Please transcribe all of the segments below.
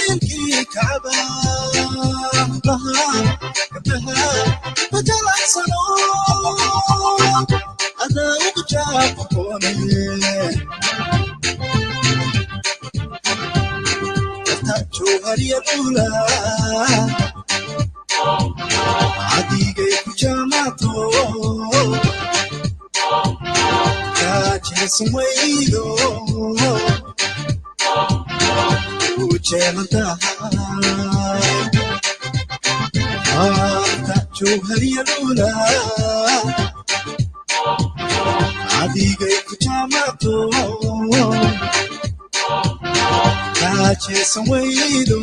يلقي كعبة لها قبلها بجلع صنوع أنا وجاب قومي جوهري الأولى عديقي كجامعته كاجي سمويدو وجامعتها جوهري الأولى عديقي كجامعته Chasing way do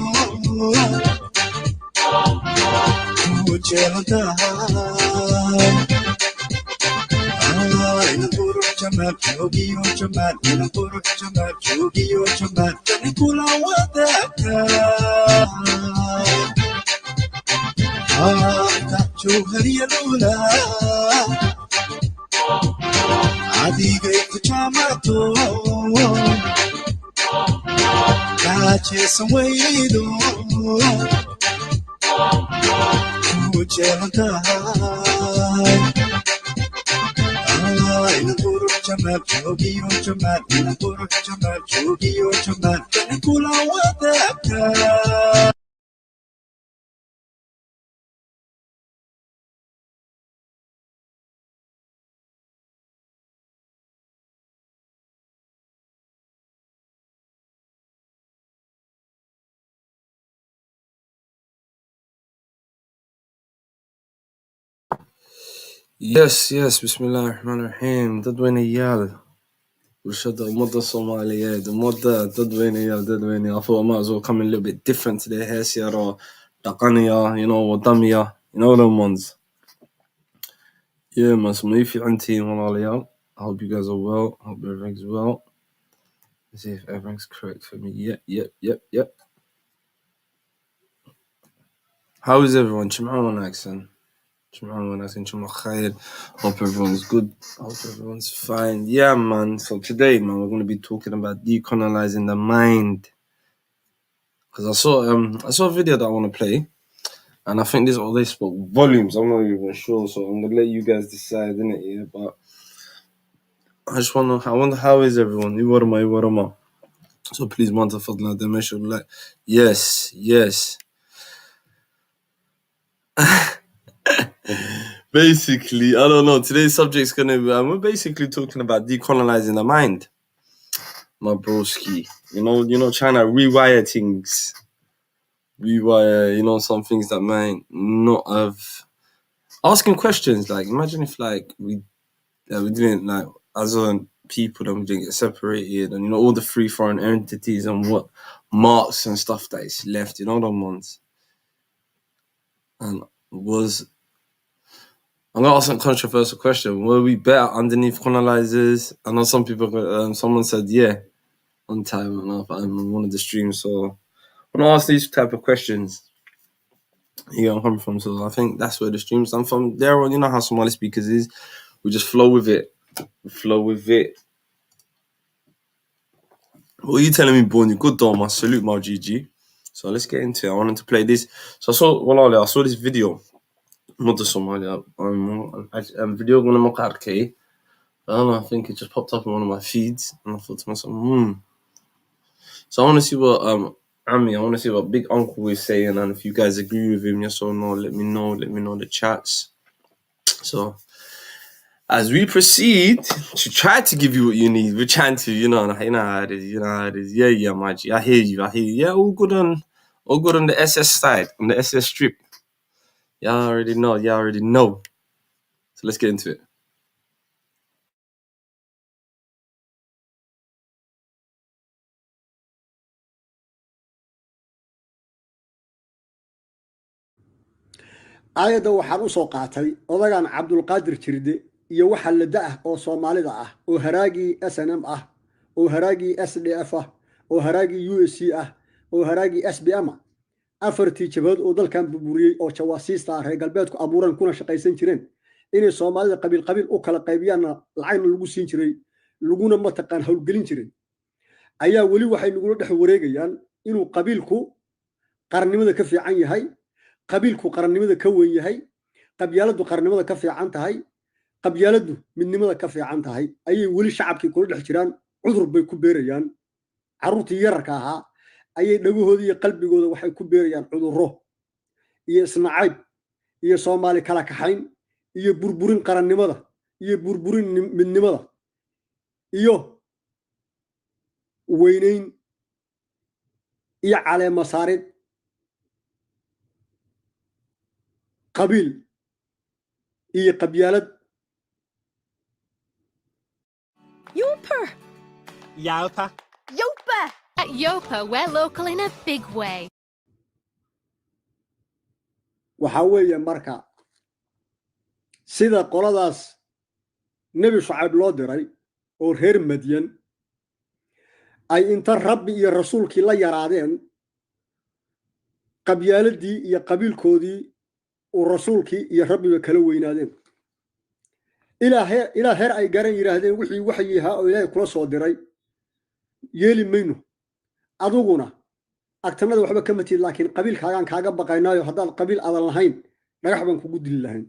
in a puru chamat, yogi or chamat, in a puru chamat, yogi or chamat, Nicola what that you harialuna Adiga chamato Chasing way do in a puru chamat, yogi or chamat, in a puru chamat, yogi or chamat, Nicola what that Yes, Bismillah ar-Rahman ar-Rahim. Dadwin Iyal. Rashad al-Mudda Somali, the Mudda, Dadwin Iyal. I thought I might as well come in a little bit different today. Hesiyar or Daqaniya, Wadamiya, them ones. Yeah, man, so if you're I hope you guys are well. I hope everything's well. Let's see if everything's correct for me. Yep. How is everyone? Chim'an accent. Hope everyone's good. Hope everyone's fine. Yeah, man. So today, man, we're going to be talking about decolonizing the mind. Because I saw a video that I want to play, and I think this all they spoke volumes. I'm not even sure, so I'm gonna let you guys decide, innit? Yeah, but I wonder how is everyone? Iwarama. So please, man, tafadla, they make sure like yes. Basically, I don't know. Today's subject's gonna be. We're basically talking about decolonizing the mind, my broski. Trying to rewire things, some things that might not have. Asking questions like, imagine if we didn't as a people, and we didn't get separated, and all the free foreign entities and what marks and stuff that is left, them ones, and I'm going to ask a controversial question. Were we better underneath colonizers? I know some people, someone said, yeah, on time on one of the streams. So I'm going to ask these type of questions. Where I'm coming from. So I think that's where the streams come from. There, you know how Somali speakers is. We just flow with it. What are you telling me, Born? You good, Dom. I salute my GG. So let's get into it. I wanted to play this. So I saw this video. Not the Somalia. Video going to make I don't know, I think it just popped up in one of my feeds, and I thought to myself, So I want to see what I want to see what Big Uncle is saying, and if you guys agree with him, yes or no, let me know the chats. So as we proceed to try to give you what you need, we're trying to, you know how it is, Yeah, my G, I hear you. Yeah, all good on the SS side, on the SS strip. Y'all already know. So let's get into it. ayada waxaan u soo qaatay odagan Cabdulqaadir Jirde iyo waxa la daa oo Soomaalida ah oo haraagi SNM ah oo haraagi SDF ah oo haraagi USC ah oo haraagi SBM afartii jabad oo dalkan burburiyay oo jawaasiista reer galbeedku abuuran kuna shaqaysan jireen inay Soomaalida qabiil u kala qaybiyaan lacag lagu siin jiray laguna mataqaan howlgelin jiray ayaa weli waxay nagula dhex wareegayaan inuu qabiilku qarannimada ka fiican yahay qabiilku qarannimada ka weyn yahay qabyaaladdu qarannimada ka fiican tahay qabyaaladdu midnimada ka fiican tahay ayay weli shacabkii kula dhex jiraan cudur bay ku beerayaan carruurtii yararka ahaa ayay dhagahooda iyo qalbigooda waxay ku beerayaan cudurro iyo isnacayb iyo soomaali kala kaxayn iyo burburin qarannimada iyo burburin midnimada iyo weynayn iyo caleema saarid qabiil iyo qabyaalad Yopa! Yalpa. Yopa! At Yopa, we're local in a big way. waxaa weeye marka sida qoladaas nebi shucayb loo diray oo reer madyan ay inta rabbi iyo rasuulkii la yaraadeen qabyaaladii iyo qabiilkoodii uu rasuulkii iyo rabbiba kala weynaadeen ilaa heer ay garan yidhaahdeen wixii waxyi ahaa oo ilaahay kula soo diray yeeli mayno aduguna agtanada waxba kama tiid laakiin qabiilkaagaan kaaga baqaynaayo haddaad qabiil adan lahayn dhagax baan kugu dili lahayn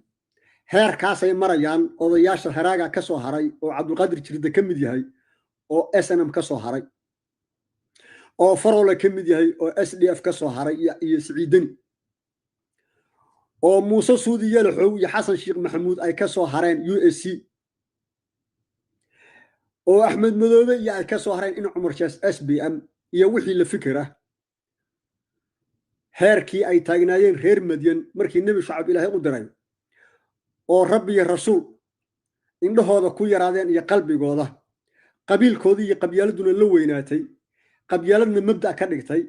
heerkaasay marayaan odayaasha haraaga ka soo haray oo cabdulqaadir jirde ka mid yahay oo snm ka soo haray oo farole ka mid yahay oo sdf ka soo haray iyo siciidani oo muuse suudi yalaxow iyo xasan sheekh maxamuud ay ka soo hareen usc oo axmed madoobe iyo ay ka soo hareen in cumar jees sbm iyo wixii la fikira heerkii ay taagnaayeen reer madyan markii nebi shucayb ilaahay u diray oo rabbi iyo rasuul indhahooda ku yaraadeen iyo qalbigooda qabiilkoodii iyo qabyaaladuna la weynaatay qabyaaladna mabda' ka dhigtay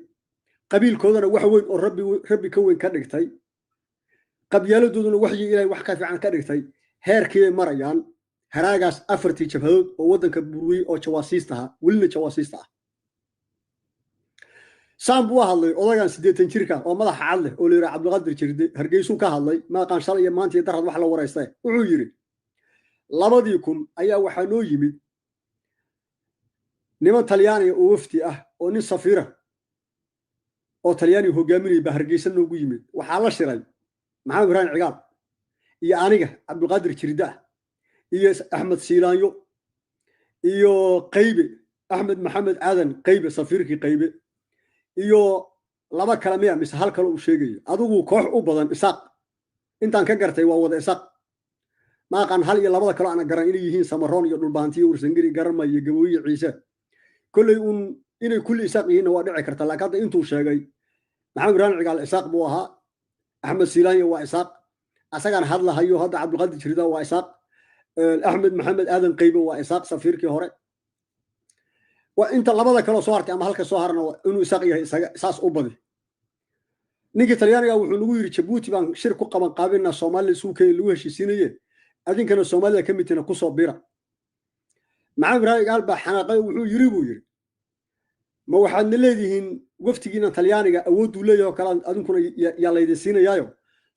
qabiilkoodana wax weyn oo rabbi ka weyn ka dhigtay qabyaaladooduna waxyi ilaahay wax ka fiican ka dhigtay heerkii bay marayaan haraagaas afartii jabhadood oo waddanka burwiyey oo jawaasiista ahaa welina jawaasiista ah saan buu hadlay odagan 80 jirka oo madaxa cad leh oo leeyahay cabdulqaadir jirde hargeysuu ka hadlay ma qaan shalay maanta iyo darad wax la wareystay wuxuu yiri 2000 ayaa waxa noo yimid niman talyaani oo wafti ah oo nin safiira oo talyaani hogaaminay ba hargeysa noogu yimid waxa la shiray maxamed ibrahim cigaal iyo aniga cabdulqaadir jirde iyo axmed siilaanyo iyo qaybe axmed maxamed aadan qaybe safiirkii qaybe iyo laba kala miya mise hal kale uu sheegay adigu koox u badan isaaq intaan ka gartay waa wada isaaq ma qan hal iyo labada kale ana garan inay yihiin samaroon iyo dhulbaantiyo ursangiri garma iyo gabooyi ciise kulay inay kulli isaaq yihiin waa dhici karta laakiin hadda intuu sheegay maxamed ibrahim cigaal isaaq buu ahaa axmed siilaanyo waa isaaq asagaan hadlahayo hadda cabdulqaadir jirida waa isaaq axmed maxamed aadan qaybe waa isaaq safiirkii hore وانت لبدا كلو soo hartay ama halka soo harna inuu isaaq yahay saas u badi ninkii talyaaniga wuxuu nagu yiri Djibouti baan shir ku qaban qaabina Soomaaliya suuqay lagu heshiisiinayay adinkana Soomaaliya ka midina ku soo bira maxaa ibraahim qalba xanaaqay wuxuu yiri buu yiri ma waxaad leedihiin waftigiina talyaaniga awood u leeyahay kala adinkuna yaa leedin siinayaayo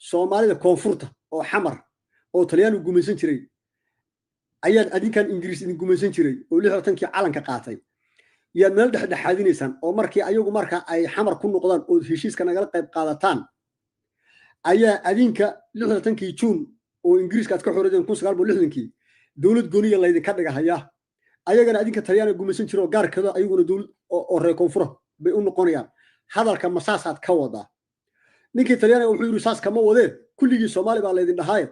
Soomaalida koonfurta oo xamar oo talyaanigu gumaysan jiray ayaad adinkan Ingiriis idin gumaysan jiray oo 60kii calanka qaatay yaa meel dhexdhexaadinaysan oo markii ayagu marka ay xamar ku noqdaan oo heshiiska nagala qayb qaadataan ayaa adinka 60kii June oo Ingiriiska aad ka xoreeyeen 1960kii dawlad gooniya la idin ka dhigahaya ayagana adinka talyaaniga gumaysan jiro gaarkada ayaguna dawlad oo reer koonfur bay u noqonayaan hadalka masaasaad ka wada ninkii talyaaniga wuxuu yiri saas kama wadee kulligii Soomaali baa la idin dhahay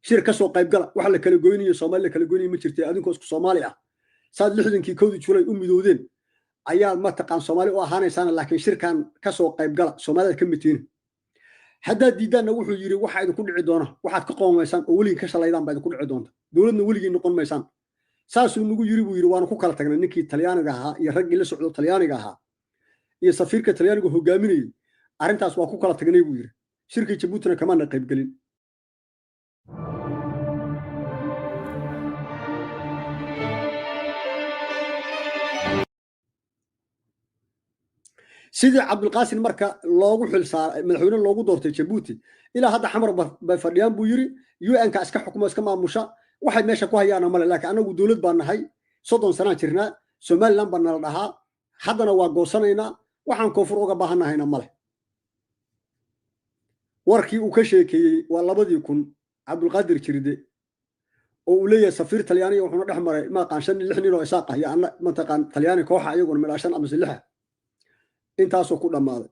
shir ka soo qayb gala wax la kala goynayo Soomaaliya kala goynay ma jirtay adinkoo isku Soomaali ah saad 60kii koodi July u midoodeen ayaa ma taqaan Soomaali oo ahaanaysaan laakiin shirkan ka soo qayb gala Soomaalida ka mitiin hadda diidaana wuxuu yiri waxa idin ku dhici doona waxaad ka qoomaysaan oo waliga ka shalaydaan baa idin ku dhici doonta dawladna waliga noqon maysaan saasuu nagu yiri buu yiri waan ku kala tagnay ninkii talyaaniga ahaa iyo raggii la socdo talyaaniga ahaa iyo safiirka talyaaniga hogaaminayay arintaas waa ku kala tagnay buu yiri shirkii Djibouti kama qayb galin sidii cabdulqaasin marka loogu xilsaaray madaxweyne loogu doortay Djibouti ilaa hadda xamar bay fadhiyaan buu yiri UN ka iska xukumo iska maamusha waxay meesha ku hayaana male laakiin anagu dowlad baan nahay 30 sano jirnaa Somaliland baan nala dhahaa haddana waa goosanaynaa waxaan koonfur uga baahannahayna male warkii uu ka sheekeeyey waa 2000 cabdulqaadir jirde oo uu leeyahay safiir talyaaniga wuxuuna dhex maray ma qaan 5 nin oo isaaq ah yaana mantaqaan talyaani kooxa ayaguna milaashan ama 6 intaasoo ku dhamaaday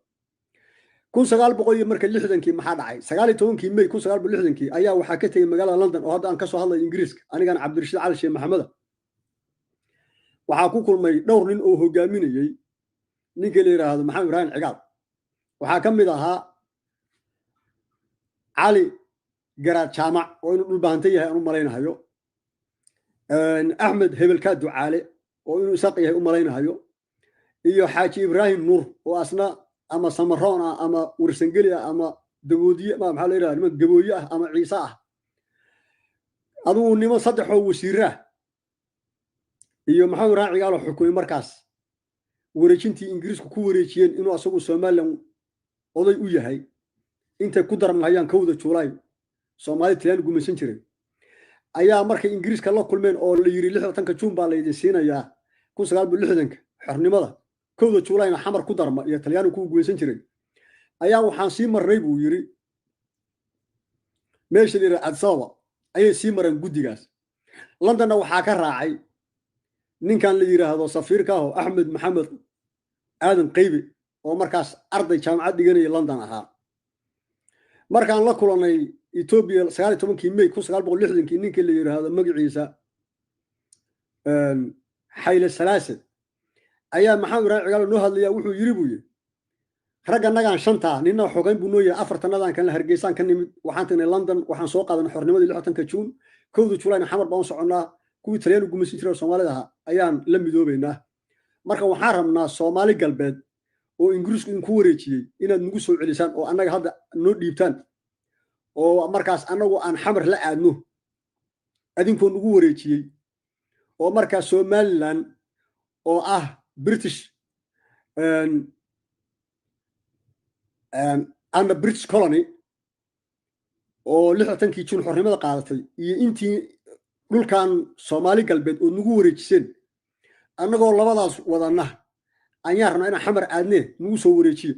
1900 marka 60kii maxaa dhacay 19 May 1960kii ayaa waxa ka tagay magaalada London oo hadda aan ka soo hadlay Ingiriiska anigan Cabdirashiid Cali Sheekh Maxamed waxa ku kulmay dhowr nin oo hogaaminayay ninka la yiraahdo Maxamed Ibrahim Cigaal waxa ka mid ahaa Ali garaad jaamac oo inuu dhul baahantay yahay aan u malaynayo Ahmed Hebelka Ducaale oo inuu isaaq yahay u malaynayo iyo Xaaji Ibrahim Nuur oo asna ama Samaroona ama Warsangeli ama Dagoodiye ma maxaa la yiraahdaa Gabooye ah ama Ciise ah aduu nimo saddex oo wasiira iyo maxamed raaciga oo xukumay markaas wareejintii Ingiriisku ku wareejiyeen inuu asagu Soomaaliland oday u yahay inta ku darmayaan kowda Juulaay Soomaaliland gumaysan jiray ayaa markay Ingiriiska la kulmeen oo la yiri 60 Juun baa la idin siinayaa 1960 xornimada kowda Juulayna xamar ku darma iyo Talyaanigu ku gumaysan jiray ayaa waxaan sii marnay buu yiri meesha la Adsaba ayay sii mareen gudigaas Londonna waxaa ka raacay ninkan la yiraahdo safiirka ah Ahmed Maxamed aadan qaybi oo markaas arday jaamacad dhiganay London ahaa markaan la kulanay Ethiopia 19 May 1960 ninkii la yiraahdo magaciisa Hayle Salaase ayaa maxamed raaciga noo hadlaya wuxuu yiri buu yiri ragga nagaan shanta ninna xogeyn buu noo yahay afartanadan kan la hargeysan kan nimid waxaan tagnay London waxaan soo qaadanay xornimadii 60 Juun 1 Juulaayna xamar baan soconaa kuwii Talyaanigu gumaysan jiray Soomaalida ayaan la midoobaynaa marka waxaan rabnaa Soomaali galbeed oo Ingiriisku in ku wareejiyay inaad nagu soo celisaan oo annaga hadda noo dhiibtaan oo markaas anagu aan xamar la aadno adinkoo nagu wareejiyay oo markaas Somaliland oo ah British and British colony oo 60kii Juun xornimada qaadatay iyo intii dhulkan Soomaali galbeed oo nagu wareejiseen annagoo labadaas wadana ayaan rabnaa inaan xamar aadne nagu soo wareejiyo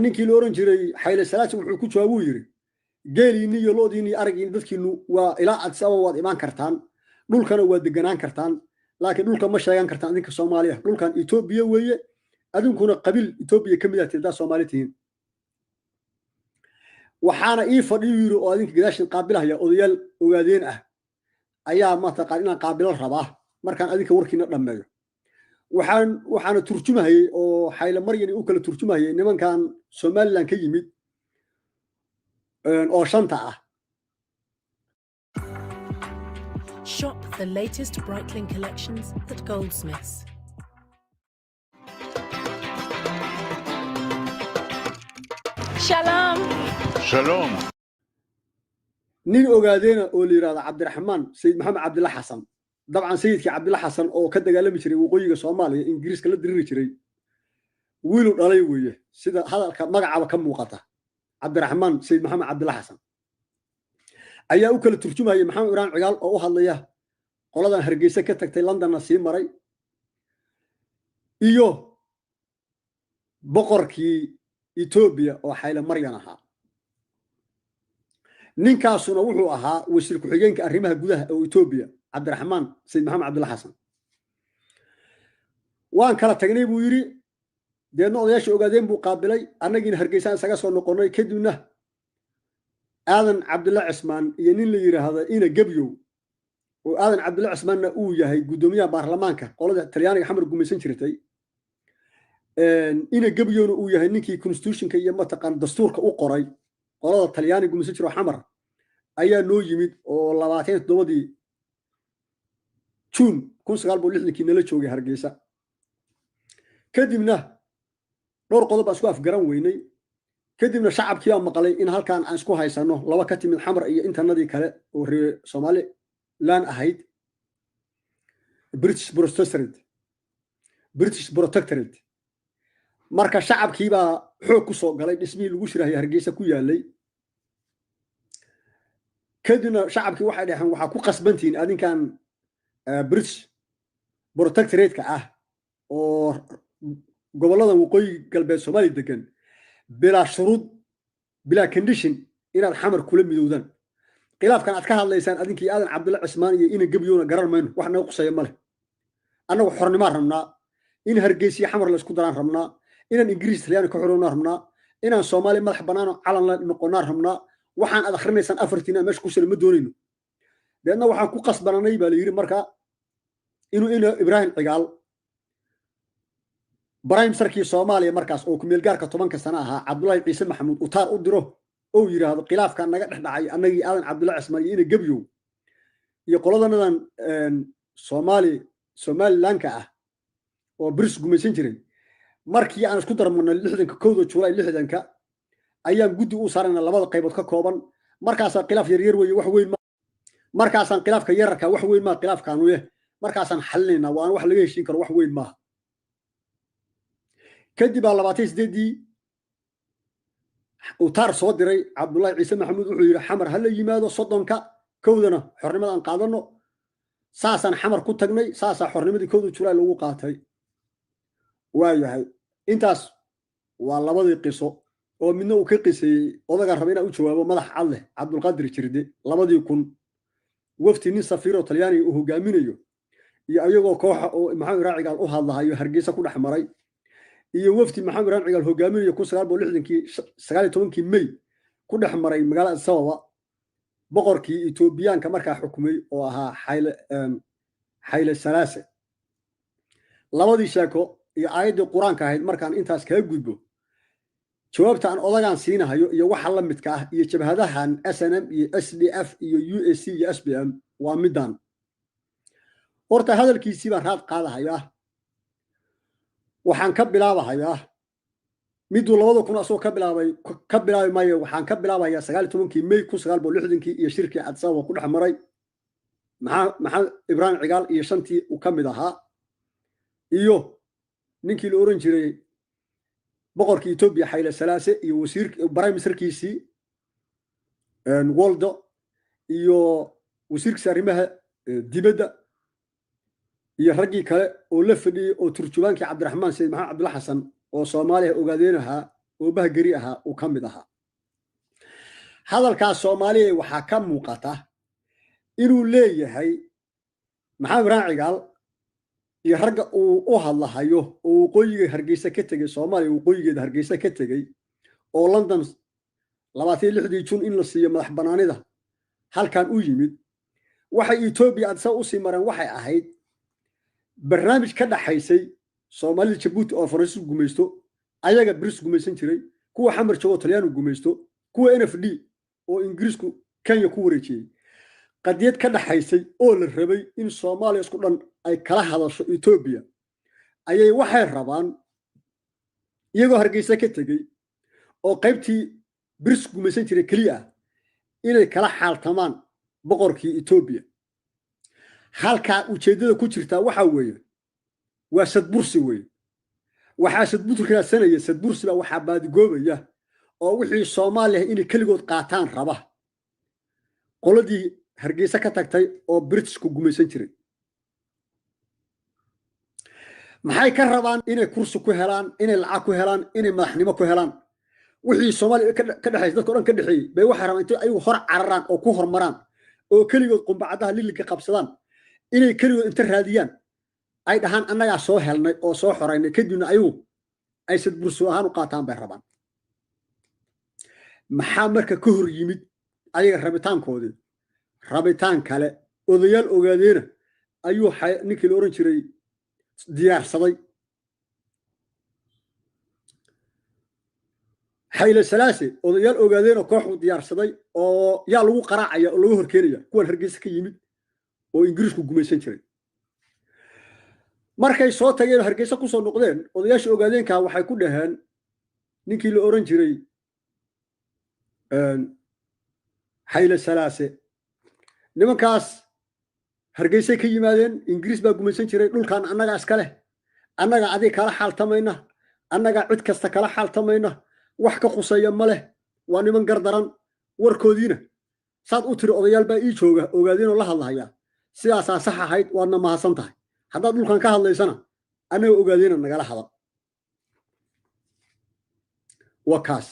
ninkii la oran jiray Hayle Salaase wuxuu ku jawaabay yiri geeliini iyo loodiini aragiin dadkiinu waa ilaa Adsaba waad imaan kartaan dhulkana waa deganaan kartaan laakiin dhulka ma sheegan kartaan idinka Soomaaliya dhulkan Ethiopia weeye adinkuna qabiil Ethiopia kamid ah tirada Soomaalitiin waxaana ii fadhiyo yiri oo adinka gadaashin qaabilaya odayaal ogaadeen ah ayaa ma taqaan inaan qaabilo rabaa markaan adinka warkiina dhameeyo waxaana turjumayay oo Hayle Maryani uu kala turjumayay nimankan Somaliland ka yimid oo shanta ah Shop the latest Breitling collections at Goldsmiths. Shalom. Shalom. nin ogaadeena oo la yiraahdo Cabdiraxmaan Sayid Maxamed Cabdilla Xasan dabcan sayidkii Cabdilla Xasan oo ka dagaalami jiray waqooyiga Soomaaliya Ingiriiska la diriri jiray wiilu dhalay weeye sida hadalka magacaaba ka muuqata Cabdiraxmaan Sayid Maxamed Cabdilla Xasan ayaa u kala turjumayay Maxamed Ibrahim Cigaal oo u hadlaya qoladan Hargeysa ka tagtay Londonna sii maray iyo boqorkii Ethiopia oo Hayle Maryan ahaa ninkaasuna wuxuu ahaa wasiir ku xigeenka arrimaha gudaha ee Ethiopia Cabdiraxmaan Sayid Maxamed Cabdilla Xasan waan kala tagnay buu yiri deedna odayaasha ogaadeen buu qaabilay annagiina Hargeysa isaga soo noqonay kadibna aadan Cabdilla Cismaan iyo nin la yiraahdo ina Gabyow oo aadan Cabdilla Cismaanna uu yahay gudoomiyaha baarlamaanka qolada Talyaaniga xamar gumaysan jirtay ina Gabyowna uu yahay ninkii constitutionka iyo mataqaan dastuurka u qoray qolada Talyaaniga gumaysan jiro xamar ayaa noo yimid oo 27 Juun 1960kii nala joogay Hargeysa kadibna dhowr qodob baan isku afgaran weynay kadibna shacabkii aan maqalay in halkaan aan isku haysano laba ka timid xamar iyo intanadii kale oo reer Soomaali laan ahayd British Protectorate marka shacabkii baa xoog ku soo galay dhismihii lagu shirahay Hargeysa ku yaalay kadibna shacabkii waxay dhaheen waxaa ku qasbantihiin adinkan British protectorate-ka ah oo gobollada waqooyi galbeed Soomaaliya degan bilaa shuruud bilaa condition inaad xamar kula midowdaan khilaafkan aad ka hadlaysaan adinkii aadan Cabdulla Cismaan iyo ina gabyona garan mayno wax naga qusaya male annagu xornimo rabnaa in Hargeysa xamar la isku daraan rabnaa inaan Ingiriis Talyaani ka xoroonaa rabnaa inaan Soomaali madax banaano calan la noqonaa rabnaa waxaan aad akhrinaysan afartiina meesha ku soo ma doonayno deedna waxaan ku qasbananay baa la yiri marka inuu Ibrahim Cigaal Prime Minister Soomaaliya markaas oo ku meel gaarka 10 sano ahaa Cabdullaahi Ciise Maxamuud u taar u diro oo yiraahdo khilaafkan naga dhexdhacay annagii aadan Cabdulla Cismaan iyo ina gabyo iyo qoladanadan Somaliland-ka ah oo British gumaysan jiray markii aan isku darmano 60 July 60-ka ayaan guddi u saarnaa labada qaybood ka kooban markaasaan khilaaf yar weeye wax weyn markaasaan khilaafka yararka wax weyn ma khilaafkan weeye markaasaan xallinayna waan wax laga heshiin karo wax weyn ma kadib 28 uu taar soo diray Cabdullaahi Ciise Maxamuud wuxuu yiri xamar hal yimaado 30ka kowdana xornimada aan qaadano saasan xamar ku tagnay saasa xornimadii 1 July lagu qaatay waayahay intaas waa labadii qiso oo midna uu ka qisay odaga raba inuu jawaabo madax cad leh Cabdulqaadir Jirde 2000 wafti nin safiiro Talyaani uu hogaaminayo iyo ayagoo kooxa oo Maxamed Raacigaal u hadlahayo Hargeysa ku dhaxmaray iyo wafti Maxamed Raacigaal hogaaminayo 1960 May ku dhaxmaray magaalada Sababa boqorkii Itoobiyaanka markaa xukumay oo ahaa Hayle Salaase labadii sheeko iyo aayadii Quraanka ahayd markaan intaas kaga gudbo jawaabta aan odagaan siinahayo iyo waxa la midka ah iyo jabhadahan SNM iyo SDF iyo UAC iyo SPM waa midaan horta hadalkiisii baan raad qaadahayaa waxaan ka bilaabahayaa miduu 2000 asoo ka bilaabay maayo waxaan ka bilaabayaa 19 May 1960 iyo shirkii Addis Ababa ku dhaxmaray maxaa Ibrahim Cigaal iyo shantii uu ka mid ahaa iyo ninkii la oran jiray boqorkii Itoobiya Hayle Salaase iyo wasiirka Prime Minister-kiisii Waldo iyo wasiirka arrimaha dibadda iyo raggii kale oo la fadhiyay oo turjubaankii Cabdiraxmaan Sayd Maxamed Cabdulla Xasan oo Soomaaliya ogaadeenaha oo bahgari ahaa oo ka mid ahaa hadalkaas Soomaaliya waxaa ka muuqata inuu leeyahay Maxamed Raacigaal iyo ragga uu u hadlahayo oo waqooyiga Hargeysa ka tagay Soomaaliya waqooyigeeda Hargeysa ka tagay oo London 26 June in la siiyo madax banaanida halkan u yimid waxay Itoobiya Addis Ababa u sii mareen waxay ahayd barnaamij ka dhaxaysay Soomaalida Djibouti oo Faransiis gumaysto ayaga British gumaysan jiray kuwa xamar joogo Talyaani gumaysto kuwa NFD oo Ingiriisku Kenya ku wareejiyay qadiyad ka dhaxaysay oo la rabay in Soomaaliya isku dhan ay kala hadasho Itoobiya ayay waxay rabaan iyagoo Hargeysa ka tagay oo qaybtii British gumaysan jiray kaliya inay kala xaaltamaan boqorkii Itoobiya halka ujeedada ku jirta waxa weeye waa sadbursi weeye waxa sadbursiga sanaya sadbursiga waxa baadigoobaya oo wixii Soomaaliya inay kaligood qaataan raba qoladii Hargeysa ka tagtay oo British ku gumaysan jiray maxay ka rabaan inay kursi ku helaan inay lacag ku helaan inay madaxnimo ku helaan wixii Soomaaliya ka dhaxaysay dadka dhan ka dhaxay bay waxa rabaan inay ay hor cararaan oo ku hormaraan oo kaligood qumbacadaha liliga qabsadaan inay kaligood inta raadiyaan ay dhahaan annaga soo helnay oo soo xoreynay kadibna ay sadbursi ahaan u qaataan bay rabaan maxaa marka ka hor yimid ayaga rabitaankoodii rabitaan kale odayaal ogaadeena ayuu ninkii la oran jiray diyaarsaday Hayle Salaase odayaal ogaadeena kooxu diyaarsaday oo yaa lagu qaraacaya oo lagu horkeenaya kuwan Hargeysa ka yimid oo Ingiriisku gumaysan jiray markay soo tageen Hargeysa ku soo noqdeen odayaasha ogaadeenka waxay ku dhaheen ninkii la oran jiray Hayle Salaase nimankaas Hargeysa ka yimaadeen Ingiriis baa gumaysan jiray dhulkan annaga iska leh annaga adiga kala xaaltamayna annaga cid kasta kala xaaltamayna wax ka qusaya ma leh waa niman gardaran warkoodiina saad u tiri odayaal baa ii jooga ogaadeenoo la hadlahaya sidaasaa sax ahayd waadna mahadsan tahay haddaad dhulkan ka hadlaysana annaga ogaadeena nagala hadal waa kaas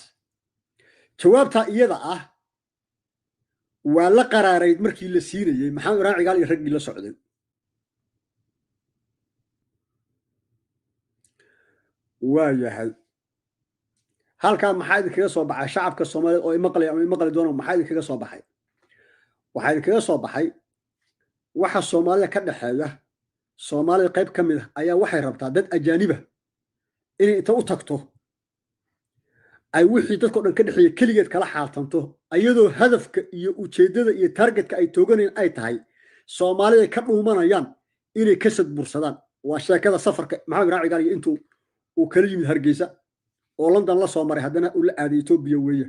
jawaabtaa iyada ah waa la qaraarayd markii la siinayey maxamed ibrahim cigaal iyo raggii la socday waa yahay halkaa maxaa idinkaga soo baxay shacabka soomaaliyeed oo imaqlaya ama imaqli doona maxaa idinkaga soo baxay waxaa idinkaga soo baxay waxa soomaalida ka dhexeeya soomaalida qayb ka mid ah ayaa waxay rabtaa dad ajaaniba inay inta u tagto ay wixii dadkao dhan ka dhexeeya keligeed kala xaaltanto ayadoo hadafka iyo ujeeddada iyo targetka ay tooganayaan ay tahay soomaalida ka dhuumanayaan inay ka sadbursadaan waa sheekada safarka maxamed ibrahim cigaal iyo intuu uu kala yimid hargeysa oo london la soo maray haddana uu la aaday etoobiya weeye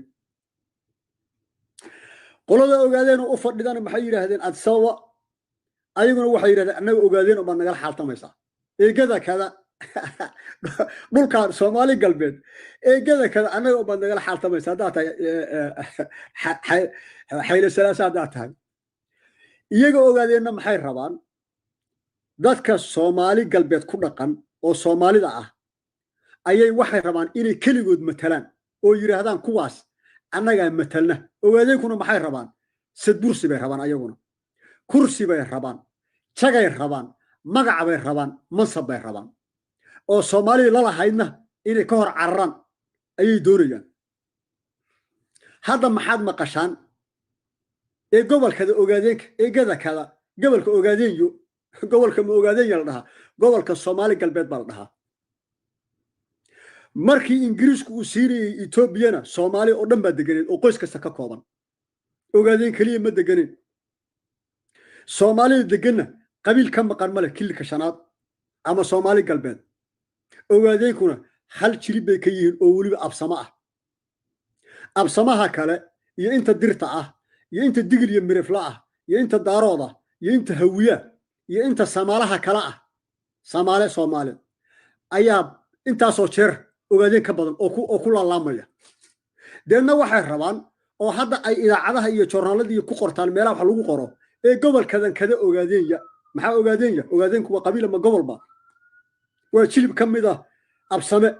qolada ogaadeen oo u fadhidana maxay yidhaahdeen addis ababa ayaguna waxay yidhahdeen annaga ogaadeen oo baad nagala xaaltamaysaa eegada kada dhulkan soomaali galbeed eegada kada annaga oo baad nagala xaaltamaysaa haddaad tahay xayle salaasa haddaad tahay iyaga ogaadeenna maxay rabaan dadka soomaali galbeed ku dhaqan oo soomaalida ah ayay waxay rabaan inay keligood matalaan oo yidhaahdaan kuwaas annagaa matalna ogaadeenkuna maxay rabaan sadbursi bay rabaan ayaguna kursi bay rabaan jagay rabaan magac bay rabaan mansab bay rabaan oo soomaalida lalahaydna inay ka hor cararaan ayay doonayaan hadda maxaad maqashaan ee gobolkada ogaadeenka eegada kada gobolka ogaadeenyo gobolka ma ogaadeenya la dhahaa gobolka soomaali galbeed baa la dhahaa markii ingiriisku uu siinayey etoobiyana soomaali oo dhan baa deganeed oo qoys kasta ka kooban ogaadeen keliya ma deganeen soomaalida deganna qabiil ka maqan male kililka shanaad ama soomaali galbeed ogaadeenkuna hal jilib bay ka yihiin oo weliba absamo ah absamaha kale iyo inta dirta ah iyo inta digil iyo mirifla ah iyo inta daarooda iyo inta hawiya iyo inta samaalaha kale ah soomaali ayaa intaasoo jeer ogaadeen ka badan oo ku laalaamaya deedna waxay rabaan oo hadda ay idaacadaha iyo joornaaladii ku qortaan meelaha wax lagu qoro ee gobolkadan kada ogaadeenya maxaa ogaadeenya ogaadeenku waa qabiil ama gobolba waa jilib ka mid ah absame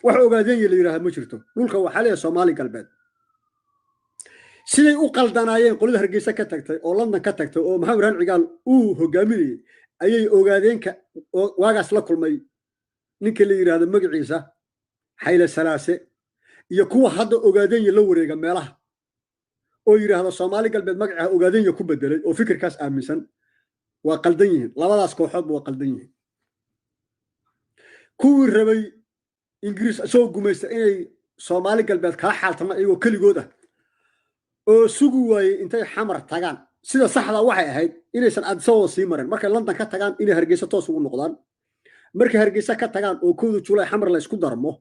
wax ogaadeenya la yidhahda ma jirto dhulka waxaa leeyahay soomaali galbeed siday u qaldanaayeen qolada hargeysa ka tagtay oo london ka tagtay oo maxamed ibrahim cigaal uu hogaaminayey ayay ogaadeenka waagaas la kulmay ninka la yidhaahdo magaciisa xayle salaase iyo kuwa hadda ogaadeenya la wareega meelaha oo yidhaahda soomaali galbeed magaca ogaadeenya ku bedelay oo fikirkaas aaminsan waa qaldan yihiin labadaas kooxoodba waa qaldan yihiin kuwii rabay ingiriis isagoo gumaysta inay soomaali galbeed kala xaaltama iyagoo keligood ah oo sugi waayey intay xamar tagaan sida saxda waxay ahayd inaysan addis ababa sii marin markay london ka tagaan inay hargeysa toos ugu noqdaan markay hargeysa ka tagaan oo 1 July xamar la isku darmo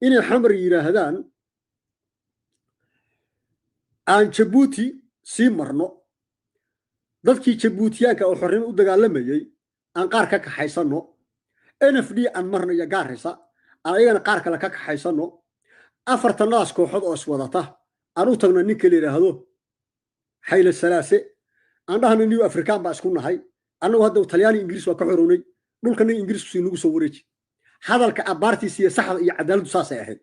inay xamar yiraahdaan aan Djibouti sii marno dadkii Djiboutiyaanka oo xornimo u dagaalamayay aan qaar ka kaxaysano NFD aan marno iyo gaaraysa ayagana qaar kale ka kaxaysano afartanaas kooxood oo iswadata aan u tagno ninka la yiraahdo Hayle Salaase aan dhahno New African baa isku nahay annagu hadda Talyaani Ingiriis waa ka xoroonay dhulkan Ingiriisku si nagu soo wareeji hadalka abaartiisa iyo saxda iyo cadaaladdu saasay ahayd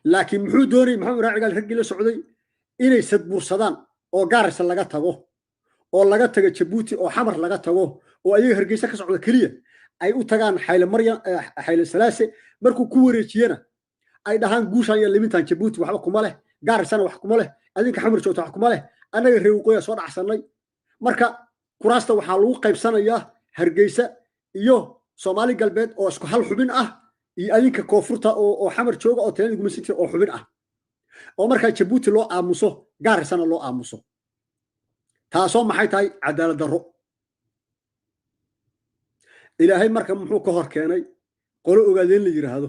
laakiin muxuu doonay maxamed ibrahim cigaal raggii la socday inay sadbursadaan oo gaaraysa laga tago oo laga tago Djibouti oo xamar laga tago oo ayaga hargeysa ka socda kaliya ay u tagaan Hayle Salaase markuu ku wareejiyana ay dhahaan guushan iyo limintan Djibouti waxba kuma leh gaaraysana wax kuma leh adinka xamar joogta wax kuma leh anaga reew qoya soo dhacsanay marka kuraasta waxaa lagu qaybsanayaa hargeysa iyo Somali galbeed oo isku hal xubin ah iyo adinka koonfurta oo xamar jooga oo Talyaaniga gumaysan oo xubin ah oo marka Djibouti loo aamuso gaaraysana loo aamuso taasoo maxay tahay cadaalad darro ilaahay marka muxuu ka hor keenay qolo ogaadeen la yiraahdo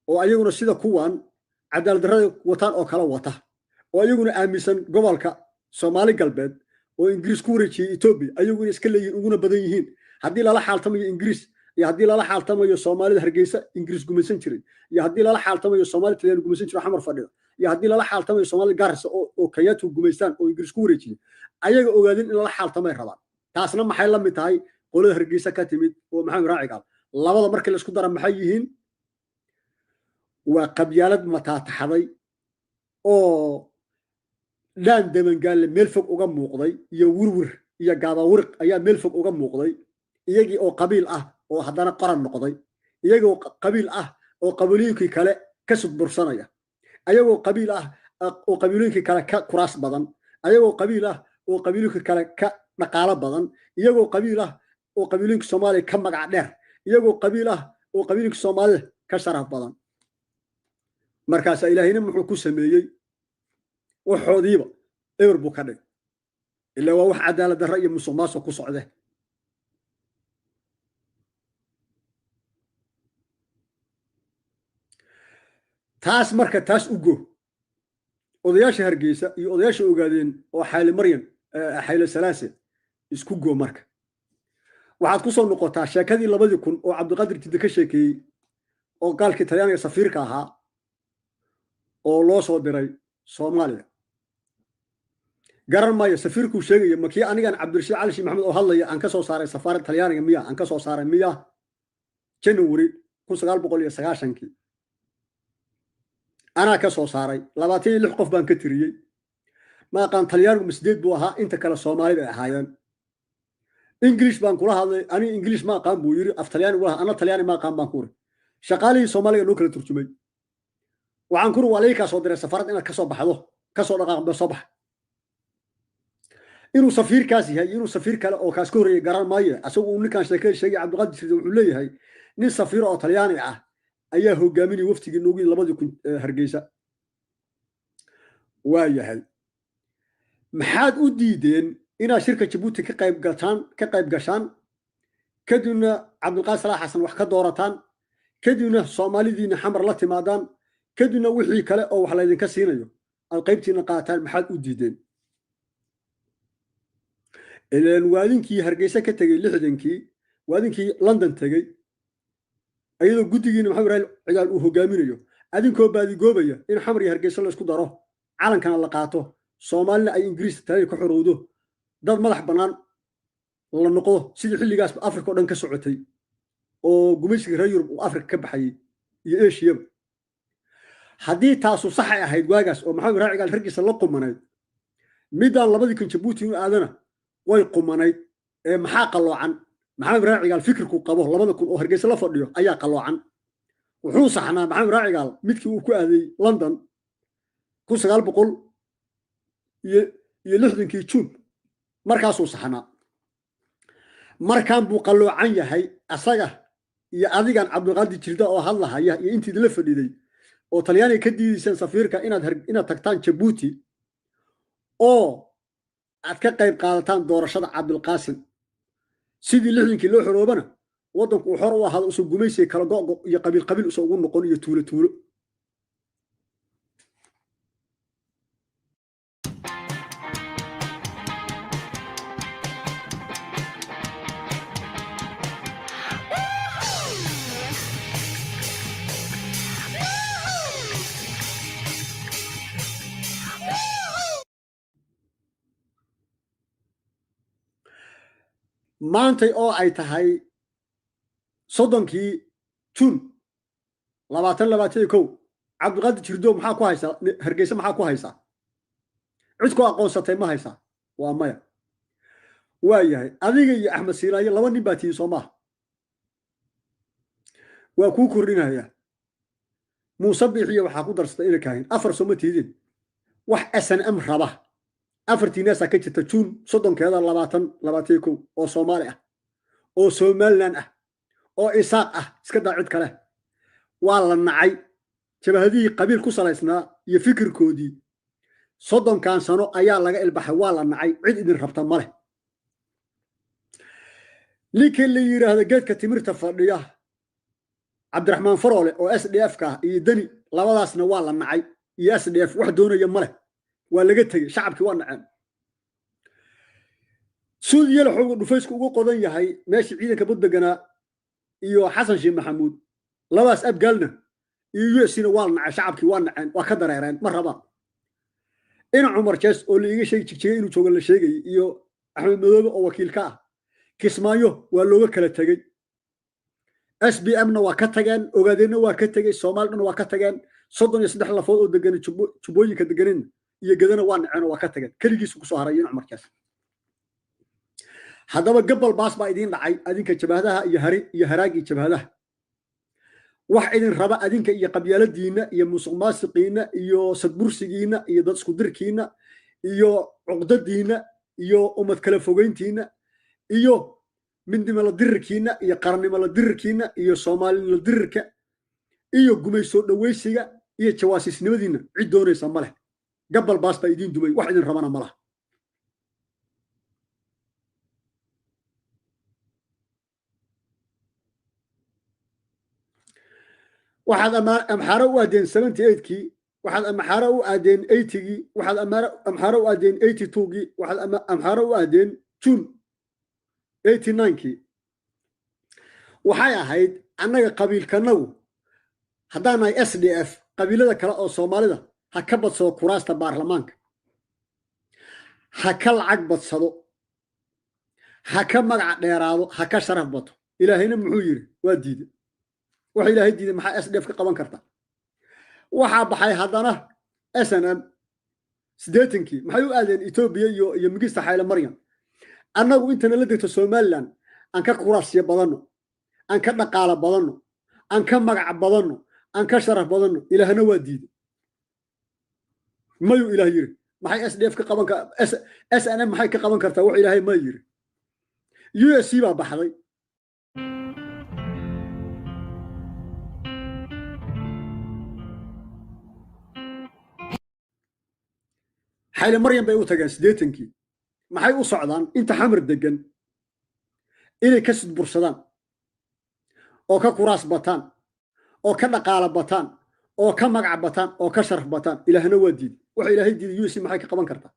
oo ayaguna sida kuwan cadaalad darrada wataan oo kala wata oo ayaguna aaminsan gobolka Somali galbeed oo Ingiriis ku wareejiyay Ethiopia ayaguna iska leeyihiin uguna badan yihiin haddii lala xaaltamayo Ingiriis iyo haddii lala xaaltamayo Soomaalida hargeysa Ingiriis gumaysan jiray iyo haddii lala xaaltamayo Soomaalida Talyaaniga gumaysan jiray xamar fadhida iyo haddii lala xaaltamayo Soomaali gaaraysa oo Kenyaatu gumaystaan oo Ingiriis ku wareejiyay ayaga ogaadeen in lala xaaltamay rabaan taasna maxay la mid tahay qolada Hargeysa ka timid oo maxamed raaciga labada markii la isku daro maxay yihiin waa qabyaalad mataataxday oo daan dabangaale meel fog uga muuqday iyo wirwir iyo gaabawirq ayaa meel fog uga muuqday iyagii oo qabiil ah oo haddana qoran noqday iyagoo qabiil ah oo qabiilooyinkii kale ka sudbursanaya ayagoo qabiil ah oo qabiilooyinkii kale ka kuraas badan ayagoo qabiil ah oo qabiilooyinkii kale ka dhaqaalo badan iyagoo qabiil ah oo qabiilooyinka Soomaaliya ka magac dheer iyagoo qabiil ah oo qabiilooyinka Soomaaliya ka sharaf badan markaas ilaahina muxuu ku sameeyay waxoodiiba ewer buu ka dhigay ilaa waa wax cadaalad darro iyo musuqmaasuq ku socda taas marka taas u go odayaasha Hargeysa iyo odayaasha ogaadeen oo xayli Maryam xayli Salaase isku go marka waxaad ku soo noqotaa sheekadii 2000 oo Cabdiqaadir Jidde ka sheekeeyay oo gaalkii Talyaaniga safiirka ahaa oo loo soo diray Soomaaliya garan maayo safiirku sheegay makii anigan Cabdirashiid Cali Sheekh Maxamed oo hadlaya aan ka soo saaray safaaradda Talyaaniga miya aan ka soo saaray miya January 1990 أنا كسو صاري لباتين لح قف بان كتريي ما كان طليان مسديد بوها انت كلا صومالي بأحيان إنجليش بان كلها هذا أنا إنجليش ما قام بويري أفتليان ولا أنا طلياني ما قام بانكور شقالي صومالي نوكل ترجمي وعنكر عليك صدر السفارة إنك كسو بحضه كسو رقم بصبح إنه سفير كاسي هاي إنه سفير كلا أو كاسكوري قرار مايه أسوق إنه كان شيء عبد القادر وحليه هاي نين سفير أو طلياني ayaa hogaaminay waftigii noogu 2000 Hargeysa waayahay maxaad u diideen ina shirka Djibouti ka qayb gashaan kadibna Cabdulqaadir Salaah Xasan wax ka doorataan kadibna Soomaalidiina xamar la timaadaan kadibna wixii kale oo wax la idinka siinayo ay qaybtiina qaataan maxaad u diideen ilaan waadinkii Hargeysa ka tagay 60kii waadinkii London tagay ayadoo guddigiina maxamed raal cigaal uu hogaaminayo adinkoo baadi goobaya in xamar iyo Hargeysa la isku daro calankana la qaato Soomaalina ay Ingiriis tahay ku xorowdo dad madax banaan la noqdo sidii xilligaas Afrika oo dhan ka socotay oo gumaysiga reer Yurub oo Afrika ka baxay iyo Asia haddii taasu sax ay ahayd waagaas oo maxamed raal cigaal Hargeysa la qumanayd midaan 2000 Djibouti u aadana way qumanayd ee maxaa qaloocan maxamed raacigaal fikirku qabo 2000 oo Hargeysa la fadhiyo ayaa qaloocan wuxuu saxnaa maxamed raacigaal midkii uu ku aaday London 1900 iyo 60kii June markaasuu saxnaa markaan buu qaloocan yahay asaga iyo adigan Cabdiqaadir Jidde oo hadlahaya iyo intii la fadhiday oo Talyaaniga ka diidaysan safiirka inaad tagtaan Djibouti oo aad ka qayb qaadataan doorashada Cabdulqaasim sidii 60kii loo xoroobana wadanku xor u ahaa oo gumaysay kala go'go iyo qabiil u soo ugu noqon iyo tuulo maantay oo ay tahay 30kii June 2021 Cabdiqaadir Jidde maxaa ku haysaa Hargeysa maxaa ku haysaa cid ku aqoonsatay ma haysaa waa maya waayahay adiga iyo Axmed Siilaayo laba nin baa tii Soomaa waa ku kordhinaya Muuse Bixiyo waxa ku darsatay inay kaahin afar Soomaaliyeed wax SNM raba afartiinaas ka jirta June 30keeda 2021 oo Soomaali ah oo Somaliland ah oo Isaaq ah iska daa cid kale waa la nacay jabahadii qabiil ku salaysnaa iyo fikirkoodii 30 sano ayaa laga ilbaxay waa la nacay cid idin rabta male ninkii la yiraahdo geedka timirta fadhiya Cabdiraxmaan Faroole oo SDF ka iyo Dani labadaasna waa la nacay iyo SDF wax doonaya male waa laga tagay shacabkii waa nacay Suudiya la xoog dhufaysku ugu qodan yahay meeshii ciidanka badbagana iyo Xasan Sheekh Maxamuud labaas abgalna iyo USC waa nacay shacabkii waa naceen waa ka dareereen ma rabaan in Cumar Jees oo liiga jigay inuu joogo la sheegay iyo Axmed Madoobe oo wakiil ka ah Kismaayo waa looga kala tagay SBM-na waa ka tageen ogaadeenna waa ka tagay Soomaalidana waa ka tageen 33 lafood oo degan Jubbooyinka deganin iyo gadana waa naceen waa ka tageen kaligiisu ku soo haray in Cumar Jees haddaba gabal baas baa idin dhacay adinka jabahadaha iyo haraagi jabahadaha wax idin raba adinka iyo qabyaaladiina iyo musuqmaasuqiina iyo sadbursigiina iyo dad isku dirkiina iyo cuqdadiina iyo umad kala fogeyntiina iyo midnimo la dirirkiina iyo qarannimo la dirirkiina iyo Soomaali la dirirka iyo gumayso dhaweysiga iyo jawaasisnimadiina cid doonaysa ma leh gabal baas baa idin dumay wax idin rabana ma laha waxaad amxaaro u aadeen 78kii waxaad amxaaro u aadeen 80gii waxaad amxaaro u aadeen 82gii waxaad amxaaro u aadeen June 89kii waxay ahayd annaga qabiilkanagu haddaanay SDF qabiilada kale oo Soomaalida ha ka badsado kuraasta baarlamaanka ha ka lacag badsado ha ka magac dheeraado ha ka sharaf bato ilaahayna muxuu yiri waa diiday waxa ilaahay diiday maxaa SDF ka qaban karta waxa baxay haddana SNM 80kii maxay u aadeen Ethiopia iyo Migista Xayla Maryam annagu intana la degto Somaliland aan ka kuraasiyo badano aan ka dhaqaale badano aan ka magac badano aan ka sharaf badano ilaahna waa diiday mayu ilaah yiri maxay SDF ka qaban ka SNM maxay ka qaban kartaa wax ilaahay ma yiri USC baa baxday Xayla Maryam bay u tageen 80kii maxay u socdaan inta xamar degan inay ka sidbursadaan oo ka kuraas bataan oo ka dhaqaale bataan oo ka magac bataan oo ka sharaf bataan ilaahna waa diiday waxa ilaahay diiday USC maxay ka qaban kartaa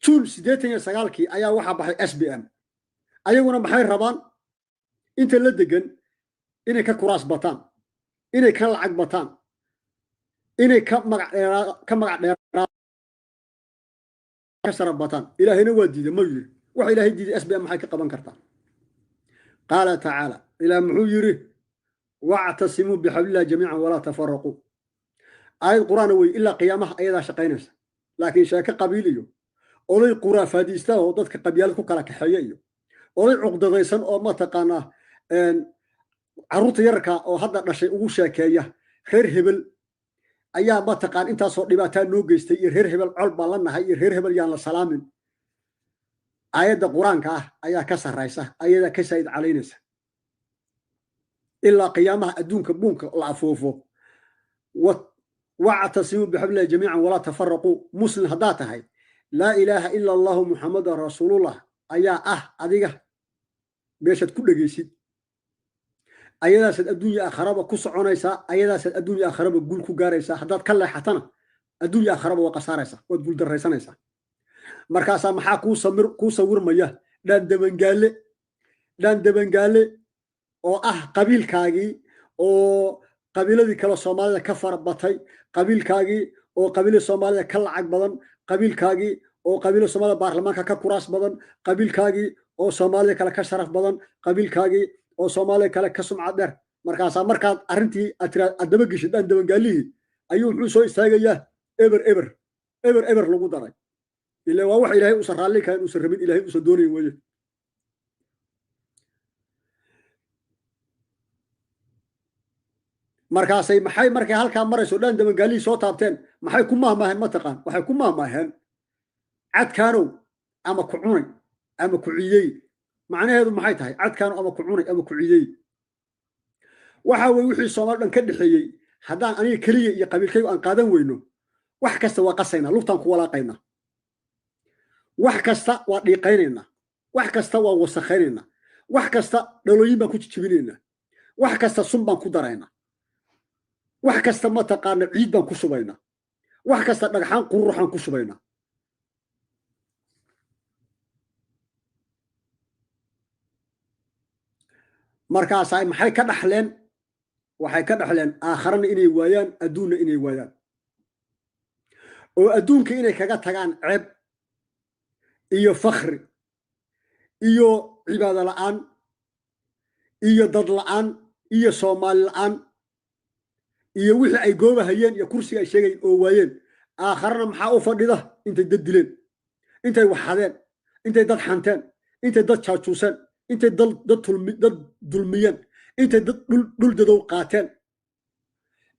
June 89kii ayaa waxa baxay SBM ayaguna maxay rabaan inta la degan inay ka kuraas bataan inay ka lacag bataan inay ka magac dheeraad ka sharaf bataan ilaahayna waa diiday ma yiri waxa ilaahay diiday SBM maxay ka qaban kartaa qaala tacaala ilaa muxuu yiri wa'tasimu bihablillahi jamii'an wala tafarraqu ayad quraan way ila qiyaamaha ayada shaqeynaysa laakiin sheeka qabiiliyo oday quraafaadiista oo dadka qabyaalad ku kala kaxeeya iyo oday cuqdadaysan oo ma taqaana caruurta yarka oo hadda dhashay ugu sheekeeya reer hebel ayaa ma taqaan intaasoo dhibaato noo geystay iyo reer hebel col baan la nahay iyo reer hebel yaan la salaamin ayada quraanka ah ayaa ka sarreysa ayada ka sayd caleynaysa ilaa qiyaamaha adduunka buunka la afoofo wa'tasimu bihablillahi jamii'an wala tafarraqu muslim hadaa tahay laa ilaaha illa allah muhammadur rasuulullah ayaa adiga beeshad ku dhageysid ayadaas adduunka aakhiraba ku soconaysa ayadaas adduunka aakhiraba guul ku gaaraysa hadaad ka leexatana adduunka aakhiraba waa qasaaraysa waad guul dareysanaysa markaas maxaa ku sawirmaya dhan dabangaale oo qabiilkaagii oo qabiiladii kala Soomaalida ka farbatay qabiilkaagii oo qabiilada Soomaalida ka lacag badan qabiilkaagii oo qabiilada Soomaalida baarlamaanka ka kuraas badan qabiilkaagii oo Soomaalida kala ka sharaf badan qabiilkaagii oo Soomaaliya kale ka sumcad dheer markaas markaad arintii adaba gashay dhan dabangaalihi ayuu wuxuu soo istaagayaa eber lagu daray ilaa waa wax ilaahay u sarraali ka inuu sarrabin ilaahay u soo doonay weeye markaasay maxay markay halka marayso dhan dabangaalihi soo taabteen maxay ku maahmaaheen ma taqaan waxay ku maahmaaheen cadkaanow ama ku cunay ama ku ciyay macnaheedu maxay tahay cadkaanow ama ku cunay ama ku ciyay waxa way wixii Soomaali dhan ka dhaxeeyay haddaan aniga kaliya iyo qabiilkaygu aan qaadan weyno wax kasta waa qasayna luftan ku walaaqayna wax kasta waa dhiiqaynayna wax kasta waa wasakhaynayna wax kasta dhalooyin baan ku jijibinayna wax kasta sun baan ku darayna wax kasta ma taqaana ciid baan ku shubayna wax kasta dhagxaan quruxan ku shubayna markaas ay maxay ka dhaxleen waxay ka dhaxleen aakharana inay waayaan adduunna inay waayaan oo adduunka inay kaga tagaan ceeb iyo fakhri iyo cibaado la'aan iyo dad la'aan iyo soomaali la'aan iyo wixii ay goobahayeen iyo kursiga ay sheegayeen oo waayeen aakharana maxaa u fadhida intay dad dileen intay waxadeen intay dad xanteen intay dad jaajuuseen intay dad dulmiyeen intay dad dhul dadow qaateen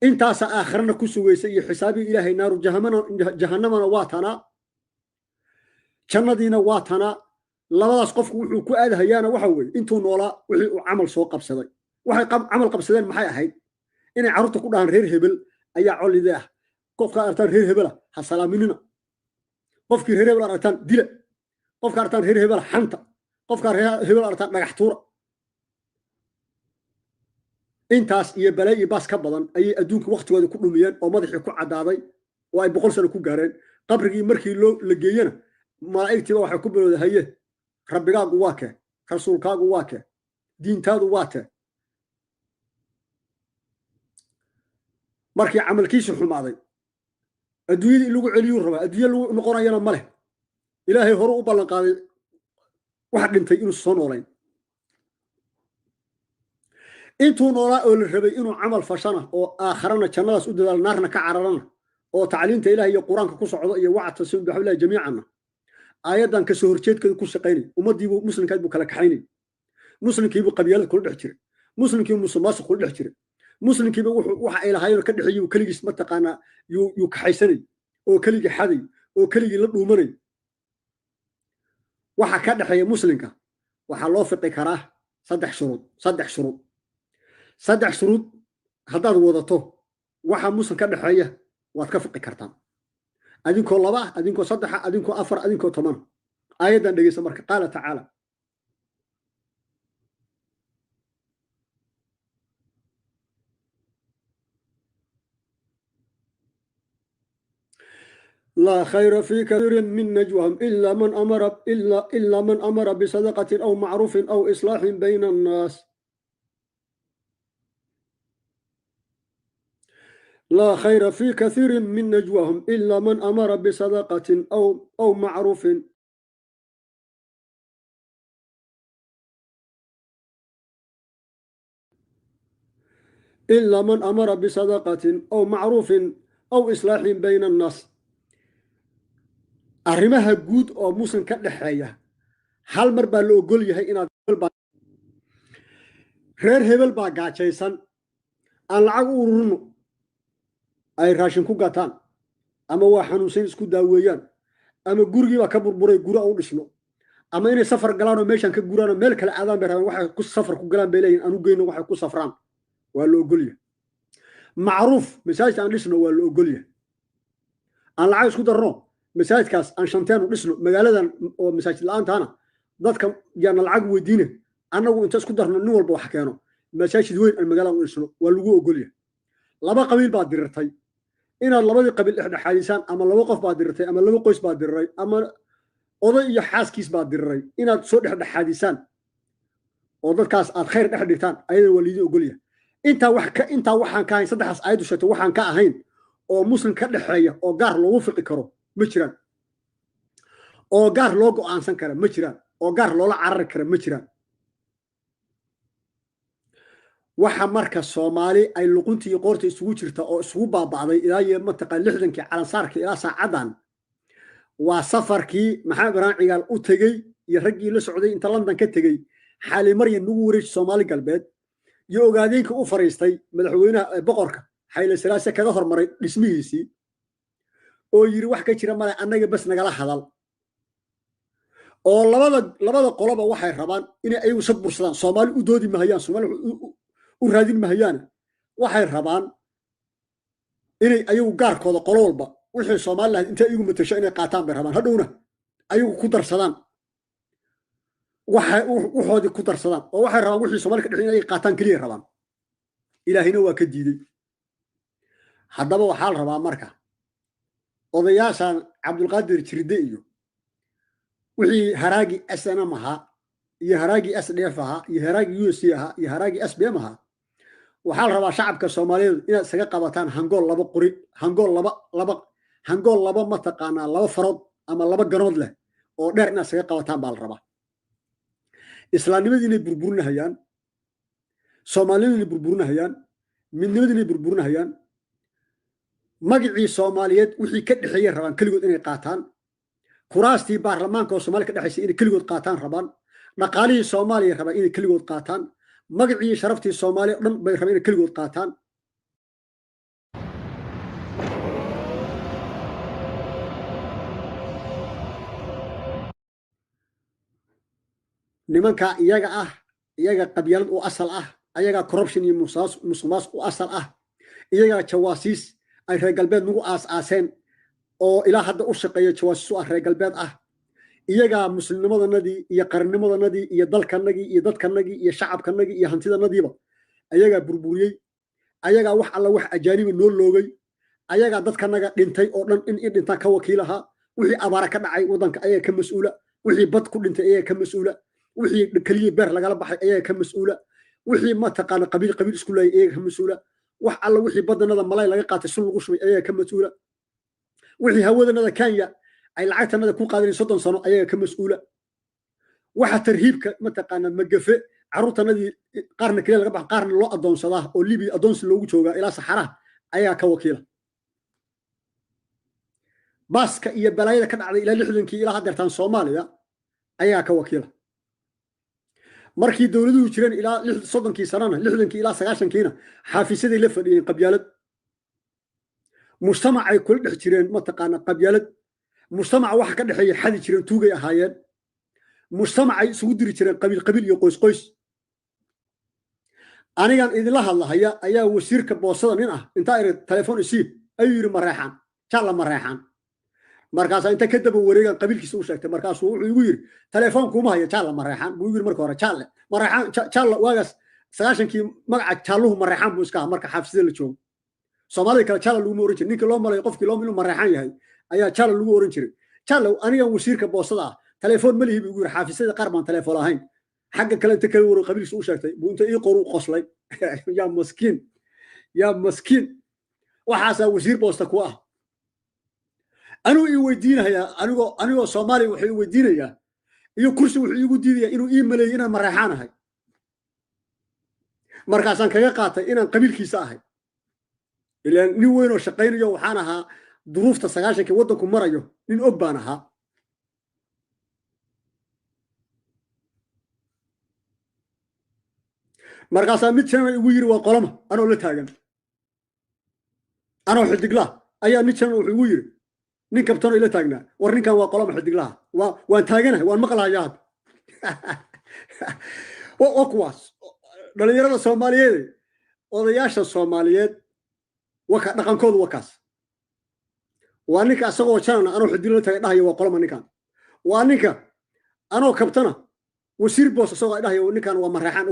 intaasa aakharana ku sugaysa iyo xisaabii ilaahay naaru jahannamana waa tanaa jannadiina waa tanaa labadaas qofku wuxuu ku aadahayaana waxa weeye intuu noolaa wixii uu camal soo qabsaday waxay camal qabsadeen maxay ahayd inay carruurta ku dhahaan reer hebel ayaa collide ah qofka aragtaan reer hebela ha salaaminina qofkii reer hebel aragtaan dila qofka aragtaan reer hebela xanta qofka reer hebel aragtaan dhagax tuura intaas iyo balay iyo baas ka badan ayay adduunka waqtigooda ku dhumiyeen oo madaxii ku caddaaday oo ay 100 sano ku gaareen qabrigii markii la geeyana malaa'igtiiba waxay ku bilowday haye rabbigaagu waa kee rasuulkaagu waa kee diintaadu waa tee markii camalkiisu xumaaday adduunyada in lagu celiyuu rabaa adduunya lagu noqonayana ma leh ilaahay hore u ballan qaaday wax dhintay inuu soo noolayn intuu noolaa oo la rabay inuu camal fashana oo aakharana jannadaas u dadaal naarna ka cararana oo tacliinta ilaahay iyo quraanka ku socdo iyo wacta soo bixilaha jamiicanna aayadan ka soo horjeedkeeda ku shaqeynay ummadiibu muslimkaad buu kala kaxaynay muslimkiibu qabyaalad kula dhex jiray muslimkiibu musuqmaasuq kula dhex jiray muslimkiiba waxa ay lahaayeen ka dhaxeeyay kaligiis ma taqaana yu kaxaysanay oo kaligi xaday oo kaligi la dhuumanay waxa ka dhaxeeya muslimka waxa loo fiqi karaa saddex shuruud haddaad wadato waxa muslim ka dhaxeeya waad ka fiqi kartaa adinkoo 2 adinkoo 3 adinkoo 4 adinkoo 10 aayadan dhageysa marka qaala tacaala لا خير في كثير من نجواهم إلا من أمر بصدقة أو معروف أو إصلاح بين الناس لا خير في كثير من نجواهم إلا من أمر بصدقة أو معروف إلا من أمر بصدقة أو معروف أو إصلاح بين الناس arrimaha guud oo muslim ka dhaxeeya hal mar baa la ogol yahay inaad reer hebel baa gaajaysan aan lacag u ururino ay raashin ku gataan ama waa xanuunsan isku daaweeyaan ama gurigii baa ka burburay guri u dhisno ama inay safar galaan oo meeshan ka guraan oo meel kale aadaan bay rabaan waxay ku safar ku galaan bay leeyihiin anu geyno waxay ku safraan waa la ogol yahay macruuf masaajid aan dhisno waa la ogol yahay aan lacag isku darno masaajidkaas aan shanteen u dhisno magaaladan oo masaajid la'aantaana dadka yaana lacag weydiine annagu inta isku darno nin walba wax keeno masaajid weyn aan magaalada u dhisno waa lagu ogol yahay laba qabiil baa dirirtay inaad labadii qabiil dhexdhexaadisaan ama laba qof baa dirirtay ama laba qoys baa diriray ama oday iyo xaaskiis baa diriray inaad soo dhexdhexaadisaan oo dadkaas aad khayr dhex dhigtaan ayada waa liidin ogol yahay intaa waxaan ka ahayn saddexaas aayaddu sheegtay waxaan ka ahayn oo muslim ka dhexeeya oo gaar loogu fiqi karo ma jiraan oo gaar loo go'aansan kara ma jiraan oo gaar loola carari kara ma jiraan waxa marka Soomaali ay luquntii qoorta isugu jirta oo isugu baabacday ilaa iyo mataqaan 60kii calansaarkii ilaa saacadan waa safarkii maxaa Ibrahim Cigaal u tagay iyo raggii la socday inta London ka tagay xaali maryan nagu wareej Soomaali galbeed iyo ogaadeenka u fariistay madaxweynaha boqorka Hayle Salaase kaga hormaray dhismihiisii oo yiri wax ka jira male annaga bas nagala hadal oo labada qoloba waxay rabaan inay ayagu sad bursadaan Soomaali u doodi mahayaan Soomaali u raadin mahayaan waxay rabaan inay ayagu gaarkooda qolo walba wixii Soomaaliland inta iyagu matasho inay qaataan bay rabaan hadhowna ayagu ku darsadaan waxoodii ku darsadaan oo waxay rabaan wixii Soomaali ka dhixin inay qaataan kaliya rabaan ilaahina waa ka diiday haddaba waxaa la rabaa marka odayaashan Cabdulqaadir Jirde iyo wixii haraagi SNM ahaa iyo haraagi SDF ahaa iyo haraagi USC ahaa iyo haraagi SBM ahaa waxaa la rabaa shacabka Soomaaliyeed inaad isaga qabataan hangool laba qori hangool laba mataqaanaa laba farood ama laba ganood leh oo dheer inaad isaga qabataan baa la rabaa islaamnimadii inay burburinahayaan Soomaaliyada inay burburinahayaan midnimadii inay burburinahayaan magacii Soomaaliyeed wixii ka dhaxeeyay rabaan kaligood inay qaataan kuraastii baarlamaanka oo Soomaaliya ka dhaxaysay inay kaligood qaataan rabaan dhaqaalihii Soomaaliya rabaan inay kaligood qaataan magacii sharaftii Soomaaliya dhan bay rabaan inay kaligood qaataan nimanka iyaga qabyaalad oo asal ah ayaga corruption iyo musuqmaas oo asal ah iyaga jawaasiis ay reer galbeed nagu aaseen oo ilaa hadda u shaqeeya jawaasiis oo reer galbeed ah iyaga muslimnimadanadii iyo qarannimadanadii iyo dalkanagii iyo dadkanagii iyo shacabkanagii iyo hantidanadiiba ayaga burburiyay ayaga wax alla wax ajaanibi noo loogay ayaga dadkanaga dhintay oo dhan in dhintaan ka wakiilaha wixii abaara ka dhacay wadanka ayaga ka mas'uula wixii bad ku dhintay ayaga ka mas'uula wixii kaliya beer lagala baxay ayaga ka mas'uula wixii ma taqaan qabiil isku leeyay ayaga ka mas'uula wax alla wixii badanada malay laga qaatay sun lagu shubay ayaga ka mas'uula wixii hawadanada Kenya ay lacagtanada ku qaadeen 30 sano ayaga ka mas'uula waxa tarhiibka ma taqaan magafe caruurtanadii qarna kale laga baxay qarna loo adoonsadaa oo Libi adoonsi loogu jooga ilaa Sahara ayaga ka wakiila baska iyo balaayada ka dhacday ilaa 60kii ilaa hadeertan Soomaaliya ayaga ka wakiila markii dawladuhu jireen ilaa 30kii sanana 60kii ilaa 90kiina xaafisadii la fadhiyeen qabyaalad mujtamacay kula dhex jireen ma taqaana qabyaalad mujtamac wax ka dhaxeeya xadi jireen tuugay ahaayeen mujtamacay isugu diri jireen qabiil iyo qoys anigan idinla hadlahaya ayaa wasiirka boosada nin ah inta ay telefoon isiib ayuu yiri mareexan jalla mareexan markaas inta ka daba wareegan qabiilkiisa u sheegtay markaas wuxuu igu yiri telefoon kuma haya jalla mareexan buu yiri marka hore jalle mareexan jalla waagas 90kii magaca jalluhu mareexan buu iska marka xaafisada la joogo Soomaalida kale jalla lagu oran jiray ninka loo malay qofkii loo inuu mareexan yahay ayaa jalla lagu oran jiray jalla aniga wasiirka boosada ah telefoon ma lihi igu yiri xaafisada qarban telefoon ahayn xagga kale inta kale wareeg qabiilkiisa u sheegtay buu inta ii qoru qoslay ya maskiin waxaas wasiir boosta ku ah anuu ii weydiinaya anigoo Soomaali wuxuu ii weydiinaya iyo kursi wuxuu igu diidaya inuu ii maleeyo inaan mareexan ahay markaasaan kaga qaatay inaan qabiilkiisa ahay ilaa nin weyn oo shaqeynayo waxaan ahaa duruufta 90kii wadanku marayo nin og baan ahaa markaasaan mid channel igu yiri waa qolama anoo la taagan anoo xidigla ayaa mid channel wuxuu igu yiri nin kabtan ila taagnaa war ninkan waa qolama xidiglaha waan taaganahay waan maqlayaa oo kuwaas dhalinyarada Soomaaliyeed odayaasha Soomaaliyeed waka dhaqankoodu wakaas waa ninka asagoo channel anoo xidigla taagan dhahayo waa qolama ninkan waa ninka anoo kabtana wasiir boos asagoo dhahayo ninkan waa mareexan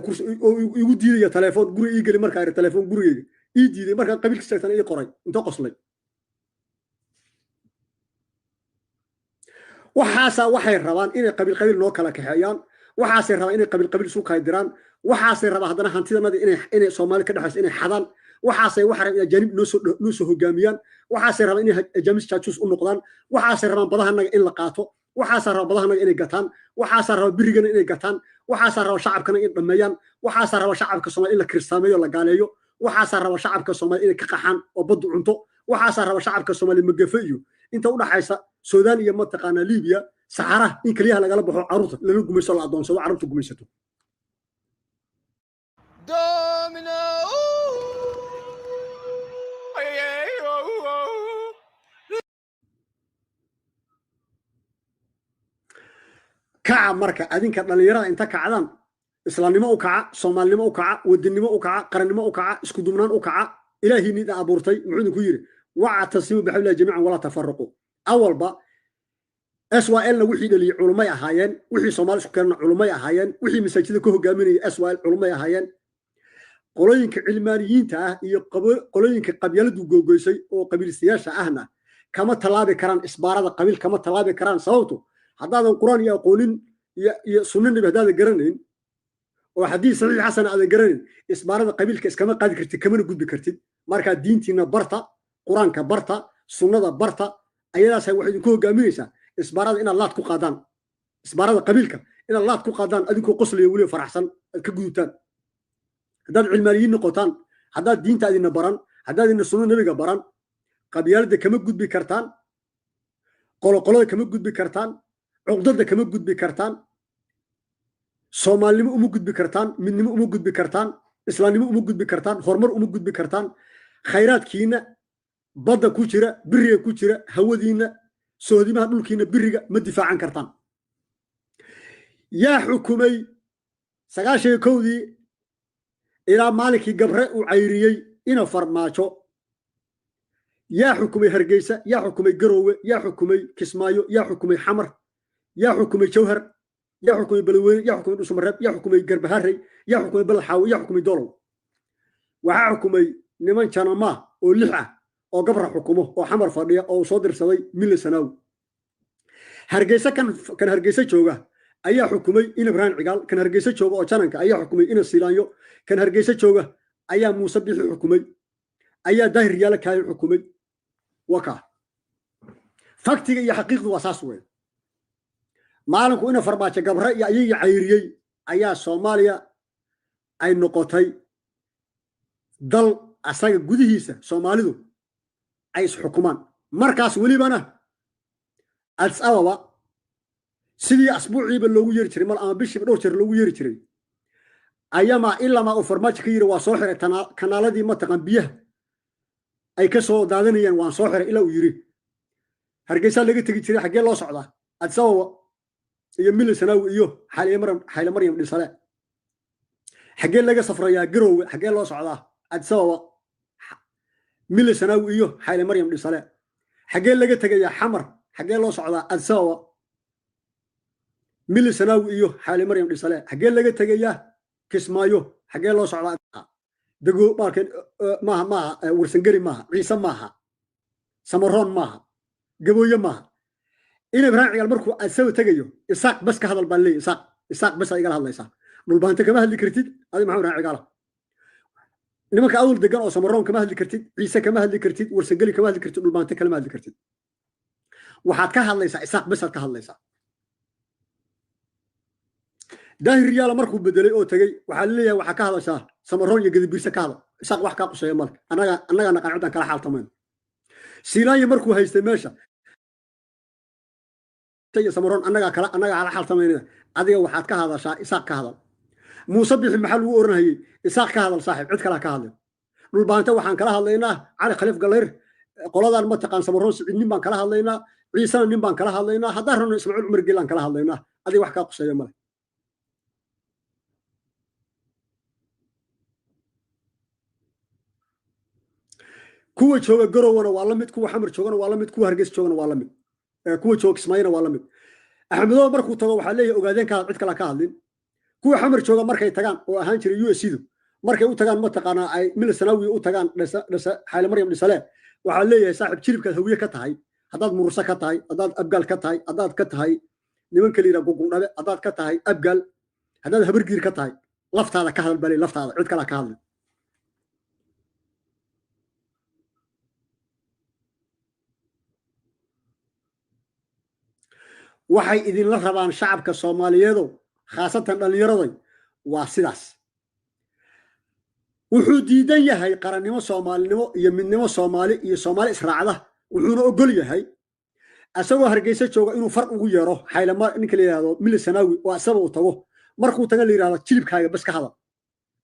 oo igu diidaya telefoon guri ii gali markaa telefoon gurigeyga ii diiday markaa qabiilkiisa tagtan ii qoray inta qoslay waxay rabaan inay qabiil noo kala kaxeeyaan waxaasay rabaan inay qabiil isu kaydiraan waxaasay rabaan haddana hantidanada inay Soomaali ka dhaxayso inay xadaan waxaasay wax rabaan ajaanib noo soo hogaamiyaan waxaasay rabaan inay ajaanib jaajus u noqdaan waxaasay rabaan badahanaga in la qaato waxaasay rabaan badahanaga inay gataan waxaasay rabaan birigana inay gataan waxaasay rabaan shacabkana in dhameeyaan waxaasay rabaan shacabka Soomaali in la kiristaameeyo la gaaleeyo waxaasay rabaan shacabka Soomaali inay ka qaxaan oo bad cunto waxaasay rabaan shacabka Soomaali magafe iyo inta u dhaxaysa Suudaan iyo mataqaana Liibiya Sahara in kaliya lagala baxo caruurta lana gumayso la adoonsado caruurta gumaysato Domino kaca marka adinka dhalinyarada inta kacdaan islaamnimo u kaca Soomaalinimo u kaca wadannimo u kaca qarannimo u kaca isku dumnaan u kaca ilaahi nida abuurtay muxuu ku yiri wa'tasimu bihablillahi jamii'an wala tafarraqu awalba SYL na wixii dhaliyay culumay ahaayeen wixii Soomaali isku keenna culumay ahaayeen wixii masaajida ka hogaaminayay SYL culumay ahaayeen qolooyinka cilmaaniyiinta ah iyo qolooyinka qabyaaladu googoysay oo qabiilsiyaasha ahna kama talaabi karaan isbaarada qabiil kama talaabi karaan sababtu haddaadan quraan iyo aqoonin iyo sunnada haddaad garanayn وحديث صحيح حسن هذا قرن إسبارة قبيل كما قادر كرتي كمان جود بكرتي مركا دينتنا برتا قرآن كبرتا سنة برتا أيها سوي واحد يكون جميسة إسبارة إن الله تكون قادان إسبارة قبيلك إن الله تكون قادان أديكو قصل يولي فرحسن كجودان هذا العلمانيين نقطان هذا الدين تادي نبران هذا الدين السنة نبي جبران قبيلة ده كم جود بكرتان قلقلة كم جود بكرتان عقدة كم جود بكرتان Somali umu gudbi kartaan midnimo umu gudbi kartaan islaamnimo umu gudbi kartaan horumar umu gudbi kartaan khayraadkiina badda ku jira biriga ku jira hawadiina soodimaha dhulkiina biriga ma difaacan kartaan yaa xukumay 91dii ilaa maalinkii gabre uu cayriyay ina farmaajo yaa xukumay hargeysa yaa xukumay garoowe yaa xukumay kismaayo yaa xukumay xamar yaa xukumay jawhar يا حكومي بلوين يا حكومي سمرات يا حكومي قربهاري يا حكومي بلحاوي يا حكومي دولو وحكومي نمان كان ما او لحعه او قبر حكومه او حمر فاديه او صدر سوي ميل سناوي هرجيسه كان هرجيسه جوجا ايا حكومي ان بران عقال كان هرجيسه جوجا او جنانك ايا حكومي ان سيلانيو كان هرجيسه جوجا ايا موسى بيخي حكومي ايا داهر ريال كاي حكومي وكا فاكتي يا حقيقه واساس وين maalinku ina farmaajo gabre iyo ayaga cayriyay ayaa Soomaaliya ay noqotay dal asaga gudihiisa Soomaalidu ay xukumaan markaas walibana Addis Ababa sidii asbuuciiba loogu yeeri jiray mal ama bishii dhowr jeer loogu yeeri jiray ayama ilaa ma uu farmaajo ka yiri waa soo xiray kanaaladii ma taqaan biyaha ay ka soo daadanayeen waan soo xiray ilaa uu yiri Hargeysa laga tagi jiray xagee loo socdaa Addis Ababa iyo mil sanawi iyo xayla maryam dhisale xagee laga safrayaa garoowe xagee loo socdaa Addis Ababa mil sanawi iyo xayla maryam dhisale xagee laga tagayaa xamar xagee loo socdaa Addis Ababa mil sanawi iyo xayla maryam dhisale xagee laga tagayaa kismaayo xagee loo socdaa dago markan maaha warsangari maaha ciise maaha samaroon maaha gabooyo maaha إن إبراهيم عيال مركو أسوي تجيو إساق بس كهذا البالي إساق بس أيقال هذا إساق نلبان تكمل هذي كرتيد هذه معه عيقاله إنما كأول دجال أو سمرون كمل هذي كرتيد عيسى كمل هذي كرتيد ورسجلي كمل هذي كرتيد نلبان تكلم هذي كرتيد وحد كهذا إساق بس كهذا إساق ده الرجال مركو بدلي أو تجي وحليه وحكى هذا شاه سمرون يجذب بيرس كهذا إساق وحكى قصة مالك أنا قاعد كلا حال تمام سيلاي مركو هيستماشى تيجي سمرون أنا على حال ثمانية هذه واحد كهذا شاء إساق كهذا مصبح المحل وورنا هي إساق كهذا صاحب عد كلا كهذا نلبان توحان كلا هذينا على خليف قلير قلنا المتقان سمرون نيمان كلا هذينا عيسى نيمان كلا هذينا حضرنا يسمعوا العمر جيلان كلا هذينا هذه واحد قصة يوم كوة شوجا جروانا والله كوة حمر شوجنا والله كوة هرجس شوجنا والله كوة شوك سماينا والله أحمدو مركو تغو وحاليه ogaadeen ka cid kala ka hadlin kuwa xamar jooga markay tagaan oo ahaan jiray USCdu markay u tagaan ma taqaana ay mil sanawi u tagaan dhasa xayla maryam dhisale waxa leeyahay saaxib jiribka hawiye ka tahay hadaad mursa ka tahay hadaad abgal ka tahay hadaad ka tahay niman kaliya gugundhabe hadaad ka tahay abgal hadaad habargiir ka tahay laftaada ka hadal balay laftaada cid kala ka hadlin waxay idin la rabaan shacabka Soomaaliyeed khaasatan dhalinyarada waa sidaas wuxuu diidan yahay qarannimo Soomaalinimo iyo midnimo Soomaali iyo Soomaali israacada wuxuuna ogol yahay asagoo Hargeysa jooga inuu far ugu yeero xaylama ninka la yiraahdo mil sanawi oo asaba u tago markuu taga la yiraahdo jilibkaaga bas ka hada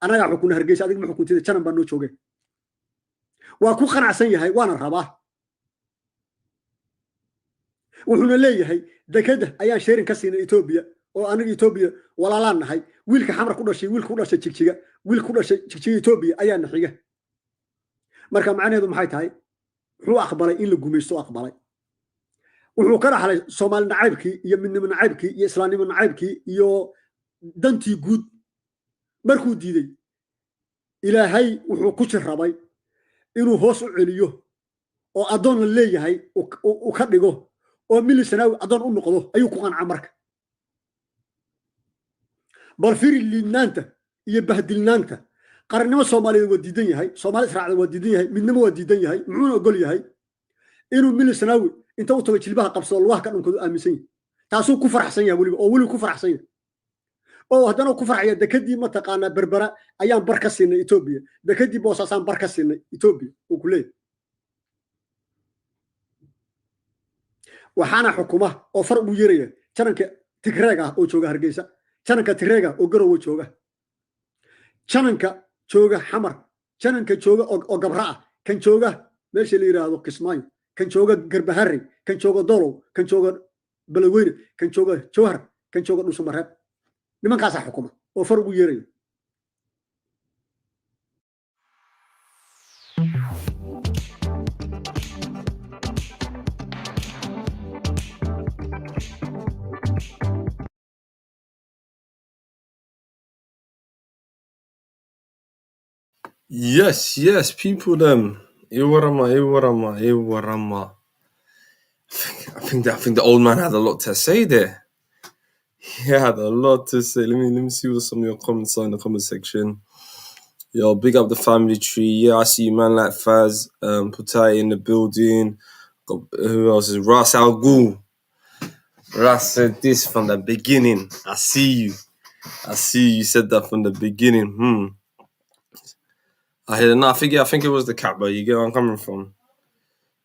anaga xukun Hargeysa adiga ma xukuntida janan baan noo joogay waa ku qanacsan yahay waana rabaa wuxuuna leeyahay dekada ayaan sheerin ka siinay Ethiopia oo aniga Ethiopia walaalaan nahay wiilka xamar ku dhashay wiilka ku dhashay jigjiga wiilka ku dhashay jigjiga Ethiopia ayaa naxiga marka macnaheedu maxay tahay wuxuu aqbalay in la gumaysto aqbalay wuxuu ka dhaxlay Soomaali nacaybkii iyo midnimo nacaybkii iyo islaamnimo nacaybkii iyo dantii guud markuu diiday ilaahay wuxuu ku jirrabay inuu hoos u celiyo oo adoon la leeyahay uu ka dhigo oo mil sanawi adoon u noqdo ayuu ku qancay marka bal fiiri liidnaanta iyo bahdilnaanta qarannimo Soomaaliyeed waa diidan yahay Soomaali Israacda waa diidan yahay midnimo waa diidan yahay muxuu ogol yahay inuu mil sanaawi inta uu tago jilbaha qabsado lugaha ka dhunkado aaminsan yahay taasuu ku faraxsan yahay weliba ku faraxsan yahay oo haddana ku farxaya dekadii ma taqaanaa berbera ayaan bar ka siinay Ethiopia dekadii boosaasaan bar ka siinay Ethiopia uu ku leeyahay waxaana xukuma oo far ugu yeeraya jananka Tigreega oo jooga Hargeysa jananka Tigreega oo Garowe jooga jananka jooga Xamar jananka jooga oo Gabra ah kan jooga meesha la yiraahdo Kismaayo kan jooga Garbahari kan jooga Dolow kan jooga Beledweyne kan jooga Jowhar kan jooga Dhuusamareeb nimankaas xukuma oo far ugu yeeraya Yes, people them. Iwarama. I think the old man had a lot to say there. He had a lot to say. Let me see what some of your comments are in the comment section. Yo, big up the family tree. Yeah, I see you, man, like Faz, Putai in the building. Got, who else is Ras Al Ghul? Ras said this from the beginning. I see you said that from the beginning. I hear no, I think it was the Kaaba. You get where I'm coming from.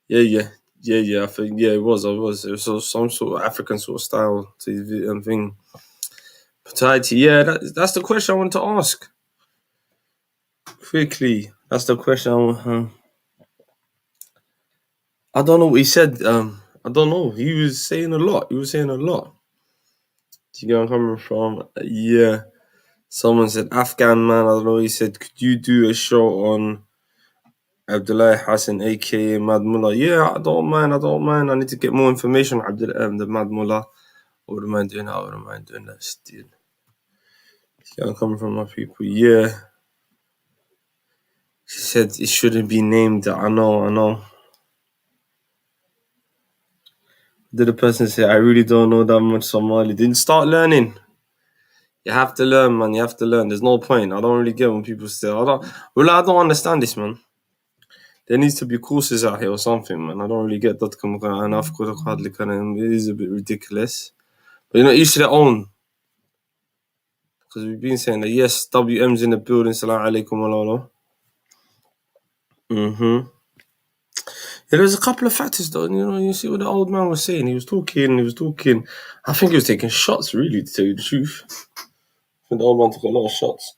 Yeah. I think it was. It was some sort of African sort of style to thing. Potato, yeah, that's the question I wanted to ask. Quickly, that's the question. I don't know what he said. I don't know. He was saying a lot. Do you get where I'm coming from? Yeah. Someone said Afghan man. I don't know. He said, could you do a show on Abdullah Hassan, aka Mad Mullah? Yeah, I don't mind. I need to get more information on the Mad Mullah. I wouldn't mind doing that still. Yeah, I'm coming from my people. Yeah. She said it shouldn't be named. I know. Did the person say, I really don't know that much Somali? Didn't start learning. You have to learn, man. You have to learn. There's no point. I don't really get when people say, I don't understand this, man. There needs to be courses out here or something, man. I don't really get that. It is a bit ridiculous. But, each to their own. Because we've been saying that, yes, WM's in the building. Salam alaikum wa Yeah, there's a couple of factors, though. You see what the old man was saying. He was talking. I think he was taking shots, really, to tell you the truth. I think the old man took a lot of shots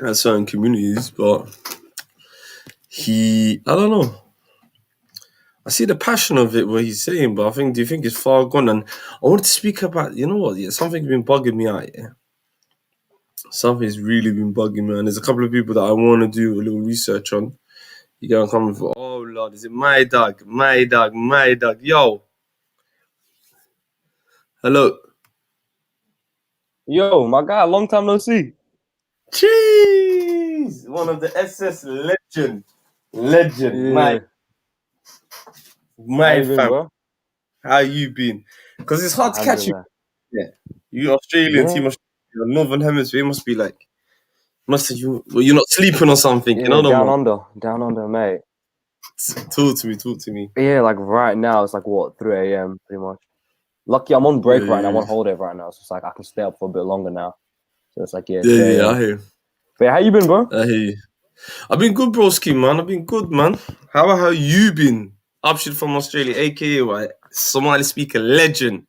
at certain communities, but I don't know. I see the passion of it, what he's saying, but do you think it's far gone? And I wanted to speak about, you know what? Yeah, something's been bugging me out. Yeah, something's really been bugging me, and there's a couple of people that I want to do a little research on. You get what I'm coming for? Oh Lord, is it my dog? Yo, hello. Yo, my guy, long time no see. Jeez, one of the SS legend, Yeah. my Been, fam. bro? How you been? Because it's hard to catch you. Yeah, you Australian team, Northern Hemisphere. It must be like, you're not sleeping or something. Yeah, You know, down under, mate. Talk to me. Yeah, like right now it's like what 3 a.m. pretty much. Lucky I'm on break right now. I'm on holiday right now, so it's like I can stay up for a bit longer now. So it's like Yeah, I hear. But how you been, bro? I hear you. I've been good, broski, man. I've been good, man. How you been? Upshit from Australia, aka Somali speaker legend.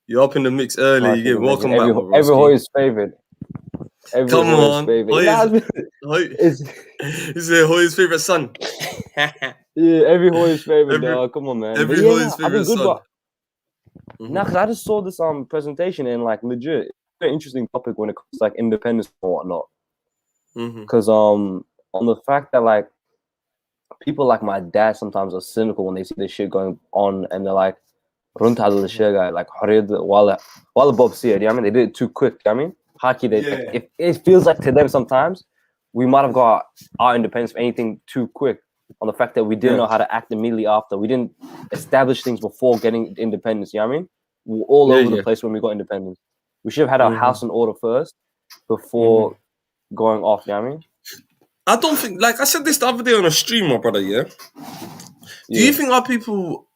You're up in the mix early. You get welcome back, bro. Every Hoy's favorite. Come on, Hoy's favorite son. Yeah, every Hoy's favorite, dog. Come on, man. Every Hoy's favorite son. Nah, because I just saw this presentation and like legit, very interesting topic when it comes to like independence and whatnot. Because on the fact that like people like my dad sometimes are cynical when they see this shit going on and they're like, "Runt hada the shit guy like while Bob said, I mean they did it too quick. I mean, Haki, if it feels like to them sometimes we might have got our independence for anything too quick. On the fact that we didn't know how to act immediately after. We didn't establish things before getting independence. You know what I mean? We were all over the place when we got independence. We should have had our house in order first before going off. You know what I mean? I don't think, like I said this the other day on a stream, my brother. Yeah. Do you think our people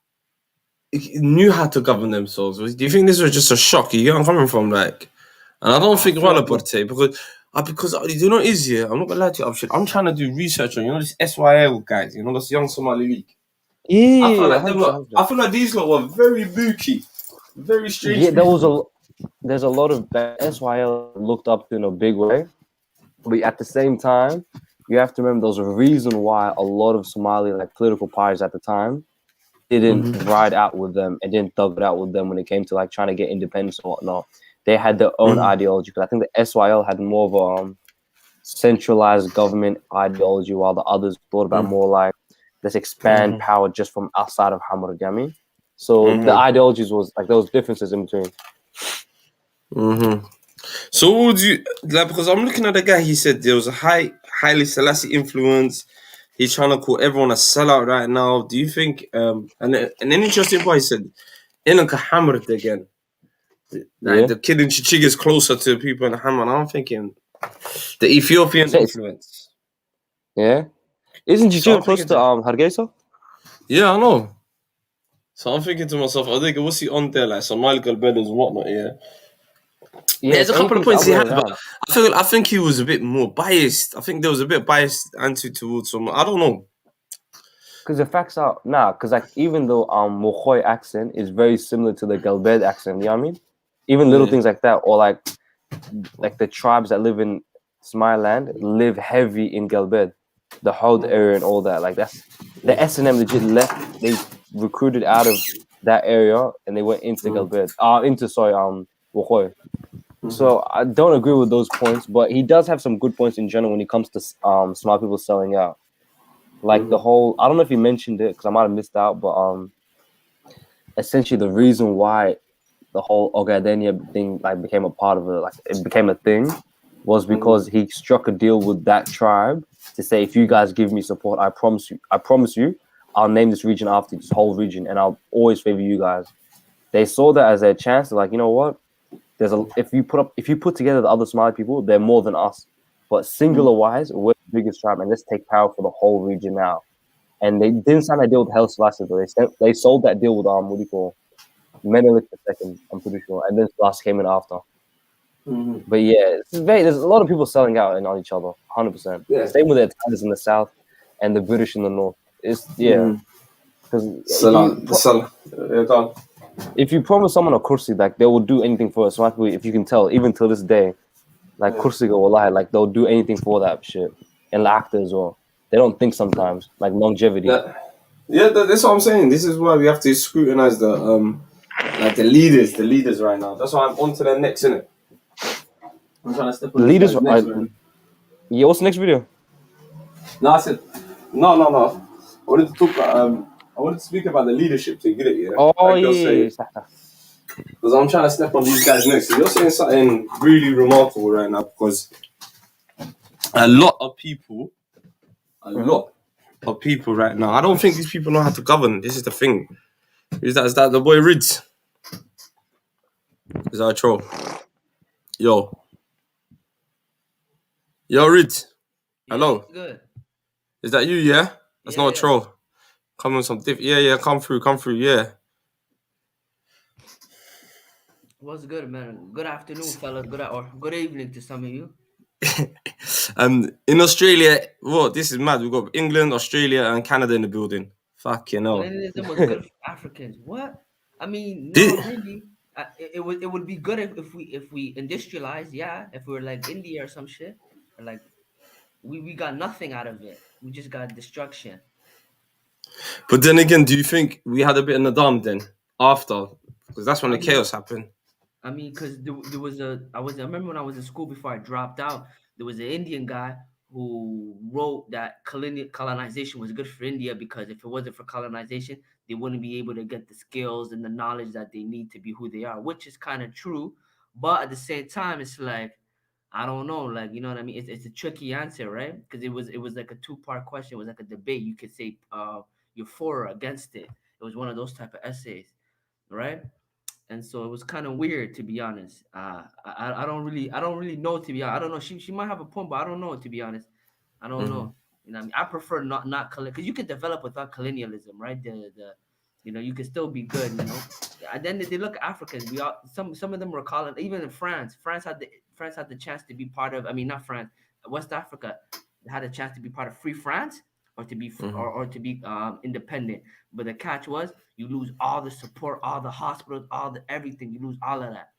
knew how to govern themselves? Do you think this was just a shock? You get where I'm coming from, like, and I don't think well about it because you know what it is, yeah. I'm not gonna lie to you, I'm trying to do research on this SYL guys, this Young Somali League. Yeah, I feel like these lot were very booky, very strange. Yeah, there's a lot of SYL looked up to in a big way, but at the same time, you have to remember there's a reason why a lot of Somali political parties at the time didn't ride out with them and didn't thug it out with them when it came to trying to get independence or whatnot. They had their own ideology, because I think the SYL had more of a centralized government ideology, while the others thought about more let's expand power just from outside of Hammurabi. So the ideologies was there was differences in between. So what would you because I'm looking at the guy, he said there was a highly Selassie influence. He's trying to call everyone a sellout right now. Do you think and an interesting point, he said Inanka hammered again. The kid in Chichiga is closer to people in Hammer. I'm thinking the Ethiopian influence. Yeah. Isn't Chichiga close to Hargeisa? Yeah, I know. So I'm thinking to myself, I think what's he on there, Somali Galbedders and whatnot, yeah. There's a couple of points he had, but I think he was a bit more biased. I think there was a bit biased attitude towards some. I don't know. Because the facts are because even though Mokhoy accent is very similar to the Galbed accent, you know what I mean? Even little things like that, or like the tribes that live in Somaliland live heavy in Galbed, the whole area and all that. That's the SNM legit left. They recruited out of that area and they went into Galbed, Mokhoy. So I don't agree with those points, but he does have some good points in general when it comes to smart people selling out. The whole, I don't know if he mentioned it because I might have missed out, but essentially the reason why the whole Ogaden thing became a part of it, it became a thing, was because he struck a deal with that tribe to say, if you guys give me support, I promise you, I'll name this region after this whole region, and I'll always favor you guys. They saw that as a chance. They're like, you know what? If you put together the other Somali people, they're more than us. But singular wise, we're the biggest tribe, and let's take power for the whole region now. And they didn't sign that deal with Haile Selassie, though. They sold that deal with Menelik II, I'm pretty sure, and then Selassie came in after. But yeah, there's a lot of people selling out on each other, 100%. Yeah. Same with the Italians in the south and the British in the north. It's if you promise someone a kursi, they will do anything for it. So if you can tell, even till this day, kursi go wallahi, they'll do anything for that shit. And actor as well. They don't think sometimes, longevity. That's what I'm saying. This is why we have to scrutinize the leaders right now. That's why I'm on to the next, innit? I'm trying to step on leaders. Yeah, what's the next video? No, I said no. I wanted to talk about I wanted to speak about the leadership thing, get it? Yeah. Oh yeah. Because I'm trying to step on these guys next. So you're saying something really remarkable right now, because a lot of people right now, I don't think these people know how to govern. This is the thing. Is that the boy Rids? Is that a troll? Yo, Rids. Hello. Good. Is that you? Yeah. That's not a troll. Come on, some yeah. Come through. Yeah. What's good, man? Good afternoon, fellas. Good evening to some of you. In Australia, this is mad. We've got England, Australia, and Canada in the building. Fucking hell. Colonialism was good for Africans. What? I mean, no, really. It would be good if we industrialize. Yeah, if we were like India or some shit. Or we got nothing out of it. We just got destruction. But then again, do you think we had a bit of Nadam then after? Because that's when the chaos happened. I mean, because there was I remember when I was in school before I dropped out, there was an Indian guy who wrote that colonization was good for India, because if it wasn't for colonization, they wouldn't be able to get the skills and the knowledge that they need to be who they are, which is kind of true. But at the same time, it's I don't know, you know what I mean? It's a tricky answer, right? Because it was like a two-part question. It was like a debate. You could say you're for or against it. It was one of those type of essays, right? and so it was kind of weird, to be honest. I don't really know, to be honest. I don't know. She might have a point, but I don't know, to be honest. I don't know. You know, what I mean, I prefer not because you can develop without colonialism, right? You know, you can still be good. You know, and then they look at Africans. We all some of them were calling, even in France. France had the chance to be part of. I mean, not France. West Africa had a chance to be part of Free France, or to be or to be independent. But the catch was, you lose all the support, all the hospitals, all the everything. You lose all of that.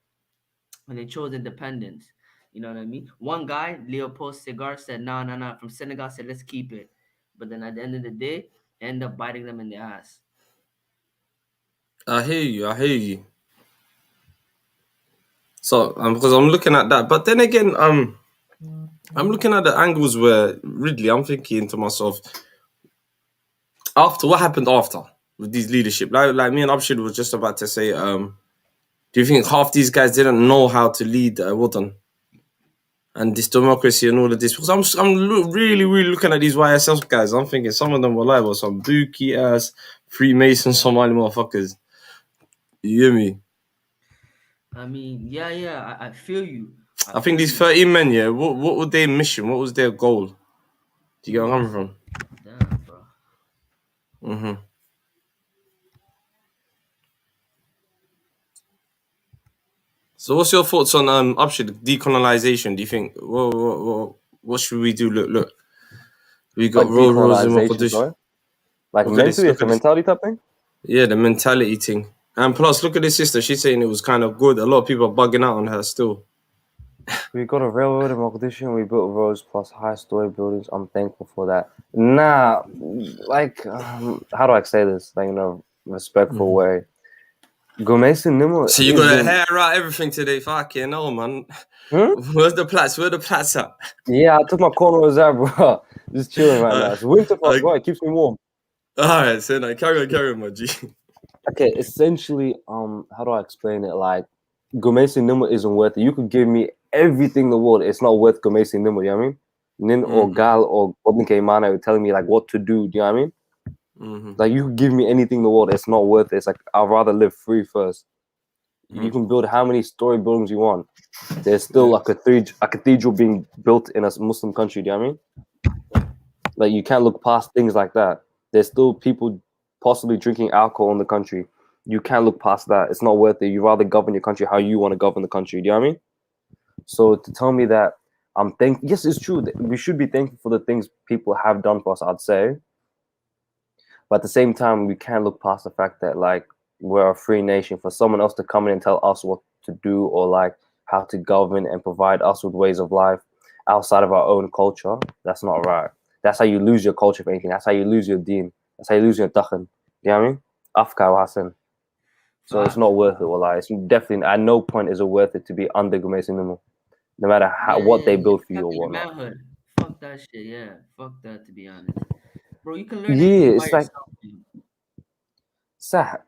And they chose independence. You know what I mean? One guy, Leopold Segar, said, no, no, no. From Senegal said, let's keep it. But then at the end of the day, end up biting them in the ass. I hear you. So, because I'm looking at that, but then again, I'm looking at the angles where Ridley, I'm thinking to myself, after what happened after with these leadership, like me and Abshid was just about to say, do you think half these guys didn't know how to lead Wooden and this democracy and all of this? Because I'm really looking at these YSL guys. I'm thinking some of them were like, well, some dookie ass Freemason Somali motherfuckers. You hear me? I mean, yeah, I feel you. I think these 13 men, yeah, what was their mission? What was their goal? Do you get where I'm coming from? Damn, bro. Mm-hmm. So what's your thoughts on decolonization? Do you think what should we do? Look. We got Like road rules in decolonization, sorry? Like mentally, it's a mentality type thing? Yeah, the mentality thing. And plus, look at this sister. She's saying it was kind of good. A lot of people are bugging out on her still. We got a railroad in Mogadishu. We built roads plus high-story buildings. I'm thankful for that. Nah, like, how do I say this? Like, in a respectful way. Gomesi Nimo. So you got to hair out everything today. Fucking no, man. Where's the plats? Where the plats at? Yeah, I took my cornrows out, bro. Just chilling right now. It's winter for us, bro. It keeps me warm. All right, so now carry on, my G. Okay, essentially, how do I explain it? Like, Gomesi Nimo isn't worth it. You could give me everything in the world. It's not worth Gomesi Nimo, you know what I mean? Nin or Gal or Goblin Kaimana are telling me, like, what to do, do you know what I mean? Like, you could give me anything in the world. It's not worth it. It's like, I'd rather live free first. You can build how many story buildings you want. There's still like a cathedral being built in a Muslim country, do you know what I mean? Like, you can't look past things like that. There's still people possibly drinking alcohol in the country. You can't look past that. It's not worth it. You rather govern your country how you want to govern the country. Do you know what I mean? So to tell me that I'm thankful, yes, it's true. We should be thankful for the things people have done for us, I'd say. But at the same time, we can't look past the fact that, like, we're a free nation. For someone else to come in and tell us what to do, or like how to govern and provide us with ways of life outside of our own culture, that's not right. That's how you lose your culture, if anything. That's how you lose your deen. That's how you lose your dakhn. You know what I mean? Afka Hassan. So it's not worth it. Wallah. It's definitely, at no point is it worth it to be under Gomesi Nimo, no matter what they build for you or whatnot. Manhood. Fuck that shit, yeah. Fuck that, to be honest. Bro, you can learn Yeah, anything it's by like,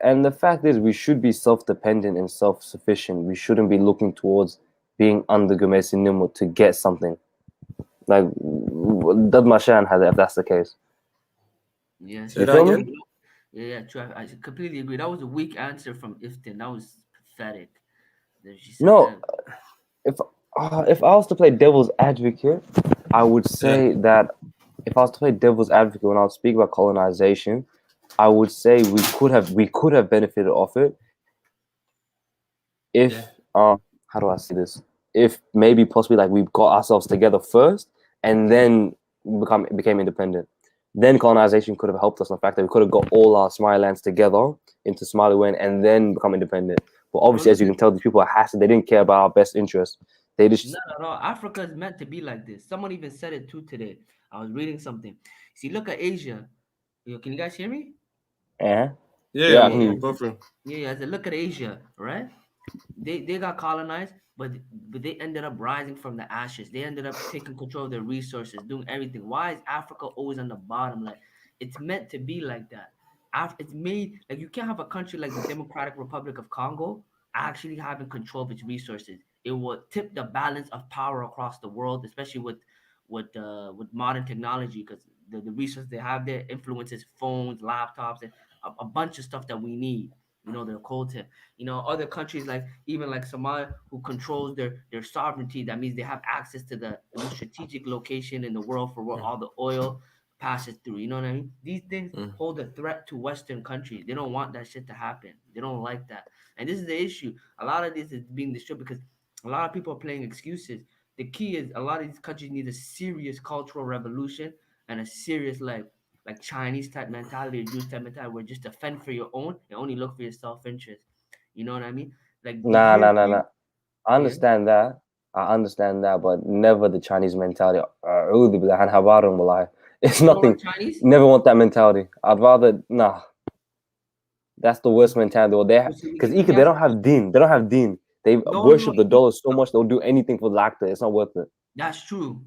and the fact is, we should be self-dependent and self-sufficient. We shouldn't be looking towards being under Gomesi Nimo to get something. Like, Dad Mashan had it, if that's the case. Yeah, you feel me? Yeah, true. I completely agree. That was a weak answer from Iftin. That was pathetic. No, if I was to play devil's advocate, I would say that if I was to play devil's advocate when I was speaking about colonization, I would say we could have benefited off it if how do I say this? If maybe possibly like we got ourselves together first and then became independent. Then colonization could have helped us in the fact that we could have got all our Somalilands together into Somaliland and then become independent. But obviously, as you can tell, these people are hassled. They didn't care about our best interests. They just no. Africa is meant to be like this. Someone even said it too today. I was reading something. See, look at Asia. Can you guys hear me? Yeah. I said, look at Asia, right? They got colonized, but they ended up rising from the ashes. They ended up taking control of their resources, doing everything. Why is Africa always on the bottom? Like, it's meant to be like that. It's made like you can't have a country like the Democratic Republic of Congo actually having control of its resources. It will tip the balance of power across the world, especially with modern technology, because the resources they have there influences phones, laptops, and a bunch of stuff that we need. You know, they're cold to, you know, other countries like even like Somalia who controls their sovereignty. That means they have access to the most strategic location in the world for where all the oil passes through. You know what I mean? These things hold a threat to Western countries. They don't want that shit to happen. They don't like that. And this is the issue. A lot of this is being destroyed because a lot of people are playing excuses. The key is a lot of these countries need a serious cultural revolution and a serious like Chinese type mentality or Jewish type mentality where just to fend for your own and only look for your self interest. You know what I mean? Like the Nah. European. I understand that. But never the Chinese mentality. It's You don't like nothing. Chinese? Never want that mentality. I'd rather That's the worst mentality. Because they don't have deen. They don't have deen. They worship the dollar so much they'll do anything for the actor. It's not worth it. That's true.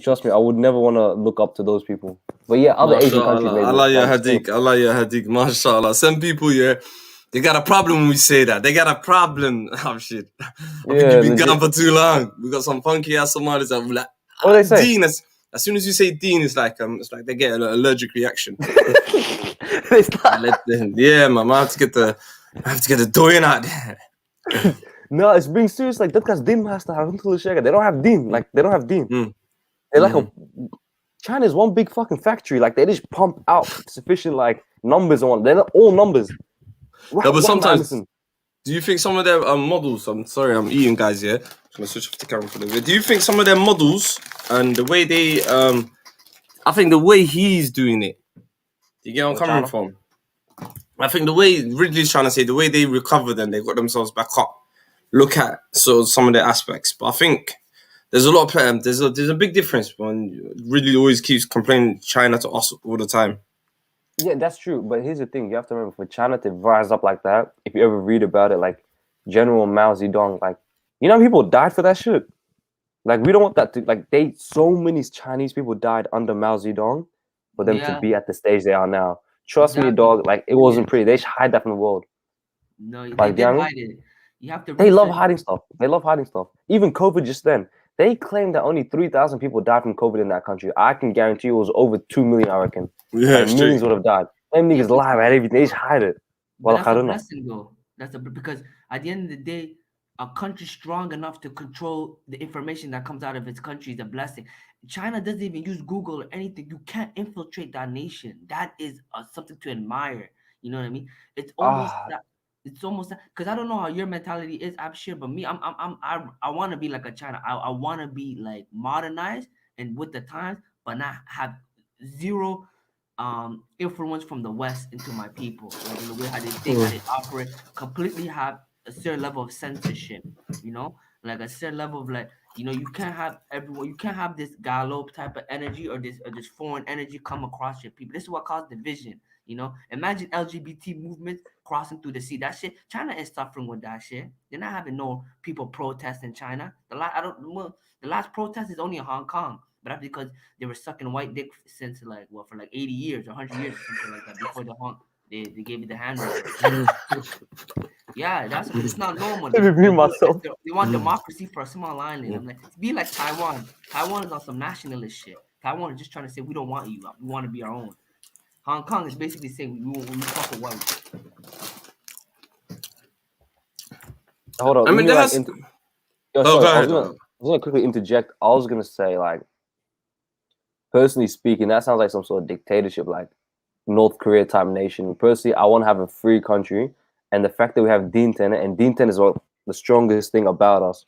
Trust me, I would never want to look up to those people. But yeah, other Asian countries maybe. Allah ya hadik, mashallah. Some people, they got a problem when we say that. They got a problem. Oh shit. I think you've been gone for too long. We got some funky ass Somalis that like, what do they say? Deen, as soon as you say deen, it's like they get an allergic reaction. Yeah, man, I have to get the doing out there. No, it's being serious. Like that guy's deen master. They don't have deen. Like they don't have deen. They're like China's one big fucking factory. Like they just pump out sufficient like numbers on. They're not all numbers. Yeah, but sometimes, do you think some of their models? I'm sorry, I'm eating, guys. Yeah, I'm gonna switch off the camera for a bit. Do you think some of their models and the way they, I think the way he's doing it, do you get where I'm coming from? I think the way Ridley's trying to say, the way they recovered and they got themselves back up. Look at some of their aspects, but I think there's a lot of there's a big difference when Ridley always keeps complaining China to us all the time. Yeah, that's true. But here's the thing: you have to remember, for China to rise up like that, if you ever read about it, like General Mao Zedong, like people died for that shit. Like we don't want that to so many Chinese people died under Mao Zedong for them to be at the stage they are now. Trust me, dog. Like it wasn't pretty. They should hide that from the world. No, they did hide it. You have to. They love hiding stuff. Even COVID just then. They claimed that only 3,000 people died from COVID in that country. I can guarantee you it was over 2 million, I reckon. Yeah, millions would have died. Them niggas lie about everything. They just hide it. Well, that's a blessing, though. Because at the end of the day, a country strong enough to control the information that comes out of its country is a blessing. China doesn't even use Google or anything. You can't infiltrate that nation. That is something to admire. You know what I mean? It's almost that. It's almost because I don't know how your mentality is, I'm sure, but me, I want to be like a China. I want to be like modernized and with the times, but not have zero influence from the West into my people. Like in the way how they think, how they operate, completely have a certain level of censorship. Like a certain level of you can't have everyone. You can't have this galop type of energy or this foreign energy come across your people. This is what caused division. Imagine LGBT movements crossing through the sea. That shit, China is suffering with that shit. They're not having no people protest in China. The last protest is only in Hong Kong, but that's because they were sucking white dick since for 80 years or 100 years or something like that before they gave it the handle. Yeah, it's not normal. They want democracy for a small island. I'm like, be like Taiwan. Taiwan is on some nationalist shit. Taiwan is just trying to say we don't want you. We want to be our own. Hong Kong is basically saying we fuck with white. Hold on. I mean, I was gonna quickly interject. I was gonna say, like, personally speaking, that sounds like some sort of dictatorship, like North Korea type nation. Personally, I want to have a free country, and the fact that we have Deen 10, and Deen 10 is what the strongest thing about us.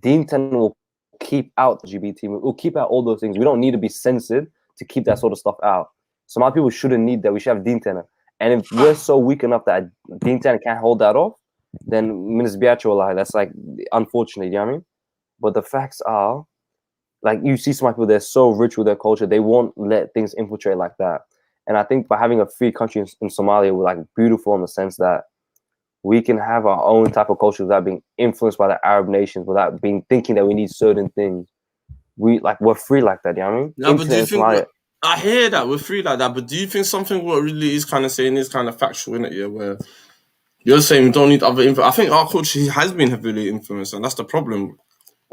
Deen 10 will keep out LGBT, will keep out all those things. We don't need to be censored to keep that sort of stuff out. Some other people shouldn't need that. We should have Deen 10. And if we're so weak enough that Deen 10 can't hold that off, then that's like unfortunate, you know what I mean? But the facts are, like, you see some people, they're so rich with their culture, they won't let things infiltrate like that. And I think by having a free country in Somalia, we're like beautiful in the sense that we can have our own type of culture without being influenced by the Arab nations, without thinking that we need certain things. We're free like that, you know what I mean? No, but do you think I hear that we're free like that, but do you think something what really is kind of saying is kind of factual in it, yeah? Where you're saying we don't need other influence. I think our culture has been heavily influenced, and that's the problem.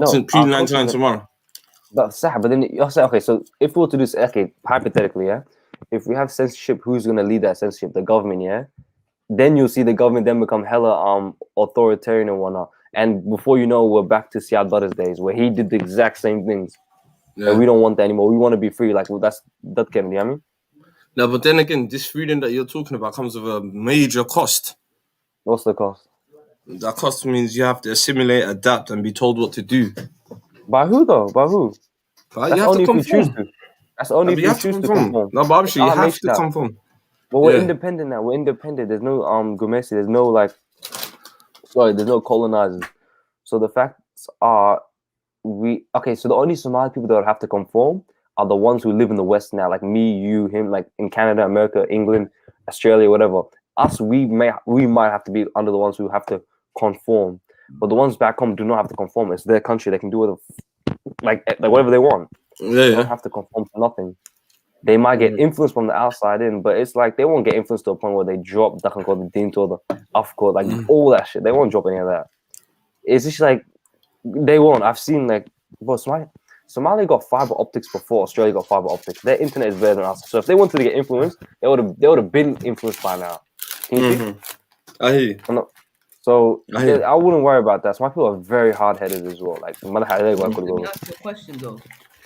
Since pre-99 tomorrow. But then you'll say, okay, so if we were to do this, okay, hypothetically, yeah, if we have censorship, who's gonna lead that censorship? The government, yeah. Then you'll see the government then become hella authoritarian and whatnot. And before you know, we're back to Siad Barre's days where he did the exact same things. Yeah. And we don't want that anymore. We want to be free. Like, well, that can, you know what I mean? No, but then again, this freedom that you're talking about comes with a major cost. What's the cost? That cost means you have to assimilate, adapt, and be told what to do. By who though? By who? But That's you have only to if you choose conform. to. That's only if you choose to conform. No, but obviously you have to conform. But we're independent now. We're independent. There's no Gomesi. There's no there's no colonizing. So the facts are so the only Somali people that would have to conform are the ones who live in the West now, like me, you, him, like in Canada, America, England, Australia, whatever. Us, we might have to be under the ones who have to conform. But the ones back home do not have to conform. It's their country. They can do whatever they want. They don't have to conform to nothing. They might get influence from the outside in, but it's like they won't get influence to a point where they drop the Deen to the Afko, like all that shit. They won't drop any of that. It's just like they won't. I've seen Somali got fiber optics before Australia got fiber optics. Their internet is better than us. So if they wanted to get influence, they would have been influenced by now. Can you see? I hear you. So I wouldn't worry about that. Somali people are very hard-headed as well. Like Let me ask you a question though.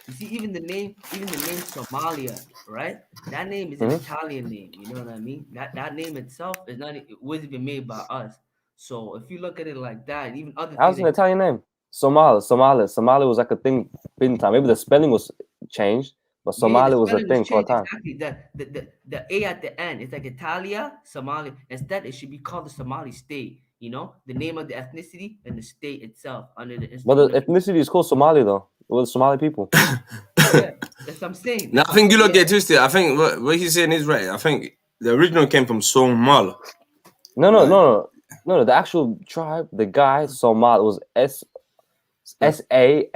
You see, even the name Somalia, right? That name is an Italian name. You know what I mean? That name itself it wasn't even made by us. So if you look at it like that, even other how's an Italian name? Somali was like a thing in time. Maybe the spelling was changed, but Somali was a thing for a time. Exactly. The A at the end, it's like Italia, Somali. Instead, it should be called the Somali state. You know, the name of the ethnicity and the state itself under the. But the ethnicity is called Somali though. It was Somali people. Yeah, that's what I'm saying. Now I think you look get twisted. I think what he's saying is right. I think the original came from Somal. No. The actual tribe, the guy Somal was Samale.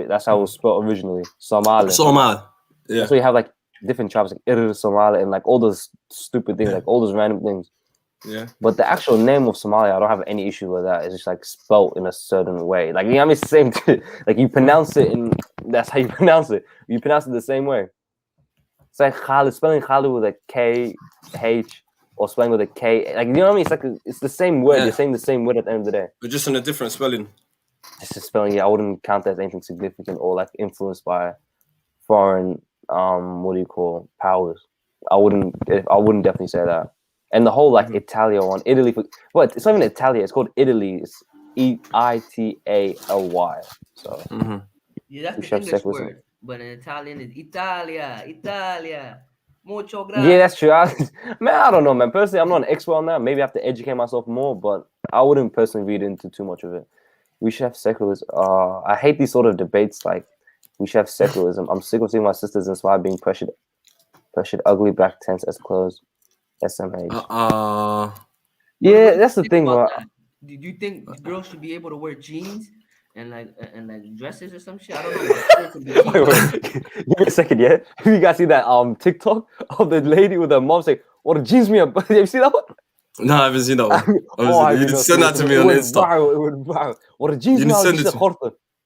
That's how it was spelled originally. Somali. Yeah. That's why you have like different tribes like Ir Somali and like all those stupid things, like all those random things. Yeah. But the actual name of Somalia, I don't have any issue with that. It's just like spelled in a certain way. Like, you know what I mean? It's the same thing. Like you pronounce it that's how you pronounce it. You pronounce it the same way. It's like Khalid, spelling Khalid with a K-H or spelling with a K. Like, you know what I mean? It's like it's the same word. You're saying the same word at the end of the day. But just in a different spelling. It's a spelling, I wouldn't count that as anything significant or like influenced by foreign powers. I wouldn't definitely say that. And the whole like Italia one, Italy. But it's not even Italia. It's called Italy. It's Italy. So yeah, that's the English word. But in Italian, it's Italia. Mucho gracias. Yeah, that's true. Man, I don't know, man. Personally, I'm not an expert on that. Maybe I have to educate myself more, but I wouldn't personally read into too much of it. We should have secularism. I hate these sort of debates. Like, we should have secularism. I'm sick of seeing my sisters inspired being pressured ugly back tense as closed. SMH. Yeah, that's the thing. Do you think girls should be able to wear jeans and like dresses or some shit? I don't know. Wait. Give me a second, yeah. You guys see that TikTok of the lady with her mom saying, "What a jeans me up?" Have you seen that one? No, I haven't seen that one. You send that to me on Insta. Wow. What a jeans me up?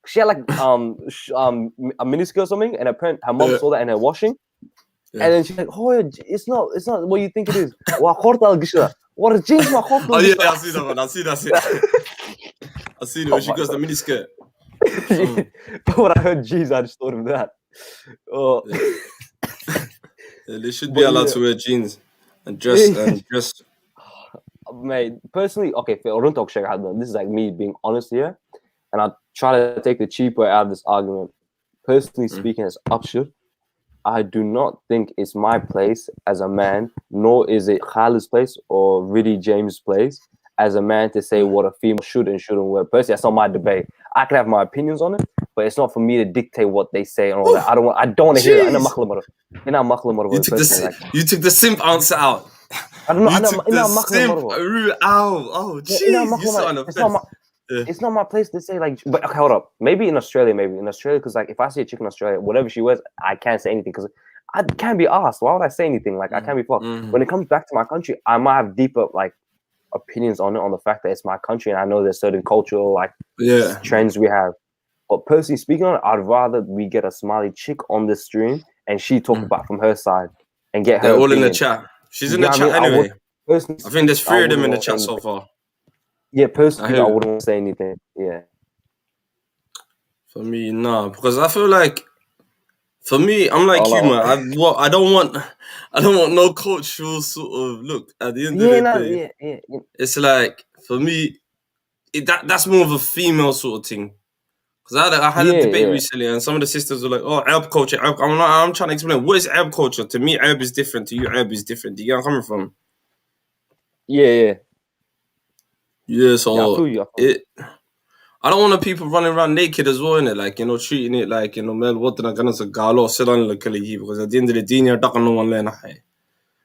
She had like a miniskirt or something, and her mom saw that in her washing. Yeah. And then she's like, "Oh, it's not what you think it is." What a jeans, my heart. Oh yeah, I see that one. I see that. I see it when she goes the miniskirt. But when I heard jeans, I just thought of that. They should be allowed to wear jeans and dress. Mate, personally, okay, this is like me being honest here, and I'll try to take the cheap way out of this argument. Personally speaking, as Upshur, I do not think it's my place as a man, nor is it Khalid's place or Riddy James' place as a man to say what a female should and shouldn't wear. Personally, that's not my debate. I can have my opinions on it, but it's not for me to dictate what they say and all that. I don't want to hear that. You took the simp answer out. I don't know. You took the simp route out. Oh, jeez. It's not my place to say like, but okay, hold up. Maybe in Australia, because like if I see a chick in Australia, whatever she wears, I can't say anything because I can't be asked. Why would I say anything? Like I can't be fucked. When it comes back to my country, I might have deeper like opinions on it, on the fact that it's my country and I know there's certain cultural like trends we have. But personally speaking on it, I'd rather we get a Somali chick on this stream and she talk about from her side and get her They're all in the opinion. chat. She's You in the know what I chat mean? anyway. Personally, I think there's 3 of them in the wouldn't chat say so anything. far. Yeah, personally, I hear you. wouldn't say anything. Yeah. For me, nah, because I feel like, for me, I'm like you, man. I don't want no cultural sort of look. At the end of the day, it's like, for me, that's more of a female sort of thing. Because I had a debate recently, and some of the sisters were like, "Oh, Arab culture." I'm trying to explain what is Arab culture. To me, Arab is different. To you, Arab is different. Do you get where I'm coming from? Yeah. So I feel you. I don't want people running around naked as well, innit? Like, treating it like, man, what did I gonna say? Sit on the because at the end of the day, you're not no one learn.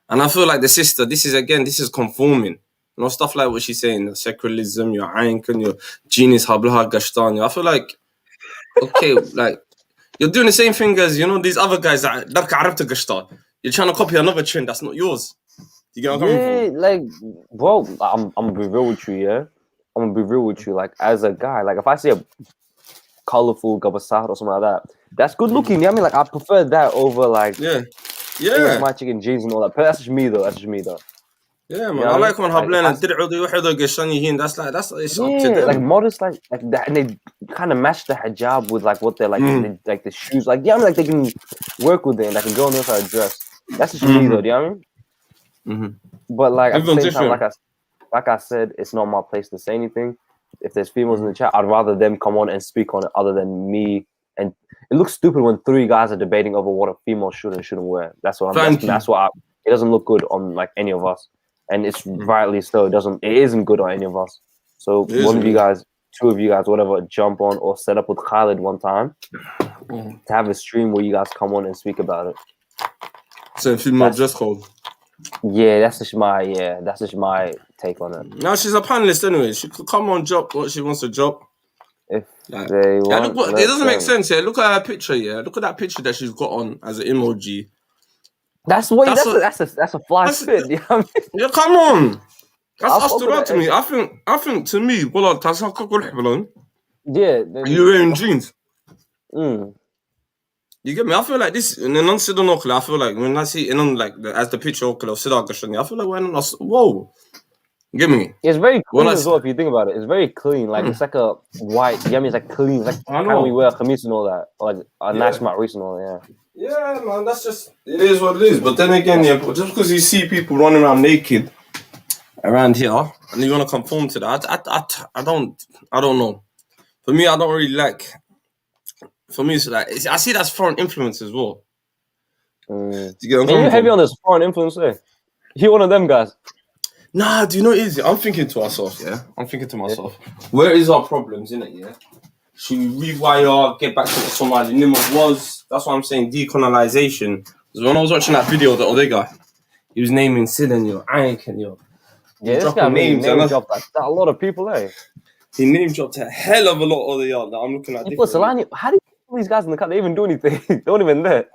And I feel like the sister, this is conforming. Stuff like what she's saying, secularism, your Ainkan, your genius, hablaha, gashtani. I feel like, okay, like, you're doing the same thing as, these other guys that you're trying to copy another trend that's not yours. You get what I'm coming from? Like, bro, I'm gonna be real with you, yeah? I'm gonna be real with you. Like, as a guy, like, if I see a colorful gabasar or something like that, that's good looking. You know what I mean? Like, I prefer that over, like, my chicken jeans and all that. But that's just me, though. Yeah, man. I like when Hablan and that's it's up to them. Like modest, like that, and they kind of match the hijab with like what they're like, like the shoes. Like, I mean, like they can work with it. Like a girl knows how to dress. That's just me, though. Do you know what I mean? But like at the same time, like I said, it's not my place to say anything. If there's females in the chat, I'd rather them come on and speak on it other than me. And it looks stupid when 3 guys are debating over what a female should and shouldn't wear. That's what I'm. It doesn't look good on like any of us. And it's rightly so. It isn't good on any of us. So one of you guys, 2 of you guys, whatever, jump on or set up with Khalid one time to have a stream where you guys come on and speak about it. So female dress code. Yeah, that's just my take on it. No, she's a panelist anyway. She could come on, drop what she wants to drop. If they want, it doesn't make sense here. Look at her picture. Yeah, look at that picture that she's got on as an emoji. That's a fly spit. You know what I mean? Yeah, come on. That's us to me. I think to me, you're wearing jeans. You get me? I feel like this in an unsidonokle. I feel like when I see in like as the picture of Sidagashani, I feel like we're not. Whoa. You get me? It's very clean as well if you think about it. It's very clean. Like it's like a white. Yeah, I mean, it's like clean. Like how we wear khamis and all that, or like a nice matris and all that. Yeah, man, that's just, it is what it is. But then again, just because you see people running around naked around here and you want to conform to that, I don't know. For me, I don't really like. For me, it's like I see that's foreign influence as well. You're heavy on this foreign influence, eh? You're one of them guys. Nah, do you know what it is? I'm thinking to myself, where is our problems, innit, yeah? Should we rewire, get back to what Somali was? That's what I'm saying, decolonization. Because when I was watching that video, the other guy, he was naming Sid and Aink and this guy name dropped a lot of people, eh? He name dropped a hell of a lot of the y'all that I'm looking at. How do you put these guys in the cut? They even do anything? They don't even there.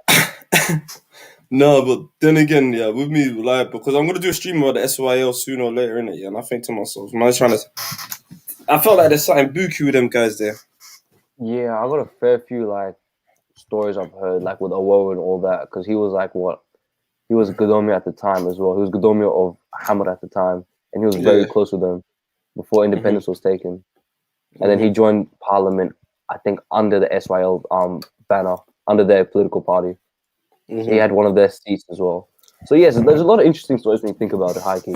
No, but then again, yeah, with me, like, because I'm gonna do a stream about the SYL sooner or later, innit? Yeah, and I think to myself, I felt like there's something booky with them guys there. Yeah, I got a fair few like stories I've heard, like with Awo and all that, because he was like he was Godomia at the time as well. He was Godomia of Hamad at the time, and he was very close with them before independence was taken. And then he joined parliament, I think, under the SYL banner, under their political party. He had one of their seats as well. So yes, there's a lot of interesting stories when you think about it, high key.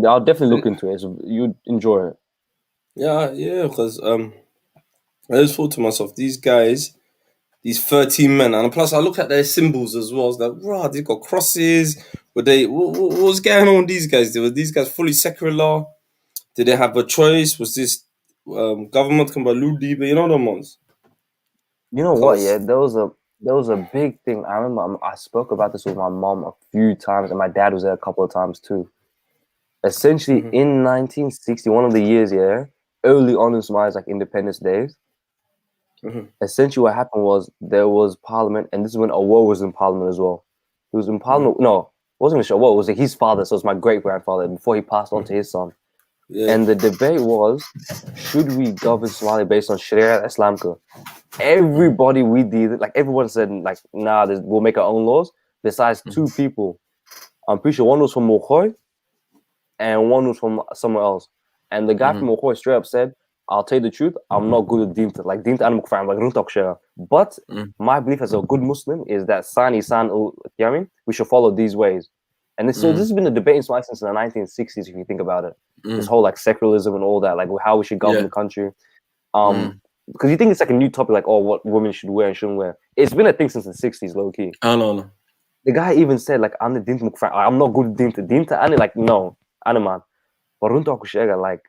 I'll definitely look into it. So you'd enjoy it. Yeah, because I just thought to myself, these guys, these 13 men, and plus I look at their symbols as well. I was like, wow, they got crosses. What was going on with these guys? Were these guys fully secular? Did they have a choice? Was this government come by Ludi? But you know the ones. You know what? Yeah, there was a big thing. I remember I spoke about this with my mom a few times, and my dad was there a couple of times too. Essentially, in 1960, one of the years, early on in Somalia's like independence days, essentially what happened was there was parliament, and this is when Awo was in parliament as well. He was in parliament. No, it wasn't Awo. It was his father, so it was my great grandfather before he passed on to his son. And the debate was, should we govern Somalia based on Sharia Islamka? everybody we did, like everyone said, like, nah, we'll make our own laws. Besides two people, I'm pretty sure one was from Mokoy and one was from somewhere else. And the guy from Mokoy straight up said, I'll tell you the truth, I'm not good at Dinta. Like Dinta and Mukfam, like Runtok Share. But my belief as a good Muslim is that Sani San, you know what I mean? We should follow these ways. And so this has been a debate in Somalia since the 1960s, if you think about it. This whole like secularism and all that, like how we should govern the country. Because you think it's like a new topic, like, oh, what women should wear and shouldn't wear. It's been a thing since the 60s, low key. I don't know. The guy even said, like, I'm the Dinta Mukfam. I'm not good at Dinta. Dinta, and like, no, man. But Runtok Share, like,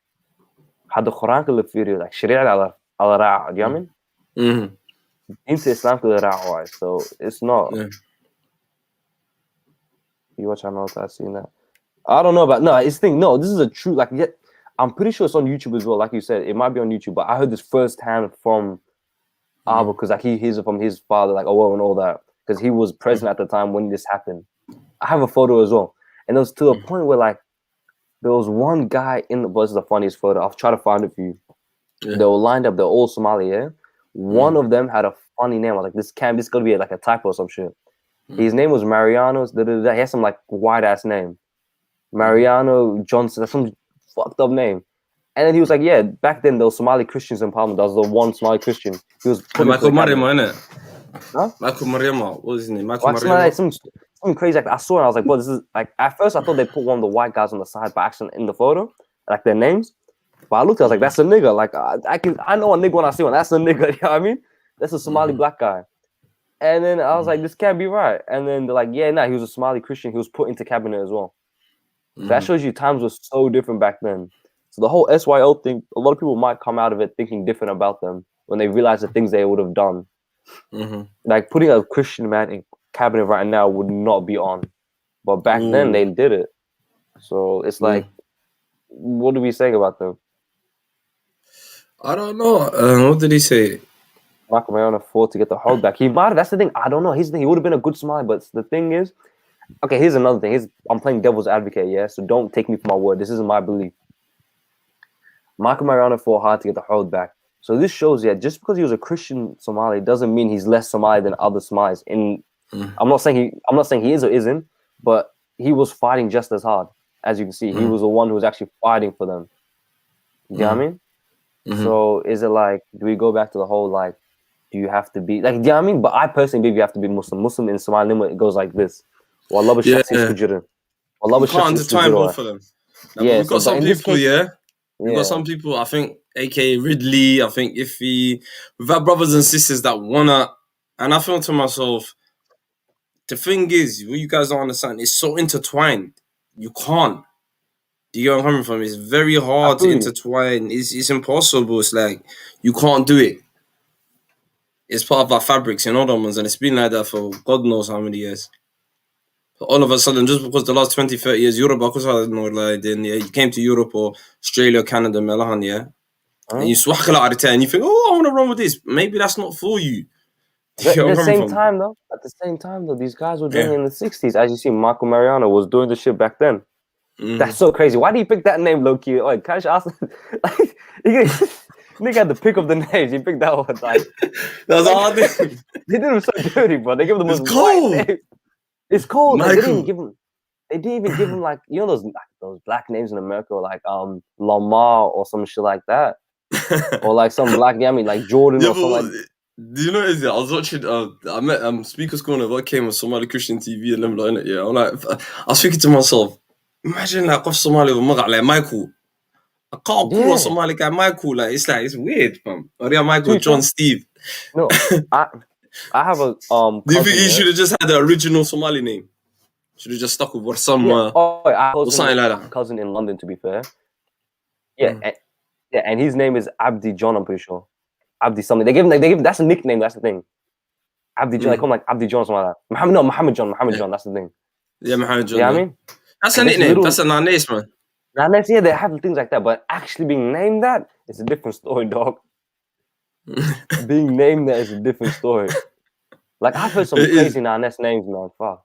had the Quran to live video, like, Sharia ala ra'a, do you know what I mean? Into Islam to the ra'a, so it's not. You watch channel, I've seen that. I don't know about, no, it's thing, no, this is a true, like, yet, I'm pretty sure it's on YouTube as well, like you said, it might be on YouTube, but I heard this firsthand from Abba, because like he hears it from his father, like, oh, and all that, because he was present at the time when this happened. I have a photo as well, and it was to a point where, like, there was one guy in the bus, the funniest photo, I'll try to find it for you. They were lined up, they're all Somali, yeah? One of them had a funny name, I was like, this is gonna be like a typo or some shit. His name was Mariano, he has some like white-ass name. Mariano Johnson, that's some fucked up name. And then he was like, yeah, back then there was Somali Christians in Parliament. That was the one Somali Christian. He was Michael Mariama, innit? Huh? Michael Mariama, what was his name? Michael Mariama. Something crazy. Like, I saw it, I was like, well, this is like, at first I thought they put one of the white guys on the side by accident in the photo, like their names. But I looked, I was like, that's a nigga. Like, I know a nigga when I see one. That's a nigga, you know what I mean? That's a Somali black guy. And then I was like, this can't be right. And then they're like, yeah, nah, he was a Somali Christian. He was put into cabinet as well. So that shows you times were so different back then. So the whole SYL thing, a lot of people might come out of it thinking different about them when they realize the things they would have done. Like putting a Christian man in cabinet right now would not be on. But back then they did it. So it's like, what do we say about them? I don't know. What did he say? Michael Mariano fought to get the hold back. He might have, that's the thing. I don't know. Here's the thing. He would have been a good Somali, but the thing is, okay, here's another thing. I'm playing devil's advocate, yeah? So don't take me for my word. This isn't my belief. Michael Mariano fought hard to get the hold back. So this shows, yeah, just because he was a Christian Somali doesn't mean he's less Somali than other Somalis. I'm not saying he is or isn't, but he was fighting just as hard. As you can see, he was the one who was actually fighting for them. You know what I mean? So is it like, do we go back to the whole, like, do you have to be, like, do you know what I mean? But I personally believe you have to be Muslim. Muslim in Somali, it goes like this. You can't intertwine both of them. Yeah, we've got some people, We've got some people, I think, aka Ridley, I think Iffy. We've had brothers and sisters that wanna, and I feel to myself, the thing is, what you guys don't understand, it's so intertwined. You can't. Do you get where I'm coming from? It's very hard to intertwine. It's impossible. It's like, you can't do it. It's part of our fabrics, you know, them ones, and it's been like that for God knows how many years. But all of a sudden, just because the last 20, 30 years, Europe, then you came to Europe or Australia, Canada, Melahan, and you swag a lot and you think, oh, I want to run with this. Maybe that's not for you. At the same time, though, these guys were doing it in the 60s. As you see, Michael Mariano was doing the shit back then. That's so crazy. Why do you pick that name, low-key? Like, can I just ask? Like, nigga had the pick of the names. He picked that one. Like, that was a hard thing. They did him so dirty, bro. They gave him the most white name. It's cold. Like, they didn't even give him like, you know, those black names in America, like Lamar or some shit like that, or like some black name like Jordan or something. Like, do you know what it is? I was watching. I met Speaker's Corner. What came on Somali Christian TV and them like in it. Yeah, I'm like, I was thinking to myself, imagine like of Somali with like Michael. I can't call a Somali guy Michael. Like it's weird, fam. Or yeah, Michael, John, Steve. No, I have a Do you think he should have just had the original Somali name? Should have just stuck with what some or something like that. Cousin in London, to be fair. And his name is Abdi John. I'm pretty sure. Abdi something. They give him. That's a nickname. That's the thing. Abdi John. They call him like Abdi John or something like that. Muhammad John. That's the thing. Yeah, Muhammad John. Yeah, I mean, that's a nickname. That's a nanes, man. Nanes, yeah, they have things like that, but actually being named that is a different story, dog. Being named that is a different story. Like, I've heard some crazy Nanes names, man. Fuck.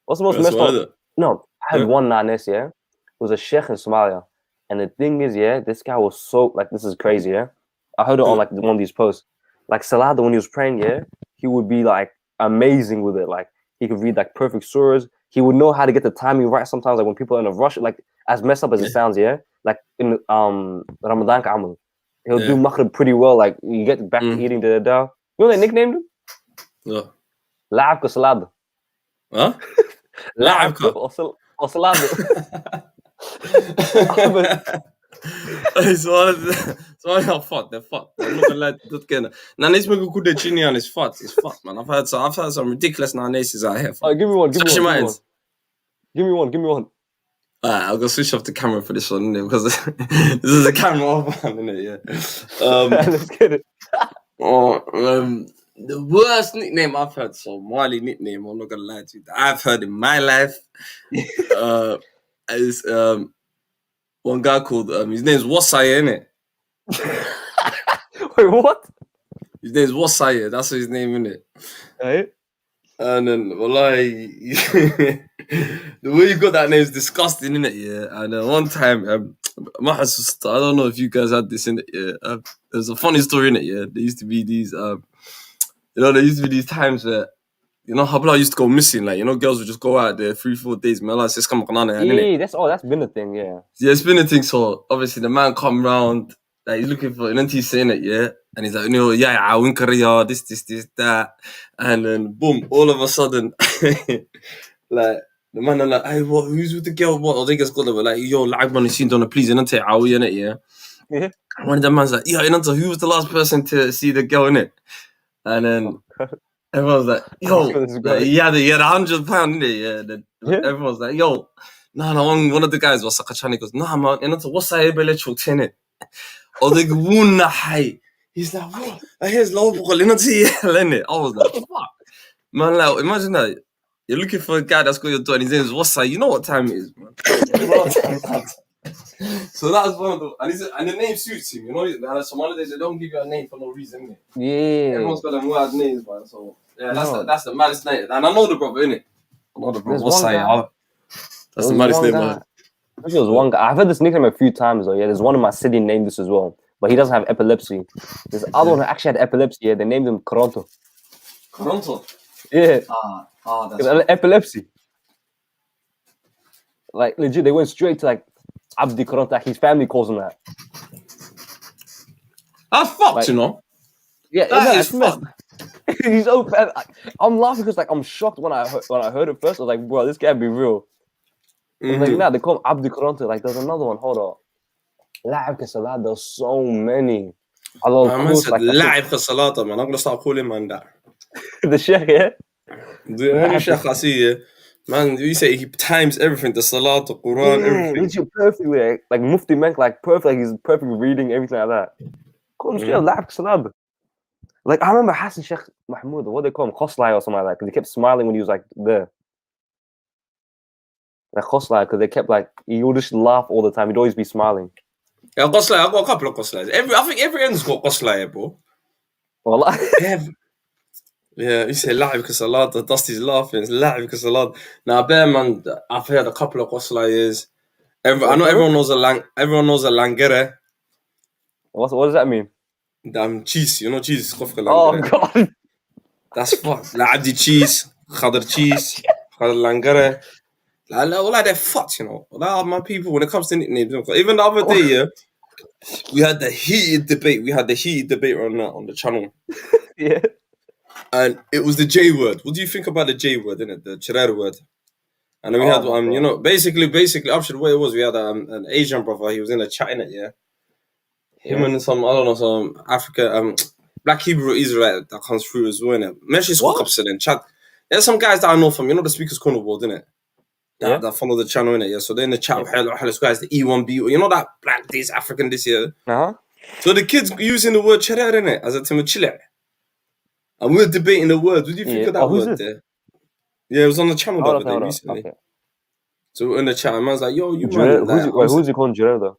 What's the most messed up? No, I had one Nanes, yeah. It was a sheikh in Somalia. And the thing is, yeah, this guy was so, like, this is crazy, yeah. I heard it on, like, one of these posts. like Salada when he was praying, yeah, he would be like amazing with it. Like he could read like perfect surahs. He would know how to get the timing right sometimes, like when people are in a rush, like as messed up as it sounds, yeah. Like in Ramadan Ka'amal, he'll do Maghrib pretty well. Like you get back to eating the dal. You know they nicknamed him? Yeah. La'abka Salada. Huh? La'abka or Salada. So I'm fucked. They're fucked. I'm not gonna lie to that. Nanes make good Chinian is fucked. It's fucked, man. I've heard some ridiculous Naneses out here. Give me one. Give me one. I'll go switch off the camera for this one, innit? Because this is a camera off one, innit? Yeah. Let's get it. The worst nickname I've heard, Somali nickname, I'm not gonna lie to you, that I've heard in my life is one guy called his name's Wasaya, innit? Wait, what? His name's Wasaya, that's his name, innit? Right? And then the way you got that name is disgusting, innit? Yeah. And one time, I don't know if you guys had this in it. Yeah. There's a funny story in it. Yeah. There used to be these, these times where, how used to go missing. Like, girls would just go out there 3-4 days. Man, like, yeah, that's been a thing. Yeah. Yeah, it's been a thing. So obviously the man come round, like he's looking for, and then he's saying it, yeah. And he's like, I win career, this, that. And then boom, all of a sudden, like, the man are like, hey, who's with the girl? What? Or they just got them like, yo, like, man, you seen Donna, please, and then take out, yeah. Yeah. One of the man's like, yeah, who was the last person to see the girl in it? And then everyone's like, yo, he had £100 in it, yeah. Everyone's like, yo, no, one of the guys was Sakachani, he goes, nah, man, what's that electric in it? Or they go, he's like, what? Here's low, I was like, fuck. Man, like, imagine that. You're looking for a guy that's got your door and his name is Wasai. You know what time it is, man. So that was one of the... And the name suits him, some holidays, they don't give you a name for no reason, innit? Yeah. Everyone's got them weird names, man. So, yeah, that's the maddest name. And I know the brother, innit? I know the brother, Wasai. That's the maddest name, man. There was one guy. I've heard this nickname a few times, though. Yeah, there's one in my city named this as well. But he doesn't have epilepsy. There's other one who actually had epilepsy. Yeah, they named him Coronto. Coronto? Yeah. That's epilepsy. Like, legit, they went straight to, like, Abdi Coronto. Like, his family calls him that. That's fucked, like, Yeah, that is fucked. He's so bad. I'm laughing because, like, I'm shocked when I heard it first. I was like, bro, this can't be real. Like, nah, they call him Abdi Coronto. Like, there's another one. Hold on. La'ab Kasalad, there's so many. Man said La'ab Kasalata, man. I'm going to start calling man that. The Sheikh, yeah? The Sheikh I see, yeah. Man, you say he times everything, the Salat, the Quran, everything. Literally perfectly. Like Mufti Menk, like perfect, like he's perfect reading, everything like that. Call him straight La'ab Kasalad. Like, I remember Hassan Sheikh Mahmoud, what they call him, Khoslai or something like that, because he kept smiling when he was, like, there. Like Khoslai, because they kept, like, he would just laugh all the time. He'd always be smiling. Yeah, Khoslai, I've got a couple of Khoslais. I think every end's got Khoslai, bro. Well, yeah, you say La'ib Kasalad, Dusty's laughing, it's La'ib Kasalad. Now, bear man, I've heard a couple of Khoslais. I know everyone knows a Langere. What does that mean? Cheese, cheese. Oh, God. That's fucked. La'abdi cheese, Khadr cheese, Khadr Langere. Like they're fucked, Like my people, when it comes to nicknames, even the other day, yeah, we had the heated debate. On the channel. Yeah. And it was the J word. What do you think about the J word, innit? The Chirer word. And then we had, basically, up the way it was, we had an Asian brother. He was in a chat, innit, yeah? Him and some Africa, Black Hebrew Israelite that comes through as well, innit? Mention spoke up in chat. There's some guys that I know from, the Speakers Corner board, innit? That follow the channel, innit? Yeah. So they're in the chat with this guy's the E1B, that black this African this year. So the kids using the word Chirer, innit? As a Timachile. And we're debating the words. What do you think of that word there? Yeah, it was on the channel the other day recently. Okay. So we're in the chat, and man's like, yo, you man. Who's he calling Chirer though?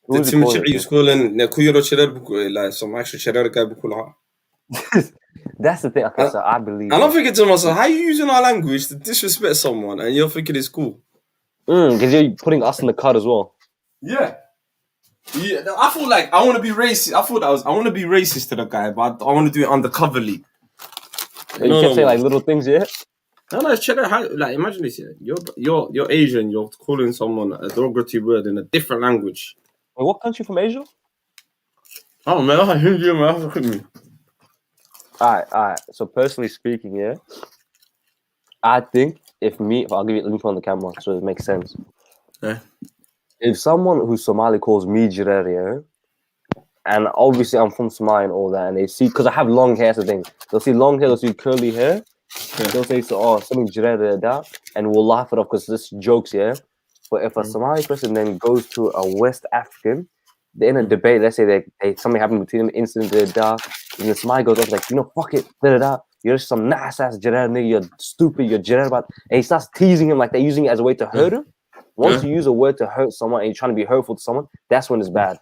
The Timothy is calling Kuyero Chirer, like some actual Chirer guy. That's the thing. Okay, so I believe. And I'm thinking to myself, how are you using our language to disrespect someone, and you're thinking it's cool? Because you're putting us in the cut as well. Yeah. Yeah, I thought like I want to be racist. I want to be racist to the guy, but I want to do it undercoverly. You kept saying like little things, yeah. No, check out how. Like, imagine this. Yeah, you're Asian. You're calling someone a derogatory word in a different language. In what country from Asia? Oh man, I hear you, man. All right. So personally speaking, yeah, I think let me put on the camera so it makes sense. Yeah. If someone who's Somali calls me Jirer, yeah, and obviously I'm from Somali and all that, and they see, because I have long hair, so they'll see long hair, they'll see curly hair, they'll say, something Jirer that, and we'll laugh it off because this jokes, yeah. But if a Somali person then goes to a West African, they're in a debate, let's say they something happened between them, incident, and the Somali goes up like, fuck it, you're just some nice ass Jirer nigga, you're stupid, you're Jirer about, and he starts teasing him like they're using it as a way to hurt him. Once you use a word to hurt someone and you're trying to be hurtful to someone, that's when it's bad.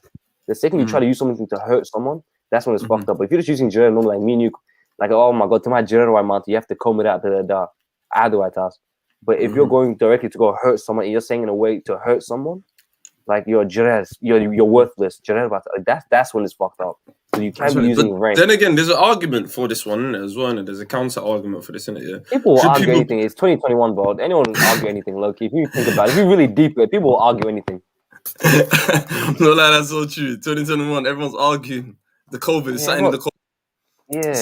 The second you try to use something to hurt someone, that's when it's fucked up. But if you're just using Jirer normally, like me and you, like, oh my god, to my Jirer month, you have to comb it out, task. But if you're going directly to go hurt someone and you're saying in a way to hurt someone, like you're Jirer, you're worthless, Jirer, like that's when it's fucked up. So you can't be using rank. Then again, there's an argument for this one as well, and there's a counter argument for this, isn't it? Yeah. People will argue anything. It's 2021, bro. Anyone will argue anything, low-key. If you think about it, if you really deep it, people will argue anything. No, like, that's so true. 2021, everyone's arguing. The COVID, citing the COVID. Yeah.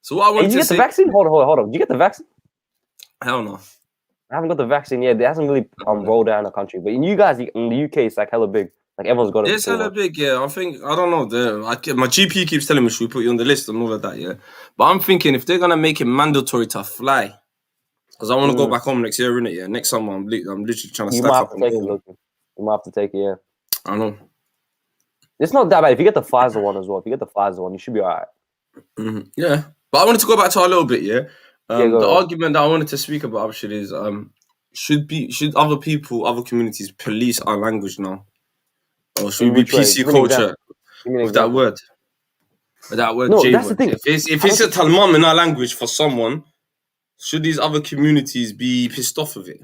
So what I want to say... Did you get the vaccine? Hold on. Did you get the vaccine? Hell no. I haven't got the vaccine yet. It hasn't really rolled out in the country. But in you guys, in the UK, it's like hella big. Like everyone's got it. It's hella big, yeah. I don't know. My GP keeps telling me, should we put you on the list and all of that, yeah. But I'm thinking if they're going to make it mandatory to fly, because I want to go back home next year, innit? Yeah, next summer, I'm literally trying to stack up. You might have to take it, yeah. I know. It's not that bad. If you get the Pfizer one as well, you should be all right. Yeah. But I wanted to go back to our little bit, yeah. The argument that I wanted to speak about is should other communities police our language now? Or should we be PC culture with that word? With that word, no, J that's word. The thing. If it's a talmam in our language for someone, should these other communities be pissed off of it?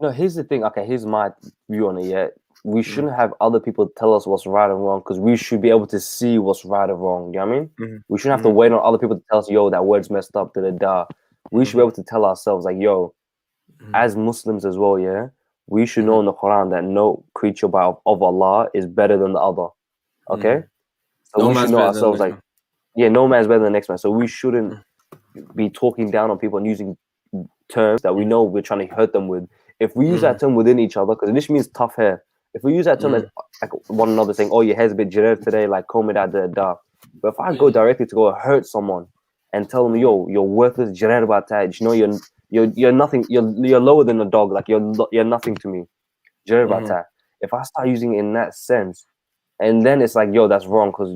No, here's the thing. Okay, here's my view on it. Yeah, we shouldn't have other people tell us what's right and wrong because we should be able to see what's right and wrong. You know what I mean? We shouldn't have to wait on other people to tell us, yo, that word's messed up. We should be able to tell ourselves, like, yo, as Muslims as well, yeah, we should know in the Quran that no creature of Allah is better than the other. Okay? So we should know ourselves like, no man's better than the next man. So we shouldn't be talking down on people and using terms that we know we're trying to hurt them with. If we use that term within each other, because this means tough hair. If we use that term as like one another saying, oh, your hair's a bit jirer today, like comb it out, But if I go directly to go hurt someone and tell them, yo, you're worthless, jirer about that, you're nothing, you're lower than a dog, like you're nothing to me. Jirer about that. If I start using it in that sense, and then it's like, yo, that's wrong because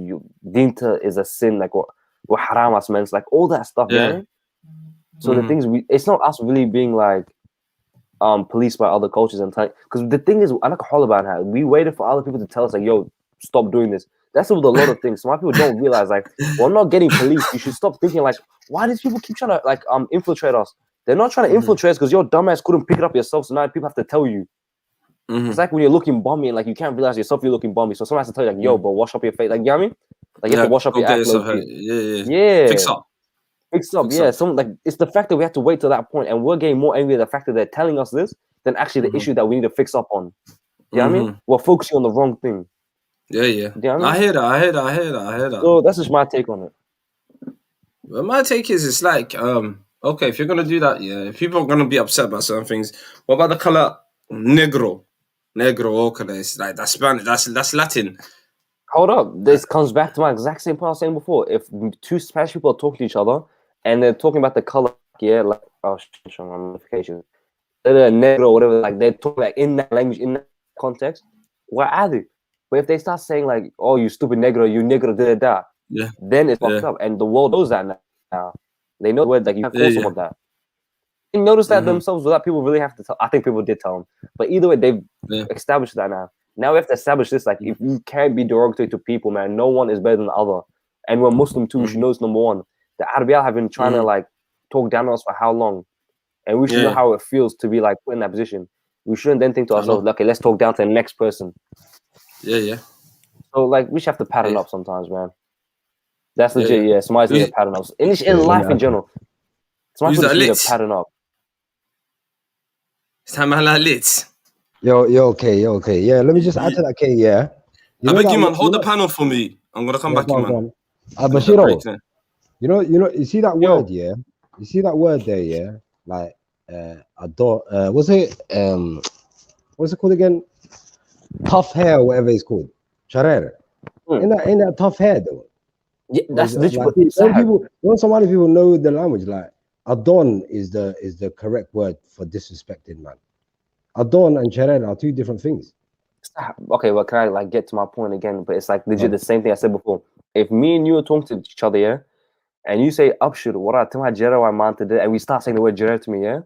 dinta is a sin, like what haram as men, like all that stuff, yeah. So the things it's not us really being like policed by other cultures and time, because the thing is, I like all about how we waited for other people to tell us like, yo, stop doing this. That's with a lot of things. So my people don't realize like we're not getting policed. You should stop thinking like, why these people keep trying to like infiltrate us? They're not trying to infiltrate us because your dumbass couldn't pick it up yourself. So now people have to tell you. It's like when you're looking bummy and like you can't realize yourself you're looking bummy. So someone has to tell you like, yo, but wash up your face. Like, you know what I mean? Like you have to wash up your act. Yeah. Fix up. Yeah. Some like it's the fact that we have to wait till that point, and we're getting more angry at the fact that they're telling us this than actually the issue that we need to fix up on. You know what I mean? We're focusing on the wrong thing. Yeah. You know what I hear that. So that's just my take on it. Well, my take is it's like, okay, if you're gonna do that, yeah, if people are gonna be upset about certain things, what about the color negro? Okay, it's like that's Spanish, that's Latin. Hold up, this comes back to my exact same point I was saying before. If two Spanish people are talking to each other and they're talking about the color, yeah, like showing my notifications, they're negro or whatever, like they're talking like in that language, in that context, where are they? But if they start saying like, oh, you stupid negro, you negro, then it's fucked up, and the world knows that now. They know the word, like you can't call someone that. They notice that themselves without people really have to tell. I think people did tell them, but either way, they've established that now. Now we have to establish this, like if you can't be derogatory to people, man, no one is better than the other. And we're Muslim too, we should know it's number one. The Arabiya have been trying to like talk down on us for how long? And we should know how it feels to be like put in that position. We shouldn't then think to ourselves, okay, let's talk down to the next person. Yeah. So like we should have to pattern Yeah. up sometimes, man. That's legit. Yeah, somebody's Use- need to pattern up. In life in general, somebody's Use that need to lit. pattern up. Samala lit. Yo, okay. Yeah, let me just add to that, K. Yeah. I beg you, man, that- hold the panel for me. I'm gonna come back in, man. Bashiro, you see that word, yeah? You see that word there, yeah? Like, adore, what's it called again? Tough hair, or whatever it's called. Charer. Ain't that tough hair, though? Yeah, that's literally. Don't Somali people know the language? Like, adon is the correct word for disrespecting, man. Adon and charer are two different things. Okay, well, can I like get to my point again? But it's like legit the same thing I said before. If me and you are talking to each other, yeah, and you say "Abshir, what I tell my jera man today," and we start saying the word jera to me, yeah,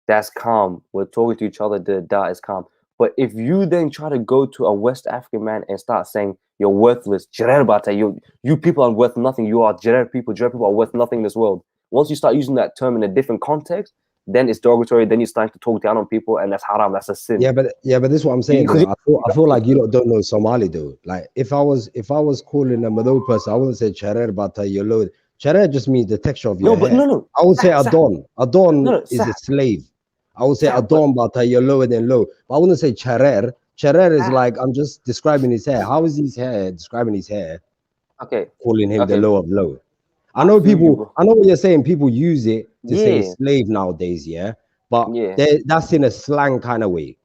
that's calm. We're talking to each other. That is calm. But if you then try to go to a West African man and start saying you're worthless, jera bata, you people are worth nothing. You are jera people. Jera people are worth nothing in this world. Once you start using that term in a different context, then it's derogatory. Then you start to talk down on people, and that's haram. That's a sin. Yeah, but this is what I'm saying. I feel like you don't know Somali though. Like if I was calling a Mado person, I wouldn't say charer bata yolo. Charer just means the texture of your hair. No. I would say adon. Adon is a slave. I would say adon bata you're lower than low. But I wouldn't say charer. Charer is like I'm just describing his hair. How is his hair describing his hair? Okay. Calling him the low of low. I know what you're saying. People use it to say slave nowadays, yeah. But that's in a slang kind of way.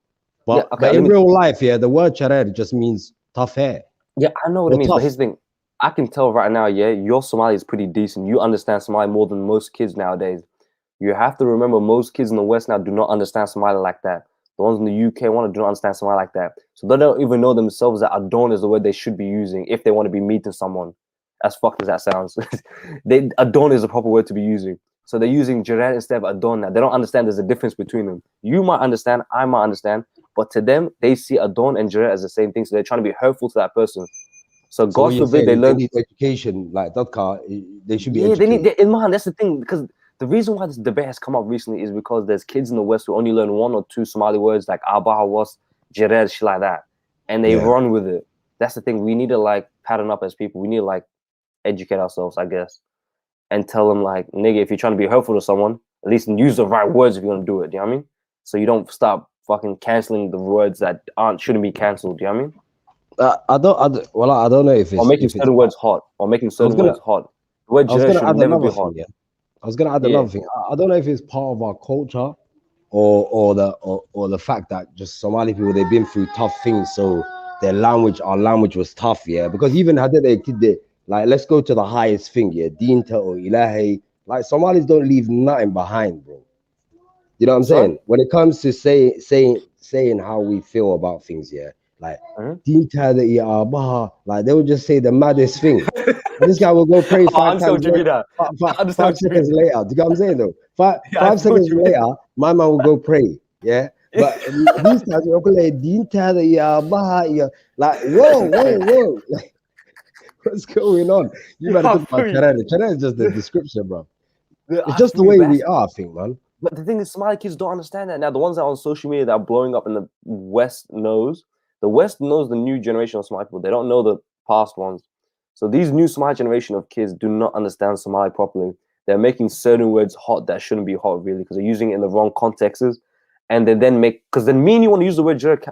But, but in real life, the word charer just means tough hair. Yeah, I know what it means. But here's the thing. I can tell right now, your Somali is pretty decent. You understand Somali more than most kids nowadays. You have to remember most kids in the West now do not understand Somali like that. The ones in the UK do not understand Somali like that. So they don't even know themselves that adon is the word they should be using if they want to be meeting someone. As fucked as that sounds. Adon is the proper word to be using. So they're using Jared instead of Adon now. They don't understand there's a difference between them. You might understand, I might understand, but to them, they see Adon and Jared as the same thing. So they're trying to be hurtful to that person. So God forbid they learn education like that car. They should be educated. That's the thing, because the reason why this debate has come up recently is because there's kids in the West who only learn one or two Somali words like Abaha was, Jared, shit like that. And they run with it. That's the thing. We need to like pattern up as people. We need to like educate ourselves, I guess, and tell them like, nigga, if you're trying to be helpful to someone, at least use the right words if you're gonna do it. Do you know what I mean? So you don't start fucking canceling the words that shouldn't be cancelled. Do you know what I mean? I don't know if it's making certain words hot or making certain words hot. The word should never be hot. I was gonna add another thing. I don't know if it's part of our culture or the fact that just Somali people, they've been through tough things, so our language was tough, because even had they kid like, let's go to the highest thing, Dinta or Ilahi. Like, Somalis don't leave nothing behind, bro. You know what I'm saying? When it comes to saying how we feel about things, like, Dinta the Iabaha, like, they would just say the maddest thing. And this guy will go pray 5 times later, 5 seconds later. Do you know what I'm saying, though? 5 seconds later, my man will go pray, But these guys will play Dinta the Iabaha, like, whoa. Like, what's going on? You better talk about Charere. Charere is just the description, bro. It's just the way we are, I think, man. But the thing is, Somali kids don't understand that. Now, the ones that are on social media that are blowing up in the West knows the new generation of Somali people. They don't know the past ones. So these new Somali generation of kids do not understand Somali properly. They're making certain words hot that shouldn't be hot, really, because they're using it in the wrong contexts. And they then because then me and you want to use the word Jared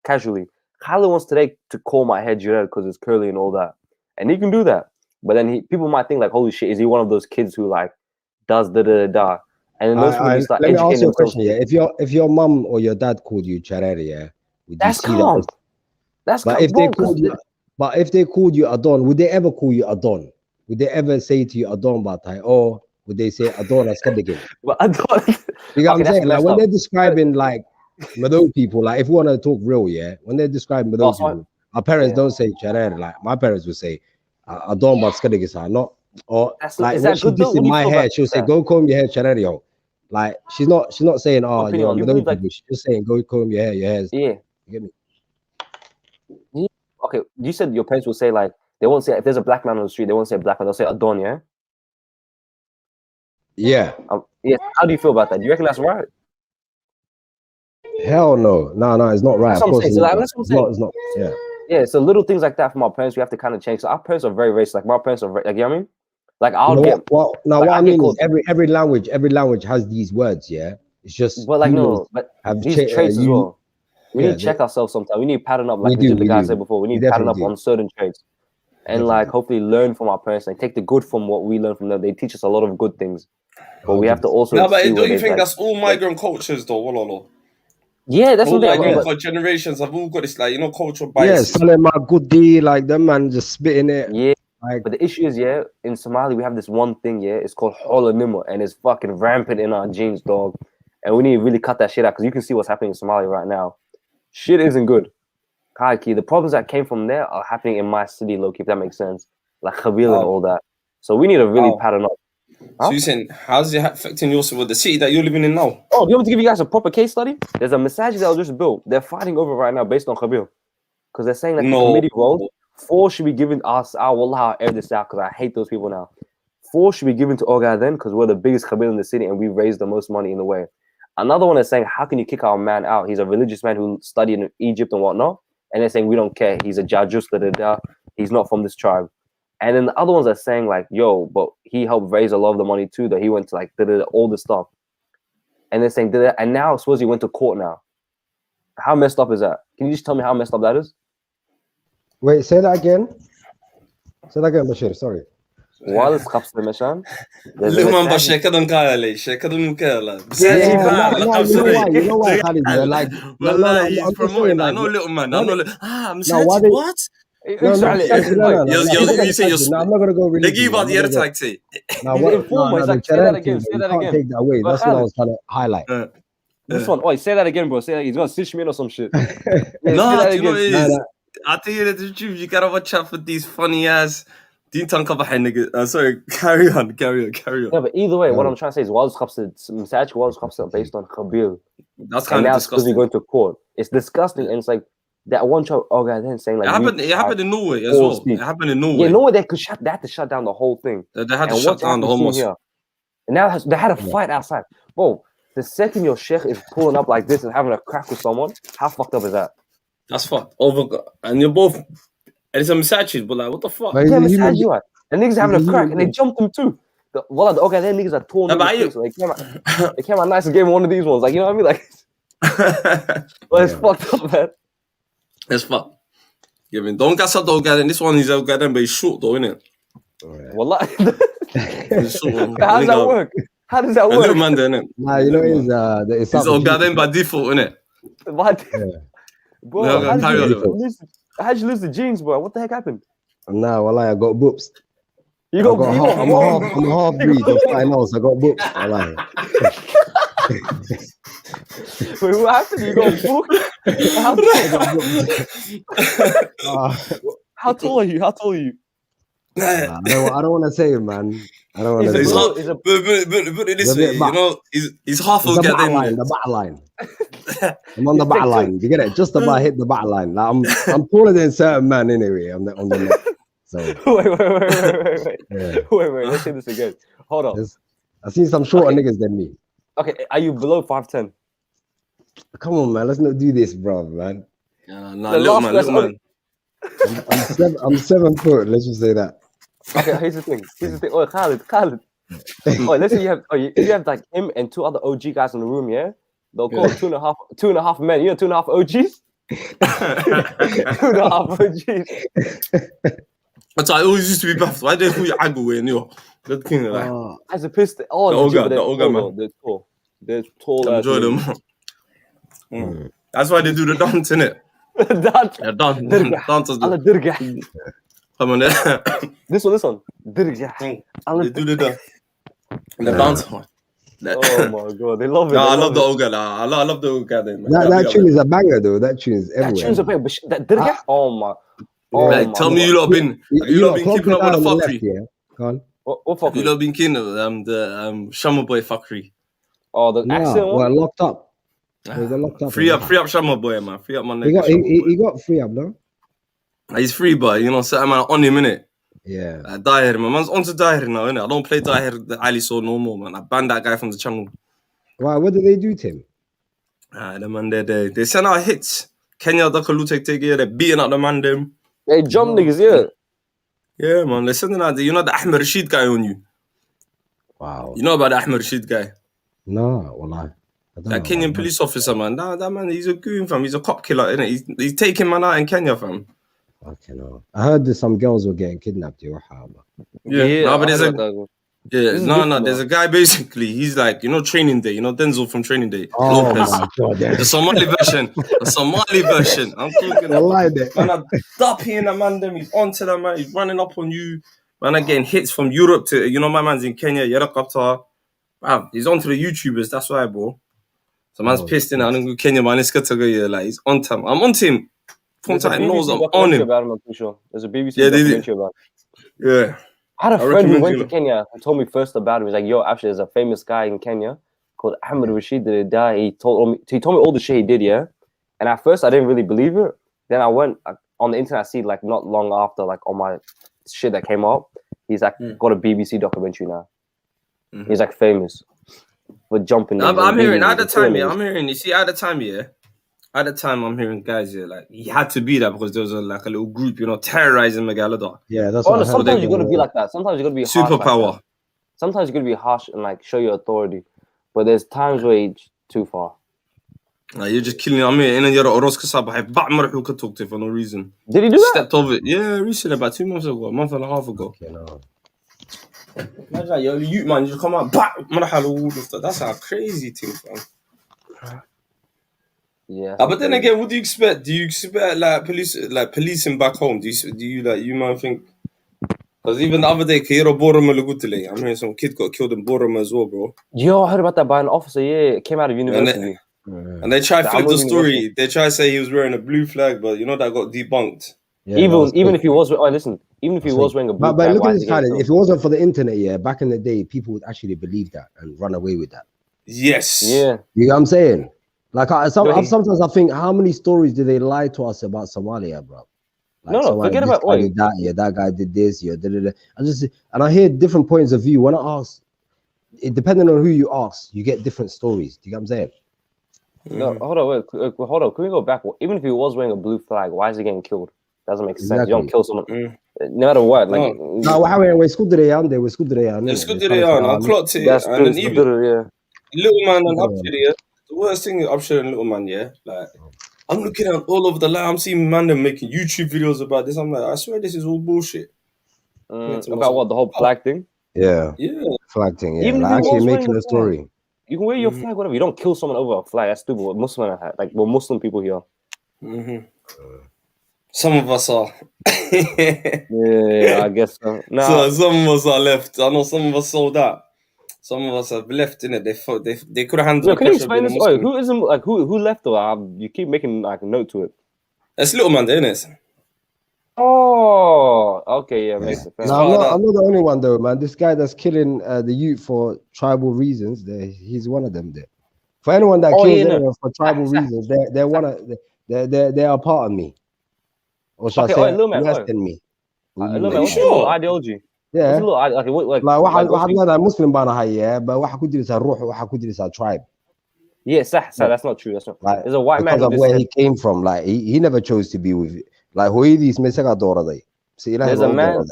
casually. Khaled wants today to call my head Jared because it's curly and all that. And he can do that, but then people might think like, "Holy shit, is he one of those kids who like does da?" And then those people start let me educating ask you a themselves. question, if your mum or your dad called you Charere, would you see calm. that? That's but calm. If they called you Adon, would they ever call you Adon? Would they ever say to you Adon Batai, or would they say Adon Askadigin? But Adon, you know what I'm saying? Like when they're describing like Mado people, like if we want to talk real, when they're describing Mado people. Our parents don't say Charere. Like my parents would say, "Adon Batskadigisa," not or like when she dissed in my hair, she'll say, "Go comb your hair, Charere." Like she's not saying, "Oh, you're Mado people." She's just saying, "Go comb your hair. Your hair's." Yeah. You get me? Yeah. Okay, you said your parents will say like they won't say if there's a black man on the street, they won't say black man. They'll say Adon, yeah. Yeah. Yeah. How do you feel about that? Do you reckon that's right? Hell no, it's not right. Of course, it's not. Yeah. Yeah, so little things like that from our parents we have to kind of change. So our parents are very racist. Like my parents are like, you know what I mean? Like I'll get. What I mean is every language has these words. Yeah, it's just. But like no, but these traits as well. We need to check ourselves sometimes. We need to pattern up, like the guy said before. We need to pattern up on certain traits, and like hopefully learn from our parents and take the good from what we learn from them. They teach us a lot of good things, but we have to also. No, but don't you think that's all migrant cultures though? Yeah, that's all what migrant generations have all got this, like, you know, cultural bias. Yeah, selling my goodie, like them man just spitting it. Yeah, but the issue is, in Somali we have this one thing, it's called holanima, and it's fucking rampant in our genes, dog. And we need to really cut that shit out because you can see what's happening in Somalia right now. Shit isn't good. Kaiki, the problems that came from there are happening in my city, low-key, if that makes sense. Like Khabil and all that. So we need to really pattern up. So you're saying, how's it affecting the city that you're living in now? Oh, do you want me to give you guys a proper case study? There's a masajid that was just built. They're fighting over right now based on Khabil. Because they're saying that the committee vote, 4 should be given us. Wallah, I'll air this out because I hate those people now. 4 should be given to Ogaden because we're the biggest Khabil in the city and we raised the most money in the way. Another one is saying, how can you kick our man out? He's a religious man who studied in Egypt and whatnot. And they're saying, we don't care. He's a jajus, he's not from this tribe. And then the other ones are saying, like, yo, but he helped raise a lot of the money too, that he went to, like, all this stuff. And they're saying, and now I suppose he went to court now. How messed up is that? Can you just tell me how messed up that is? Wait, say that again. Say that again, Bashir, sorry. While it's خبص المشان لمن بشكدن كاله شكدن كاله you know why Khalid, like he's promoting. I know little man. I'm saying what? You say you're I'm not gonna go really deep. Say that again. Say that again. Take that away. That's what I was trying to highlight. This one. Oh, say that again, bro. Say that. He's gonna stitch me in or some shit. No, you know what it is. I tell you the truth. You gotta watch out for these funny ass. Sorry, carry on. Yeah, but either way, what I'm trying to say is, Wal's Khapsa based on Khabil. That's kind of disgusting. Going to court. It's disgusting, and it's like that one child then saying like it happened in Norway as well. It happened in Norway. Yeah, Norway they had to shut down the whole thing. They had to shut down the whole mosque. And now they had a fight outside. Bro, the second your sheikh is pulling up like this and having a crack with someone, how fucked up is that? That's fucked. And you're both. And it's a masajid, but like, what the fuck? Yeah, masajid, you are. And niggas having a crack, and they jumped him too. Then niggas are torn. So they came out nice and gave him one of these ones. Like, you know what I mean? Like, well, it's fucked up, man. It's fucked. Yeah, man. Don't gas up the Ogaden. This one is Ogaden, but he's short though, innit? Wallah. How does that work? How does that work? Little man there, innit? Nah, you know it's Ogaden by default, innit? By default. Bro, how'd you lose the jeans, bro? What the heck happened? Nah, wallah, I got boobs. I'm a half breed of finals. I got boobs. Wallah. Wait, what happened? You got booked? How tall are you? I don't want to say it, man. I don't want to say it. But it is, you know, he's half Ogaden. The back line. I'm on the back line. You get it? Just about hit the back line. Like, I'm taller than certain man anyway. On the neck. So wait. Let's say this again. Hold on. I've seen some shorter niggas than me. Okay, are you below 5'10"? Come on, man. Let's not do this, bro, man. Little man. I'm 7 foot. Let's just say that. Okay, here's the thing. Oh, Khalid. Oh, let's say you have like him and 2 other OG guys in the room, yeah? They'll call 2.5 men. You know 2.5 OGs? 2.5 OGs. But I always used to be buffed. Why did you angle in you? That king like as a pistol. Oh, the Oga, man. They're tall. Enjoy them. That's why they do the dance, innit? Dancers. Come on there. This one. Dirga. They do the dance. And the dance. Oh my god, they love it. I love the Oga. I love the Oga. That tune is a banger, though. That tune is everywhere. That tune's a banger. But that Dirga. Oh my. Tell me you lot been keeping up with the fuckery. Go on. What fuckery? You lot been keeping the Shama Boy fuckery. Oh, the accent one? Well, locked up. Locked up. Free up Shama Boy, man. Free up my neck. He got free up, no? He's free, but you know, certain man on him, innit? Yeah. Daher, man. Man's on to Daher now, innit? I don't play Daher Ali so no more, man. I banned that guy from the channel. Why? What did they do to him? The man, they send out hits. Kenya, take here. They're beating up the man them. They jump niggas, yeah. Yeah, man. They're sending out you know the Ahmed Rashid guy on you. Wow. You know about the Ahmed Rashid guy? No, wallahi. That Kenyan police officer, man. That man, he's a goon, fam. He's a cop killer, innit? He's taking man out in Kenya, fam. Okay, no. I heard that some girls were getting kidnapped. Yeah, no, but there's a guy basically. He's like, you know, Training Day. You know, Denzel from Training Day. Oh Lopez. my God, yeah. The Somali version. I'm talking about. Man, I'm dupping that man. Then he's onto that man. He's running up on you. Man, I'm getting hits from Europe to, you know, my man's in Kenya. Yerakapta. Wow, he's onto the YouTubers. That's why, bro. So man's pissed in. I don't go Kenya, man. It's got to go here. Like he's on time. I'm on him. From time knows I'm on him. About him, I'm pretty sure. There's a BBC documentary about him. Yeah. I had a friend who went to Kenya who told me first about him. He's like, yo, actually, there's a famous guy in Kenya called Ahmed Rashid. Did die? He told me all the shit he did, yeah. And at first, I didn't really believe it. Then I went on the internet. I see like not long after, like on my shit that came up, he's like got a BBC documentary now. Mm-hmm. He's like famous for jumping. No, but I'm hearing at the time, yeah. You see, at the time, yeah. At the time, I'm hearing guys here like he had to be that because there was a little group, you know, terrorizing Megalodon. Yeah, that's. Sometimes you're gonna be like that. Sometimes you're gonna be superpower. Like sometimes you're gonna be harsh and like show your authority, but there's times where it's too far. You're just killing. I mean, and you're talk to for no reason. Did he do that? Stepped over it. Yeah, recently about 2 months ago, a month and a half ago. Okay, no. Imagine that, you man, you just come out, that's a crazy thing, fam. Yeah. But then again, what do you expect? Do you expect like policing back home? Do you like you man think? Because even the other day, I'm hearing some kid got killed in Boroma as well, bro. Yo, I heard about that by an officer. Yeah, it came out of university. And they try to flip the story. They try to say he was wearing a blue flag, but you know that got debunked. Yeah, even if he was, even if he was wearing a blue flag. But look at this kind of. If it wasn't for the internet, yeah, back in the day, people would actually believe that and run away with that. Yes. Yeah. You know what I'm saying? Like sometimes I think, how many stories do they lie to us about Somalia, bro? Like, forget about that. Yeah, that guy did this. Yeah, I hear different points of view. When I ask, depending on who you ask, you get different stories. Do you get what I'm saying? No, hold on. Can we go back? Even if he was wearing a blue flag, why is he getting killed? Doesn't make sense. You don't kill someone, no matter what. Like, no, we're I clocked it. That's and true. Little man and up here. The worst thing is upshare and little man, yeah. Like I'm looking at all over the land. I'm seeing man them making YouTube videos about this. I'm like, I swear this is all bullshit. About what, the whole flag thing? Yeah. Flag thing. Yeah. Like actually making a story. You can wear your flag, whatever. You don't kill someone over a flag. That's stupid. What we're Muslim people here. Some of us are. Yeah, I guess so. So some of us are left. I know some of us sold out. Some of us have left, innit? They could have handled it. Can you explain this? Who isn't like who left though? You keep making like a note to it. It's little man there, innit? Oh, okay, yeah, makes sense. No, I'm not the only one though, man. This guy that's killing the youth for tribal reasons, he's one of them there. For anyone that kills anyone for tribal reasons, they're a part of me. Or shall I say less than me? What's your ideology? Yeah. Like واحد Muslim yeah, but واحد could do this واحد could do this tribe. Yeah, that's not true. That's not. Like, there's a white man because of where he came from. Like he never chose to be with. Like there's a man,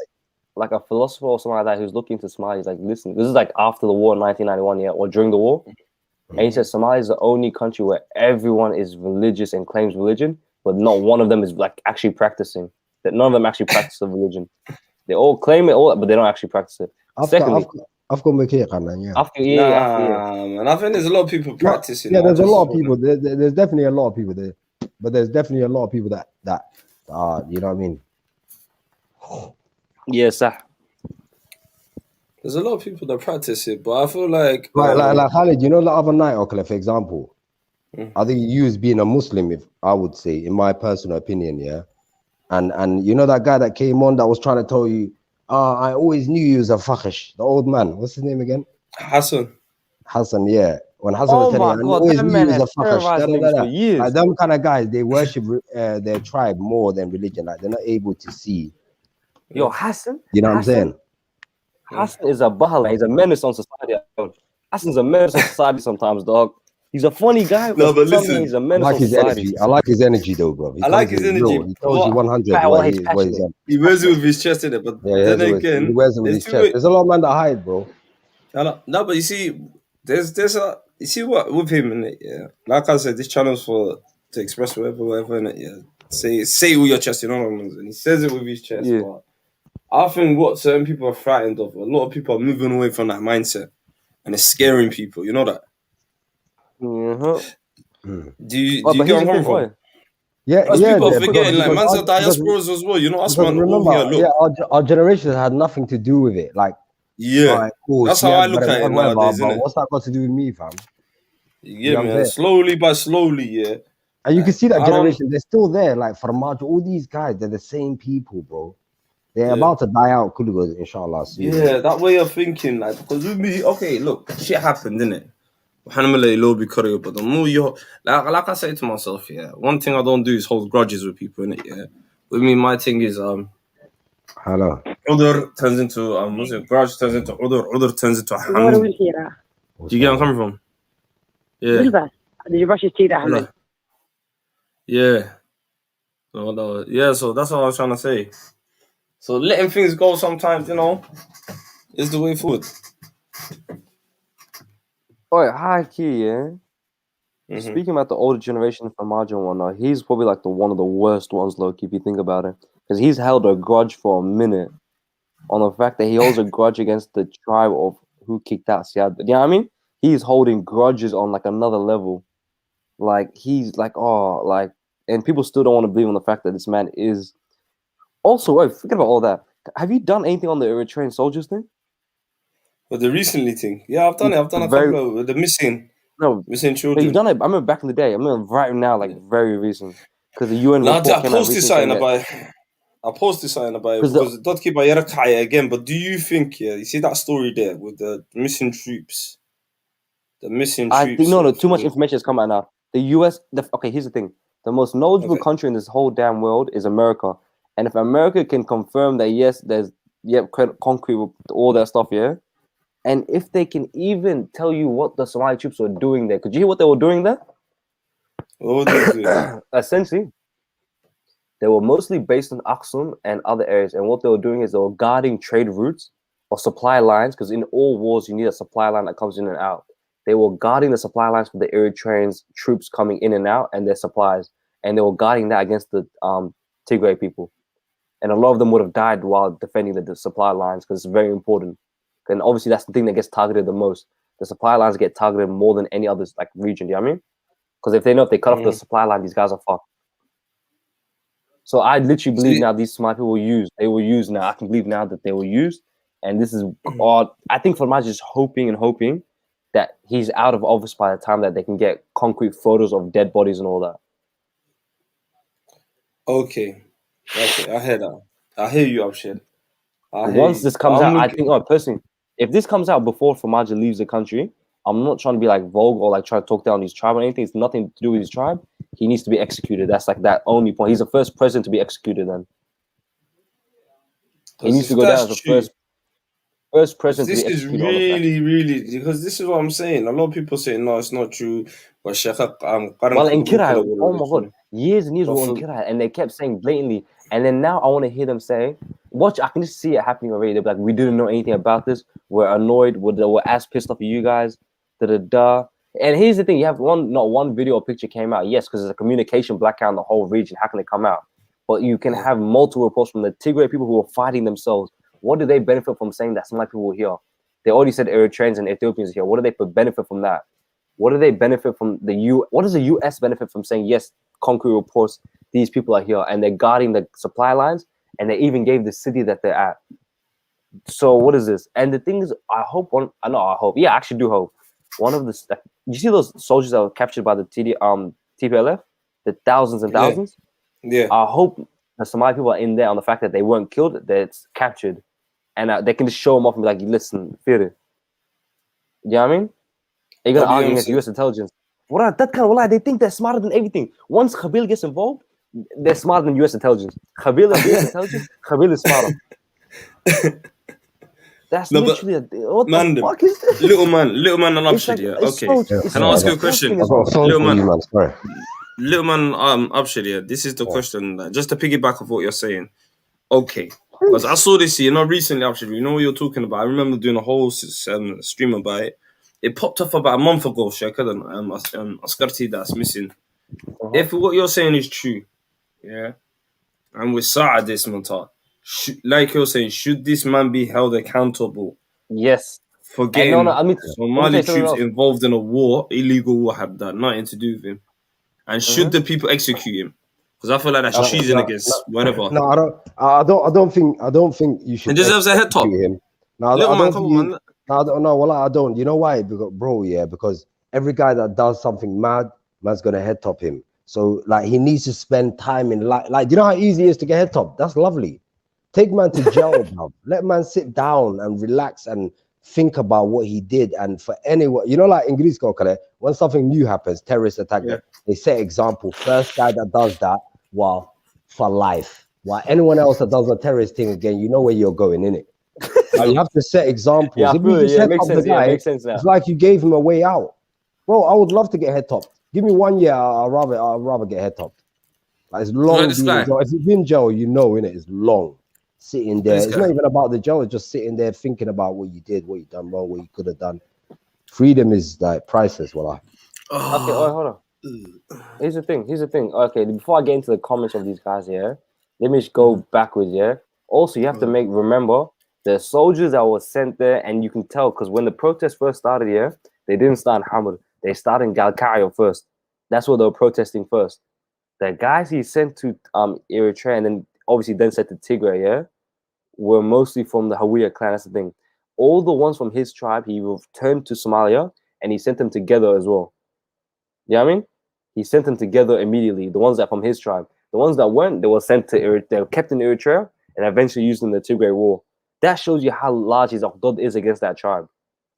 like a philosopher or something like that, who's looking to Somalia. He's like, listen, this is like after the war in 1991, yeah, or during the war. And he says Somalia is the only country where everyone is religious and claims religion, but not one of them is like actually practicing. That none of them actually practice the religion. They all claim it, but they don't actually practice it. Secondly, man, I think there's a lot of people practicing. Yeah, there's a lot of people. There's definitely a lot of people there, but there's definitely a lot of people that you know what I mean. Yes, sir. There's a lot of people that practice it, but I feel like Khalid, you know, the other night, okay, for example, I think you as being a Muslim, if I would say, in my personal opinion, yeah. And you know that guy that came on that was trying to tell you, I always knew you was a fakhish, the old man. What's his name again? Hassan, yeah. When Hassan was telling you, I always knew you was a fakhish. Like, them kind of guys, they worship their tribe more than religion. Like, they're not able to see. Yo, Hassan? You know what I'm saying? Hassan is a bahala. He's a menace on society. Hassan's a menace on society sometimes, dog. He's a funny guy, No, but but sometimes listen, he's a I menace like on his society. energy. I like his energy though, bro. He I like comes his in real. energy. He tells you But 100 Well, what he's he what he's passionate. he wears it with his chest in it. But Yeah, then he again, wears it with there's his two chest. ways. There's a lot of men that hide, bro. No, but you see, there's a you see what with him in it. Yeah, like I said, this channel's for to express whatever in it. Yeah, say all your chest, you know what I mean? And he says it with his chest. Yeah. But I think what certain people are frightened of, a lot of people are moving away from that mindset, and it's scaring people. You know that? Do you But get here's what I'm the coming thing, from? oi. Yeah, Because yeah, people are because forgetting, like, man's are because diasporas as well. You know, us because man all remember, here. yeah, Look, our generation had nothing to do with it. Like, all yeah, right, cool, that's how I Siad, look at it whatever, nowadays, but isn't it? what's that got to do with me, fam? You You get know what me? I'm And saying? slowly by slowly, yeah. And you can Like, see that I don't. generation, they're still there. Like Farmajo, all these guys, they're the same people, bro. They're Yeah. about to die out, Kulugo, inshallah, soon. Yeah, that way of thinking, like, because with me, okay, look, shit happened, didn't it? But the more you, like I say to myself, yeah, one thing I don't do is hold grudges with people, innit? Yeah, with me, my thing is Hello. Udr turns into what's it? Grudge turns into Udr turns into نور Hanun. والخيرة Do you get where I'm coming from? Yeah. بالبس did you brush your teeth Ahmed? Hola. Yeah. No, yeah, so that's what I was trying to say. So letting things go sometimes, you know, is the way forward. Oi, high key, yeah. Speaking about the older generation from Marjo and whatnot, he's probably like one of the worst ones, low-key, if you think about it. Because he's held a grudge for a minute on the fact that he holds a grudge against the tribe of who kicked out Siad. You know what I mean? He's holding grudges on like another level. Like he's like, oh, like, and people still don't want to believe on the fact that this man is. Also, wait, forget about all that. Have you done anything on the Eritrean soldiers thing? But the recently thing, yeah, I've done it. I've done a couple of the missing children. You've done it. I remember back in the day. I remember right now, like very recent, because the UN report I came out posted recently. I posted something about it because don't keep it again. But do you think, yeah, you see that story there with the missing troops? The missing troops. I think no, too much information has come out now. The US. Okay, here's the thing: the most knowledgeable country in this whole damn world is America. And if America can confirm that yes, there's concrete with all that stuff, yeah. And if they can even tell you what the Somali troops were doing there, could you hear what they were doing there? What were they doing? Essentially, they were mostly based in Aksum and other areas. And what they were doing is they were guarding trade routes or supply lines, because in all wars, you need a supply line that comes in and out. They were guarding the supply lines for the Eritrean troops coming in and out and their supplies. And they were guarding that against the Tigray people. And a lot of them would have died while defending the supply lines because it's very important. And obviously, that's the thing that gets targeted the most. The supply lines get targeted more than any other like region. Do you know what I mean? Because if they know if they cut off the supply line, these guys are fucked. So I literally believe now these smart people they were used now. I can believe now that they were used. And this is I think Farmaj is hoping that he's out of office by the time that they can get concrete photos of dead bodies and all that. Okay, I hear that. I hear you, Abshir. Once this comes out, I think, personally, if this comes out before Farmajo leaves the country, I'm not trying to be like vogue or like try to talk down his tribe or anything. It's nothing to do with his tribe. He needs to be executed. That's like that only point. He's the first president to be executed then. He needs to go down as the first president to be executed. This is really, because this is what I'm saying. A lot of people say, no, it's not true. But well, in Kirai, oh my God, years and years were in Kirai, and they kept saying blatantly. And then now I want to hear them say, watch, I can just see it happening already. They're like, we didn't know anything about this. We're annoyed. We're as pissed off at you guys. Da-da-da. And here's the thing. You have not one video or picture came out. Yes, because there's a communication blackout in the whole region. How can it come out? But you can have multiple reports from the Tigray people who are fighting themselves. What do they benefit from saying that Somali people were here? They already said Eritreans and Ethiopians are here. What do they benefit from that? What do they benefit from what does the US benefit from saying, yes, concrete reports, these people are here, and they're guarding the supply lines, and they even gave the city that they're at. So what is this? And the thing is, I actually do hope. One of the, you see those soldiers that were captured by the TPLF, the thousands and thousands? Yeah. I hope the Somali people are in there on the fact that they weren't killed, that it's captured, and they can just show them off and be like, listen, fear it. You know what I mean? You're going to argue against US intelligence. That kind of lie, they think they're smarter than everything. Once Khabil gets involved, they're smarter than US intelligence. Khabil is US intelligence, Khabil is smarter. That's No, but literally what man, the fuck is this? little man, and It's Abshid, like, yeah. it's Okay. so, it's Can I so ask you a disgusting question? as I've got a well. song Little for man, you, man. Sorry. little man, Abshid, yeah. This is the question, just to piggyback of what you're saying. Okay. Because I saw this, recently, Abshid, you know what you're talking about. I remember doing a whole stream about it. It popped up about a month ago, Askarti that's missing. If what you're saying is true, yeah, and with Saad this Montar, like you're saying, should this man be held accountable Yes. for And getting let me Somali say something troops else. involved in a war, illegal war, had that nothing to do with him? And should the people execute him? Because I feel like that's treason against whatever. No, I don't think you should. It deserves a head top. Him. No, Little I man, don't come think on, man. No, well, I don't. You know why? Because, bro, yeah, because every guy that does something mad, man's gonna head top him. So like he needs to spend time in like do you know how easy it is to get head top? That's lovely. Take man to jail, bro. Let man sit down and relax and think about what he did. And for anyone, you know, like in Greece, when something new happens, terrorist attack, they set example. First guy that does that, well, for life. While anyone else that does a terrorist thing again, you know where you're going, innit? Like, you have to set examples. Yeah, if you just head makes top sense. the guy, Makes sense now. it's like you gave him a way out. Bro, I would love to get head topped. Give me 1 year, I'd rather get head topped. Like, it's long. If you've been in jail, you know, innit? It's long. Sitting there. It's not even about the jail, it's just sitting there thinking about what you did, what you done wrong, what you could have done. Freedom is like priceless, wallah. Okay, hold on. Here's the thing. Okay, before I get into the comments of these guys here, let me just go backwards, yeah? Also, you have to remember the soldiers that were sent there, and you can tell because when the protest first started here, they didn't start in Hamad. They started in Galkayo first. That's what they were protesting first. The guys he sent to Eritrea and then obviously then sent to Tigray, yeah, were mostly from the Hawiya clan. That's the thing. All the ones from his tribe, he returned to Somalia and he sent them together as well. You know what I mean? He sent them together immediately. The ones that from his tribe. The ones that weren't, they were sent to Eritrea. They were kept in Eritrea and eventually used in the Tigray war. That shows you how large his Aqdad is against that tribe,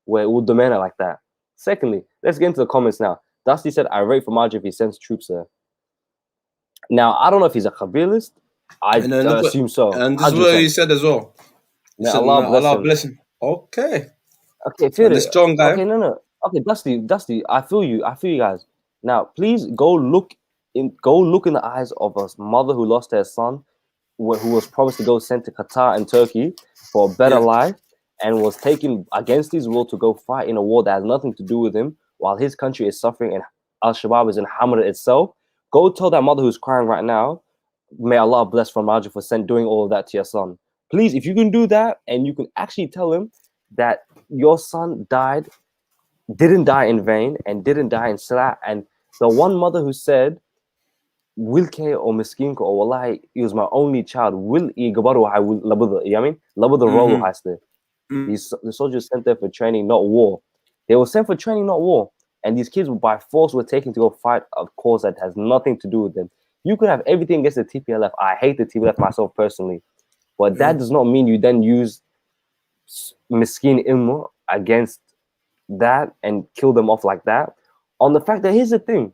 where it would demand it like that. Secondly, let's get into the comments now. Dusty said, I rate for Marjorie if he sends troops there. Now, I don't know if he's a Kabilist. I assume so. And this is what he said as well. May Allah bless him. Okay. Okay, feel the strong guy. Okay, no. Okay, Dusty, I feel you guys. Now, please go look in the eyes of a mother who lost her son, who was promised to go sent to Qatar and Turkey for a better life, and was taken against his will to go fight in a war that has nothing to do with him, while his country is suffering and Al-Shabaab is in Hamad itself. Go tell that mother who's crying right now, may Allah bless from Raja for doing all of that to your son. Please, if you can do that, and you can actually tell him that your son didn't die in vain, and didn't die in salah, and the one mother who said, Wilke or Miskinko or Wallahi, he was my only child, will Igabaru I will Labudha, you know what I mean? Labudha Rolo has to. The soldiers sent there for training, not war. They were sent for training, not war. And these kids by force were taken to go fight a cause that has nothing to do with them. You could have everything against the TPLF. I hate the TPLF myself personally. But that does not mean you then use Miskin Ilmu against that and kill them off like that. On the fact that here's the thing.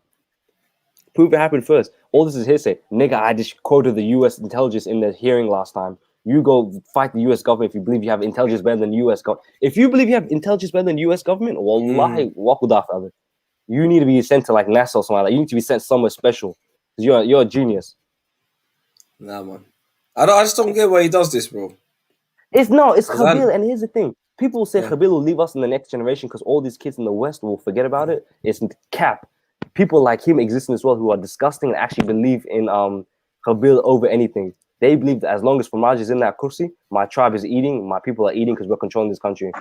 Proof it happened first. All this is hearsay. Nigga, I just quoted the US intelligence in the hearing last time. You go fight the US government if you believe you have intelligence better than the US government. If you believe you have intelligence better than the US government, wallahi, wakudaf of it. You need to be sent to like NASA or something like that. You need to be sent somewhere special. Because you're a genius. Nah, man. I just don't get why he does this, bro. It's Khabil, and here's the thing. People say Khabil will leave us in the next generation because all these kids in the West will forget about it. It's cap. People like him exist in this world who are disgusting and actually believe in Khabil over anything. They believe that as long as Farmaj is in that kursi, my tribe is eating, my people are eating because we're controlling this country.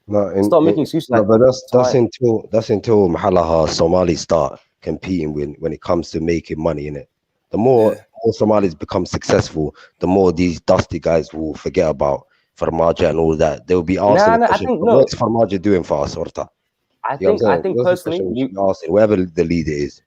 Stop making excuses. No, but that's until Mahalaha Somali start competing when it comes to making money in it. The more Somalis become successful, the more these dusty guys will forget about Farmaja and all that. They will be asking what's Farmaja doing for us, Orta? I think personally, whoever the leader is.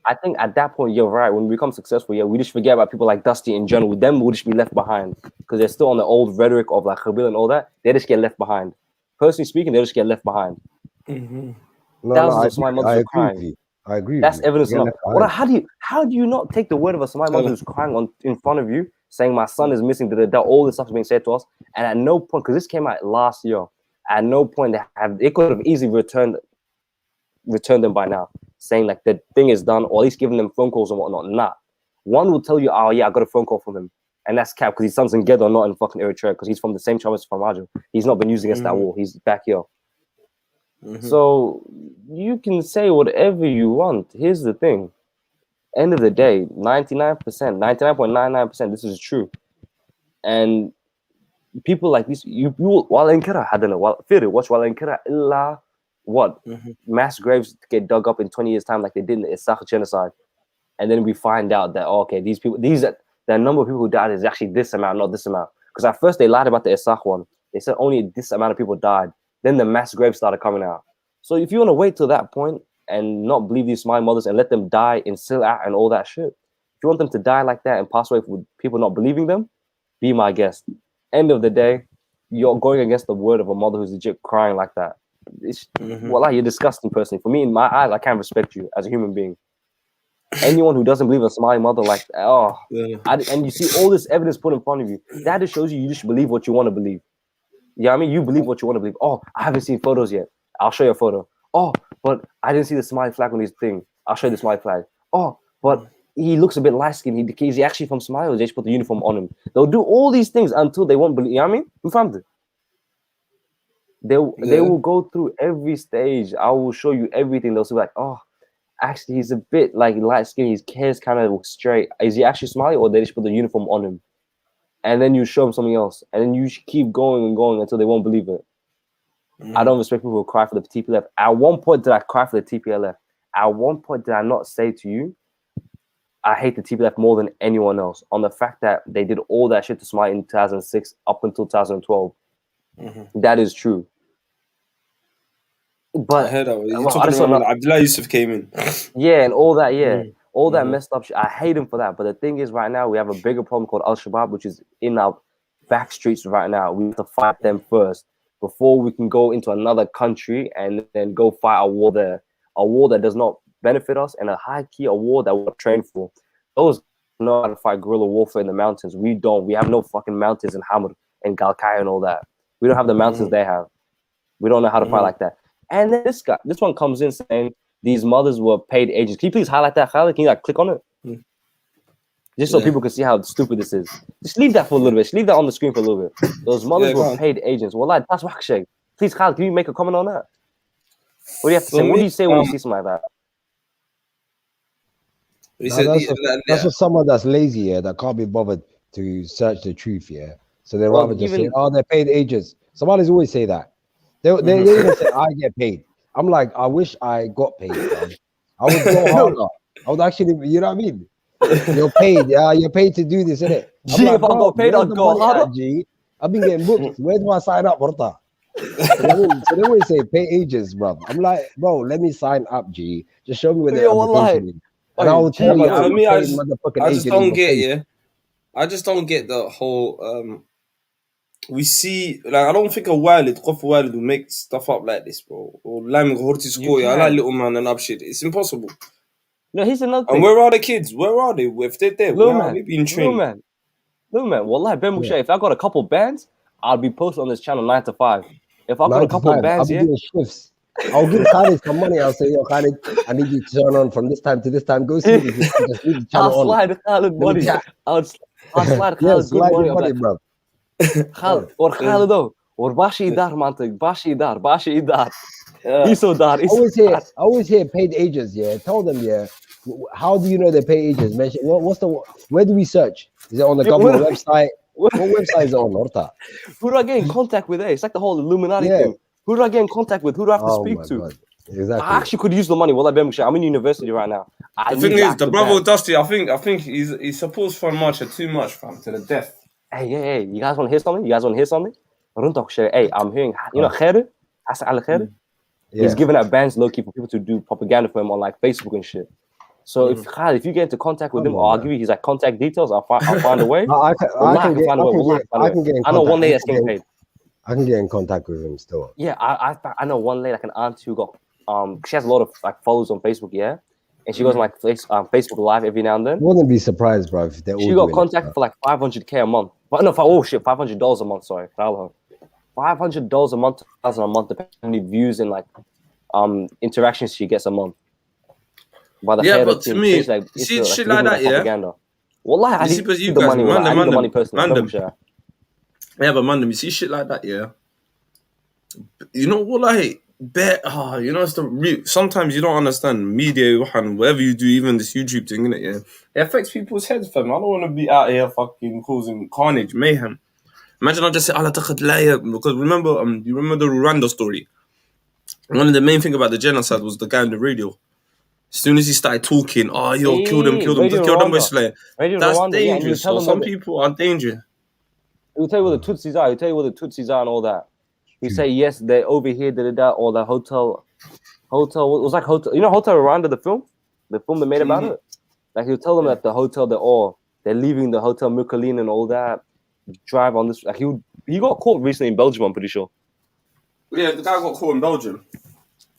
I think at that point, you're right. When we become successful, we just forget about people like Dusty in general. Them will just be left behind because they're still on the old rhetoric of like Khabil and all that. They just get left behind. Personally speaking, they just get left behind. Thousands of Somali mothers are crying. I agree. That's evidence enough. How do you not take the word of a Somali mother who's crying in front of you, saying my son is missing, that all this stuff is being said to us. And at no point, because this came out last year, at no point they could have easily returned them by now, saying like the thing is done, or at least giving them phone calls and whatnot. Nah. One will tell you, oh yeah, I got a phone call from him. And that's cap because his son's in Gedo, not in fucking Eritrea, because he's from the same tribe as Famajo. He's not been used against that war. He's back here. So you can say whatever you want. Here's the thing. End of the day, 99.99%, this is true. And people like this, you watch illa what? Mass graves get dug up in 20 years' time like they did in the Issacha genocide. And then we find out that, okay, the number of people who died is actually this amount, not this amount. Because at first they lied about the Issacha one. They said only this amount of people died. Then the mass graves started coming out. So if you want to wait till that point and not believe these Somali mothers and let them die in Silat and all that shit, if you want them to die like that and pass away with people not believing them, be my guest. End of the day, you're going against the word of a mother who's legit crying like that. Well, you're disgusting personally. For me, in my eyes, I can't respect you as a human being. Anyone who doesn't believe a Somali mother like that, and you see all this evidence put in front of you, that just shows you just believe what you want to believe. Yeah, I mean, you believe what you want to believe. Oh, I haven't seen photos yet. I'll show you a photo. Oh, but I didn't see the Somali flag on his thing. I'll show you the Somali flag. Oh, but he looks a bit light-skinned. Is he actually from Somalia, or they just put the uniform on him? They'll do all these things until they won't believe. You know what I mean? You found it. They will go through every stage. I will show you everything. They'll say like, oh, actually, he's a bit like light-skinned. His hair's kind of straight. Is he actually Somali, or they just put the uniform on him? And then you show them something else. And then you keep going and going until they won't believe it. I don't respect people who cry for the TPLF. At one point, did I cry for the TPLF? At one point, did I not say to you, I hate the TPLF more than anyone else on the fact that they did all that shit to Somalia in 2006 up until 2012. That is true. But I heard that. You're talking about when Abdullah Yusuf came in. Yeah, and all that, all that messed up shit. I hate him for that. But the thing is, right now, we have a bigger problem called Al-Shabaab, which is in our back streets right now. We have to fight them first before we can go into another country and then go fight a war there. A war that does not benefit us, and a high-key a war that we're trained for. Those know how to fight guerrilla warfare in the mountains. We don't. We have no fucking mountains in Hamur and Galkaya and all that. We don't have the mountains they have. We don't know how to fight like that. And then this one comes in saying these mothers were paid agents. Can you please highlight that, Khaled? Can you click on it? Just so people can see how stupid this is. Just leave that for a little bit. Just leave that on the screen for a little bit. Those mothers were paid agents. Well, like, that's wakshay. Please, Khaled, can you make a comment on that? What do you have to say? What do you say when you see something like that? That's just someone that's lazy, that can't be bothered to search the truth, So they rather just say, oh, they're paid agents. Somalis always say that. They even say, I get paid. I'm like, I wish I got paid, man. I would go harder. I would actually, you know what I mean? You're paid, you're paid to do this, innit? Gee, if I got paid, I'd go harder. I've been getting booked. Where do I sign up, Horta? So they always say, pay agents, bro. I'm like, bro, let me sign up, G. Just show me where the application is. And I will tell you, for me, I just don't get, I just don't get the whole, we see, like, I don't think a Walid will make stuff up like this, bro. Or Laming Hortis Koya, I like little man and up shit. It's impossible. No, here's another thing. And where are the kids? Where are they? If they're there, where are they being trained? No, man. Wallahi, Ben Musha, if I got a couple bands, I'll be posted on this channel 9 to 5. If I got a couple bands, I'll be doing shifts. I'll give Khalid some money. I'll say, yo, Khalid, I need you to turn on from this time to this time. Go see me. Just leave the channel I'll slide Khalid money. I'll slide Khalid good money, bro. Khalid, or Khalid, or Bashi Idar, mantik. Bashi Idar. He's so dar. I always hear paid agents, Tell them, how do you know they're paid agents? Mention, where do we search? Is it on the government website? What website is it on, Horta? Who do I get in contact with? It's like the whole Illuminati thing. Who do I get in contact with? Who do I have to speak to? God. Exactly. I actually could use the money. I'm in university right now. The thing is, the brother Dusty, I think he supports fun much or too much, fam, to the death. Hey, you guys want to hear something? Hey, I'm hearing, Khair? Hassan Al Khair? He's giving out bans low-key for people to do propaganda for him on like Facebook and shit. So if you get into contact with him, I'll give you his contact details. I'll find a way. I can find a way. I know one lady that's getting paid. I can get in contact with him still. Yeah, I know one lady, like an aunt who got she has a lot of like followers on Facebook. and she goes on like Facebook Live every now and then. I wouldn't be surprised, bro, if they're all She got doing contacted it, for like $500K a month. But no, $500 a month. Sorry, $500 a month, $1,000 a month, depending on how many views and like interactions she gets a month. By the Yeah, but to me, like, see shit like that, propaganda. Wallah, I need you the guys, money. I need the money personally. Yeah, but man, you see shit like that, yeah. You know what, like, you know, it's sometimes you don't understand media and whatever you do, even this YouTube thing, innit? Yeah, it affects people's heads, fam. I don't want to be out here fucking causing carnage, mayhem. Imagine I just say, because remember, you remember the Rwanda story? One of the main thing about the genocide was the guy on the radio. As soon as he started talking, kill them, just kill them by slayer. That's dangerous. So some people are dangerous. He'll tell you where the Tutsis are. He'll tell you where the Tutsis are and all that. He say yes, they're over here, or the hotel. It was like hotel. You know, Hotel Rwanda, the film they made about it. Like he'll tell them that the hotel they're leaving the Hotel Mukalin and all that. Drive on this. Like he got caught recently in Belgium. I'm pretty sure. Yeah, the guy got caught in Belgium.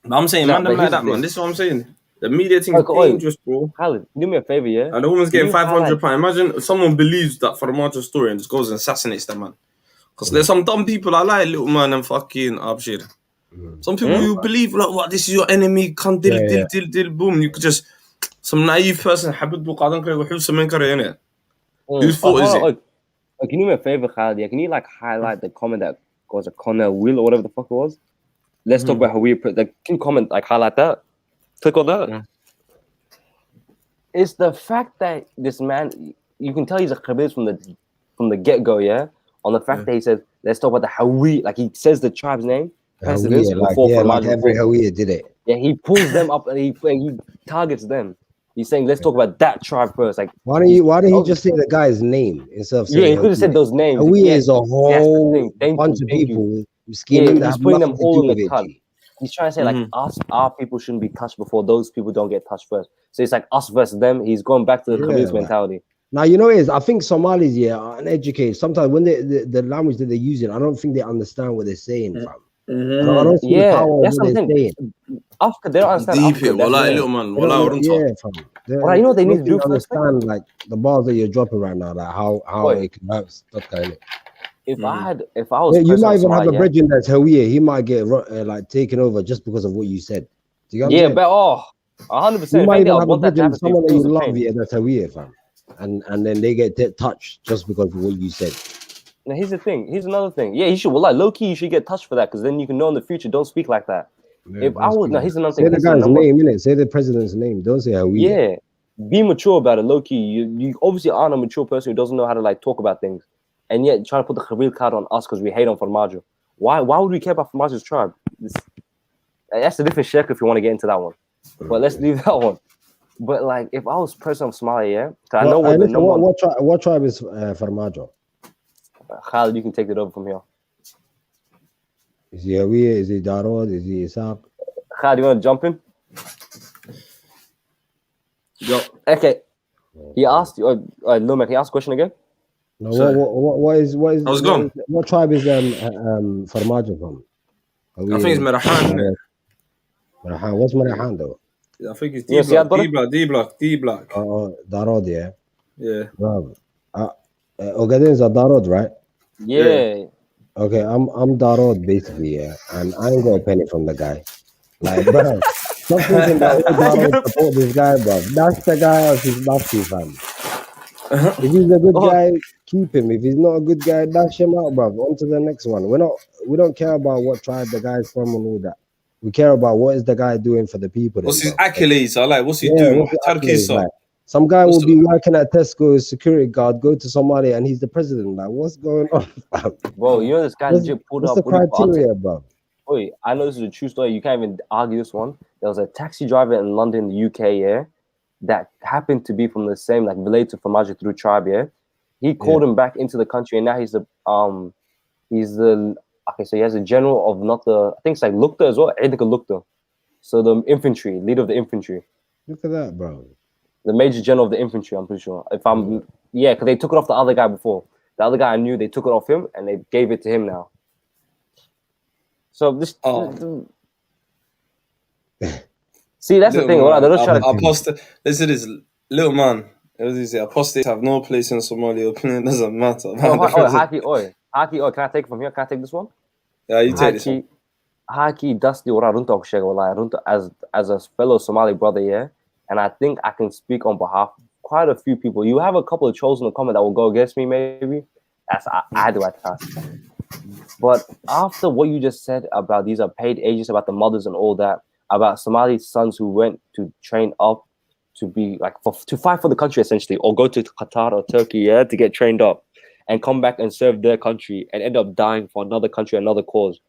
But I'm saying, man, like that, man. This is what I'm saying. The media thing is dangerous, bro. Khalid, do me a favor, yeah? And the woman's getting £500. Imagine if someone believes that Farmajo's story and just goes and assassinates that man. Because there's some dumb people I like, little man and fucking Abshir. Some people who believe, like, what, this is your enemy, can't deal, boom. You could just, some naive person, whose fault is it? Can you do me a favor, Khalid? Yeah, can you like highlight the comment that was a Colonial or whatever the fuck it was? Let's talk about how we can you comment, like highlight that? Click on that. It's the fact that this man, you can tell he's a Khabib from the get-go, yeah? On the fact that he says, let's talk about the Hawi, like he says the tribe's name. Like every Hawiya did it. Yeah, he pulls them up and he targets them. He's saying, let's talk about that tribe first. Like, why didn't he just say the guy's name instead of saying he could have said those names. Hawiya is a whole bunch of people scheming that he's putting them all in the cut. He's trying to say like our people shouldn't be touched before those people don't get touched first. So it's like us versus them. He's going back to the Khabib's mentality. Now, you know what it is? I think Somalis, are uneducated. Sometimes when the language that they're using, I don't think they understand what they're saying, fam. I don't see the power of what they're saying. Africa, they don't understand Africa. Little man. You know what they need to do first? Understand like the bars that you're dropping right now, like how it can help stuff kind of. If I was, you might even have a brethren that's Hawiya. He might get like taken over just because of what you said. Do you get but 100%. You might even have a brethren, someone that you love, that's Hawiya, fam. And then they get touched just because of what you said. Now here's the thing. Here's another thing. Yeah, you should. Well, like low key, you should get touched for that because then you can know in the future. Don't speak like that. Yeah, if I was here's another thing. Say the guy's name, innit? Say the president's name. Don't say Hawiya. Yeah, be mature about it. Low key, you obviously aren't a mature person who doesn't know how to like talk about things, and yet trying to put the Khabil card on us because we hate on Farmajo. Why would we care about Farmajo's tribe? That's a different shirk if you want to get into that one. But let's leave that one. But like, if I was president of Somalia, I know what the number. What tribe is Farmajo? Khalid, you can take it over from here. Is he Hawiya? Is he Darod? Is he Isaac? Khalid, you want to jump in? Yo. Okay. He asked you. Lomek, he asked a question again. No. What is? I was gone. What tribe is Farmajo from? I think it's Marahan. Marahan. What's Marahan though? I think it's D-Block. Darod, yeah. Yeah. Bravo. Ogaden's a Darod, right? Yeah. Okay, I'm Darod basically, yeah. And I ain't got a penny from the guy. Like, bro, stop thinking that Darod support this guy, bro. That's the guy of his nasty fam. If he's a good guy, keep him. If he's not a good guy, dash him out, bro. On to the next one. We don't care about what tribe the guy's from and all that. We care about what is the guy doing for the people. What's his accolades? I like, what's he doing? Like, some guy will be working at Tesco as security guard, go to Somalia, and he's the president. Like, what's going on? Bro, you know this guy legit pulled up. What's the criteria, bro? Wait, I know this is a true story. You can't even argue this one. There was a taxi driver in London, the UK, yeah, that happened to be from the same, like, related to Farmajo through tribe, yeah. He called him back into the country, and now he's the okay, so he has a general of not the, I think it's like Lukta as well, Edika Lukta. So the infantry, leader of the infantry. Look at that, bro. The major general of the infantry, I'm pretty sure. Because they took it off the other guy before. The other guy I knew, they took it off him and they gave it to him now. So this. See, that's the thing. Man, They don't try to. apostate. Listen to this, little man. What does he say? Apostates have no place in Somalia. Opinion doesn't matter. Haki, can I take it from here? Can I take this one? Yeah, you take this one. Haki, Dusty, as a fellow Somali brother, yeah, and I think I can speak on behalf of quite a few people. You have a couple of trolls in the comment that will go against me, maybe. That's I do at times. But after what you just said about these are paid agents, about the mothers and all that, about Somali sons who went to train up to be like to fight for the country essentially, or go to Qatar or Turkey, yeah, to get trained up and come back and serve their country and end up dying for another country, another cause.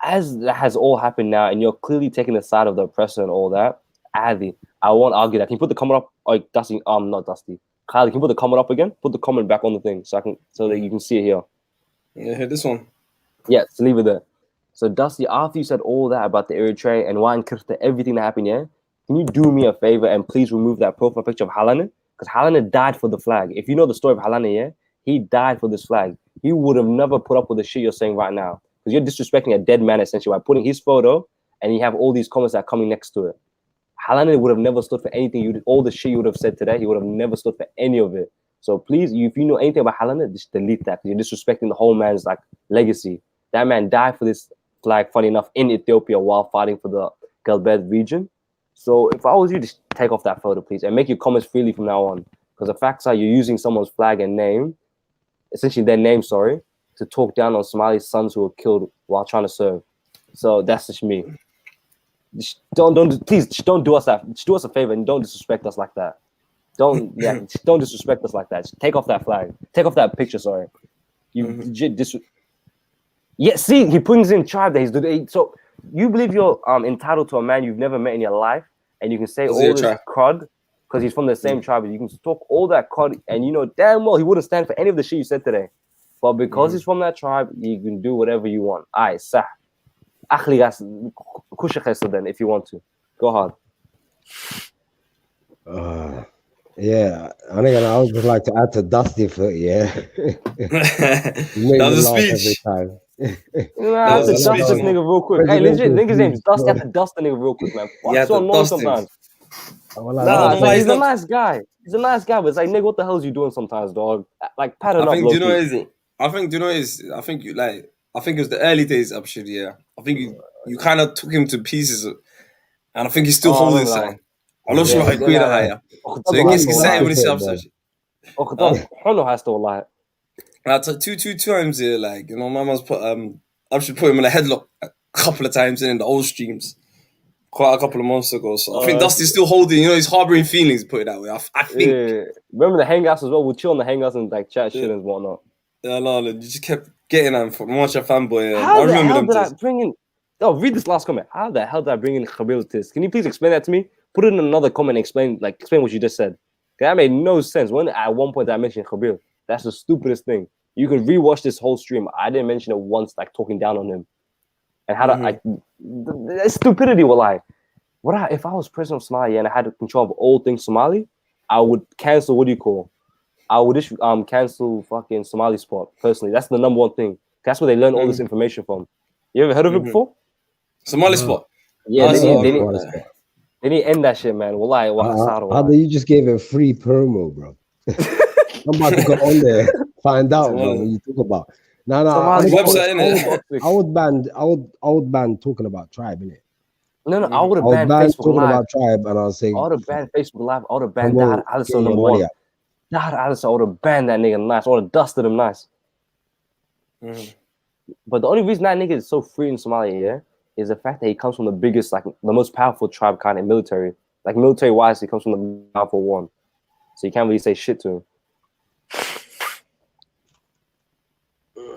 As that has all happened now, and you're clearly taking the side of the oppressor and all that, Adi, I won't argue that. Can you put the comment up? Oh, Dusty, not Dusty. Kylie, can you put the comment up again? Put the comment back on the thing so that you can see it here. Yeah, here, this one. Yeah, so leave it there. So Dusty, after you said all that about the Eritrea and Wan Kirta, everything that happened, yeah, can you do me a favor and please remove that profile picture of Halane? Because Halane died for the flag. If you know the story of Halane, yeah, he died for this flag. He would have never put up with the shit you're saying right now. Because you're disrespecting a dead man essentially by putting his photo and you have all these comments that are coming next to it. Halane would have never stood for anything. All the shit you would have said today, he would have never stood for any of it. So please, if you know anything about Halane, just delete that. You're disrespecting the whole man's like legacy. That man died for this flag, funny enough, in Ethiopia while fighting for the Galbed region. So if I was you, just take off that photo, please, and make your comments freely from now on. Because the facts are you're using someone's flag and name, essentially their name, sorry, to talk down on Somali sons who were killed while trying to serve. So that's just me. Just please don't do us that. Just do us a favor and don't disrespect us like that. Don't disrespect us like that. Just take off that flag. Take off that picture. Sorry. Yeah. See, he brings in tribe that he's doing. So you believe you're entitled to a man you've never met in your life, and you can say all this crud because he's from the same tribe. You can talk all that crud, and you know damn well he wouldn't stand for any of the shit you said today. But because he's from that tribe, you can do whatever you want. Aight, sah. Then if you want to. Go hard. Yeah, I would just like to add to Dusty for That was a speech. Every time. I have to dust this nigga real quick. Hey, legit, nigga's name is Dusty. I have to dust the nigga real quick, man. What's so annoying sometimes? He's a nice guy. He's a nice guy, but it's like, nigga, what the hell is you doing sometimes, dog? Like, pattern up. I think it was the early days of shit, yeah. I think you kind of took him to pieces, and I think he's still holding something. I love you like queen higher. So he gets excited when he sees upset. I took two times here, like, you know, my mum's put I should put him in a headlock a couple of times in the old streams quite a couple of months ago. So I think Dusty's still holding, you know, he's harboring feelings, put it that way. I think. Yeah. Remember the hangouts as well? We'll chill on the hangouts and like chat shit and whatnot. Yeah, no, you just kept getting them from much a fanboy. How the hell did I bring in? Oh, read this last comment. How the hell did I bring in Khabil to this? Can you please explain that to me? Put it in another comment and explain what you just said. That made no sense. At one point I mentioned Khabil. That's the stupidest thing. You could rewatch this whole stream. I didn't mention it once, like talking down on him. And how the stupidity will lie. If I was president of Somalia and I had control of all things Somali, I would cancel I would just cancel fucking Somali Spot personally. That's the number one thing. That's where they learn all this information from. You ever heard of it before? Somali Spot. Yeah, they need to end that shit, man. Wallahi, you just gave a free promo, bro. I'm about to go on there, find out what you talk about. I would ban talking about tribe, innit? No, I would have banned Facebook talking Live. About tribe, and I was saying I would have banned Facebook Live. I would have banned Dad Alice number one. Dad Alice, I would have banned that nigga nice. I would have dusted him nice. But the only reason that nigga is so free in Somalia, yeah, is the fact that he comes from the biggest, like the most powerful tribe kind of military. Like military wise, he comes from the powerful one. So you can't really say shit to him.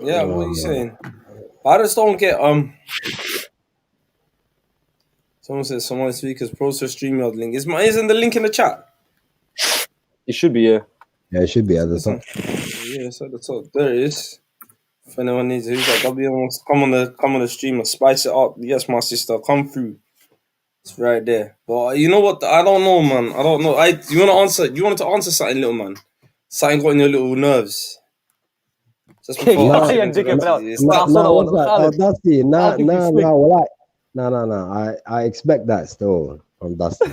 Yeah, what are you saying? I just don't get Someone says Somali speakers process StreamYard link. Isn't the link in the chat? It should be, yeah. Yeah, it should be at the top. Yeah, it's at the top. There it is. If anyone needs it, who's like wants to come on the stream and spice it up. Yes, my sister, come through. It's right there. But you know what? I don't know, man. I don't know. You wanted to answer something, little man. Something got in your little nerves. Just before No. I expect that still from Dusty.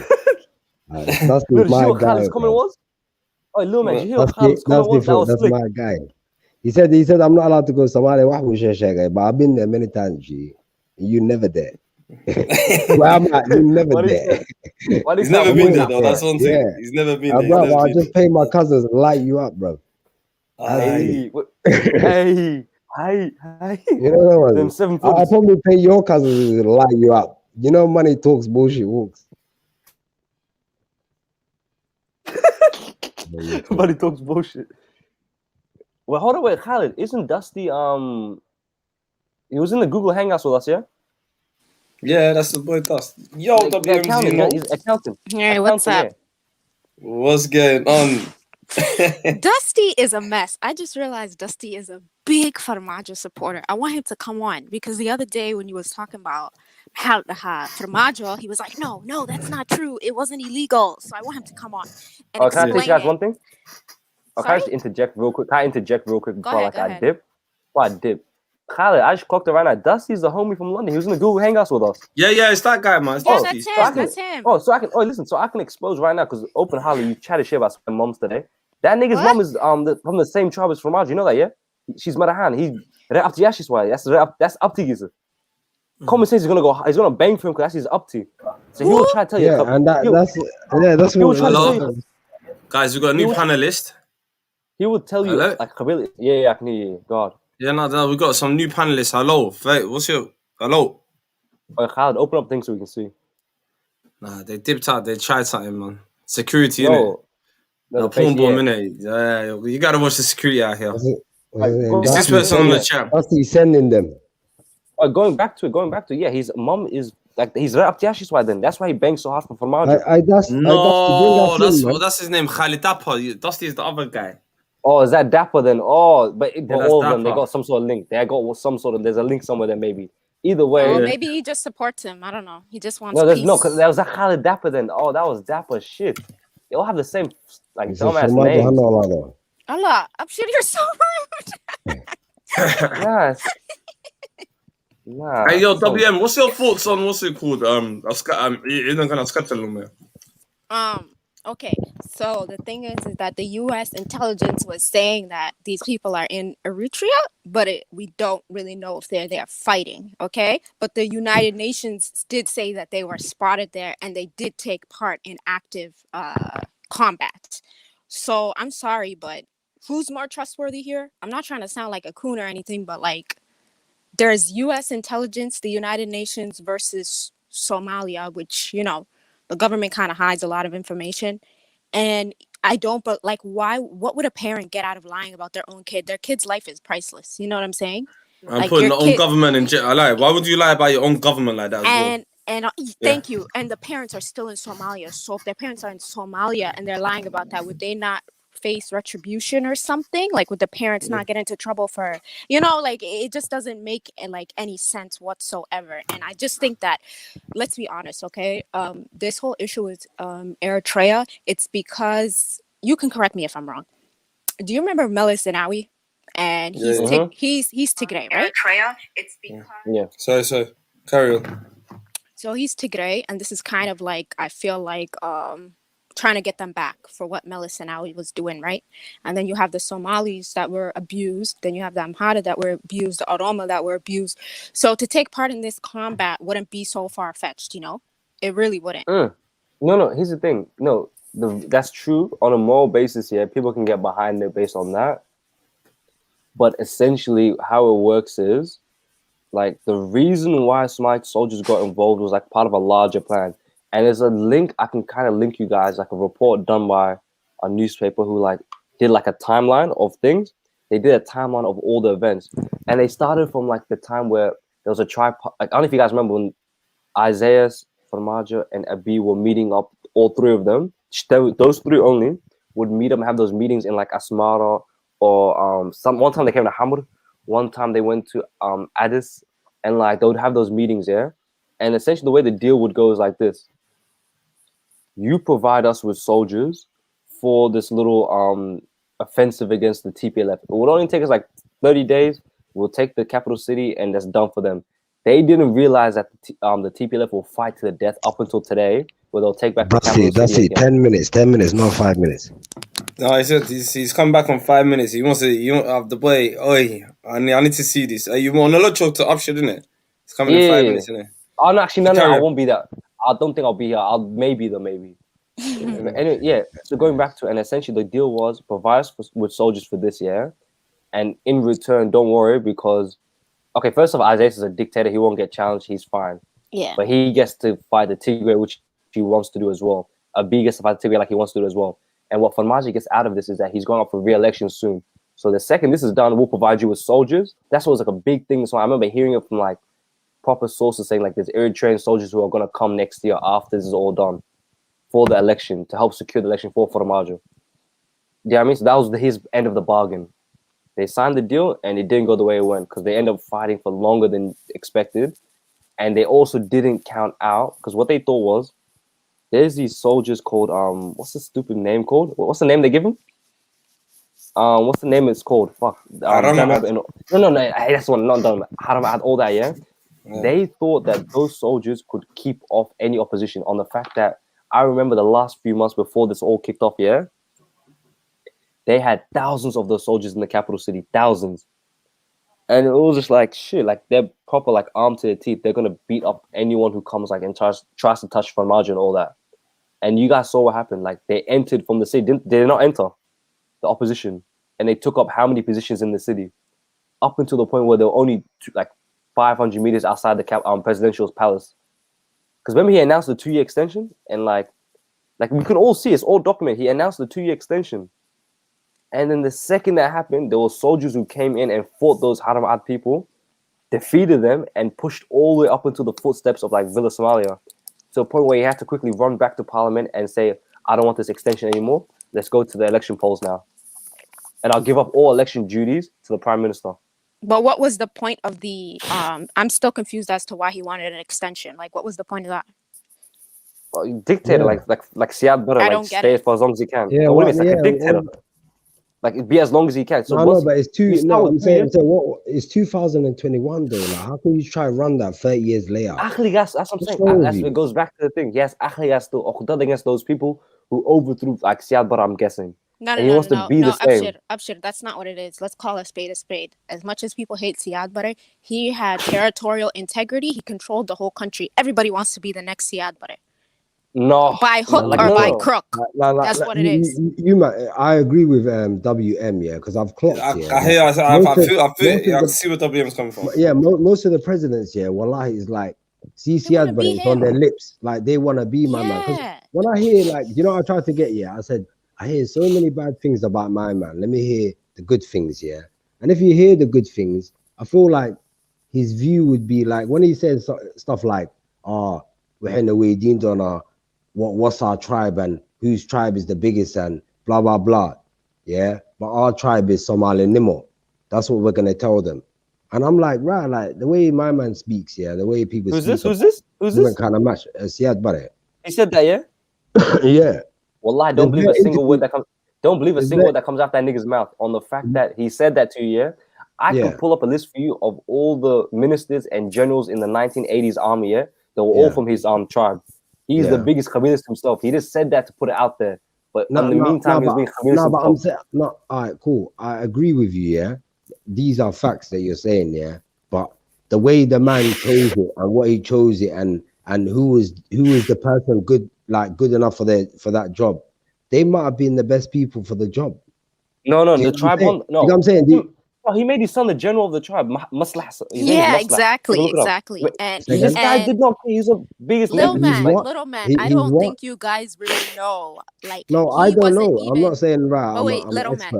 Dusty's Did you my hear what guy, Khaled's comment bro. was? Oh, Lil man, did you hear what That's Khaled's comment was? That was that's slick. my guy. He said I'm not allowed to go Somalia. But I've been there many times, G. You never there. Where I'm at, you never What he there. said? What he He's said? never I'm been waiting there though. for That's it. one thing. Yeah. He's never been there. He's Bro, never I been just pay my cousins to light you up, bro. Hey, hey. You know Them what? 7 I'll footers. probably pay your cousins to light you up. You know, money talks, bullshit walks. But he talks bullshit. Well, hold on, wait, Khaled, isn't Dusty he was in the Google Hangouts with us, yeah? Yeah, that's the boy Dust. Yo, The WMZ, accountant, no? he's accountant. Hey, what's up? What's going on? Dusty is a mess. I just realized Dusty is a big Farmajo supporter. I want him to come on because the other day when you was talking about Farmajo, he was like, no, that's not true. It wasn't illegal. So I want him to come on and Can I tell you guys one thing? Can I Sorry? just interject real quick? Can I interject real quick before Go I ahead. dip? Before I dip. Khaled, I just clocked it right now. Dusty's the homie from London. He was in the Google Hangouts with us. Yeah, it's that guy, man. It's Yeah, Dusty. that's him. Listen, so I can expose right now because Open Holly, you chatted shit about some moms today. That nigga's What? mom is from the same tribe as Farmajo. You know that, yeah? She's Marahan. He's that's up to you. Common sense, he's gonna bang for him because that's his up to. So he will try to tell you. Yeah, and that's he will what. try to tell you. Guys, we got a new panelist. He will tell you. Hello? Like, yeah, I can hear you. God. Yeah, no, we got some new panelists. Hello. What's your... Hello? Khaled, open up things so we can see. Nah, they dipped out. They tried something, man. Security, No. innit? No, porn bomb, innit? Yeah, you gotta watch the security out here. Is this person on the chat? Dusty sending them. Going back to it, yeah, his mom is like he's right up to Yashi's then. That's why he bangs so hard for Farmajo. That's his name, Khalid Dapper. Dusty is the other guy. Oh, is that Dapper then? Oh, but all of them, they Dapper. got some sort of link. There's a link somewhere there maybe. Either way. Or maybe he just supports him. I don't know. He just wants peace. because there was a Khalid Dapper then. Oh, that was Dapper shit. They all have the same like dumbass names. Allah, I'm shit, you're so rude. Yes. Nah. Hey, yo, WM, what's your thoughts on what's it called? Okay, so the thing is that the U.S. intelligence was saying that these people are in Eritrea, but we don't really know if they're there fighting, okay? But the United Nations did say that they were spotted there and they did take part in active combat. So I'm sorry, but who's more trustworthy here? I'm not trying to sound like a coon or anything, but like there's U.S. intelligence, the United Nations versus Somalia, which, you know, the government kind of hides a lot of information. And but like, what would a parent get out of lying about their own kid? Their kid's life is priceless. You know what I'm saying? I'm like putting the own government in jail. Why would you lie about your own government like that as well? Thank you. And the parents are still in Somalia. So if their parents are in Somalia and they're lying about that, would they not face retribution or something? Like, would the parents not get into trouble for, you know, like it just doesn't make like any sense whatsoever. And I just think that, let's be honest, okay, this whole issue with Eritrea, it's because, you can correct me if I'm wrong, do you remember Meles Zenawi? And he's Tigray, right? Eritrea, it's because So carry on. So he's Tigray, and this is kind of like, I feel like trying to get them back for what Meles Zenawi was doing, right? And then you have the Somalis that were abused. Then you have the Amhara that were abused, the Oroma that were abused. So to take part in this combat wouldn't be so far-fetched, you know? It really wouldn't. No, here's the thing. No, that's true. On a moral basis, yeah, people can get behind it based on that. But essentially, how it works is, like, the reason why Somali soldiers got involved was like part of a larger plan. And there's a link, I can kind of link you guys, like a report done by a newspaper who like did like a timeline of things. They did a timeline of all the events. And they started from like the time where there was a tribe, like, I don't know if you guys remember when Isaiah, Farmajo, and Abi were meeting up, all three of them. Those three only would meet up and have those meetings in like Asmara, or one time they came to Hamur, one time they went to Addis, and like they would have those meetings there. And essentially the way the deal would go is like this: you provide us with soldiers for this little offensive against the TPLF. It would only take us like 30 days. We'll take the capital city and that's done for them. They didn't realize that the TPLF will fight to the death up until today, where they'll take back the capital That's city it. again. 10 minutes, not 5 minutes. No, he said he's come back on 5 minutes. He wants to. You know, the boy. Oi, I need to see this. You want a lot to upshot, isn't it? It's coming in 5 minutes, isn't it? Oh no, actually, no, I won't be there. I don't think I'll be here. I'll maybe. Anyway, yeah. So going back to, and essentially the deal was provide us with soldiers for this year, and in return, don't worry because, okay, first of all, Isaiah is a dictator. He won't get challenged. He's fine. Yeah. But he gets to fight the Tigray, which he wants to do as well. Abiy gets to fight the Tigray like he wants to do as well. And what Farmaji gets out of this is that he's going up for re-election soon. So the second this is done, we'll provide you with soldiers. That's what was like a big thing. So I remember hearing it from like proper sources saying like there's Eritrean soldiers who are going to come next year after this is all done for the election to help secure the election for Farmaji. Yeah, I mean, so that was his end of the bargain. They signed the deal and it didn't go the way it went because they ended up fighting for longer than expected. And they also didn't count out because what they thought was there's these soldiers called what's the stupid name called? What's the name they give him? What's the name it's called? Fuck. No, that's one. Not done. Haram all that. Yeah. They thought that those soldiers could keep off any opposition on the fact that I remember the last few months before this all kicked off. Yeah. They had thousands of those soldiers in the capital city, thousands. And it was just like shit, like they're proper like armed to the teeth. They're gonna beat up anyone who comes like and tries to touch Farmaji and all that. And you guys saw what happened. Like they entered from the city. They did not enter the opposition, and they took up how many positions in the city, up until the point where they were only like 500 meters outside the presidential palace. Because remember he announced the 2-year extension, and like we can all see it's all documented. He announced the 2-year extension. And then the second that happened, there were soldiers who came in and fought those Haram people, defeated them, and pushed all the way up into the footsteps of like Villa Somalia, to a point where he had to quickly run back to parliament and say, I don't want this extension anymore. Let's go to the election polls now. And I'll give up all election duties to the prime minister. But what was the point of the, I'm still confused as to why he wanted an extension. Like, what was the point of that? Well, dictator, like Siad Barre, like stay for as long as he can. Yeah, what do you mean? It's like a dictator. Like be as long as he can. So but it's I'm saying it's 2021 though. Like, how can you try and run that 30 years later? That's what I'm saying. It goes back to the thing. Yes, still against those people who overthrew like Siad Barre, I'm guessing. No, Abshir, that's not what it is. Let's call a spade a spade. As much as people hate Siad Barre, he had territorial integrity. He controlled the whole country. Everybody wants to be the next Siad Barre. No, by hook or by crook. That's what it is. I agree with WM, yeah, because I've clocked. I feel. I can see where WM's coming from. Yeah, most of the presidents, yeah, wallahi, is like Siad, but it's on their lips, like they want to be my man. Because when I hear like, you know, I tried to get I said I hear so many bad things about my man. Let me hear the good things, yeah. And if you hear the good things, I feel like his view would be like when he says stuff like, we're in the way on what's our tribe and whose tribe is the biggest and blah blah blah, yeah. But our tribe is Somali Nimo. That's what we're gonna tell them. And I'm like, right, like the way my man speaks, yeah, the way people. Who's this? Kind of match. Siad Barre. He said that, yeah. Yeah. Wallahi, don't believe a single word that comes. Don't believe a single word that comes out that nigga's mouth on the fact that he said that to you. Yeah, I could pull up a list for you of all the ministers and generals in the 1980s army. Yeah, they were all from his tribe. He's the biggest Khabilist himself. He just said that to put it out there. But in the meantime, he's being Khabilist. All right, cool. I agree with you, yeah. These are facts that you're saying, yeah. But the way the man chose it and what he chose it and who is the person good enough for that job, they might have been the best people for the job. No, the tribe one. No, you know what I'm saying? He made his son the general of the tribe. Maslah. Yeah, exactly. And this guy did not. He's the biggest. Little man. I don't think you guys really know. Like, no, I don't know. I'm not saying right. Oh wait, little man.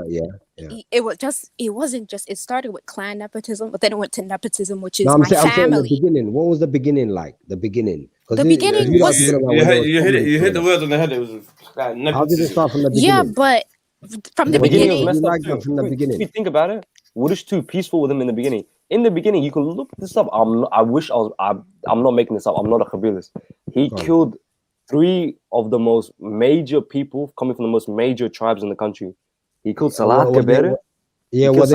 It wasn't just. It started with clan nepotism, but then it went to nepotism, which is my family. The beginning. What was the beginning like? The beginning. The beginning was. You hit the word on the head. It was nepotism. How did it start from the beginning? Yeah, but from the beginning. From the beginning. If you think about it. What is too peaceful with him in the beginning? In the beginning, you can look this up. I'm not making this up. I'm not a Khabilist. He killed 3 of the most major people coming from the most major tribes in the country. He killed Salat Gabere. Yeah, were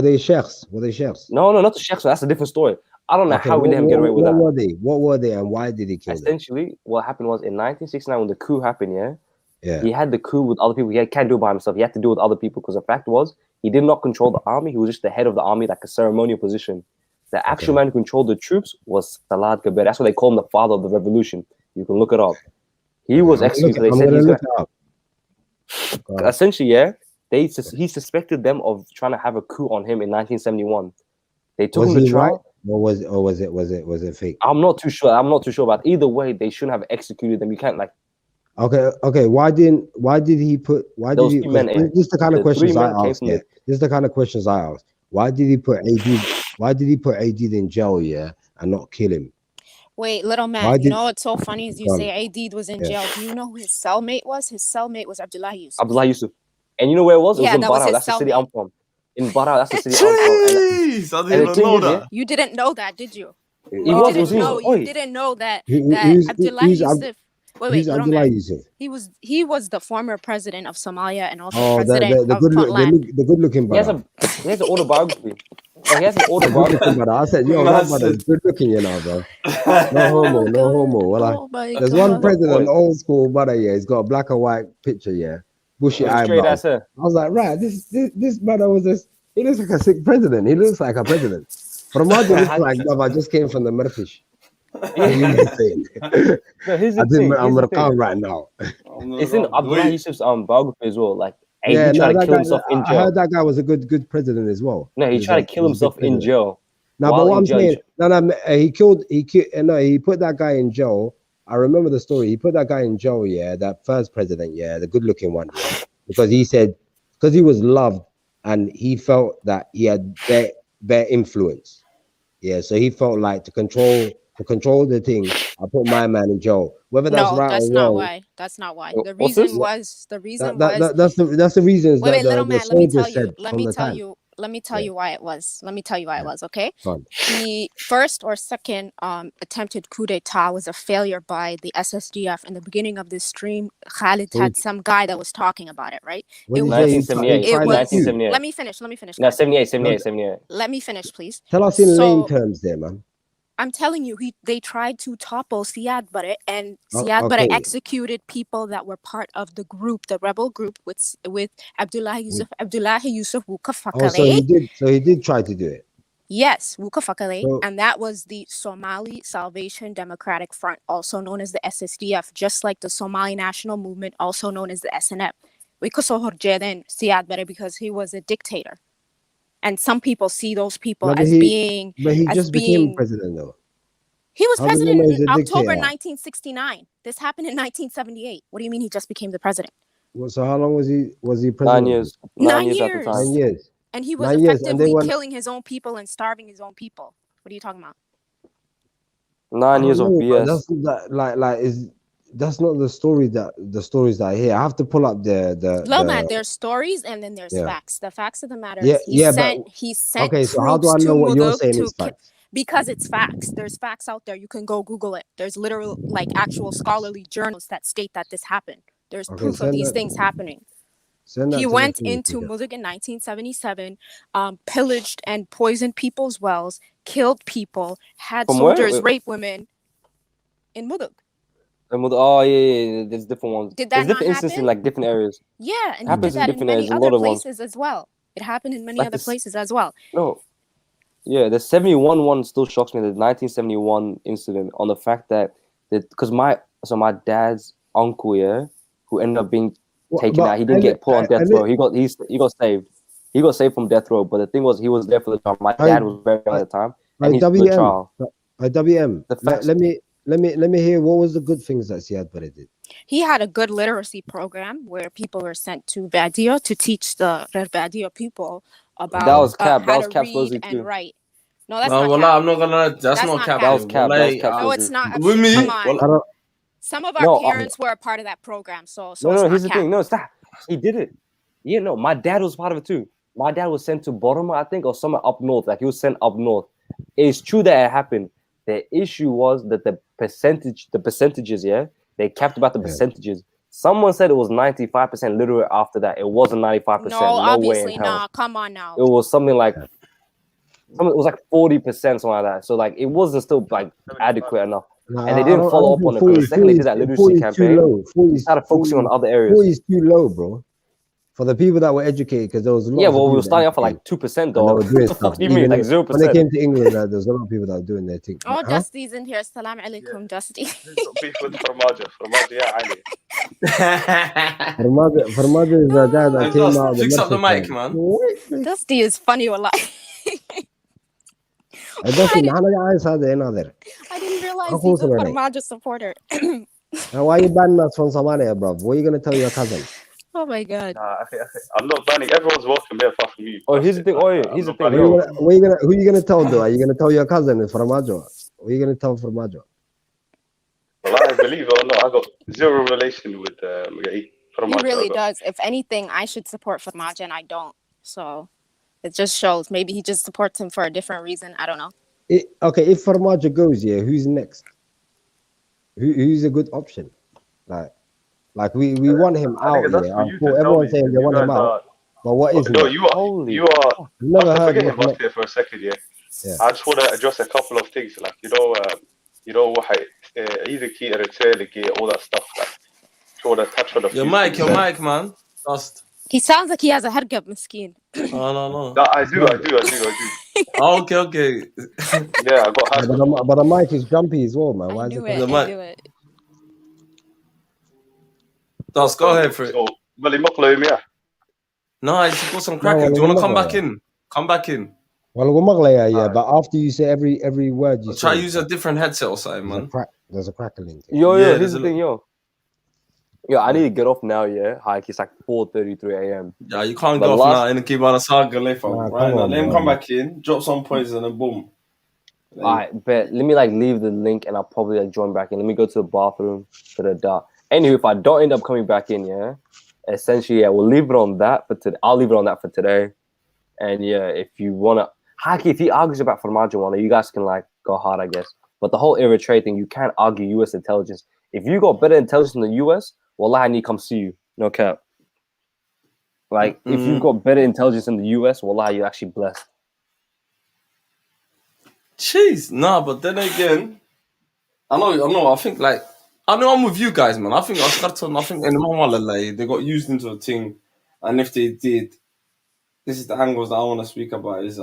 they sheikhs? Were they sheikhs? No, not the sheikhs. That's a different story. I don't know how we let him get away with that. What were they and why did he kill them? Essentially, what happened was in 1969 when the coup happened, yeah, he had the coup with other people. He can't do it by himself. He had to do it with other people because the fact was he did not control the army. He was just the head of the army, like a ceremonial position. The actual man who controlled the troops was Salah Gaber. That's why they call him the father of the revolution. You can look it up. He was executed. They said he's essentially, he suspected them of trying to have a coup on him in 1971. They took him to trial. Right? Or was it fake? I'm not too sure. But either way, they shouldn't have executed them. You can't like. Okay. Why did he put? Why did he? This is the kind of questions I ask. Yeah, this is the kind of questions I ask. Why did he put AD? Why did he put AD in jail? Yeah, and not kill him. Wait, little man. You know what's so funny is you say AD was in jail. Do you know who his cellmate was? His cellmate was Abdullah Yusuf. Abdullah Yusuf. And you know where it was? It was in Barra. That's the city I'm from. In Barra, that's the city I'm from. I didn't know that. You didn't know that, did you? You didn't know that Abdullah Yusuf. Wait, Abdullah Yusuf. He was the former president of Somalia and also president of Puntland. The good-looking brother. He has an autobiography. He has an autobiography. I said, yo, that brother's good-looking, you know, bro. No homo. Well, there's one president, old school brother, he's got a black and white picture, bushy eyebrows. I was like, right, this brother he looks like a sick president. He looks like a president. But imagine looks like, I just came from the Murphish. I'm right now. It's in Abdullah Yusuf's biography as well. Like, he tried to kill himself in jail. I heard that guy was a good president as well. No, he tried to kill himself in jail. No, but what I'm saying, he put that guy in jail. I remember the story. He put that guy in jail, that first president, the good-looking one, because he said, because he was loved and he felt that he had their influence. So he felt like to control the thing, I put my man in jail. Whether that's right or wrong. That's not why. The reason was that's the reason. Wait, little man, let me tell you why it was. Okay. Fun. The first or second attempted coup d'etat was a failure by the SSDF. In the beginning of this stream, Khalid had some guy that was talking about it, right? It was 1978. Let me finish. No, 78. Let me finish, please. Tell us in lame terms there, man. I'm telling you, they tried to topple Siad Barre, and Siad Barre executed people that were part of the group, the rebel group with Abdullah Yusuf Wukafakale. So he did try to do it. Yes, Wukafakale, and that was the Somali Salvation Democratic Front, also known as the SSDF, just like the Somali National Movement, also known as the SNF. We could Siad Barre because he was a dictator. And some people see those people being. But he just became president, though. He was president in October 1969. This happened in 1978. What do you mean he just became the president? Well, so how long was he president? 9 years. 9 years. At the time. 9 years. And he was effectively killing his own people and starving his own people. What are you talking about? 9 years of BS. That's not the stories that I hear. I have to pull up man, there's stories and then there's facts. The facts of the matter is he sent okay, so how do I know what you're saying is facts? Because it's facts. There's facts out there. You can go Google it. There's literal, like, actual scholarly journals that state that this happened. There's proof of these things happening. He went into Mulug in 1977, pillaged and poisoned people's wells, killed people, had soldiers rape women in Mulug. Oh yeah, there's different ones. Did that There's different not instances happen? in like different areas. Yeah, and happens he did that in different many areas. other places as well. It happened in many other places as well. No, yeah, the 71 one still shocks me. The 1971 incident on the fact that because my dad's uncle, who ended up being taken out, he didn't get put on death row. He got saved. He got saved from death row. But the thing was, he was there for the trial. My dad was very young at the time, and he's for the trial. WM. Let me hear what was the good things that Siad Barre did. He had a good literacy program where people were sent to Badia to teach the Badia people about that was cap. How that was to read and write. No, that's not cap. I'm not gonna. That's not cap. That was cap. No, it's not. With me, come on. Some of our parents were a part of that program, so no. Here's the thing. No, stop. He did it. Yeah, no. My dad was part of it too. My dad was sent to Boroma, I think, or somewhere up north. Like he was sent up north. It's true that it happened. The issue was that the percentages, they capped about the percentages. Someone said it was 95% literate after that. It wasn't 95%. No, obviously not. Come on now. It was something like It was like 40%, something like that. So like it wasn't still like adequate enough. Nah, And they I didn't don't follow up on it. Because the second they did that literacy campaign, they started focusing on other areas. 40 is too low, bro. For the people that were educated, because there was a lot. Yeah, well, we were starting off at like 2%, dog. What do you mean, like 0%? When they came to England, there was a lot of people that were doing their thing. Oh, Dusty's in here. Assalamu alaikum, Dusty. People Farmajo, yeah, Ali. Farmajo is a guy that came out. Fix up the mic, man. Dusty is funny a lot. I didn't realize he's a Farmajo supporter. Why are you banning us from Somalia, bro? What are you going to tell your cousin? Oh my God. I'm not banning. Everyone's welcome here apart from you. Oh, here's the thing. Here's the thing. Who are you going to tell, though? Are you going to tell your cousin, Farmajo? What are you going to tell Farmajo? Well, I believe it or not, I got zero relation with Farmajo. He really does. If anything, I should support Farmajo and I don't. So it just shows. Maybe he just supports him for a different reason. I don't know. Okay, if Farmajo goes, yeah, who's next? Who's a good option? Like we want him out. Yeah, everyone's saying they want him out. But what is no? You are. Never heard forget him up here for a second. Yeah. I just want to address a couple of things. Like what either key all that stuff. Like, want to touch on a few. Your mic, man. Just. He sounds like he has a hargab, miskeen. No. No, I do. Okay. Yeah, I got hargab. But the mic is jumpy as well, man. Why I is knew it? it. Just go ahead for it. So, no, I just got some cracking. Do you want to come back in? Come back in. Well, yeah, but after you say every word you say, try to use a different headset or something, man. There's a crackling. Yo, here's the thing, yo. I need to get off now, yeah. Hike, it's like 4:33 a.m. Yeah, you can't go off now and keep on a saga later. Right now, let him come back in, drop some points, and then boom. Alright, bet. Let me leave the link and I'll probably join back in. Let me go to the bathroom. Anyway, if I don't end up coming back in, essentially, we'll leave it on that for today. I'll leave it on that for today. And if you wanna, Haki, if he argues about Farmajo, you guys can go hard, I guess. But the whole Eritrea thing, you can't argue U.S. intelligence. If you got better intelligence than the U.S., wallah, I need to come see you. No cap. If you've got better intelligence than the U.S., wallah, you're actually blessed. Jeez, but then again, I know. I think I'm with you guys, man. I think in they got used into a thing, and if they did, this is the angles that I want to speak about. Is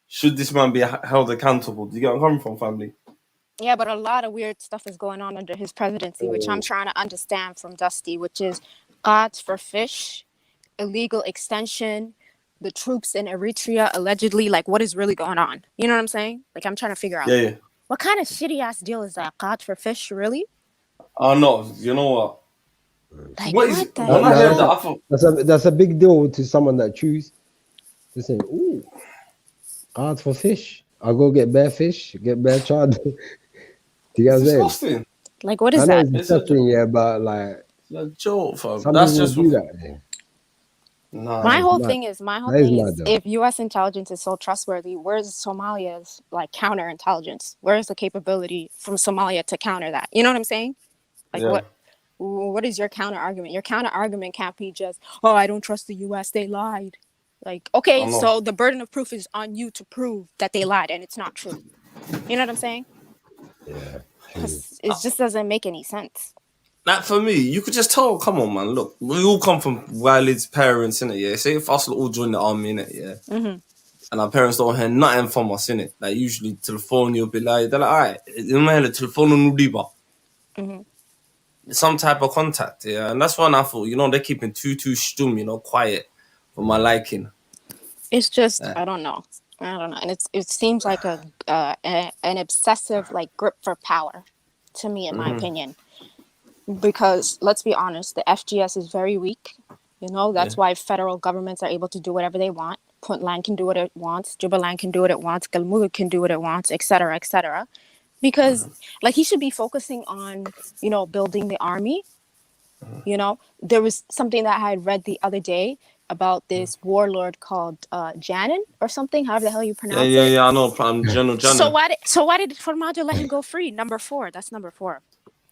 should this man be held accountable? Do you get where I'm coming from, family? Yeah, but a lot of weird stuff is going on under his presidency, which I'm trying to understand from Dusty, which is gods for fish, illegal extension, the troops in Eritrea allegedly, what is really going on? You know what I'm saying? I'm trying to figure out. Yeah. What kind of shitty ass deal is that? God for fish, really? Oh no, you know what? What is when I heard that, I thought that's a big deal to someone that choose. They say, "Ooh, God for fish. I'll go get bear fish, get bear chard." Do you guys disgusting. What is that? It's disgusting, but it's a joke, fam. That's just do that. Yeah. My whole thing is if U.S. intelligence is so trustworthy, where's Somalia's counterintelligence? Where's the capability from Somalia to counter that? You know what I'm saying? What is your counter argument? Your counter argument can't be just, I don't trust the U.S. They lied. Okay, so the burden of proof is on you to prove that they lied and it's not true. You know what I'm saying? Yeah. Because it just doesn't make any sense. For me, you could just tell, come on, man, look, we all come from Walid's parents, innit, yeah? Say if us all join the army, innit, yeah? Mm-hmm. And our parents don't hear nothing from us, innit? Usually, telephone, you'll be they're alright, mm-hmm. Some type of contact, yeah? And that's when I thought, they're keeping too stum, quiet for my liking. It's just, I don't know. And it seems like an obsessive, grip for power, to me, in my opinion. Because let's be honest, the FGS is very weak. That's why federal governments are able to do whatever they want. Puntland can do what it wants. Jubaland can do what it wants. Galmudug can do what it wants, etc., etc. Because he should be focusing on, building the army. There was something that I had read the other day about this warlord called Janin or something, however the hell you pronounce it. Yeah, I know. General Janin. So why did Farmajo let him go free? Number 4. That's number 4.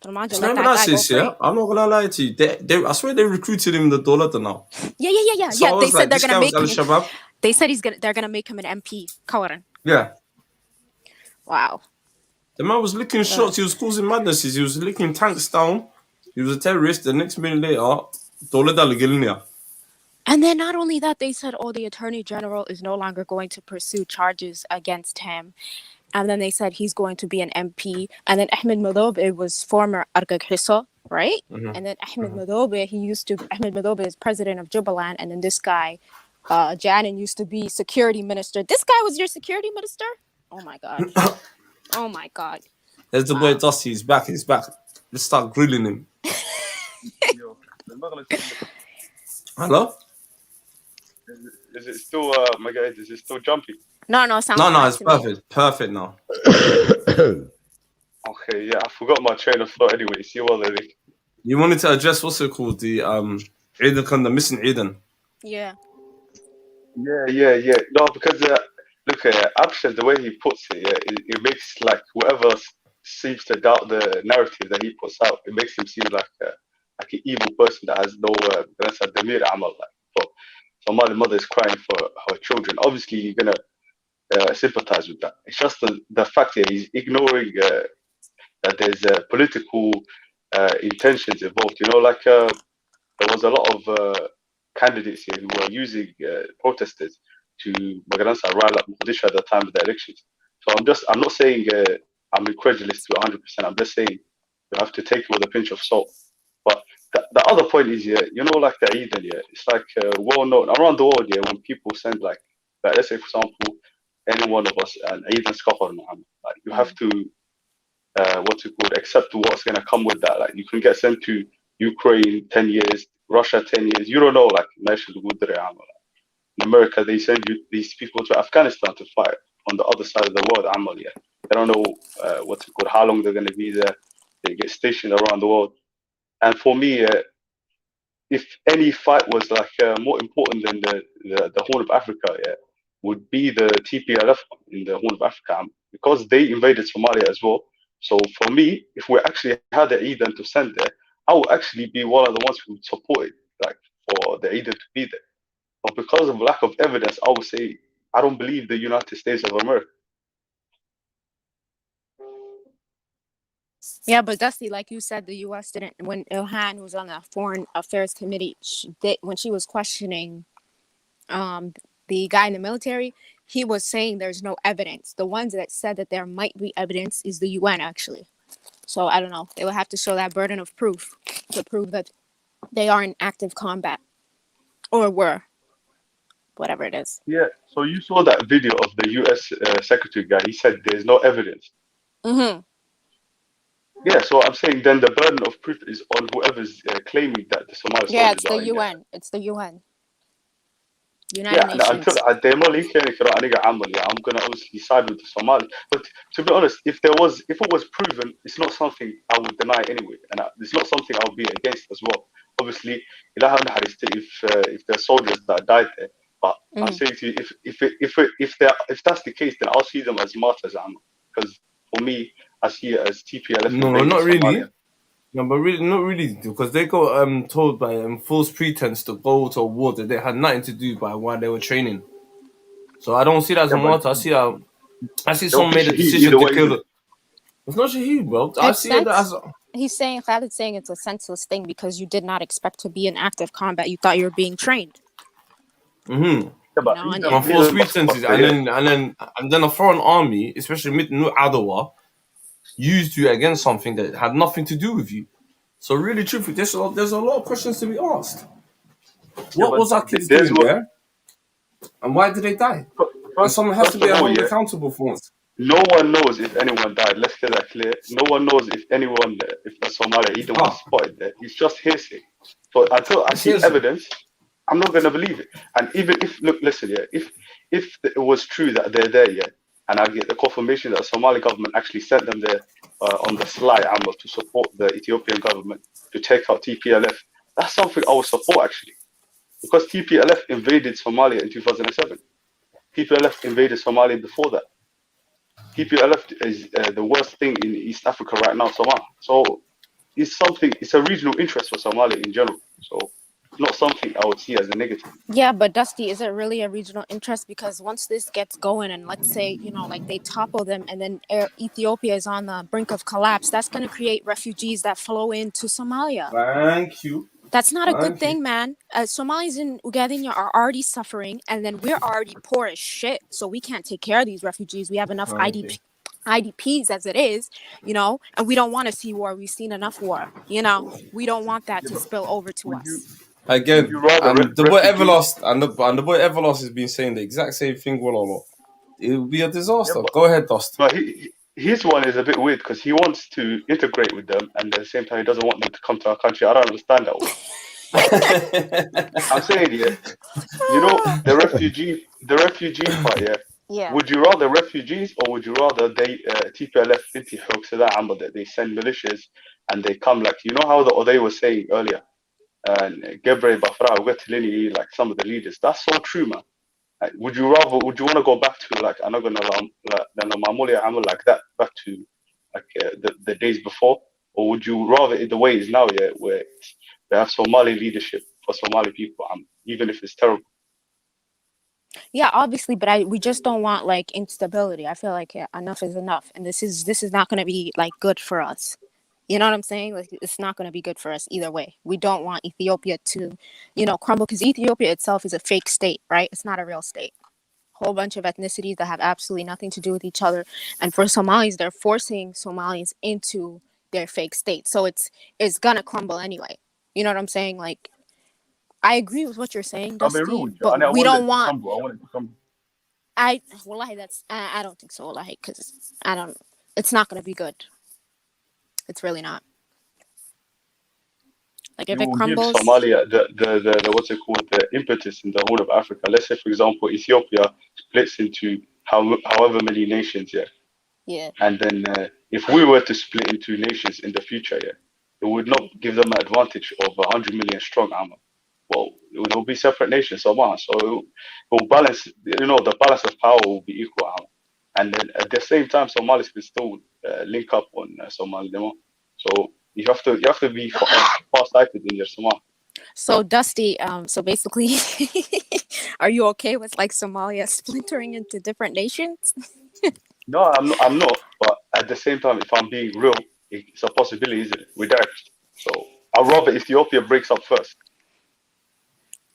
Remember that shit, yeah? I'm not gonna lie to you. I swear they recruited him in the Dollar now. Yeah. So they said they're gonna make him. They said they're gonna make him an MP. Kawaran. Yeah. Wow. The man was licking shots. He was causing madnesses. He was licking tanks down. He was a terrorist. The next minute later, and then not only that, they said, the Attorney General is no longer going to pursue charges against him. And then they said he's going to be an MP. And then Ahmed Madobe was former Argag Hisso, right? Mm-hmm. And then Ahmed Madobe is president of Jubaland. And then this guy, Janin, used to be security minister. This guy was your security minister? Oh my God. Oh my God. There's the boy Dusty. He's back. Let's start grilling him. Hello? Is it still, my guys, is it still jumpy? No, it's perfect. Perfect now. Okay, yeah, I forgot my train of thought anyway. See what they think. You wanted to address what's it called? The missing Eden. Yeah. Yeah. No, because look, Abshad, the way he puts it, it makes like whoever seems to doubt the narrative that he puts out, it makes him seem like an evil person that has no damir amal. Like, Somali mother is crying for her children. Obviously, you're gonna sympathize with that. It's just the fact that he's ignoring that there's political intentions involved. You know, like there was a lot of candidates here who were using protesters to rile up Mogadishu at the time of the elections. So I'm not saying I'm incredulous to 100%. I'm just saying you have to take it with a pinch of salt. But the other point is, you know, like the Eid, it's like well known around the world, when people send like let's say, for example, any one of us an Eid and Skafar, like you have to accept what's gonna come with that. Like you can get sent to Ukraine 10 years, Russia 10 years. You don't know, like in America they send you these people to Afghanistan to fight on the other side of the world. They don't know how long they're gonna be there. They get stationed around the world. And for me, if any fight was like more important than the Horn of Africa, would be the TPLF in the Horn of Africa, because they invaded Somalia as well. So for me, if we actually had the Eden to send there, I would actually be one of the ones who would support it, like for the Eden to be there. But because of lack of evidence, I would say I don't believe the United States of America. Yeah, but Dusty, like you said, the U.S. didn't. When Ilhan was on the Foreign Affairs Committee, when she was questioning the guy in the military, he was saying there's no evidence. The ones that said that there might be evidence is the UN, actually. So I don't know. They would have to show that burden of proof to prove that they are in active combat or were, whatever it is. Yeah. So you saw that video of the U.S. Secretary guy. He said there's no evidence. Mm-hmm. Yeah, so I'm saying then the burden of proof is on whoever's claiming that the Somali soldiers it's the are UN. It's the UN. United Nations. Until I'm gonna obviously side with the Somali. But to be honest, if it was proven, it's not something I would deny anyway, and it's not something I'll be against as well. Obviously, if there's soldiers that died there, but I'm saying to you, if that's the case, then I'll see them as martyrs, because for me, I see it as TPLF. No, not really. No, but really, not really, because they got told by false pretense to go to a war that they had nothing to do by why they were training. So I don't see that as a martyr. I see someone made a decision to kill them. It's not Shaheed, bro. I see it as Khalid's saying it's a senseless thing because you did not expect to be in active combat. You thought you were being trained. Mm-hmm. On false pretenses, and then a foreign army, especially New Adawa, used you against something that had nothing to do with you. So really, truthfully, there's a lot of questions to be asked. What was our kids doing there? And why did they die? And someone has to be accountable for once. No one knows if anyone died. Let's get that clear. No one knows if the Somali even was spotted there. It's just hearsay. So until I see evidence, I'm not going to believe it. And even if it was true that they're there, and I get the confirmation that the Somali government actually sent them there on the sly to support the Ethiopian government to take out TPLF, that's something I would support actually. Because TPLF invaded Somalia in 2007. TPLF invaded Somalia before that. TPLF is the worst thing in East Africa right now, Somalia. So it's a regional interest for Somalia in general. So not something I would see as a negative. Yeah, but Dusty, is it really a regional interest? Because once this gets going, and let's say, you know, like they topple them, and then Ethiopia is on the brink of collapse, that's going to create refugees that flow into Somalia. Thank you. That's not a good thing, man. Somalis in Uganda are already suffering, and then we're already poor as shit, so we can't take care of these refugees. We have enough IDPs as it is, you know, and we don't want to see war. We've seen enough war, you know. We don't want that to spill over to us. Again, and the boy Everlast and the boy Everlast has been saying the exact same thing. Well, it will be a disaster. Yeah, Go ahead, Dust. But his one is a bit weird because he wants to integrate with them, and at the same time he doesn't want them to come to our country. I don't understand that one. I'm saying, yeah, you know, the refugee part, yeah. Yeah. Would you rather refugees, or would you rather they TPLF inti xoog sadaan that they send militias and they come, like, you know how they were saying earlier, and Gebre Bafra Wetlini, like some of the leaders. That's so true, man. Like, would you want to go back to like I'm not gonna like that, back to like the days before, or would you rather the way it is now, yeah, where they have Somali leadership for Somali people, even if it's terrible? Yeah, obviously, but we just don't want like instability. I feel like enough is enough, and this is not going to be like good for us. You know what I'm saying? Like, it's not going to be good for us either way. We don't want Ethiopia to, you know, crumble, because Ethiopia itself is a fake state, right? It's not a real state. Whole bunch of ethnicities that have absolutely nothing to do with each other, and for Somalis, they're forcing Somalis into their fake state, so it's gonna crumble anyway. You know what I'm saying? Like, I agree with what you're saying, Dusty, but we don't want. Wallahi, I don't think so, wallahi, because it's not going to be good. It's really not. Like, if it crumbles, give Somalia the what's it called, the impetus in the whole of Africa. Let's say, for example, Ethiopia splits into however many nations, yeah. Yeah. And then if we were to split into nations in the future, yeah, it would not give them an advantage of 100 million strong armor. Well, it will be separate nations, so it will balance. You know, the balance of power will be equal, and then at the same time, Somalis can still link up on Somali. So you have to be far-sighted in your Somali. So Dusty, so basically, are you okay with like Somalia splintering into different nations? No, I'm not. But at the same time, if I'm being real, it's a possibility, isn't it? We're there. So I'd rather Ethiopia breaks up first.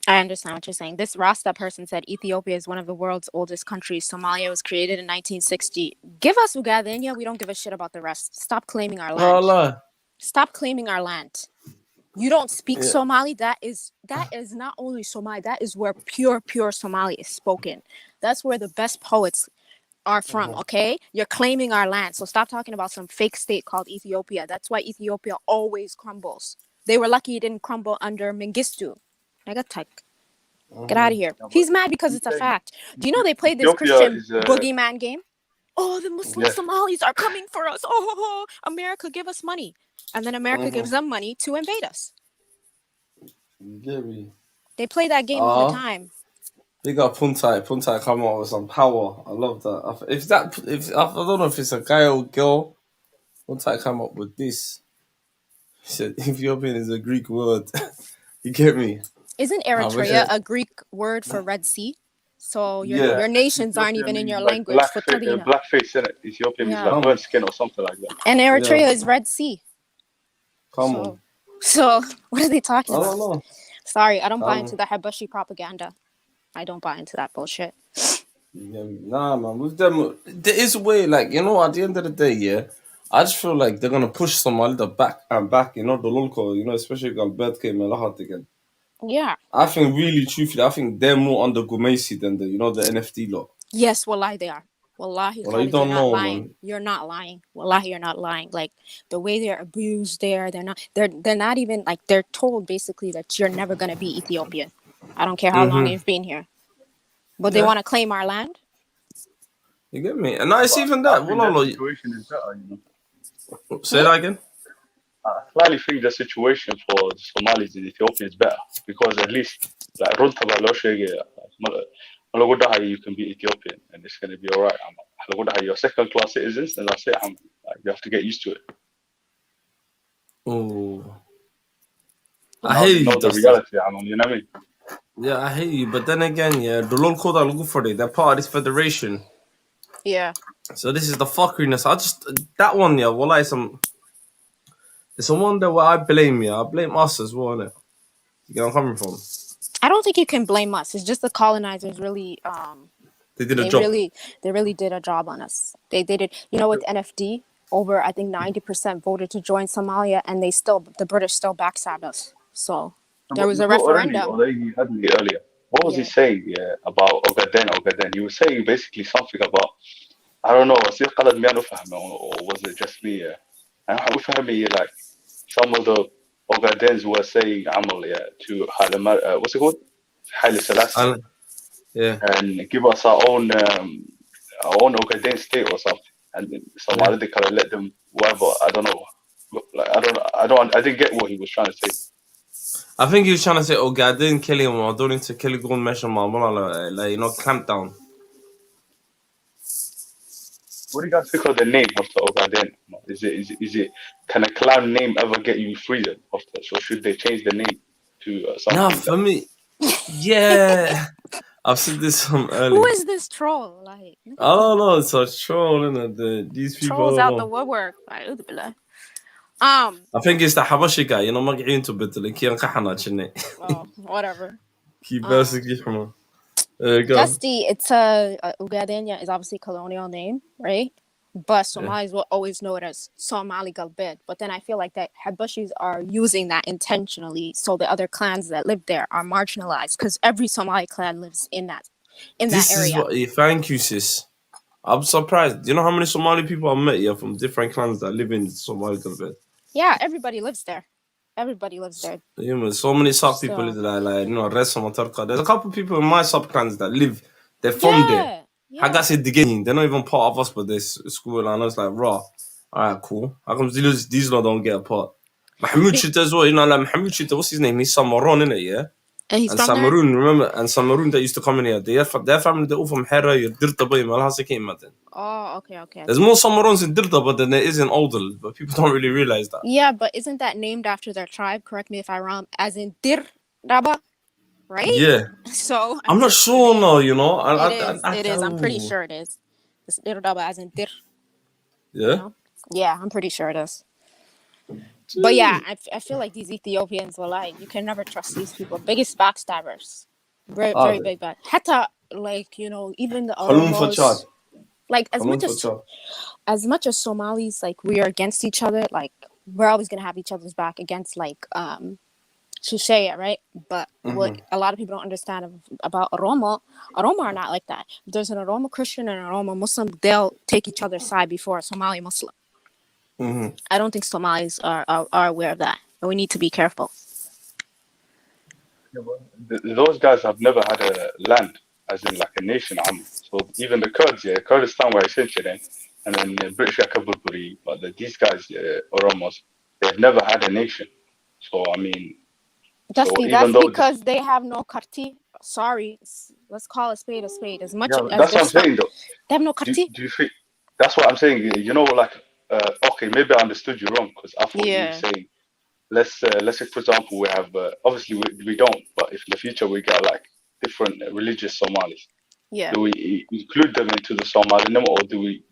I understand what you're saying. This Rasta person said Ethiopia is one of the world's oldest countries. Somalia was created in 1960. Give us Uganda. We don't give a shit about the rest. Stop claiming our land. Allah. Stop claiming our land. You don't speak Somali. That is not only Somali. That is where pure Somali is spoken. That's where the best poets are from. Okay, you're claiming our land. So stop talking about some fake state called Ethiopia. That's why Ethiopia always crumbles. They were lucky it didn't crumble under Mengistu. Get out of here. He's mad because it's a fact. Do you know they played this Christian boogeyman game? Oh, the Muslim Somalis are coming for us. Oh, America, give us money. And then America gives them money to invade us. They play that game all the time. Big up Puntai. Puntai come out with some power. I love that. I don't know if it's a guy or girl, Puntai come up with this. He said Ethiopian is a Greek word. You get me? Isn't Eritrea a Greek word for Red Sea? So your nations aren't even in your language. Blackface, isn't it? Ethiopia means like burnt skin or something like that. And Eritrea is Red Sea. Come on. So what are they talking about? I don't know. Sorry, I don't buy into the Habashi propaganda. I don't buy into that bullshit. Nah, man. With them, there is a way, like, you know, at the end of the day, I just feel like they're gonna push Somalia back, you know, the local, you know, especially Galbert came again. Yeah. I think really truthfully, I think they're more under Gumesi than the NFT lot. Yes, wallahi they are. Wallahi, you don't know, lying. man. You're not lying. Wallahi, you're not lying. Like the way they're abused there, they're not even like, they're told basically that you're never gonna be Ethiopian. I don't care how long you've been here. But they want to claim our land? You get me? And it's even that. The situation is better, you know. Say that again? I slightly think the situation for the Somalis in Ethiopia is better, because at least like you can be Ethiopian and it's going to be all right. You're second-class citizens, and that's it. You have to get used to it. Oh. So I now hear they you, know the Dusty. reality. You know what I mean? Yeah, I hear you. But then again, yeah, the LOL code are good for it. They're part of this federation. Yeah. So this is the fuckeriness. That one, yeah, well, it's a wonder where I blame you. I blame us as well, innit? You get where I'm coming from? I don't think you can blame us. It's just the colonizers really They did a job. they really did a job on us. They did it. You know, with NFD, over I think 90% voted to join Somalia, and the British still backstabbed us. So there was a Not already, referendum. or he had me earlier. What was he saying about Ogaden? He was saying basically something about, I don't know, was it قلد ميانو فهمه or was it just me? And how فهمي like some of the Ogadens were saying عمل to what's it called? Haile Selassie. Yeah. And give us our own Ogaden state or something. And Somali they kind of let them whatever. I don't know. Like I didn't get what he was trying to say. I think he was trying to say, oh, God, I didn't kill him. I don't need to kill him. Like, you know, clamp down. What do you guys think of the name of the Ogaden? Is it can a clan name ever get you freedom? Or should they change the name to something? No, for me, yeah. I've said this from earlier. Who is this troll? Like, I don't know. It's a troll, innit? These people. Trolls out the woodwork. I think it's the Habashi guy. You know, magciin to bit like kiyan qaxana Oh, whatever. Keep basically from. Dusty, it's Ugadenia is obviously a colonial name, right? But Somalis will always know it as Somali Galbed. But then I feel like that Habashis are using that intentionally, so the other clans that live there are marginalized, because every Somali clan lives in that area. This is what. Thank you, sis. I'm surprised. Do you know how many Somali people I've met from different clans that live in Somali Galbed? Yeah, everybody lives there. Everybody lives there. Yeah, man, so many sub people live there, like, you know, Resa Matarka. There's a couple people in my sub clans that live. They're from there. Haga said the game. They're not even part of us, but this school. And I was like, raw. Alright, cool. How come these lot don't get a part? Mahmoud Chita as well, you know, like Mahmoud Chita, what's his name? He's Samaron, innit, yeah? And he's from Samaroon, remember? And Samaroon that used to come in here. Their family, they're all from Hera, Dirtaba, Malhasa Matin. Oh, okay. There's more Samarons in Dirtaba than there is in Oldal, but people don't really realize that. Yeah, but isn't that named after their tribe? Correct me if I'm wrong. As in Dirtaba, right? Yeah. So I'm not sure, no, you know. It is. I'm pretty sure it is. It's Dirtaba as in Dir. Yeah? You know? Yeah, I'm pretty sure it is. But yeah, I feel like these Ethiopians were like, you can never trust these people. Biggest backstabbers. Very big bad. Hatta, like, you know, even the Oromos, like as much as Somalis, like, we are against each other, like, we're always gonna have each other's back against, like, Shisheya, right? But what a lot of people don't understand about Oromo are not like that. If there's an Oromo Christian and an Oromo Muslim, they'll take each other's side before a Somali Muslim. I don't think Somalis are aware of that, and we need to be careful. Yeah, those guys have never had a land, as in like a nation. So even the Kurds, Kurdistan were essentially then, and then the British Kabulpuri, but these guys, Oromos, they've never had a nation. So I mean, that's because they have no karti. Sorry, let's call a spade a spade. As much as that's what I'm saying, though. They have no karti. Do you think that's what I'm saying? You know, like. Okay, maybe I understood you wrong, because I thought you were saying, let's say, for example, we have obviously we don't, but if in the future we get like different religious Somalis, do we include them into the Somali, or do we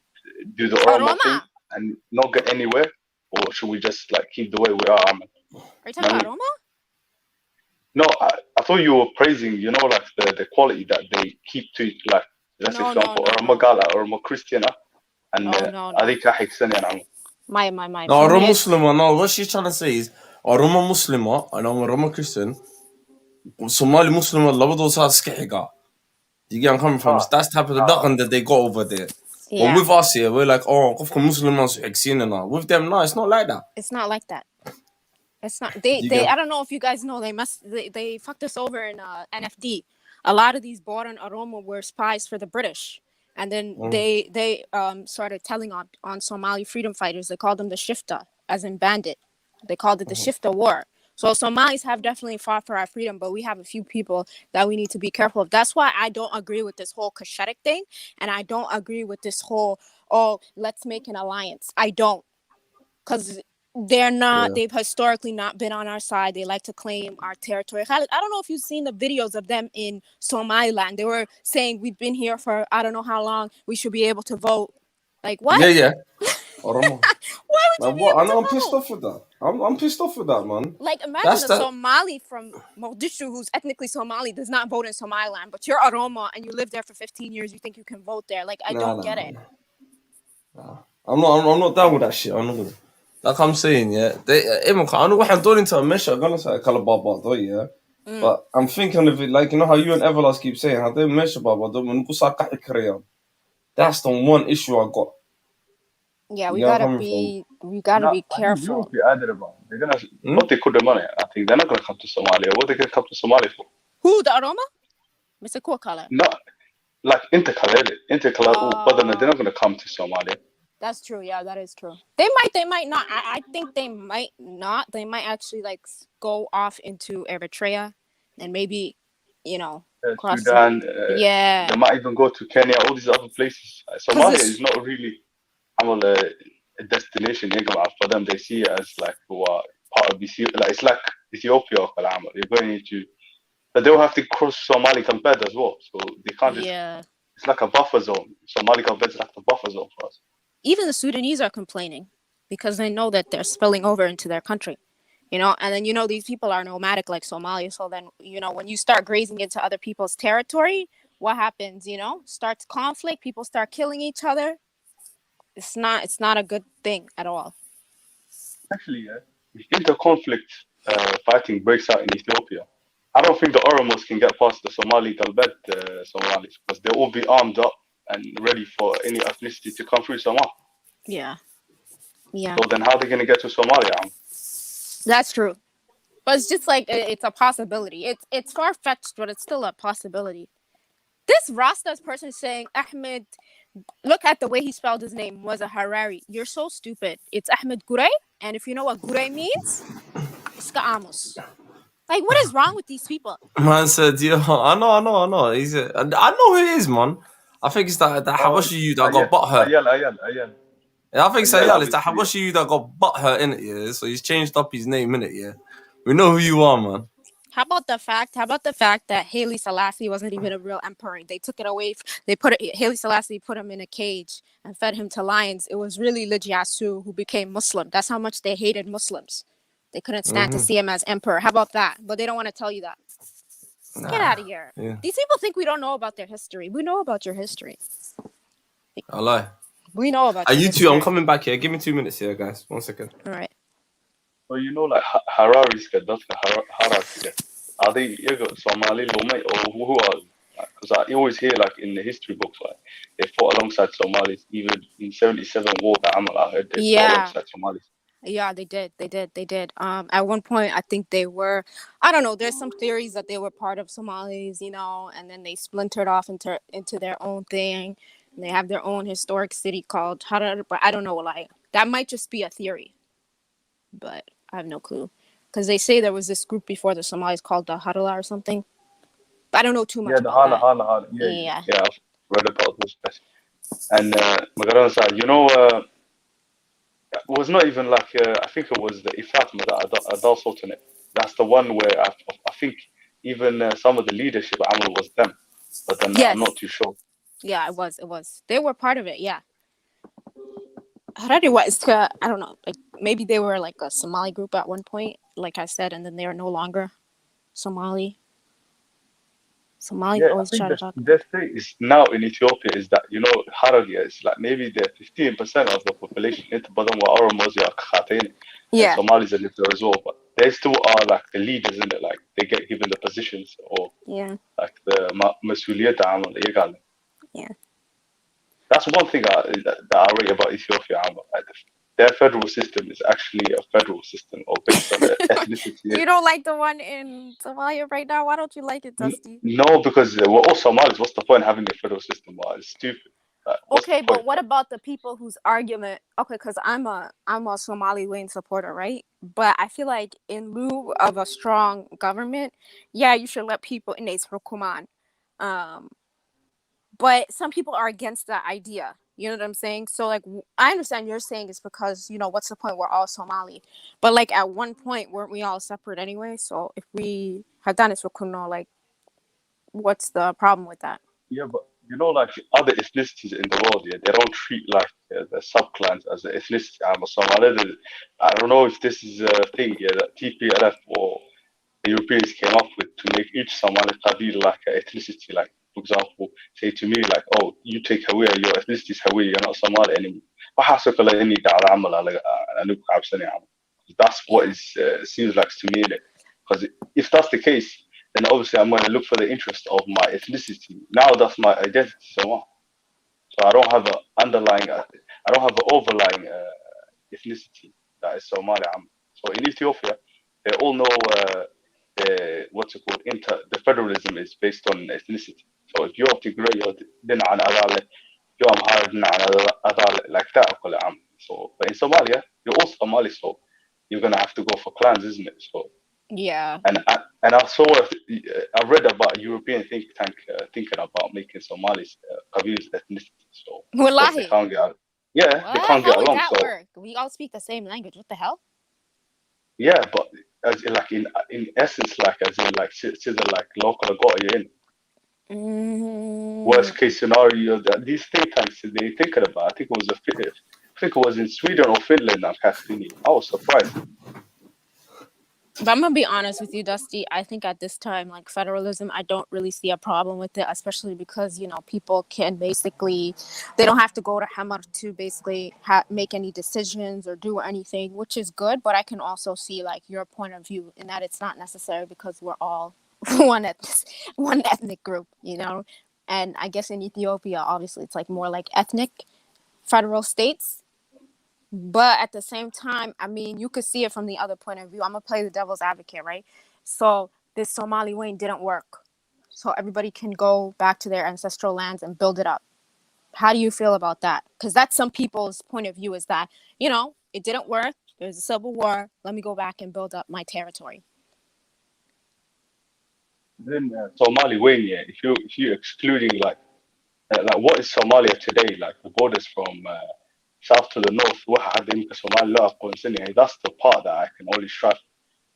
do the Oromo thing and not get anywhere, or should we just like keep the way we are? Are you talking about Oromo? No, I thought you were praising, you know, like the quality that they keep to, like, let's say, for example, Oromo Gala, Oromo Christian. And my Oromo Muslim, no, what she's trying to say is Oromo Muslim and Oromo Christian, Somali Muslim, labadoosa iska xiga. You get where I'm coming from? That's the type of dhaqan that they got over there. Yeah. But with us here, we're like, oh, qofka Muslim is xigsiinana. With them, no, it's not like that. It's not like that. It's not. They I don't know if you guys know, they fucked us over in NFD. A lot of these born Oromo were spies for the British. And then they started telling on Somali freedom fighters. They called them the Shifta, as in bandit. They called it the Shifta War. So Somalis have definitely fought for our freedom, but we have a few people that we need to be careful of. That's why I don't agree with this whole Kashetic thing. And I don't agree with this whole, let's make an alliance. I don't. Because They're not. They've historically not been on our side. They like to claim our territory. Khalid, I don't know if you've seen the videos of them in Somaliland. They were saying we've been here for I don't know how long. We should be able to vote. Like what? Yeah. Oromo. Why would you be able to vote? I'm pissed off with that. I'm pissed off with that, man. Like imagine a Somali from Mogadishu who's ethnically Somali does not vote in Somaliland, but you're Oromo and you live there for 15 years. You think you can vote there? Like I don't get it. Nah. I'm not down with that shit. I'm not gonna. Like I'm saying, yeah. I know what I'm doing into a measure. I'm gonna say Kalababa, yeah. But I'm thinking of it like you know how you and Everlast keep saying how they measure Baba. That's the one issue I got. Yeah, we gotta be careful. They're gonna what they could money. I think they're not gonna come to Somalia. What they gonna come to Somalia for? Who the Aroma? Mr. Kokala. No, like Intercolonial, but then they're not gonna come to Somalia. That's true. Yeah, that is true. They might not. I think they might not. They might actually like go off into Eritrea and maybe, cross Sudan. Yeah. They might even go to Kenya. All these other places. Somalia is not really a destination for them. They see it as like part of Ethiopia. Like, it's like Ethiopia. You're going into, but they'll have to cross Somali bed as well. So they can't just. Yeah. It's like a buffer zone. Somali bed is like a buffer zone for us. Even the Sudanese are complaining because they know that they're spilling over into their country, and then, these people are nomadic like Somalia. So then, when you start grazing into other people's territory, what happens? Starts conflict. People start killing each other. It's not a good thing at all. Actually, if inter-conflict fighting breaks out in Ethiopia, I don't think the Oromos can get past the Somali Galbed Somalis because they'll all be armed up and ready for any ethnicity to come through Somalia. Yeah. So then how are they going to get to Somalia? That's true. But it's just like, it's a possibility. It's far-fetched, but it's still a possibility. This Rastas person saying, Ahmed, look at the way he spelled his name, was a Harari. You're so stupid. It's Ahmed Gurey, and if you know what Gurey means, it's Ka'amos. Like, what is wrong with these people? Man said, I know. I know who he is, man. I think it's that Habashi you that got butthurt. Ayal. Yeah, I think it's Ayal. It's that Habashi you that got butthurt in it, yeah. So he's changed up his name in it, yeah. We know who you are, man. How about the fact that Haile Selassie wasn't even a real emperor? They took it away. Haile Selassie put him in a cage and fed him to lions. It was really Lijiasu who became Muslim. That's how much they hated Muslims. They couldn't stand to see him as emperor. How about that? But they don't want to tell you that. Get out of here. Yeah. These people think we don't know about their history. We know about your history. I lie. We know about your history. I'm coming back here. Give me 2 minutes here, guys. 1 second. All right. So like Harari's Harari. Are they Somali or who are? Because I always hear like in the history books like they fought alongside Somalis. Even in 77 war that I heard they fought alongside Somalis. Yeah, they did. At one point, I think they were. I don't know. There's some theories that they were part of Somalis, and then they splintered off into their own thing. And they have their own historic city called Harar, but I don't know. Like that might just be a theory, but I have no clue. Because they say there was this group before the Somalis called the Harala or something. But I don't know too much about that. Hala. Yeah, I've read about this. And Magaran said, it was not even like, I think it was the Ifatma, the Adal Sultanate. That's the one where I think even some of the leadership was them. But then I'm not too sure. Yeah, it was. They were part of it, yeah. Harari was, I don't know, like maybe they were like a Somali group at one point, like I said, and then they are no longer Somali. Always try to talk. The thing is now in Ethiopia is that Harari is like maybe they're 15% of the population. Yeah. Somalis are there as well, but they still are like the leaders in it. Like they get given the positions or like the masuliyat. Yeah. That's one thing that I read about Ethiopia. Their federal system is actually a federal system or based on ethnicity. You don't like the one in Somalia right now? Why don't you like it, Dusty? No, because we're all Somalis. What's the point of having a federal system? Well, it's stupid. Okay, but what about the people whose argument? Okay, because I'm a Somaliland supporter, right? But I feel like in lieu of a strong government, you should let people in Hukuman. But some people are against that idea. You know what I'm saying? So like, I understand you're saying it's because, you know, what's the point? We're all Somali. But like at one point, weren't we all separate anyway? So if we had done it for Kuno, like, what's the problem with that? Yeah, but you know, like other ethnicities in the world, yeah, they don't treat like the subclans as an ethnicity. I don't know if this is a thing, yeah, that TPLF or the Europeans came up with to make each Somali Qabil like an ethnicity. Like, for example, say to me, like, oh, you take Hawiya, your ethnicity is Hawiya, you're not Somali anymore. That's what it seems like to me. Because if that's the case, then obviously I'm going to look for the interest of my ethnicity. Now that's my identity. So I don't have an underlying, I don't have an overlying ethnicity that is Somali. So in Ethiopia, they all know what's it called? The federalism is based on ethnicity. So if you're Tigray, you're like that. So, but in Somalia, you're all Somali, so you're gonna have to go for clans, isn't it? So yeah. And I saw I read about a European think tank thinking about making Somalis Qabil's ethnicity. So because they can't get out. Yeah, what? They can't get How would along. that So work? We all speak the same language. What the hell? yeah, but as in, like in essence, like as in like like local got you in. Worst case scenario that these think tanks they thinking about. I think it was in Sweden or Finland. I was surprised. But I'm gonna be honest with you, Dusty. I think at this time, like federalism, I don't really see a problem with it, especially because, you know, people can basically, they don't have to go to Hamar to basically make any decisions or do anything, which is good. But I can also see like your point of view in that it's not necessary because we're all one ethnic group, you know. And I guess in Ethiopia, obviously, it's like more like ethnic federal states. But at the same time, I mean, you could see it from the other point of view. I'm going to play the devil's advocate, right? So this Somali way didn't work. So everybody can go back to their ancestral lands and build it up. How do you feel about that? Because that's some people's point of view is that, you know, it didn't work. There's a civil war. Let me go back and build up my territory. Then Somali way, yeah, if you excluding like what is Somalia today? Like the borders from south to the north, that's the part that I can only strive.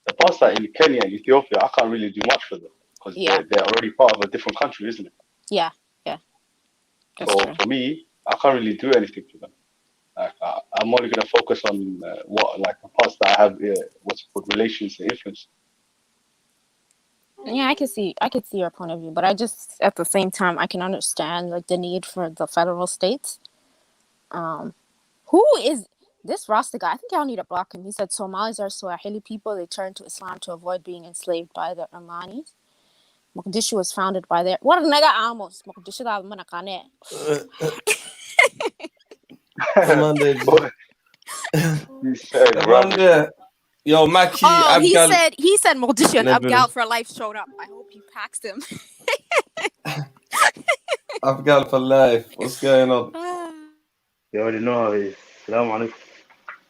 The parts that in Kenya and Ethiopia, I can't really do much for them because they're already part of a different country, isn't it? Yeah. That's so true. For me, I can't really do anything for them. Like, I'm only going to focus on the parts that I have what's called relations and influence. Yeah, I could see your point of view, but I just at the same time I can understand like the need for the federal states. Who is this Rasta guy? I think y'all need to block him. He said Somalis are Swahili people. They turned to Islam to avoid being enslaved by the Omanis. Mogadishu was founded by their what nigga almost Mogadishu da manakane. Yo, Maki, oh, he said Mogadishu and Abgal for life showed up. I hope he paxed him. Abgal for life. What's going on? You already know. Assalamu alaikum.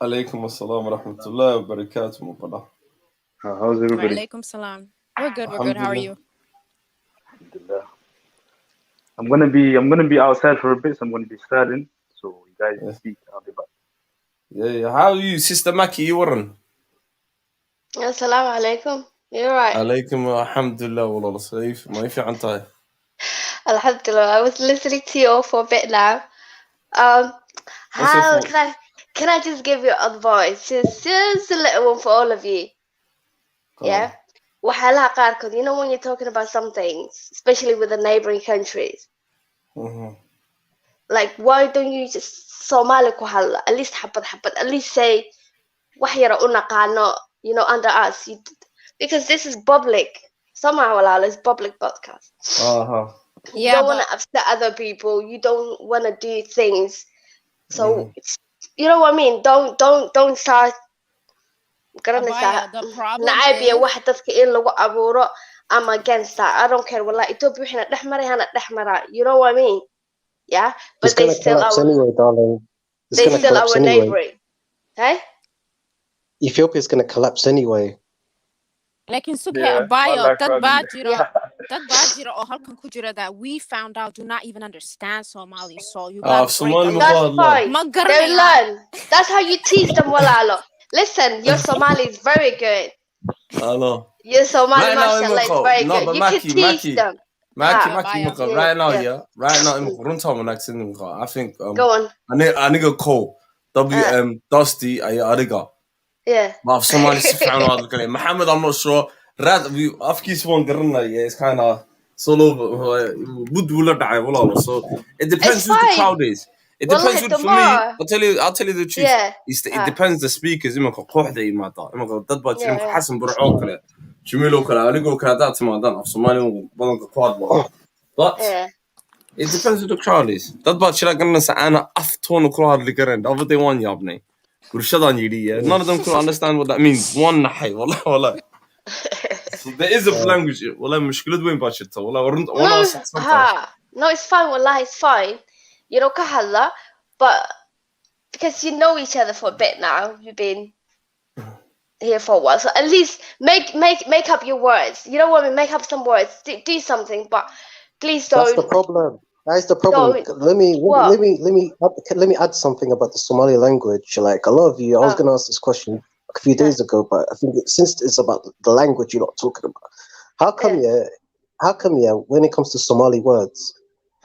Alaikum assalam wa rahmatullahi wa barakatuh, brother. How's everybody? Alaikum salam. We're good. How are you? Alhamdulillah. I'm gonna be outside for a bit, so I'm gonna be starting. So you guys speak, I'll be back. Yeah. How are you, Sister Maki? You weren't? Assalamu alaikum. You're right. Alaikum alhamdulillah wallah safe. ما في عن طاي. Alhamdulillah. I was listening to you all for a bit now. How can I just give you advice? Just a little one for all of you. Yeah. وحالها قاركود. You know when you're talking about some things, especially with the neighboring countries. Like why don't you just Somali kuhalla? At least حبت. At least say وحيرة unaqano. You know, under us, because this is public. Somehow, it's public podcast. You don't want to upset other people. You don't want to do things. So, you know what I mean. Don't start. The problem I'm against that. I don't care. You know what I mean? Yeah, but they still our anyway, darling. They still our neighboring. Hey. Ethiopia's going to collapse anyway. Laakiin suge Yeah, my abayo life dad running. baa jiro oo halkan ku jira that we found out do not even understand Somali, so you gotta break Somali them. That's fine. Ma They garanayaan. learn. That's how you teach them, walalo. Listen, your Somali is very good. I know. Your Somali, Right now, mashallah, is very no, good. but You can teach them. Maki, Yeah, right now, yeah. right now, I think, Go on. I need a call. WM, Dusty, Ariga. Yeah. ما في Somali سفعنا هذا الكلام. محمد, I'm not sure. أفكيس one قرنا, yeah, it's kind of solo. Would ولا دعي ولا. So it depends who the crowd is. It depends who. For me, I'll tell you the truth. Yeah. It depends the speakers. إما كقوحدة إما تا. إما كضد باتشيم Yeah. حسن برعوك له. جميلو كلا. أنا أقول كذا ما دام في Somali وبدن كقواد. But it depends who the crowd is. ضد باتشيلا قرنا سأنا أفتون وكل اللي قرن. Over they want يا ابني. None of them can understand what that means. One nahi, wallah. So there is a language. Wallah, مشكلة وين باشتها. Wallah, no, it's fine. Wallah, it's fine. You know, kahalla, but because you know each other for a bit now, you've been here for a while, so at least make up your words. You know what I mean? Make up some words. Do something, but please don't. That's the problem. That's the problem. Let me add something about the Somali language. Like a lot of you, I was gonna ask this question a few days ago, but I think since it's about the language you're not talking about, how come when it comes to Somali words,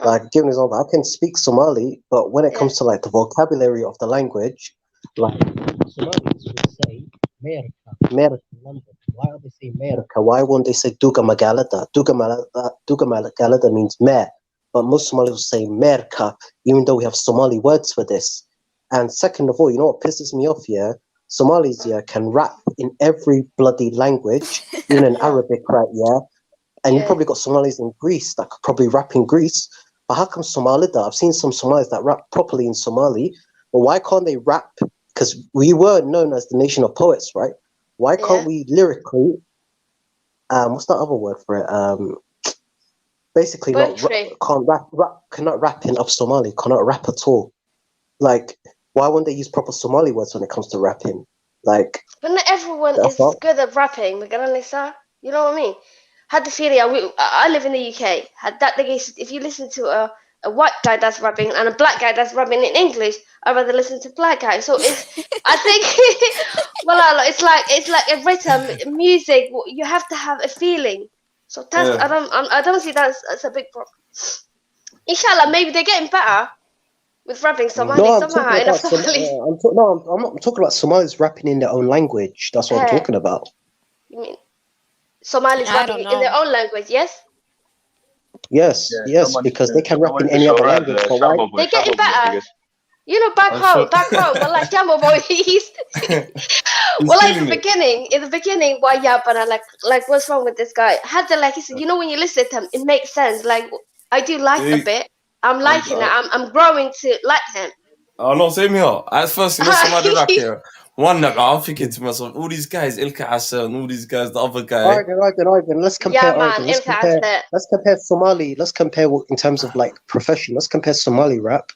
like give an example, I can speak Somali, but when it comes to like the vocabulary of the language, like Somalis would say America, London. Why are they saying America? Why won't they say Duga Magalada? Duga Magalada means mare. But most Somalis will say Merka, even though we have Somali words for this. And second of all, you know what pisses me off here? Somalis can rap in every bloody language, even in Arabic, right? Yeah. And you probably got Somalis in Greece that could probably rap in Greece. But how come Somalida? I've seen some Somalis that rap properly in Somali, but why can't they rap? Because we were known as the nation of poets, right? Why can't we lyrically? What's that other word for it? Basically, cannot rap in Somali, cannot rap at all. Like, why won't they use proper Somali words when it comes to rapping? Like, but not everyone is good at rapping. You know what I mean? Had the feeling I live in the UK. Had that if you listen to a white guy that's rapping and a black guy that's rapping in English, I'd rather listen to black guy. So it's I think it's like a rhythm, music. You have to have a feeling. So that's I don't see that as a big problem. Inshallah, maybe they're getting better with rapping Somali somehow. I'm not talking about Somalis rapping in their own language. That's what I'm talking about. You mean Somalis rapping in their own language? Yes. Yes, because they can rap in any other language. They're getting better. You know, back home, but like Jambo boy, in the beginning, why Yapana, like what's wrong with this guy? Had the he said, you know, when you listen to him, it makes sense. Like I do like a bit. I'm liking it. I'm growing to like him. Oh no, same here. At first, you know, somebody back here. One night, I'm thinking to myself, all these guys, Ilka Asa, and all these guys, the other guy. Argan. Let's compare. Let's compare Somali. Let's compare in terms of like profession. Let's compare Somali rap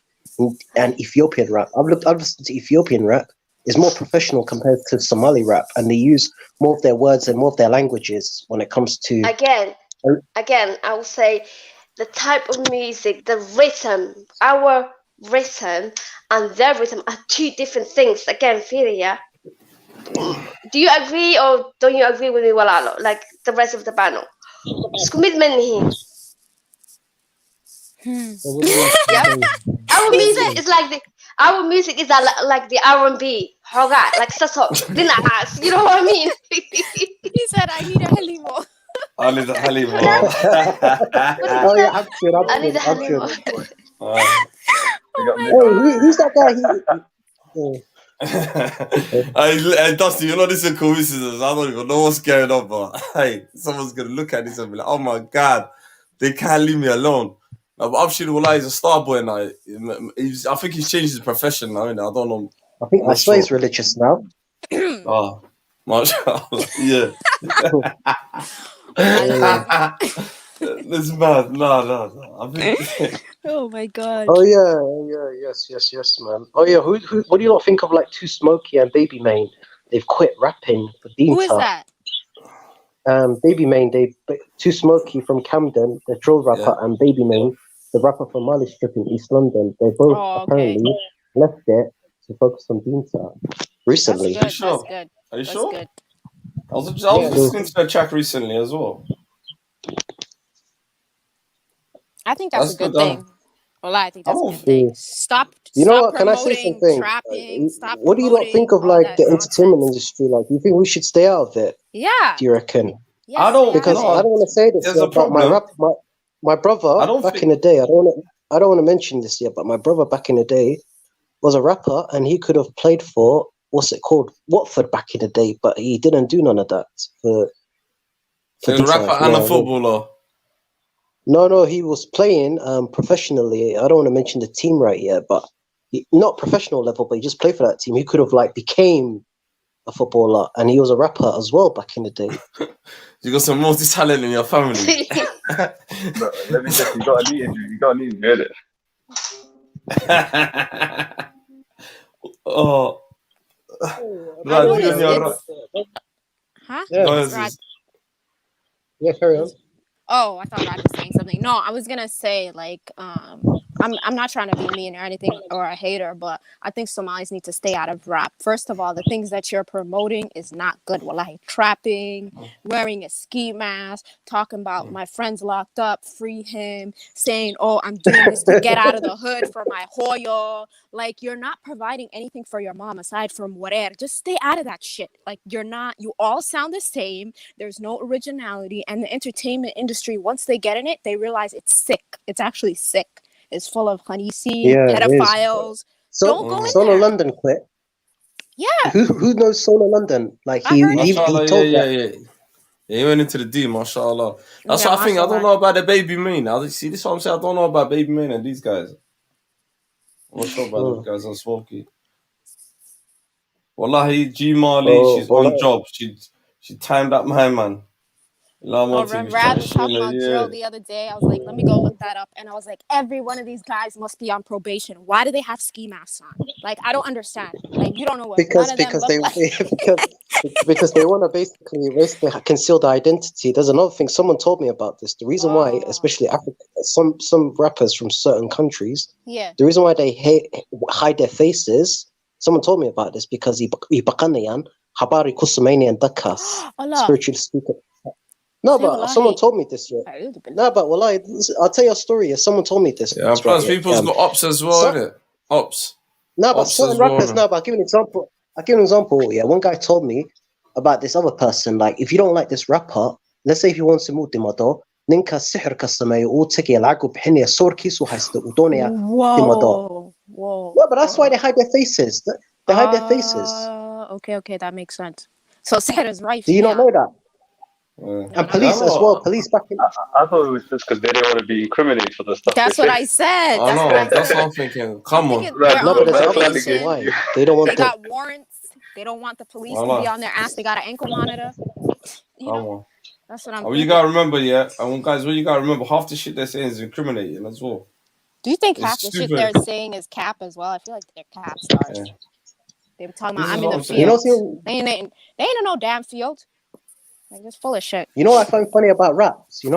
and Ethiopian rap. I've listened to Ethiopian rap. It's more professional compared to Somali rap, and they use more of their words and more of their languages when it comes to. Again, I will say the type of music, the rhythm, our rhythm and their rhythm are two different things. Again, Firia, do you agree or don't you agree with me, Walalo? Like the rest of the panel. Our music is like the R&B, like you know what I mean? He said, "I need a halimo." I need a halimo. I need a halimo. Who's that guy? Hey, Dusty, you know this is a coincidence. I don't even know what's going on, but hey, someone's gonna look at this and be like, "Oh my god, they can't leave me alone." But Abshir Wallah is a star boy now. I think he's changed his profession now. I don't know. I swear he's religious now. Oh, mashallah. Yeah. This bad. No. I think. Oh my god. Oh yeah. Yes, man. Oh yeah. Who? What do you not think of like Too Smoky and Baby Mane? They've quit rapping for Dean. Who is that? Baby Main, Too Smoky from Camden, the drill rapper, and Baby Main, the rapper from Mali Strip in East London. They both apparently left it to focus on Beanstar recently. Are you sure? Are you sure? Good. I was listening to their track recently as well. I think that's a good thing. Well, I think that's a good thing. Stop. You know what? Can I promoting say something? trapping. Stop. What do you not think of like the entertainment industry? Like, you think we should stay out of it? Yeah. Do you reckon? Yes, I don't. Because I don't want to say this. There's a but my brother back in the day. I don't want to mention this yet, but my brother back in the day was a rapper, and he could have played for what's it called, Watford back in the day, but he didn't do none of that for a rapper and a footballer. No, he was playing professionally. I don't want to mention the team right yet, but not professional level, but he just played for that team. He could have like became a footballer, and he was a rapper as well back in the day. You got some multi-talent in your family. No, let me guess, you got an injury. You got an injury. Oh. Huh? Yeah, carry on. Oh, I thought Rod was saying something. No, I was gonna say like I'm not trying to be mean or anything or a hater, but I think Somalis need to stay out of rap. First of all, the things that you're promoting is not good. Like trapping, wearing a ski mask, talking about my friend's locked up, free him, saying, "Oh, I'm doing this to get out of the hood for my hoyo." Like, you're not providing anything for your mom aside from whatever. Just stay out of that shit. Like, you all sound the same. There's no originality, and the entertainment industry, once they get in it, they realize it's sick. It's actually sick. It's full of khanisi, pedophiles. Don't go in Solo there. London quit. Yeah. Who knows Solo London? Like he told that. Yeah, he went into the D, mashallah. That's what I think. I don't know about the Baby Mean. See, this is what I'm saying. I don't know about Baby Mean and these guys. I'm not sure about those guys on Smokey. Wallahi, G Marley, she's on job. She timed up my man. Rad was talking about drill the other day. I was like, let me go look that up. And I was like, every one of these guys must be on probation. Why do they have ski masks on? Like, I don't understand. Like, you don't know what because they want to basically conceal their identity. There's another thing. Someone told me about this. The reason why, especially Africa, some rappers from certain countries, the reason why they hide their faces. Someone told me about this because Ibaqanayan, Habari Kusumanian Dakas, spiritually speaking. No, but someone told me this yet. No, but I'll tell you a story. Someone told me this. Yeah, plus people's got ops as well, isn't it? Ops. No, but certain rappers. No, but I'll give you an example. Yeah, one guy told me about this other person. Like, if you don't like this rapper, let's say if he wants to move Dimado, ninka sihr kastamay u tagi lagu bixinaya soorkiisu haysta u doonaya Dimado. Whoa. Well, but that's why they hide their faces. They hide their faces. Okay, that makes sense. So sihr is right. Do you not know that? And police as well. Police back in. I thought it was just because they didn't want to be incriminated for the stuff. That's what I said. That's what I'm thinking. Come on. No, but there's other reason why. They don't want. They got warrants. They don't want the police to be on their ass. They got an ankle monitor. That's what I'm. You gotta remember, and guys, what you gotta remember, half the shit they're saying is incriminating as well. Do you think half the shit they're saying is cap as well? I feel like they're cap stars. Yeah. They were talking about I'm in the field. They ain't in no damn field. Like, just full of shit. You know what I find funny about raps? See,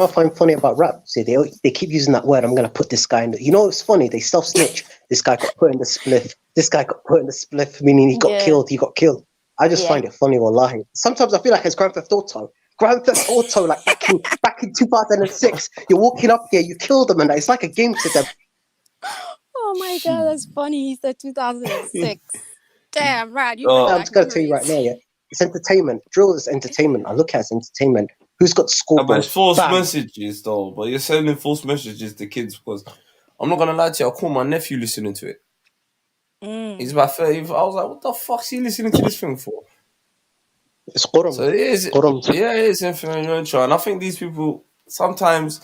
they keep using that word. I'm gonna put this guy in. You know what's funny? They self-snitch. This guy got put in the spliff. This guy got put in the spliff, meaning he got killed. He got killed. I just find it funny, wallahi. Sometimes I feel like it's Grand Theft Auto. Like back in 2006, you're walking up here, you kill them, and it's like a game to them. Oh my god, that's funny. He said 2006. Damn, Rad. I'm just gonna tell you right now, it's entertainment. Drill is entertainment. I look at it as entertainment. Who's got the scoreboard? But it's false messages, though. But you're sending false messages to kids because I'm not gonna lie to you. I call my nephew listening to it. He's about 30. I was like, what the fuck's he listening to this thing for? It's Qurum. So it is. Yeah, it is influential. And I think these people sometimes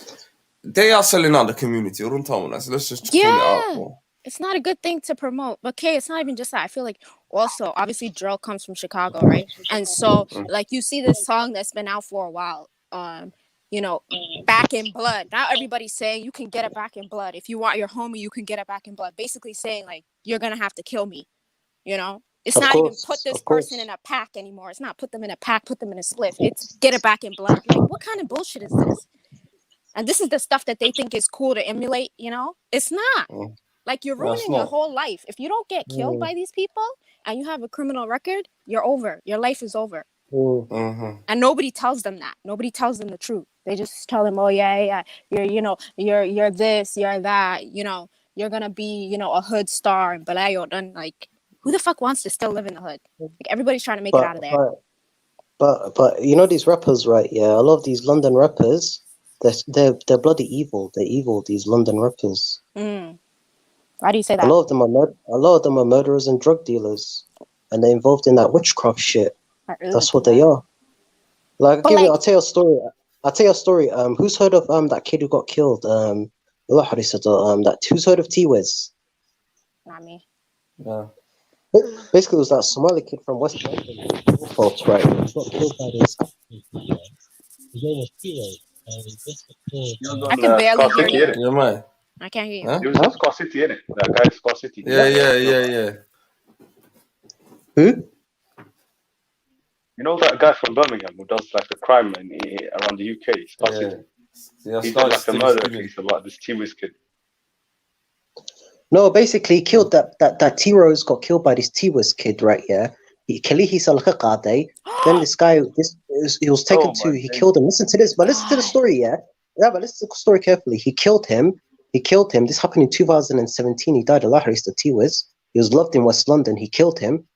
they are selling out the community. So let's just call it out. Bro. It's not a good thing to promote. But it's not even just that. I feel like also, obviously, drill comes from Chicago, right? And so, like, you see this song that's been out for a while, Back in Blood. Now everybody's saying you can get it back in blood. If you want your homie, you can get it back in blood. Basically saying, like, you're going to have to kill me, It's not even put this person in a pack anymore. It's not put them in a pack, put them in a spliff. It's get it back in blood. Like, what kind of bullshit is this? And this is the stuff that they think is cool to emulate, you know? It's not. Like, you're ruining your whole life. If you don't get killed by these people and you have a criminal record, you're over. Your life is over. And nobody tells them that. Nobody tells them the truth. They just tell them, oh, yeah, you're this, you're that, you're going to be, a hood star and balayo. And like, who the fuck wants to still live in the hood? Like, everybody's trying to make it out of there. But you know these rappers, right? Yeah, a lot of these London rappers, they're bloody evil. They're evil. These London rappers. Why do you say that? A lot of them are murderers and drug dealers, and they're involved in that witchcraft shit. That's what they are. Like, I'll tell you a story. Who's heard of that kid who got killed? Who's heard of T-Wiz? Not me. Yeah. Basically, it was that Somali kid from West London. Right? He got killed by this. His name was T-Wiz. I can barely hear you. Yeah, man. I can't hear you. It was Squad City, innit? That guy Squad City. Yeah. Who? You know that guy from Birmingham who does like the crime around the UK? Squad City. Yeah, he did like a murder case about this T-Wiz kid. No, basically, he killed that T-Rose got killed by this T-Wiz kid, right? Yeah. Then this guy, he was taken to. He killed him. Listen to this, but listen to the story, yeah. Yeah, but listen to the story carefully. He killed him. This happened in 2017. He died. Allah the T-Wiz. He was loved in West London. He killed him,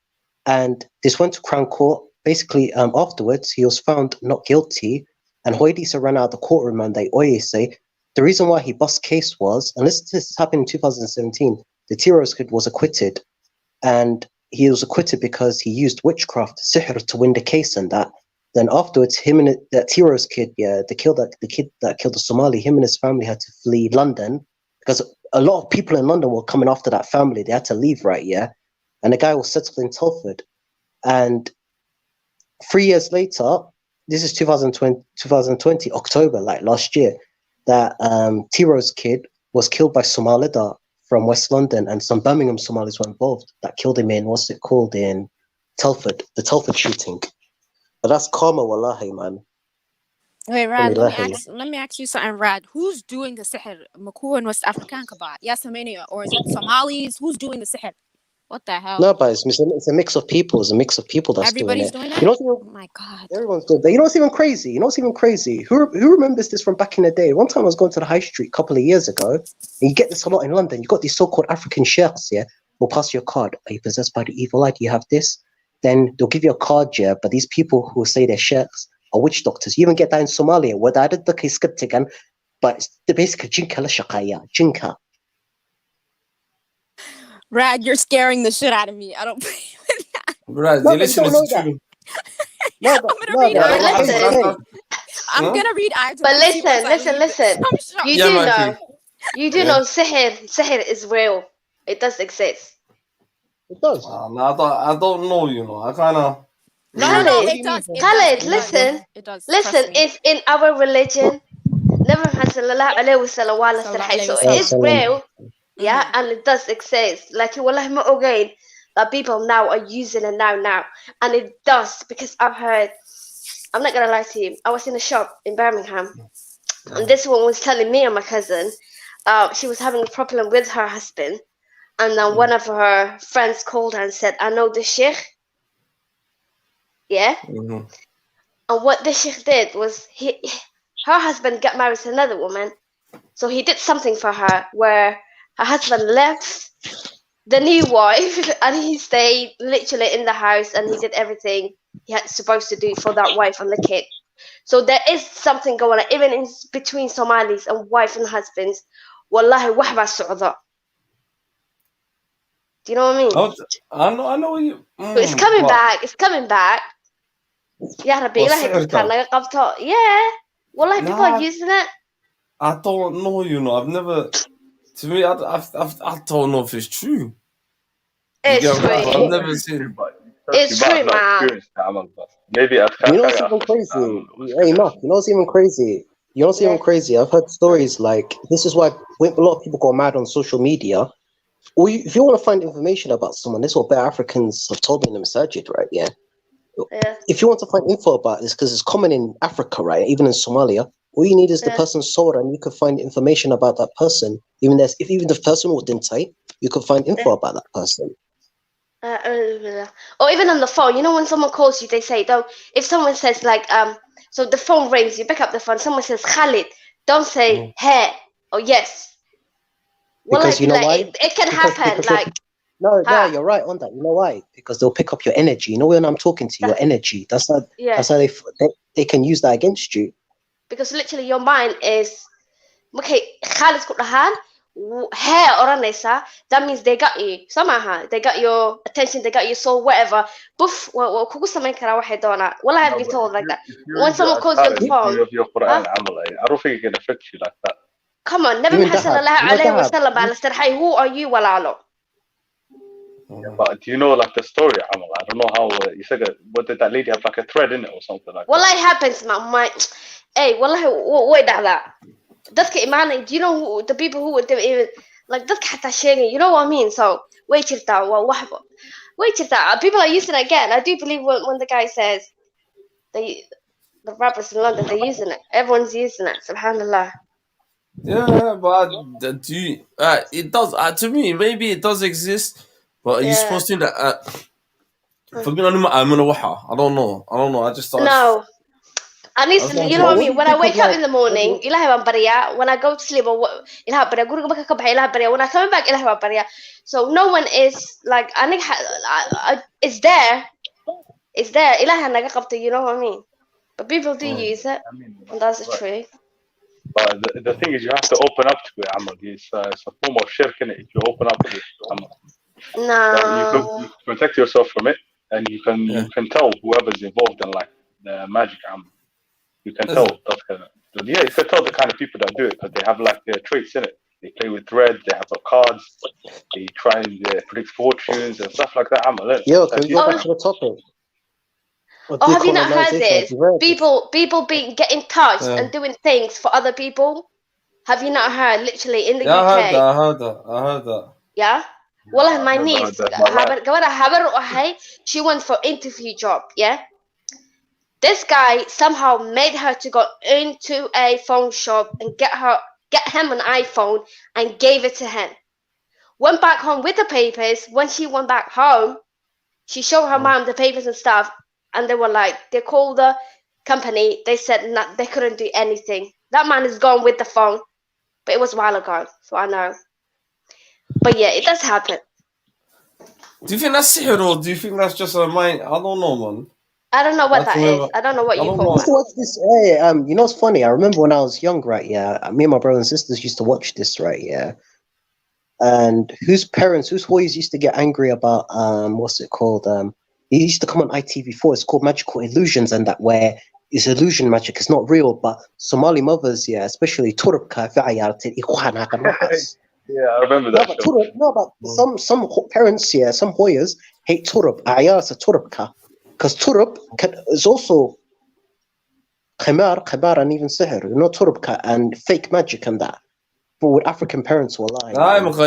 and this went to Crown Court. Basically, afterwards, he was found not guilty, and Hoydisa ran out of the courtroom, and they always say the reason why he bust case was, and this happened in 2017. The T-Rose kid was acquitted, and he was acquitted because he used witchcraft, sihr, to win the case, and that. Then afterwards, him and that T-Rose kid, the kid that killed the Somali, him and his family had to flee London because a lot of people in London were coming after that family. They had to leave, right? Yeah, and the guy was settled in Telford, and 3 years later, this is 2020 October, like last year, that T-Rose kid was killed by Somalida from West London, and some Birmingham Somalis were involved that killed him in Telford, the Telford shooting. But that's karma, wallahi, man. Wait, Rad, let me ask you something, Rad. Who's doing the sihr? Maku and West African kabat? Yes, or is it Somalis? Who's doing the sihr? What the hell? No, but it's a mix of people. It's a mix of people that's Everybody's doing it. That? Oh my God. Everyone's doing that. You know what's even crazy? Who remembers this from back in the day? One time I was going to the high street a couple of years ago, and you get this a lot in London. You got these so-called African sheikhs, yeah? Will pass your card. Are you possessed by the evil eye? Do you have this? Then they'll give you a card, yeah? But these people who say they're sheikhs are witch doctors. You even get that in Somalia, where they did the kiskatigan, but it's the basic jinka la shaqaya, jinka. Rad, you're scaring the shit out of me. I don't believe in that. Rad, you listen to true. I'm gonna read ayat. But listen. You do know sihr is real. It does exist. It does. I don't know, I kind of... No, it does. Khaled, listen. It does. Listen, it's in our religion. Never has sallallahu alayhi wa sallam so it is real. Yeah, and it does exist. Like, wallahi ma ogayn that people now are using it now. And it does, because I've heard, I'm not going to lie to you, I was in a shop in Birmingham, and this one was telling me and my cousin, she was having a problem with her husband, and then one of her friends called her and said, I know the sheikh. Yeah? And what the sheikh did was, her husband got married to another woman, so he did something for her where her husband left the new wife and he stayed literally in the house and he did everything he had supposed to do for that wife and the kid. So there is something going on, even in between Somalis and wife and husbands. Wallahi, wahba su'udha. Do you know what I mean? I know you. So it's coming back. It's coming back. Ya Rabbi, yeah. Wallahi, people are using it. I don't know, I've never... To me, I don't know if it's true. It's true. I've never seen. It's true, man. Maybe you know what's even crazy? Hey, Mark, you know what's even crazy? Even crazy? I've heard stories like, this is why a lot of people go mad on social media. Or if you want to find information about someone, this is what better Africans have told me in the masajid, right? Yeah. If you want to find info about this, because it's common in Africa, right? Even in Somalia, all you need is the person's soul, and you can find information about that person. Even if the person wouldn't say, you can find info about that person. Or even on the phone, you know, when someone calls you, they say, though, if someone says like, so the phone rings, you pick up the phone, someone says Khalid, don't say hey or yes. Because you know like, why? It can happen. Like, no, you're right on that. You know why? Because they'll pick up your energy. You know, when I'm talking to you, your energy. That's how they can use that against you. Because literally your mind is okay. Khalid ku dhahan hey oranaysa. That means they got you. Somehow they got your attention. They got your soul. Whatever. Boof. Kugu samayn kara waxay doonaa. Well, I have been told like that. When someone calls you on the phone, I don't think it can affect you like that. Come on, Nabi Muhammad sallallahu alayhi wa sallam balastahay. Who are you, walalo? But do you know like the story, Amal? I don't know how you said what did that lady have like a thread in it or something like that? Well, it happens, my. Hey, wallahi, wait that. Dadka imaanay, do you know who, the people who would even like dadka xataa sheegay, you know what I mean? So way jirtaa waa waxba. Way jirtaa. People are using it again. I do believe when the guy says the rappers in London, they're using it. Everyone's using it. Subhanallah. Yeah, but do you, it does to me. Maybe it does exist, but you're supposed to that. For me, I don't know. I just thought. No. At least, you know what I mean? When I wake up in the morning, ilahay baan baryaa. When I go to sleep, ilahay baryaa. Guriga marka ka baxay, ilahay baryaa. When I come back, ilahay baan baryaa. So no one is like, it's there. It's there. Ilahay naga qabta, you know what I mean? But people do use it, and that's the truth. But the thing is, you have to open up to it, Amal. It's a form of shirk, innit? If you open up to it, Amal. No. You can protect yourself from it, and you can tell whoever's involved in like the magic, Amal. You can tell you can tell the kind of people that do it because they have like their traits in it. They play with thread, they have cards, they try and predict fortunes and stuff like that. Yo, can we go back to the topic? Oh, have you not heard this? People being getting touched and doing things for other people. Have you not heard? Literally in the UK. I heard that. Yeah. Well, my niece, she went for interview job. Yeah. This guy somehow made her to go into a phone shop and get him an iPhone and gave it to him. Went back home with the papers. When she went back home, she showed her mom the papers and stuff, and they were like, they called the company. They said they couldn't do anything. That man is gone with the phone, but it was a while ago, so I know. But yeah, it does happen. Do you think that's sihr or do you think that's just a mind? I don't know, man. I don't know what that is. I don't know what you call that. Watch this. You know what's funny? I remember when I was young, right? Yeah, me and my brothers and sisters used to watch this, right? Yeah, and whose boys used to get angry about what's it called? It used to come on ITV4. It's called Magical Illusions, and that where it's illusion magic. It's not real, but Somali mothers, yeah, especially Turubka. Yeah, I remember that. But some parents, yeah, some hoyas hate Turub. Ayarsa Turubka. Because Turub is also khimar and even sihr, you know, turubka and fake magic and that. But with African parents who are lying.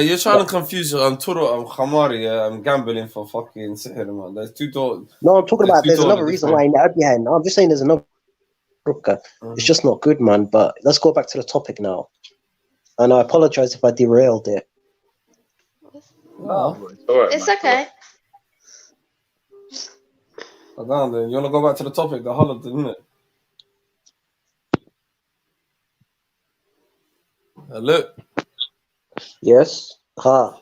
You're trying to confuse turub and khamari. I'm gambling for fucking sihr, man. There's two doors. No, I'm talking about there's another reason why I'm just saying there's another turubka. It's just not good, man. But let's go back to the topic now. And I apologize if I derailed it. No, it's okay. Then. You want to go back to the topic, the holiday, isn't it? Hello? Yes. Well,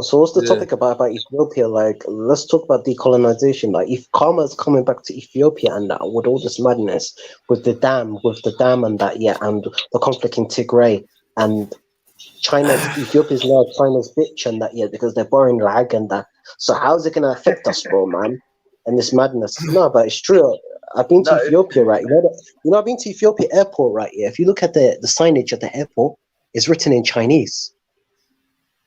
so what's the topic about Ethiopia? Like, let's talk about decolonization. Like, if Karma is coming back to Ethiopia and that, with all this madness, with the dam and that, yeah, and the conflict in Tigray, and Ethiopia is now China's bitch and that, yeah, because they're borrowing lag and that. So how's it going to affect us, bro, man? And this madness. No, but it's true. I've been to Ethiopia, right? You know, I've been to Ethiopia airport, right? Yeah. If you look at the signage at the airport, it's written in Chinese.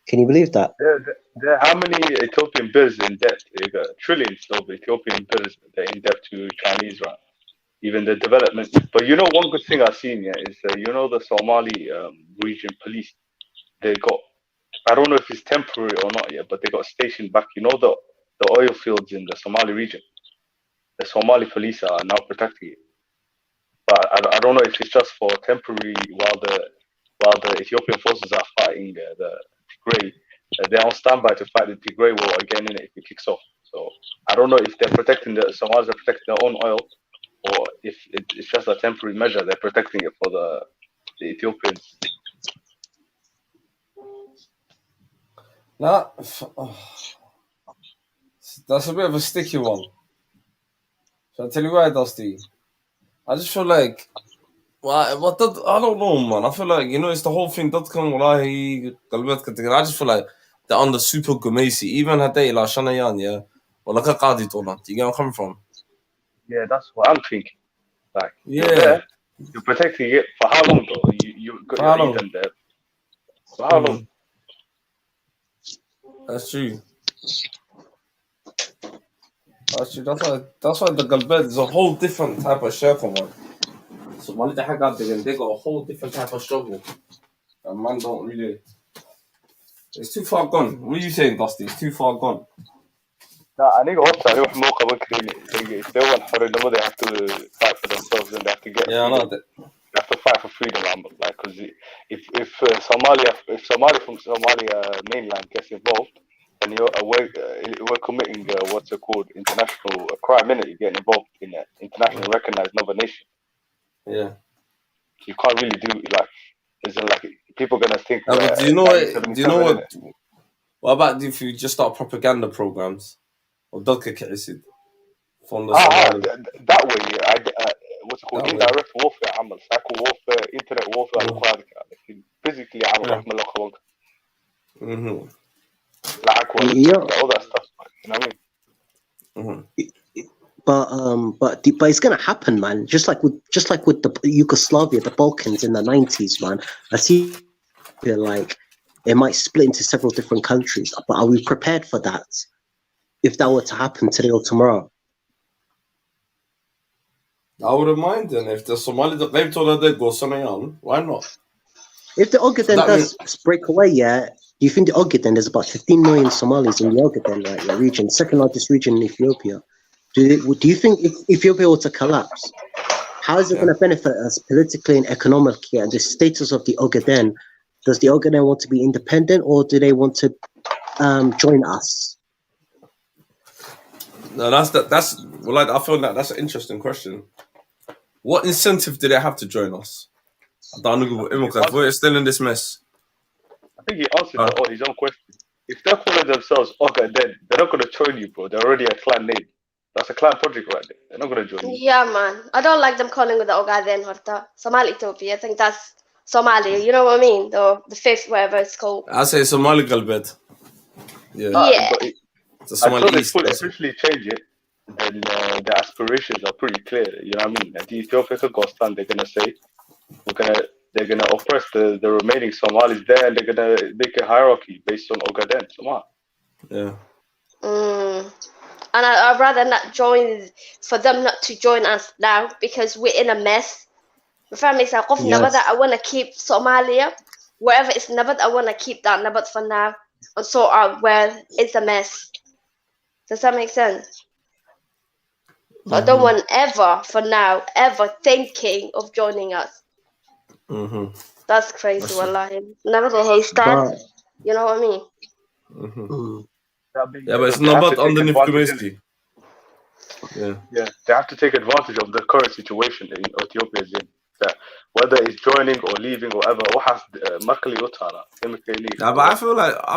Can you believe that? There how many Ethiopian bills in debt? You got trillions of Ethiopian bills that are in debt to Chinese, right? Even the development. But you know, one good thing I've seen is you know the Somali region police. They got I don't know if it's temporary or not yet, but they got stationed back. You know the oil fields in the Somali region. The Somali police are now protecting it. But I don't know if it's just for temporary while the Ethiopian forces are fighting the Tigray. They're on standby to fight the Tigray war again if it kicks off. So I don't know if they're protecting the Somalis are protecting their own oil, or if it's just a temporary measure. They're protecting it for the Ethiopians. Nah, that's a bit of a sticky one. Shall I tell you why, Dusty? I just feel like, I don't know, man. I feel like, it's the whole thing. I just feel like they're under super gumesi. Even had they like Shanayan, yeah. Or like a Qadi Tona. Do you get where I'm coming from? Yeah, that's what I'm thinking. Like, yeah, you're protecting it for how long though? You got your Eden there. For how long? That's true. That's why the Galbed is a whole different type of circle, man. So when they got a whole different type of struggle. And man don't really. It's too far gone. What are you saying, Dusty? It's too far gone. No, I think also I don't know if they want for the they have to fight for themselves and they have to get. Yeah, I know that. They have to fight for freedom, like because if Somali from Somalia mainland gets involved, then we're committing what's it called international crime. Minute you get involved in an internationally recognized another nation. Yeah. You can't really do like. Isn't like people gonna think. But do you know what? What about if you just start propaganda programs? Or from the that way, what's it called? Indirect warfare, psycho warfare, internet warfare, physically, all that stuff. You know what I mean? But it's gonna happen, man. Just like with the Yugoslavia, the Balkans in the 90s, man. I see like it might split into several different countries. But are we prepared for that? If that were to happen today or tomorrow? I wouldn't mind then if the Somali they go on, why not? If the Ogaden does break away, yeah. Do you think the Ogaden, there's about 15 million Somalis in the Ogaden, right? The region, second largest region in Ethiopia. Do you think if Ethiopia were to collapse, how is it going to benefit us politically and economically? And the status of the Ogaden, does the Ogaden want to be independent or do they want to join us? No, I feel like that's an interesting question. What incentive do they have to join us? We're still in this mess. I think he answered his own question. If they're calling themselves Ogaden, they're not going to join you, bro. They're already a clan name. That's a clan project right there. They're not going to join you. Yeah, man. I don't like them calling it the Ogaden or Somali Ethiopia. I think that's Somali. You know what I mean? The fifth, whatever it's called. I say Somali Galbed. Yeah. Until they officially change it, then the aspirations are pretty clear. You know what I mean? At the Ethiopia Ghostan, they're gonna say they're gonna oppress the remaining Somalis there, and they're gonna make a hierarchy based on Ogaden, Somali. Yeah. And I'd rather not join for them not to join us now because we're in a mess. If I want to keep Somalia, wherever it's Nabat, I want to keep that Nabat for now. And sort out where it's a mess. Does that make sense? So I don't want ever thinking of joining us. That's crazy, wallahi. Never the haystag. You know what I mean? Yeah, but it's not underneath Kumeski. Yeah, they have to take advantage of the current situation that Ethiopia is in. That whether it's joining or leaving or whatever, but I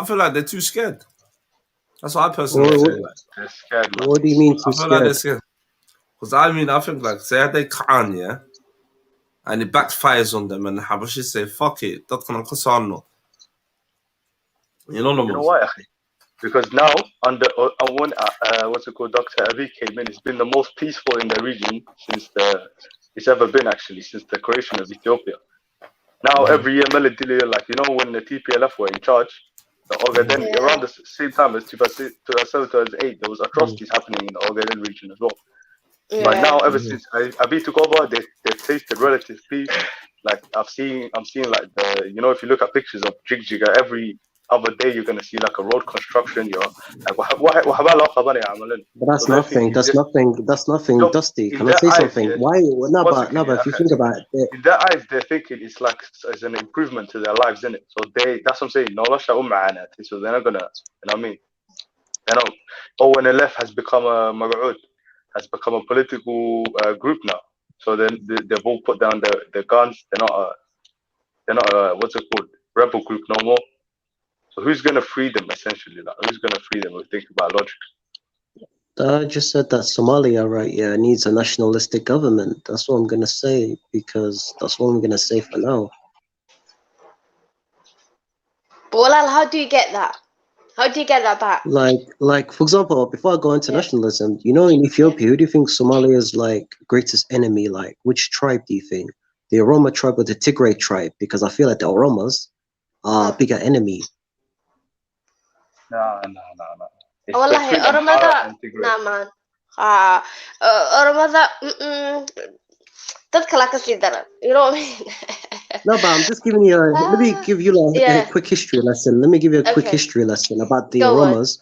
feel like they're too scared. That's what I personally say. They're scared, man. What do you mean too scared? I feel like they're scared. Because I think like say they can, yeah, and it backfires on them, and Habashi say fuck it, that can cause on. You know why? Because now under when what's it called, Dr. Abiy came in, it's been the most peaceful in the region since it's ever been actually since the creation of Ethiopia. Now every year, like when the TPLF were in charge, the Ogaden around the same time as 2007, 2008, there was atrocities happening in the Ogaden region as well. Yeah. But now, ever since Abiy took over, they've tasted relative peace. Like I'm seeing like if you look at pictures of Jigjiga, every other day you're gonna see like a road construction. You're like, what about But that's nothing. That's nothing. That's nothing. No, Dusty. in Can I their say eyes, something? yeah. Why? No, One but second, no, but yeah, if you okay. think about it, In their eyes, they're thinking it's like as an improvement to their lives, isn't it? So that's what I'm saying. No, so they're not gonna, you know what I mean? They're not. Oh, when the left has become a mag'ud, has become a political group now. So then they've all put down their guns. They're not a what's it called, rebel group no more. So who's gonna free them essentially? Like who's gonna free them? We think about logic. I just said that Somalia, right? Yeah, needs a nationalistic government. That's what I'm gonna say because that's what I'm gonna say for now. But how do you get that? How do you get that back? Like for example, before I go into nationalism, you know, in Ethiopia, who do you think Somalia's like greatest enemy? Like, which tribe do you think? The Oromo tribe or the Tigray tribe? Because I feel like the Oromos are a bigger enemy. No. Wallahi, Oromada, nah man. Oromada, that's kalakasi. You know what I mean? No, but I'm just giving you let me give you a quick history lesson. Let me give you a quick history lesson about the Oromos.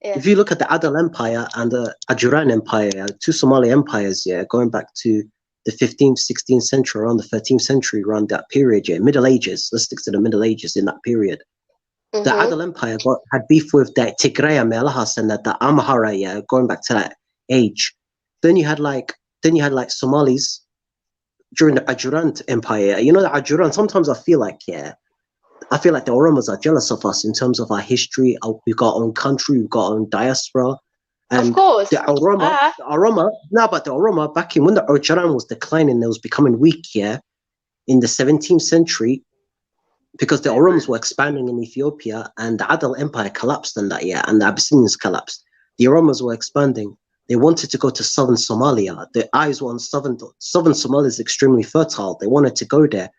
Yeah. If you look at the Adal Empire and the Ajuran Empire, two Somali empires, going back to the 15th, 16th century, around the 13th century, around that period, Middle Ages. Let's stick to the Middle Ages in that period. The Adal Empire had beef with the Tigray Melahas and the Amhara, going back to that age. Then you had like Somalis during the Ajuran Empire. You know, the Ajuran, sometimes I feel like the Oromos are jealous of us in terms of our history. We've got our own country, we've got our own diaspora. And of course. The Oroma, back in when the Ajuran was declining, they was becoming weak, in the 17th century, because the Oromos were expanding in Ethiopia and the Adal Empire collapsed in that year, and the Abyssinians collapsed. The Oromos were expanding. They wanted to go to southern Somalia. Their eyes were on southern Somalia is extremely fertile. They wanted to go there,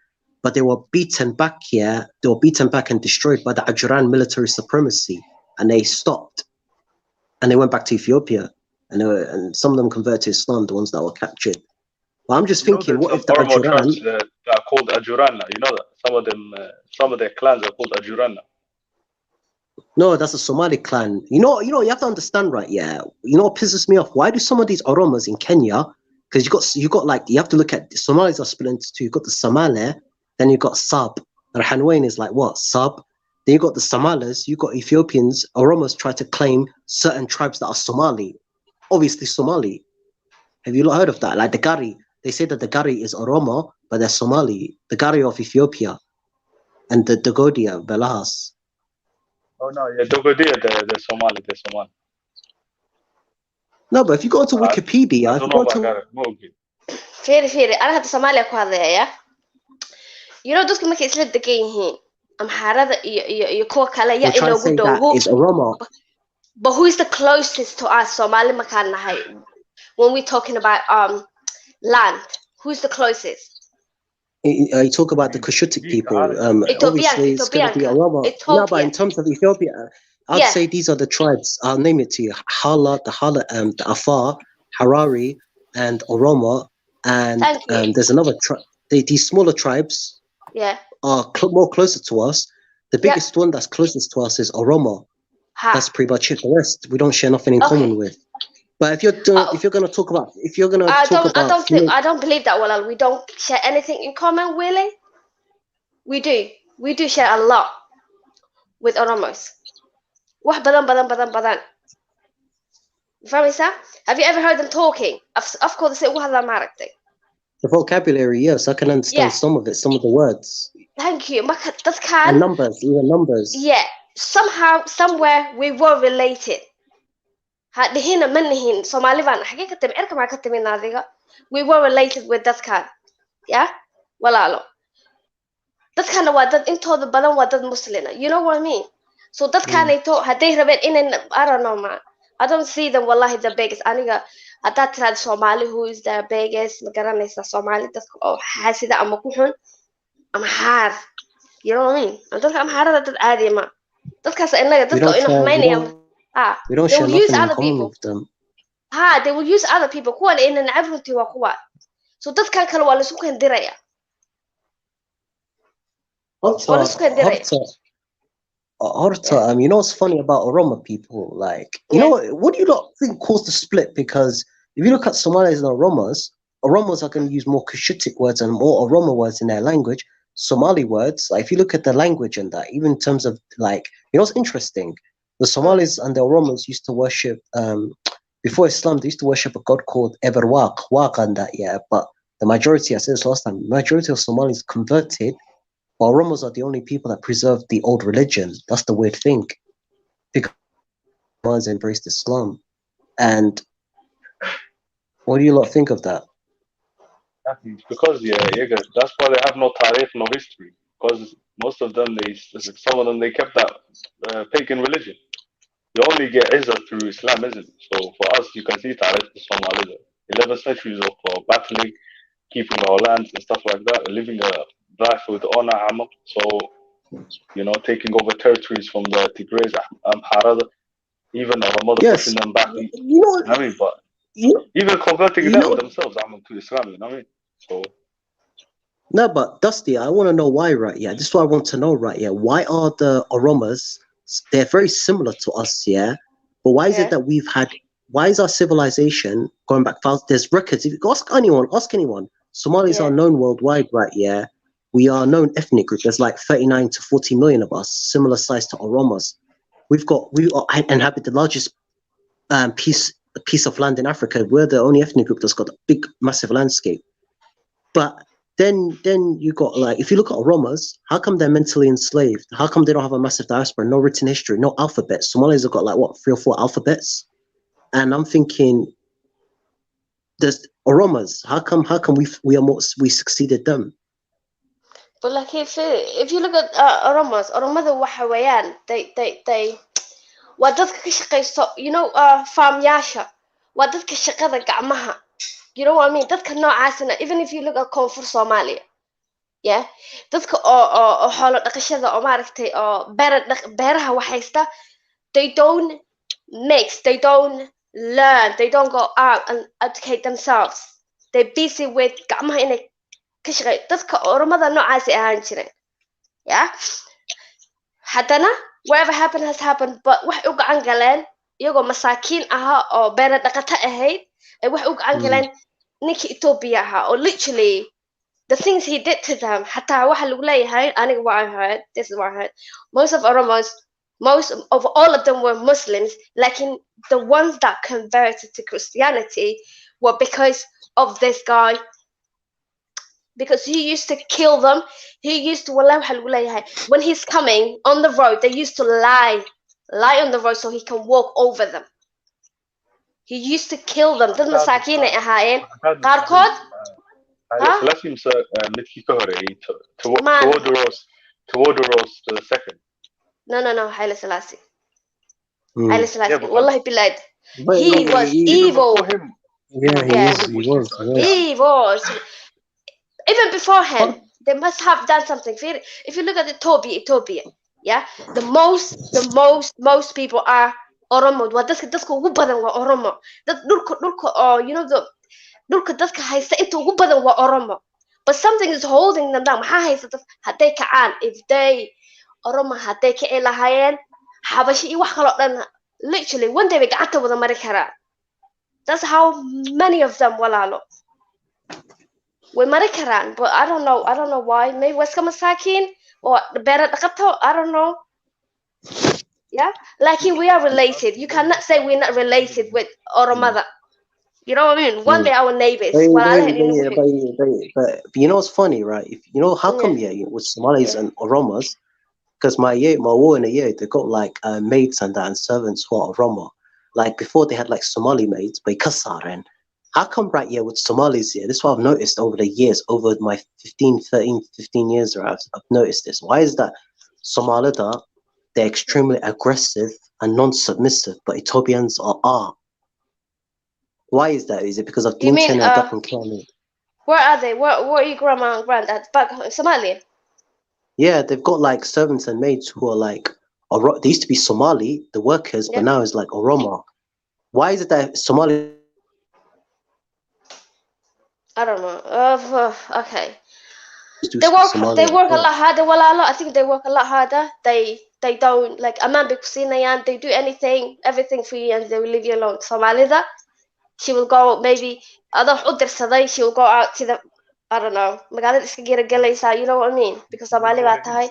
but they were beaten back here. They were beaten back and destroyed by the Ajuran military supremacy, and they stopped. And they went back to Ethiopia, and some of them converted to Islam, the ones that were captured. But I'm just thinking, what if the Oromo Ajuran... tribes that are called Ajuran? You know that some of their clans are called Ajuran. No, that's a Somali clan. You know, you have to understand, right? Yeah. You know what pisses me off? Why do some of these Oromos in Kenya? Because you got like, you have to look at the Somalis are split into two. You got the Somali, then you got Sab. Rahanwain is like what? Sab. Then you got the Somalis. You got Ethiopians. Oromos try to claim certain tribes that are Somali. Obviously Somali. Have you not heard of that? Like the Gari. They say that the Gari is Oromo, but they're Somali. The Gari of Ethiopia, and the Dogodia, Belahas. Oh no, yeah, Dogodia, they're Somali. They're Somali. No, but if you go to Wikipedia, I don't know about that. Firi. أنا هاد Somalia ku hadlaya. You know, dadku markay isla degan yihiin. Amharada iyo kuwa kale ya inoogu dhow. Is Oromo. But who is the closest to us, Somali makaan nahay? When we're talking about land, who's the closest? You talk about the Cushitic people. Obviously, it's going to be Oromo. No, but in terms of Ethiopia, I'd say these are the tribes. I'll name it to you: Hala, the Afar, Harari, and Oromo. And there's another tribe. These smaller tribes are more closer to us. The biggest one that's closest to us is Oromo. That's pretty much it. The rest we don't share nothing in common with. But if you're gonna talk about, I don't believe that. Well, we don't share anything in common, really. We do share a lot with Oromos. Wax badan. Fahmaysaa? Have you ever heard them talking? Afkooda say ugu hadlaan maaragtay. The vocabulary, yes, I can understand some of it, some of the words. Thank you. Marka dadkan and numbers, even numbers. Yeah, somehow, somewhere we were related. Hadihina manihin Somali baan xagee ka timi cirka ma ka timi naadiga. We were related with dadkan. Yeah? Walaalo. Dadkana waa dad intooda badan waa dad Muslina. You know what I mean? So dadkanayto haday rabeen in I don't know man. I don't see them wallahi the biggest. Aniga hadaa tiraad Somali who is the biggest ma garanaysa Somali dadka oo xaasida ama ku xun ama xaar. You know what I mean? Dadka ama xaarada dad caadi ma. Dadkaas inaga dadka ina xumaynayaan. We don't share nothing in common with them. They will use other people. Kuwan ina nacabunti waa kuwa. So dadkan kale waa la isku kandiraya. Horta, you know what's funny about Oromo people? Like, you know, what do you not think caused the split? Because if you look at Somalis and Oromos are going to use more Cushitic words and more Oromo words in their language. Somali words, like, if you look at the language and that, even in terms of, like, you know what's interesting? The Somalis and the Oromos used to worship, before Islam, they used to worship a god called Eberwaq, Waq and that, yeah. But the majority, I said this last time, majority of Somalis converted. But Oromos are the only people that preserve the old religion. That's the weird thing. Because Oromos embraced Islam. And what do you lot think of that? Because guys, that's why they have no tariq, no history. Because most of them, some of them, they kept that pagan religion. You only get Izzah through Islam, isn't it? So for us, you can see tariq is Somali. 11 centuries of battling, keeping our lands and stuff like that, living a life with honor, amal. So, you know, taking over territories from the Tigrays, Amharada, even our mother pushing them back. You know, I mean, but even converting them themselves, to Islam, you know what I mean? So. No, but Dusty, I want to know why, right? Yeah, this is what I want to know, right? Yeah, why are the Oromos? They're very similar to us, yeah. But why is it that we've had? Why is our civilization going back fast? There's records. If you ask anyone. Somalis are known worldwide, right? Yeah, we are a known ethnic group. There's like 39 to 40 million of us, similar size to Oromos. We inhabit the largest piece of land in Africa. We're the only ethnic group that's got a big, massive landscape. But then you got, like, if you look at Oromos, how come they're mentally enslaved? How come they don't have a massive diaspora, no written history, no alphabets? Somalis have got like what, 3 or 4 alphabets? And I'm thinking, there's Oromos. How come we succeeded them? But like if you look at Oromos waxa weeyaan they waa dadka ka shaqeysto, you know, farmyaasha, waa dadka shaqada gacmaha, you know what I mean? Dadka noocaasna, even if you look at Koonfur Soomaaliya, yeah, dadka oo xoolo dhaqashada oo maaragtay oo beeraha wax haysta, they don't mix, they don't learn, they don't go out and educate themselves. They're busy with gacmaha inay ka shaqeeyo. Dadka Oromada noocaas ay ahaan jireen, yeah. Haddana whatever happened has happened, but waxay u gacan galeen iyagoo masaakiin ahaa oo beera dhaqato ahayd, ay waxay u gacan galeen ninkii Ethiopia ahaa, or literally the things he did to them. Hatta waxa lagu leeyahay, aniga what I heard, this is what I heard, most of Oromos, most of all of them were Muslims, like in the ones that converted to Christianity were because of this guy, because he used to kill them. He used to, when he's coming on the road, they used to lie on the road so he can walk over them. He used to kill them. Dad masaakiin ay ahaayeen qaarkood. Tewodoros the second. No, Haile Selassie. Haile Selassie. Wallahi bilad. He was evil. He was. Even before him, they must have done something. If you look at Ethiopia, yeah, the most people are Oromo. Waa dadka ugu badan waa Oromo. Dad dhulka you know, the dhulka dadka haysta inta ugu badan waa Oromo. But something is holding them down. Maxaa haysta hadday kacaan, if they Oromo hadday kici lahaayeen, xabashi iyo wax kale oo dhan, literally one day bay gacanta wada mari karaan. That's how many of them walaalo. We mari karaan, but I don't know why. Maybe Weska Masakin or better dhaqato, I don't know. Yeah, like we are related. You cannot say we're not related with Oromada. You know what I mean? One day our neighbors. But you know what's funny, right? If you know how come with Somalis and Oromos, because my war in a year, they got like maids and that and servants who are Oromo. Like before they had like Somali maids, but Kasaren. How come right here with Somalis here? This is what I've noticed over the years, over my 15 years, I've noticed this. Why is that Somalida, they're extremely aggressive and non-submissive, but Ethiopians are? Why is that? Is it because of Dinten and Dapan Kani? Where are they? Where are your grandma and granddad? Back in Somalia? Yeah, they've got like servants and maids who are like, they used to be Somali, the workers, but now it's like Oromo. Why is it that Somali... I don't know. Okay. They work a lot harder. I think they work a lot harder. They they don't like amaan bay ku siinayaan, they do everything for you and they will leave you alone. Soomaalida, she will go maybe adoo wax u dirsaday, she will go out to the, I don't know, magaalada iska geeragalaysaa, you know what I mean? Because Somali baa tahay.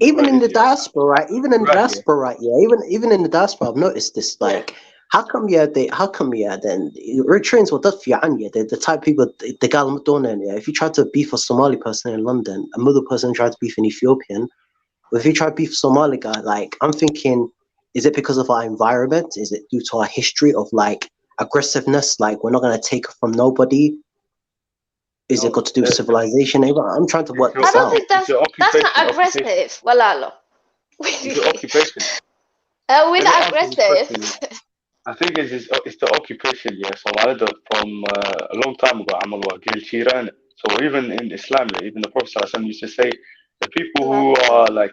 Even in the diaspora, right? Even in the diaspora, right? Yeah. Even in the diaspora, I've noticed this. Like, how come then Eritreans were the type of people the Galamdonan, yeah. If you try to beef a Somali person in London, another person tried to beef an Ethiopian. But if you try to beef a Somali guy, like, I'm thinking, is it because of our environment? Is it due to our history of like aggressiveness? Like, we're not gonna take from nobody. Is it got to do with civilization? I'm trying to work this out. I don't think that's not aggressive. Walalo. It's the occupation. We're not aggressive. I think it's the occupation, yeah. So from a long time ago, so even in Islam, even the Prophet ﷺ used to say, the people who are like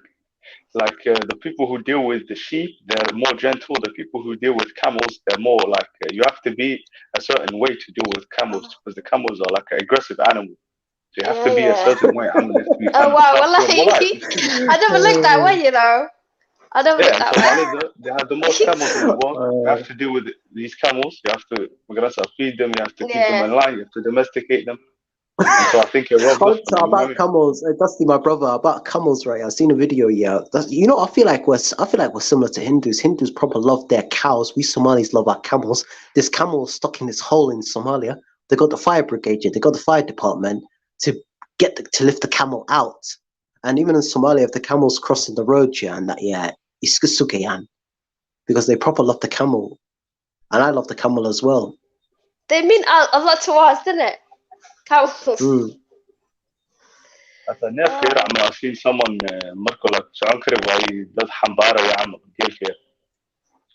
the people who deal with the sheep, they're more gentle. The people who deal with camels, they're more like you have to be a certain way to deal with camels because the camels are like an aggressive animal. So you have to be a certain way. I wow, I never looked that way, you know. I never looked that way. They have the most camels in the world. You have to deal with these camels. You have to feed them. You have to keep them in line. You have to domesticate them. So I think you're wrong. About camels, Dusty, my brother, about camels, right? I've seen a video. Yeah, I feel like we're similar to Hindus. Hindus probably love their cows. We Somalis love our camels. This camel is stuck in this hole in Somalia. They got the fire brigade. They got the fire department to lift the camel out. And even in Somalia, if the camel's crossing the road, it's Sugayan, because they proper love the camel, and I love the camel as well. They mean a lot to us, didn't it? Camels. I've seen someone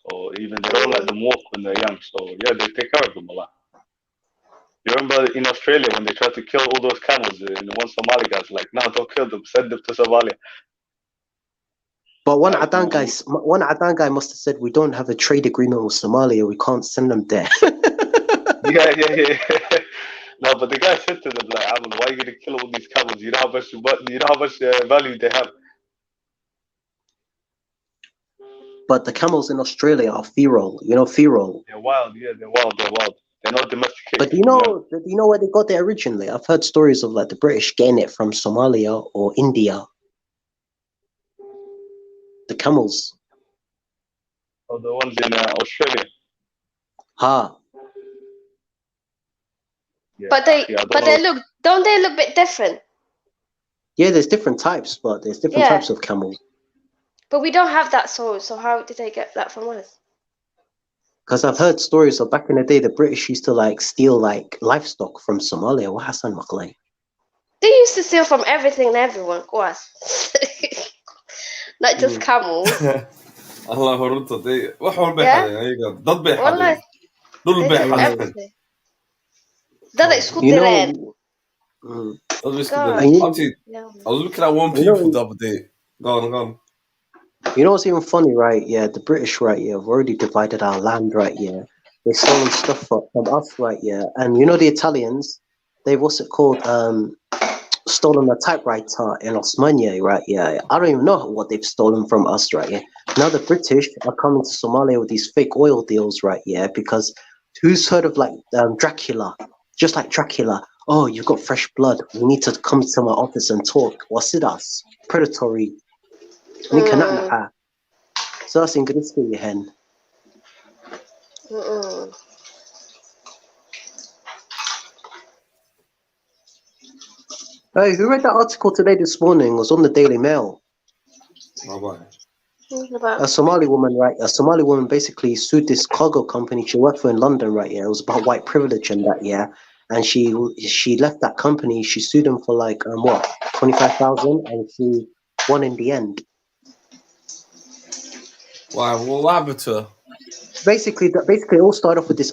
so even they don't let them walk when they're young. So yeah, they take care of them a lot. You remember in Australia when they tried to kill all those camels, and one Somali guy's like, "No, don't kill them. Send them to Somalia." But one Adan guy must have said, "We don't have a trade agreement with Somalia. We can't send them there." Yeah. No, but the guy said to them, like, "Why are you gonna kill all these camels? You know how much value they have." But the camels in Australia are feral. You know, feral. They're wild. Yeah, they're wild. They're not domesticated. But do you know where they got it originally? I've heard stories of like the British getting it from Somalia or India. The camels. Oh, the ones in Australia. Yeah, but don't they look a bit different? Yeah, there's different types, but there's different types of camels. But we don't have that, so how did they get that from us? Because I've heard stories of back in the day, the British used to like steal like livestock from Somalia. What Hassan Maklay? They used to steal from everything and everyone, not just camels. Allah horunta day wax walba ayaga dad bay xadeen dul bay xadeen dad isku direen I was looking at one people the other day. Go on. You know what's even funny, right? Yeah, the British, right? Yeah, have already divided our land, right? Yeah, they're stolen stuff from us, right? Yeah, and you know the Italians, they've stolen a typewriter in Osmania, right? Yeah, I don't even know what they've stolen from us, right? Yeah, now the British are coming to Somalia with these fake oil deals, right? Yeah, because who's heard of like Dracula? Just like Dracula. Oh, you've got fresh blood. We need to come to my office and talk. What's it us? Predatory. So that's English for you, hen. Hey, who read that article today this morning? It was on the Daily Mail. A Somali woman, right? A Somali woman basically sued this cargo company she worked for in London, right? Yeah, it was about white privilege and that, yeah. And she left that company. She sued them for like 25,000, and she won in the end. Wow, what happened to her? Basically, it all started off with this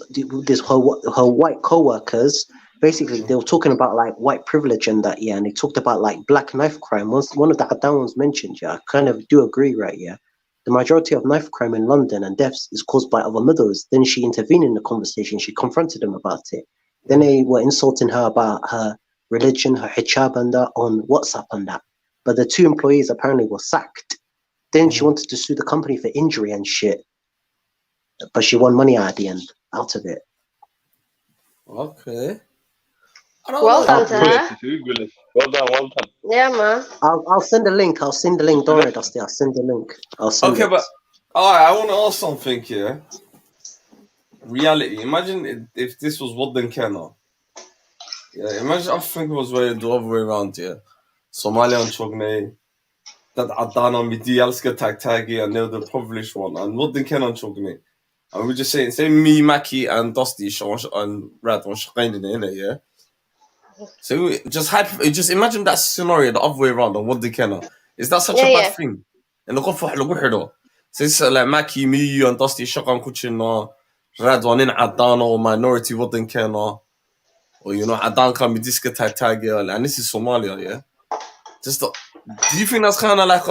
her white co-workers. Basically, they were talking about like white privilege and that, yeah, and they talked about like black knife crime. One of the Adan ones mentioned, yeah, I kind of do agree, right? Yeah, the majority of knife crime in London and deaths is caused by other mothers. Then she intervened in the conversation. She confronted them about it. Then they were insulting her about her religion, her hijab and that on WhatsApp and that. But the two employees apparently were sacked. Then she wanted to sue the company for injury and shit. But she won money at the end out of it. Okay. Well done to her. Well done. Yeah, man. I'll send the link. Don't worry, Dusty. I'll send the link. Okay, but alright, I want to ask something here. Reality. Imagine if this was Wadden Kenna. Yeah, imagine I think it was the other way around here. Somalia and Chogne. That Adana Midialska tag and they're the privileged one. And Wadden Kenna and Chogne. And we just say me, Mackie, and Dusty and Rad on Shaqain in it, yeah? So just imagine that scenario the other way around on Wadden Kenna. Is that such a bad thing? And look for Luguhido. So it's like Mackie, me, you, and Dusty Shaqan Kuchina, Rad one in Adana or minority Wadden Kenna. Or Adan can be disca tag, and this is Somalia, yeah? Do you think that's kind of like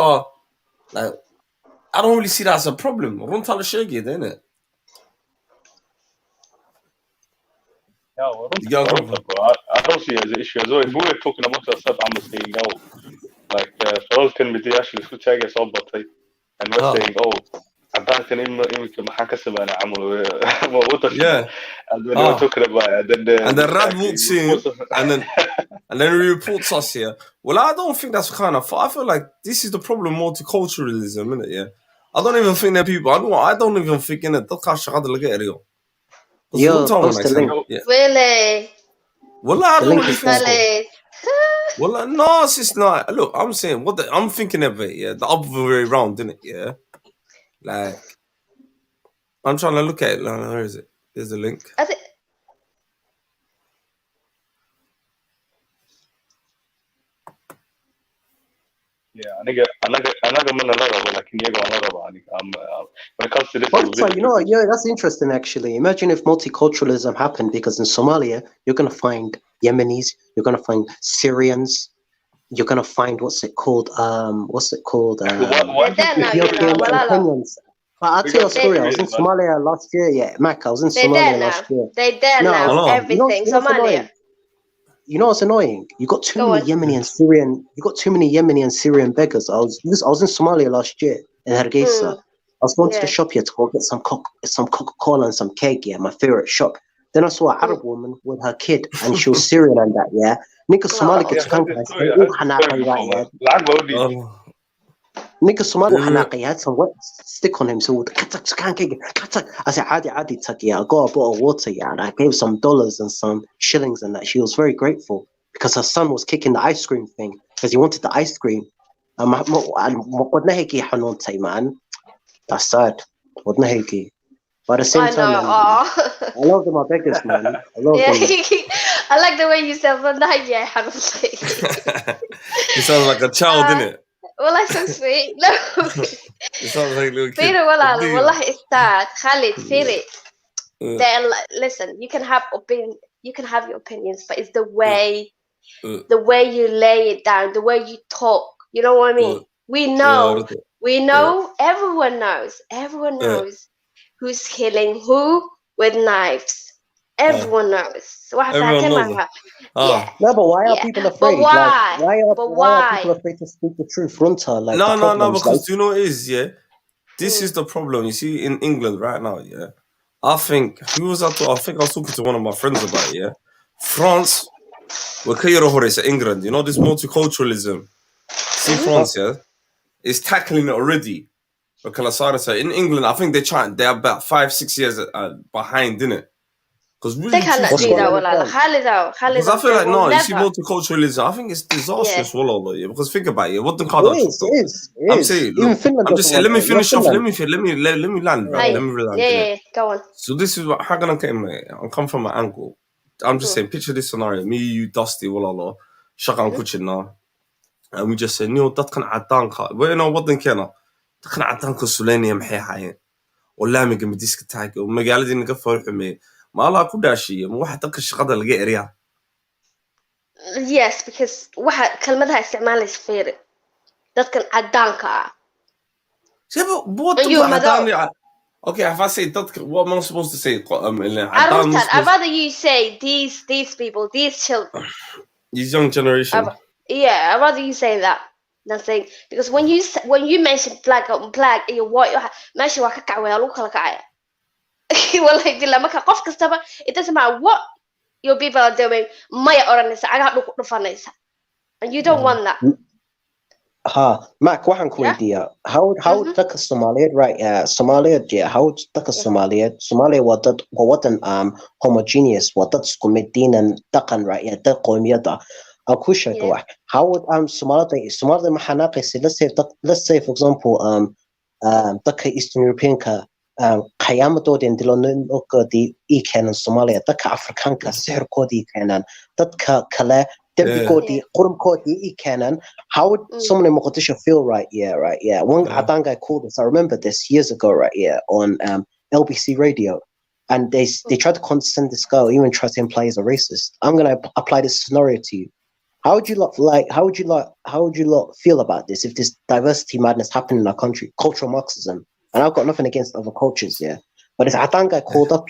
I don't really see that as a problem. Runtal Shaggy, isn't it? Yeah, I don't see it as an issue as well. If we were talking amongst ourselves, I'm saying like فضلت كلمتي عشان اسكت شاقة صوبتي and we're saying عدان كان إمك ما حكسب أنا عمل yeah and then we're talking about it and then Rad walks in and then he reports us here. Well, I don't think that's kind of I feel like this is the problem multiculturalism, isn't it? Yeah, I don't even think that people I don't even think in it really well, I don't really think so. Well, no, it's not. Look, I'm saying I'm thinking of it, yeah, the other way around, isn't it? Yeah, like I'm trying to look at it. Where is it? There's the link. Yeah, another man like when it comes to this. Yeah, that's interesting actually. Imagine if multiculturalism happened, because in Somalia you're gonna find Yemenis, you're gonna find Syrians, you're gonna find what's it called? Ethiopian and Kenyans. But I'll tell you a story. I was in Somalia last year. Yeah, Mac, I was in Somalia last year. They there now. Everything. Somalia. You know what's annoying? You got too many Yemeni and Syrian. You got too many Yemeni and Syrian beggars. I was in Somalia last year in Hargeisa. I was going to the shop here to go get some Coca-Cola and some cake. Yeah, my favorite shop. Then I saw an Arab woman with her kid, and she was Syrian and that. Yeah, Nika Somali gets Nika Somali Hanaki had some wet stick on him, so I said, Adi Taki, I got a bottle of water, yeah, and I gave some dollars and some shillings and that. She was very grateful because her son was kicking the ice cream thing because he wanted the ice cream. Man, that's sad. But at the same time, I love them, my beggars, man. I love them. I like the way you said You sound like a child, innit? Well, that's so sweet. No. It sounds like a little kid. Wallah, it's that. Khalid, feel it. Listen, you can have your opinions, but it's the way you lay it down, the way you talk. You know what I mean? We know, everyone knows who's killing who with knives. Everyone knows. Everyone knows. Yeah. No, but why are people afraid? But why? Why are people afraid to speak the truth? Runta, like no, because do you know what it is, yeah? This is the problem. You see, in England right now, yeah? I think I was talking to one of my friends about it, yeah? France, England, you know, this multiculturalism. See, France, yeah? Is tackling it already. In England, I think they're about 5-6 years behind, innit? Because really, because I feel like you see multiculturalism. I think it's disastrous. Yeah. Because think about it. What the card I'm saying. Let me finish off. Let me land. Yeah, go on. So this is what how can I come from an angle. I'm just saying. Picture this scenario. Me, you, Dusty, Shakan Kuchina, and we just say, no, that can adanka. Well, you know what? Then can adanka Sulanium hair ولا ميجي بديسك تاعك ومقالة دي نقفل حمي ما الله كل شيء مو واحد تقش قدر لقى ريا. Yes, because واحد كلمتها استعمال سفيري. ده كان عدانك. Okay, if I say that, what am I supposed to say? I'd rather you say these people, these children. These young generation. I'd rather you say that. nothing. Because when you mention black iyo white, meesha waa ka kacwaya lagu kala kacaya. Wallahi billah marka qof kastaba it doesn't matter what your people are doing, maya oranaysa cagaha dhulku dhufanaysa. And you don't want that. Mac, waxaan ku weydiiyaa how dadka Soomaaliyeed right Soomaaliyeed how dadka Soomaaliya waa dad wadan homogeneous waa dad isku mid diin and dhaqan right dad qoomiyada aan ku sheego wax how would Soomaalida ma xanaaqaysa let's say for example dadka Eastern European-ka qiyaamadooda dilonin ogoodii ii keenan Soomaaliya dadka Afrikaanka sixirkoodii keenan dadka kale Dembigoodii qurumkoodii ii keenan how would someone in Mogadishu feel right one Adan guy called us I remember this years ago on LBC radio and they tried to condescend this girl even tried to imply he's a racist. I'm going to apply this scenario to you. How would you feel about this if this diversity madness happened in our country, cultural Marxism? And I've got nothing against other cultures, but if Adan guy called up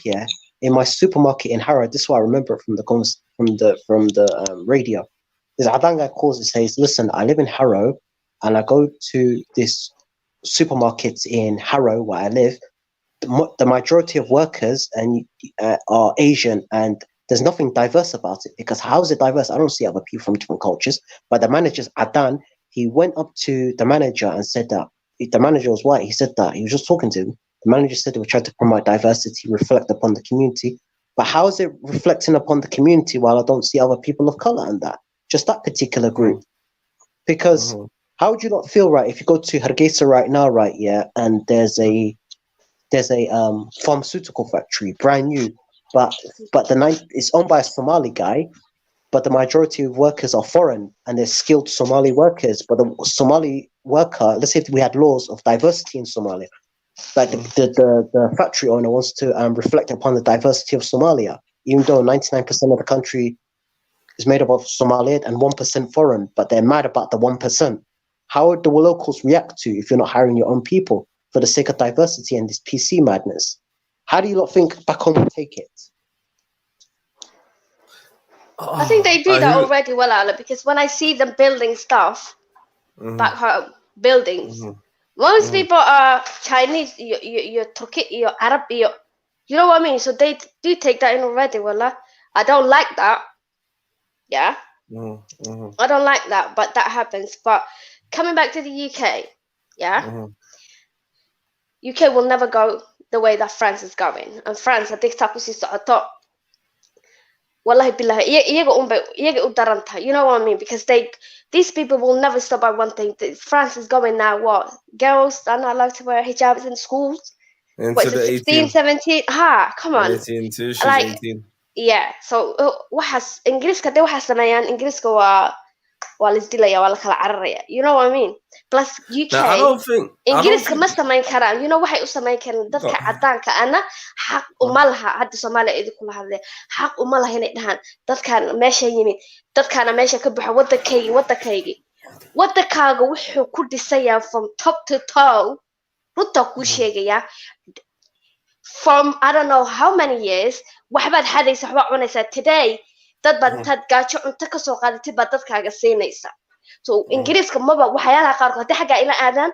in my supermarket in Harrow, this is what I remember from the radio. This Adan guy calls and says, "Listen, I live in Harrow, and I go to this supermarket in Harrow where I live. The majority of workers are Asian, and there's nothing diverse about it. Because how is it diverse? I don't see other people from different cultures. But the manager's Adan. He went up to the manager and said that the manager was white. He said that he was just talking to him. The manager said they were trying to promote diversity, reflect upon the community. But how is it reflecting upon the community while I don't see other people of color in that? Just that particular group. Because how would you not feel right if you go to Hargeisa right now, and there's a pharmaceutical factory, brand new, but it's owned by a Somali guy, but the majority of workers are foreign and they're skilled Somali workers. But the Somali worker, let's say if we had laws of diversity in Somalia, like the factory owner wants to reflect upon the diversity of Somalia, even though 99% of the country is made up of Somali and 1% foreign, but they're mad about the 1%. How would the locals react to if you're not hiring your own people for the sake of diversity and this PC madness? How do you lot think back home will take it? I think they do that already, Walala, because when I see them building stuff back home, buildings, most people are Chinese, you're Turkish, you're Arab, you know what I mean? So they do take that in already, Wallah. I don't like that. I don't like that, but that happens. But coming back to the UK, UK will never go the way that France is going. And France, I think, I thought, wallahi billahi, iyaga u daran tahay. You know what I mean? Because these people will never stop at one thing. France is going now, what? Girls are not allowed to wear hijabs in schools? What is it, 16, 17? Come on. 18 too, she's like, 18. Yeah, so waxaas Ingiriiska de waxaa sameeyaan Ingiriiska waa la isdilaya waa la kala cararaya. You know what I mean? Plus UK Ingiriiska ma samayn karaan. You know waxay u samayn karaan dadka cadaanka ana xaq uma laha hadda Soomaaliya idinku la hadlay xaq uma laha inay dhahaan dadkan meesha yimid dadkana meesha ka buuxa wadankaaga wuxuu ku dhisayaa from top to toe runta ku sheegaya from I don't know how many years waxbaad xadaysa waxba cunaysa today dad baad intaad gaajo cunto ka soo qaadatid baad dadkaaga siinaysa so Ingiriiska maba waxyaalaha qaarkood xagga ila aadaan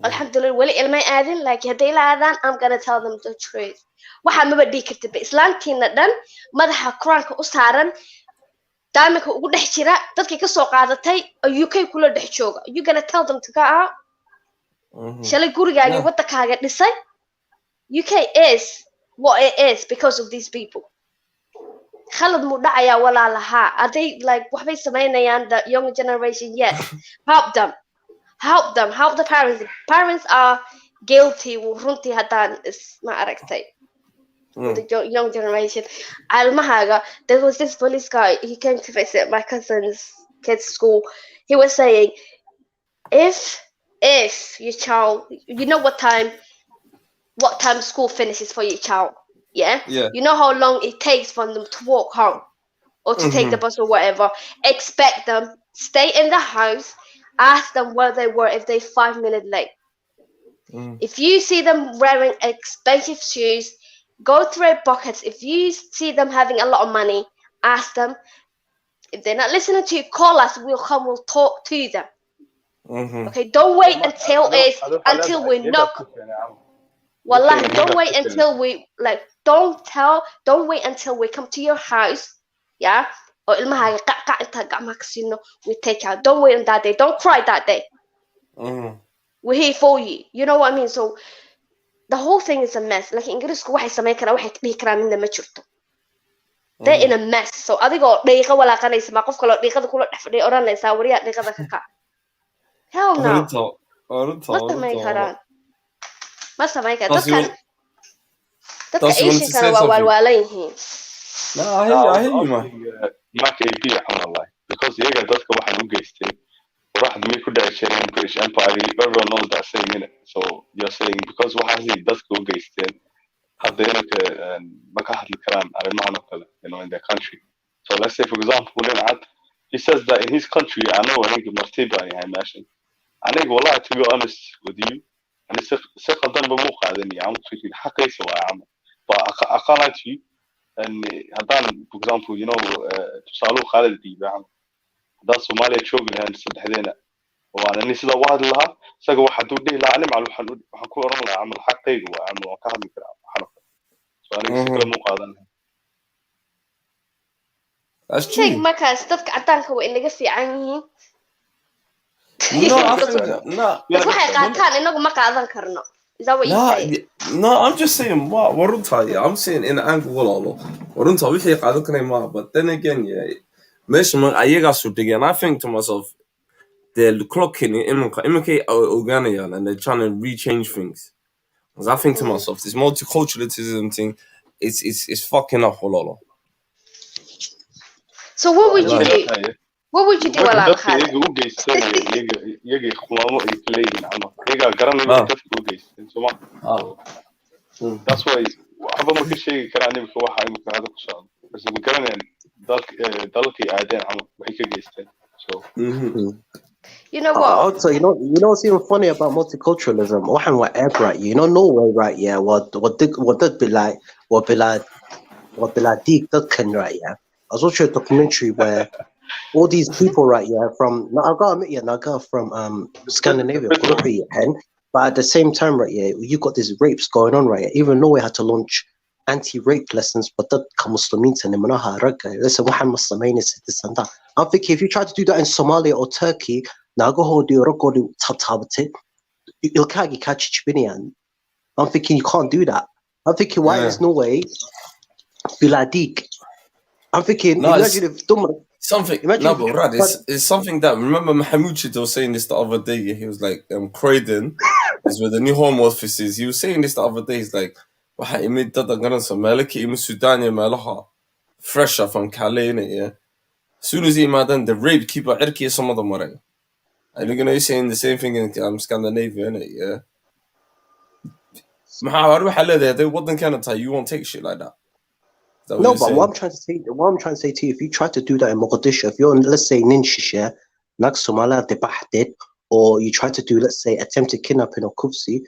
alxamdulillah wali ilmay aadin laakiin hadday ila aadaan I'm gonna tell them the truth waxa maba dhigi kartid islaantiina dhan madaxa Quraanka u saaran daaimka ugu dhex jira dadkii ka soo qaadatay UK kula dhex jooga you gonna tell them to go out shalay gurigaaga wadankaaga dhisay UK is what it is because of these people. Khalad mu dhacaya walaalaha. Are they like waxbay sameynayaan the young generation? Yes. Help them. Help the parents. Parents are guilty. Runtii haddaan ma aragtay. The young generation. Almahaga, there was this police guy. He came to visit my cousin's kids' school. He was saying, if your child, you know what time school finishes for your child, you know how long it takes for them to walk home or to take the bus or whatever. Expect them, stay in the house, ask them where they were if they're 5 minutes late. If you see them wearing expensive shoes, go through pockets. If you see them having a lot of money, ask them, If they're not listening to you, call us. We'll talk to them. Okay, don't wait until we knock. Wallahi, don't wait until we don't wait until we come to your house. Yeah. Or ilmaha qac inta gacmaha ka siino, we take out. Don't wait on that day. Don't cry that day. We're here for you. You know what I mean? So the whole thing is a mess. Like Ingiriisku waxay sameyn karaan waxay dhihi karaan midna ma jirto. They're in a mess. So adigoo dhiiqa walaaqanaysa ma qof kale dhiiqada kula dhex fadhiya oranaysa wariyaa dhiiqada ka kac. Hell no. Ma samayn karaan. Ma samayn karaan. Dadka Asian-kana waa waalwaalan yihiin. No, I hear you, man. Mark AB Allah, because iyaga dadka waxaan u geystay waxaad miyay ku dhaasheen British Empire, everyone knows that saying in it. So you're saying because waxaad dadka u geysteen haddana ma ka hadli karaan arrimahan oo kale, in their country. So let's say for example he says that in his country I know aniga martiba yahay meeshan aniga wallahi to be honest with you ani si qaldan ba muu qaadani aan ku fikir xaqaysa waa ama ba aqalati and haddaan for example tusaalo Khalid diibaan haddaan Soomaaliya joogi lahayn saddexdeena oo aan ani sida waad lahaa isaga waxa uu dhihi lahaa animal waxaan ku oran lahaa amal xaqayga waa ama waan ka hadli karaa waxaan so aniga si kale muu qaadan That's true. Markaas dadka cadaanka waa inaga fiican yihiin. Waxay qaataan inagu ma qaadan karno. Is that what you say? No, I'm just saying I'm saying in angle walalo. Warunta wixii qaadan kanay ma, but then again, meesha ayaga soo dhigay, and I think to myself, they're clocking iminka ogaanayaan and they're trying to rechange things. Because I think to myself, this multiculturalism thing, it's fucking up walalo. So what would you do? What would you do walaal Khalid? That's why waxba ma ka sheegi karaan imika waxa imika hada ku socdo. Bas ma garanayaan dalkii aadeen ama waxay ka geysteen. So you know what? Also, you know what's even funny about multiculturalism? Waxan waa app, right? Norway, right? Yeah, what that be like? What be like deep that can, right? Yeah. I was watching a documentary where all these people, right, from Scandinavia, but at the same time, right, you got these rapes going on, right? Even Norway had to launch anti-rape lessons, but that Muslims and listen, this and that. I'm thinking if you try to do that in Somalia or Turkey, now go hold your record, you'll catch Chibinian. I'm thinking you can't do that. I'm thinking why is Norway Biladik? I'm thinking imagine if it's something that remember Mahmoud Chito was saying this the other day. He was like Croydon is where the new home office is. He was saying this the other day. He's like fresher from Calais, as soon as he done the rape keeper erki some other more. And you're saying the same thing in Scandinavia, innit? You won't take shit like that. No, but what I'm trying to say to you, if you try to do that in Mogadishu, if you're let's say Ninshisha, Somali debated, or you try to do, let's say, attempted kidnapping or Kufsi,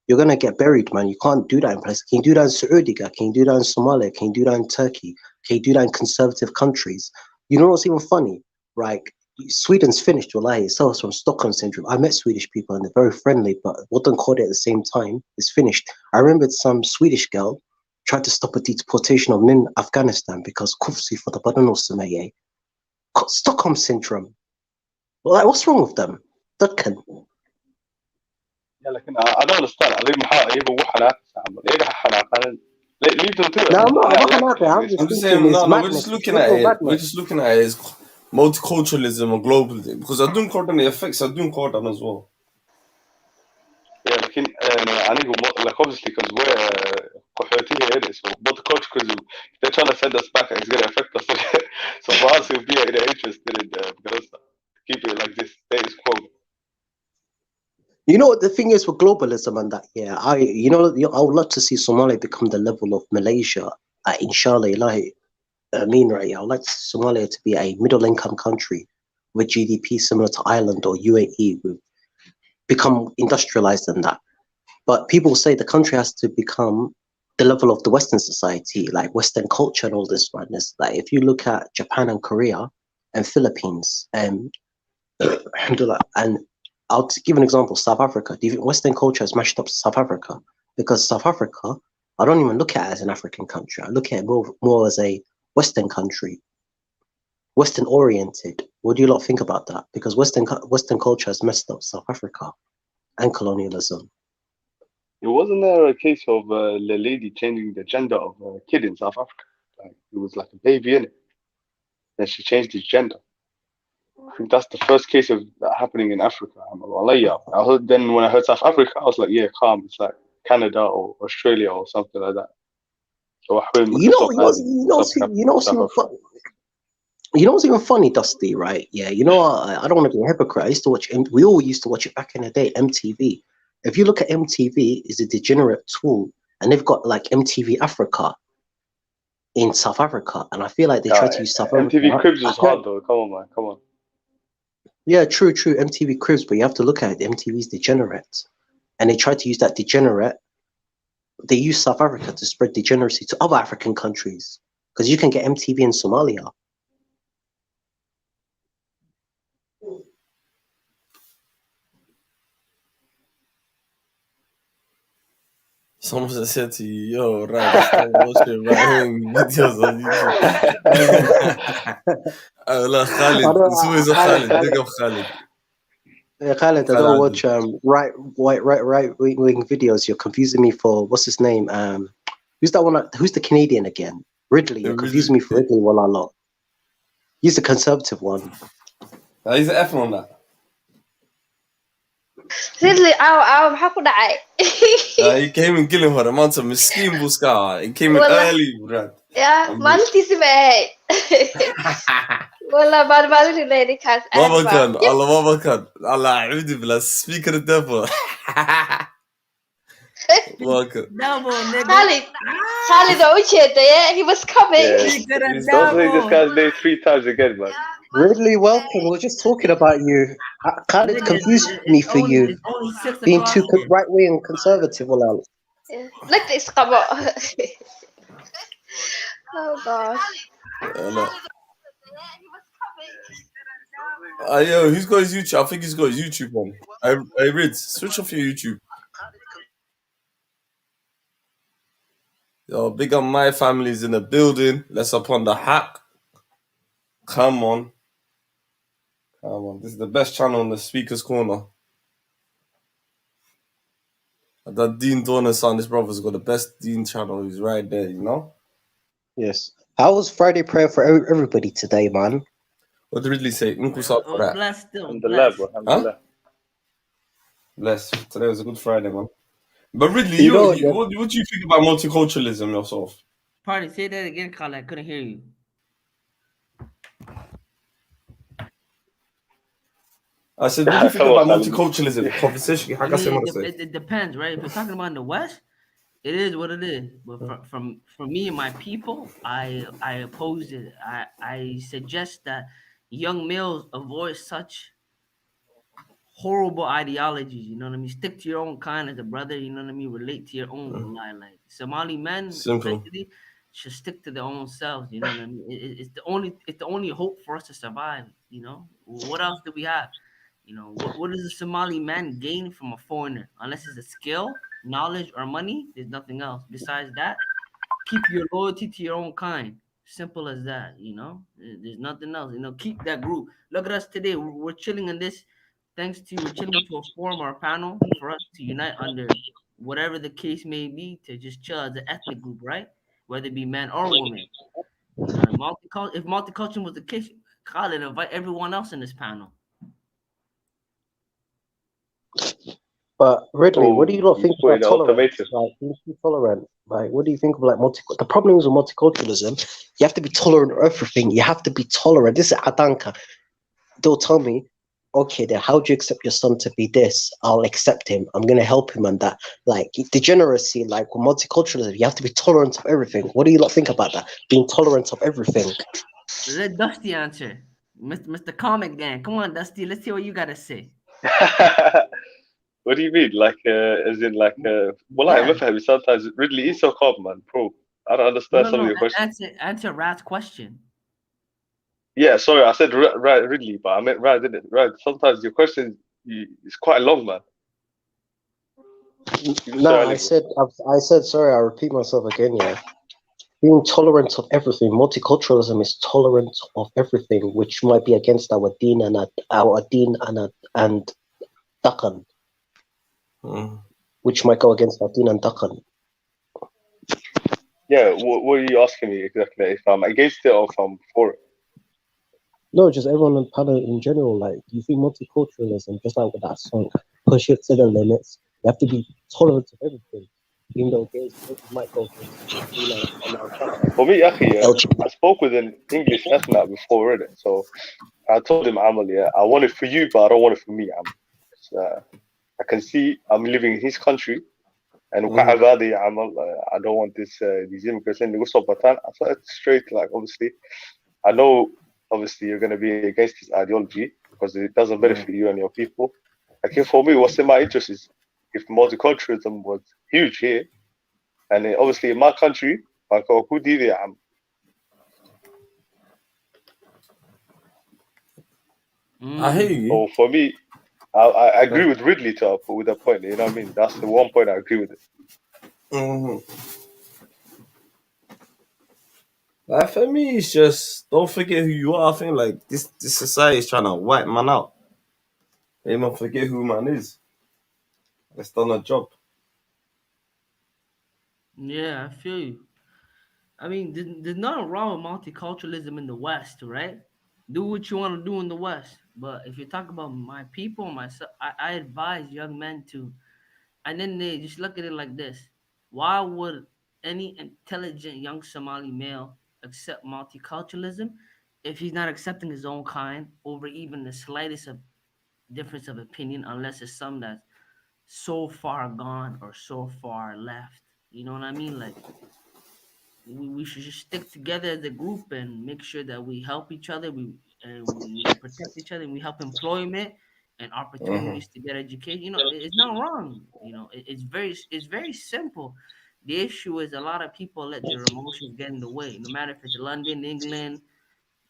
you're gonna get buried, man. You can't do that in places. Can you do that in Saudi? Can you do that in Somalia? Can you do that in Turkey? Can you do that in conservative countries? You know what's even funny? Right? Sweden's finished, wallahi. It suffers from Stockholm syndrome. I met Swedish people and they're very friendly, but wouldn't call it at the same time. It's finished. I remembered some Swedish girl tried to stop a deportation of men in Afghanistan because Kufsi for the Badano Sumaye. Stockholm syndrome. Like, what's wrong with them? That can. Yeah, like, I don't understand. I I'm just saying, we're just looking at it. We're just looking at it as multiculturalism or globalism because I don't coordinate effects. I don't coordinate as well. Yeah, like obviously because we're so multiculturalism, they're trying to send us back and it's going to affect us. So for us, we'll be interested in keep it like this status quo. You know what the thing is with globalism and that, I would love to see Somalia become the level of Malaysia. Inshallah, right? I would like Somalia to be a middle-income country with GDP similar to Ireland or UAE, with become industrialized and that. But people say the country has to become the level of the Western society, like Western culture and all this madness. Like if you look at Japan and Korea, and Philippines. Alhamdulillah. And I'll give an example. South Africa. Do you think Western culture has mashed up South Africa? Because South Africa, I don't even look at it as an African country. I look at it more as a Western country, Western oriented. What do you lot think about that? Because Western culture has messed up South Africa and colonialism. It wasn't there a case of the lady changing the gender of a kid in South Africa? Like it was like a baby in it. Then she changed his gender. I think that's the first case of that happening in Africa. Then when I heard South Africa, I was like, yeah, calm. It's like Canada or Australia or something like that. So you know what's even funny, Dusty, right? Yeah, you know, I don't want to be a hypocrite. I used to watch, we all used to watch it back in the day, MTV. If you look at MTV, it's a degenerate tool, and they've got like MTV Africa in South Africa, and I feel like they try to use South Africa. MTV Cribs was hard though. Come on, man. Come on. Yeah, true. MTV Cribs, but you have to look at it. MTV's degenerate, and they try to use that degenerate. They use South Africa to spread degeneracy to other African countries, because you can get MTV in Somalia. Someone said to you, yo, right, stop watching right-wing videos on YouTube. Look, Khalid, it's always a Khalid. Big up Khalid. Yeah, Khalid, I don't watch right-wing videos. You're confusing me for, what's his name? Who's that one? Who's the Canadian again? Ridley. You're confusing me for Ridley one a lot. He's the conservative one. He's the F on that. Ridley, maxaa ku dhacay? He came in killing her. Man, some miskin buska. He came in early, Brad. Yeah, maalintiisi ma ahayd. Wallah, maalin ninkaas Baba kan, Allah عودي بلا speaker الدفع. Khalid oo ujeedaya, he was coming. Don't say this guy's name 3 times again, man. Ridley, welcome. We were just talking about you. Khalid confused me for you being too right-wing and conservative. Well, like this, come on. Oh gosh. Yo, he's got his YouTube. I think he's got his YouTube on. Hey, Rids, switch off your YouTube. Yo, big up my family's in the building. Let's up on the hack. Come on. This is the best channel in the Speaker's Corner. That Dean Dorner's son, his brother's got the best Dean channel. He's right there, you know? Yes. How was Friday prayer for everybody today, man? What did Ridley say? Blessed still. Huh? Blessed. Today was a good Friday, man. But Ridley, what do you think about multiculturalism yourself? Pardon, say that again, Carl. I couldn't hear you. I said, what do you think about multiculturalism? Conversation. It depends, right? If you're talking about in the West, it is what it is. But from me and my people, I oppose it. I suggest that young males avoid such horrible ideologies. You know what I mean? Stick to your own kind as a brother. You know what I mean? Relate to your own line. Like Somali men, especially, should stick to their own selves. You know what I mean? It's the only hope for us to survive. You know, what else do we have? You know, what does a Somali man gain from a foreigner? Unless it's a skill, knowledge, or money, there's nothing else. Besides that, keep your loyalty to your own kind. Simple as that, you know? There's nothing else. You know, keep that group. Look at us today. We're chilling in this. Thanks to you, we're chilling to form our panel for us to unite under whatever the case may be, to just chill as an ethnic group, right? Whether it be man or woman. If multicultural was the case, call it, invite everyone else in this panel. But Ridley, what do you not think about tolerance? Like, being too tolerant. Like, what do you think of like the problems with multiculturalism? You have to be tolerant of everything. You have to be tolerant. This is Adanka. They'll tell me, okay, then how do you accept your son to be this? I'll accept him. I'm gonna help him on that. Like degeneracy, like with multiculturalism, you have to be tolerant of everything. What do you not think about that? Being tolerant of everything. Let Dusty answer, Mr. Comic Gang. Come on, Dusty. Let's see what you gotta say. What do you mean? Like, as in, like, well, I remember sometimes Ridley is so calm, man, bro. I don't understand some of your questions. Answer Rat's question. Yeah, sorry, I said right, Ridley, but I meant right, didn't it? Right. Sometimes your question is quite long, man. No, I said, sorry, I'll repeat myself again, yeah. Being tolerant of everything, multiculturalism is tolerant of everything, which might be against our deen and Dakan, which might go against our deen and Dakan. Yeah, what are you asking me exactly? If I'm against it or if I'm for it? No, just everyone on the panel in general. Like, do you think multiculturalism, just like with that song, push it to the limits? You have to be tolerant of everything, even though gays might go against. For me, I spoke with an English ethnic before, innit? So I told him, Amal, yeah, I want it for you, but I don't want it for me, Amal. I can see I'm living in his country, and I don't want these immigrants in the I thought it's straight, like, obviously, I know, obviously, you're going to be against his ideology because it doesn't benefit you and your people. Like, for me, what's in my interest is if multiculturalism was huge here, and obviously in my country, like, who did it? I hear you. So for me, I agree with Ridley with that point. You know what I mean? That's the one point I agree with it. Like, for me, it's just don't forget who you are. I think like this society is trying to wipe man out. They don't forget who man is. It's done a job. Yeah, I feel you. I mean, there's nothing wrong with multiculturalism in the West, right? Do what you want to do in the West. But if you talk about my people, myself, I advise young men to, and then they just look at it like this. Why would any intelligent young Somali male accept multiculturalism if he's not accepting his own kind over even the slightest of difference of opinion, unless it's something that's so far gone or so far left? You know what I mean? Like, we should just stick together as a group and make sure that we help each other, we protect each other, and we help employment and opportunities to get education. You know, it's not wrong. You know, it's very simple. The issue is a lot of people let their emotions get in the way. No matter if it's London, England,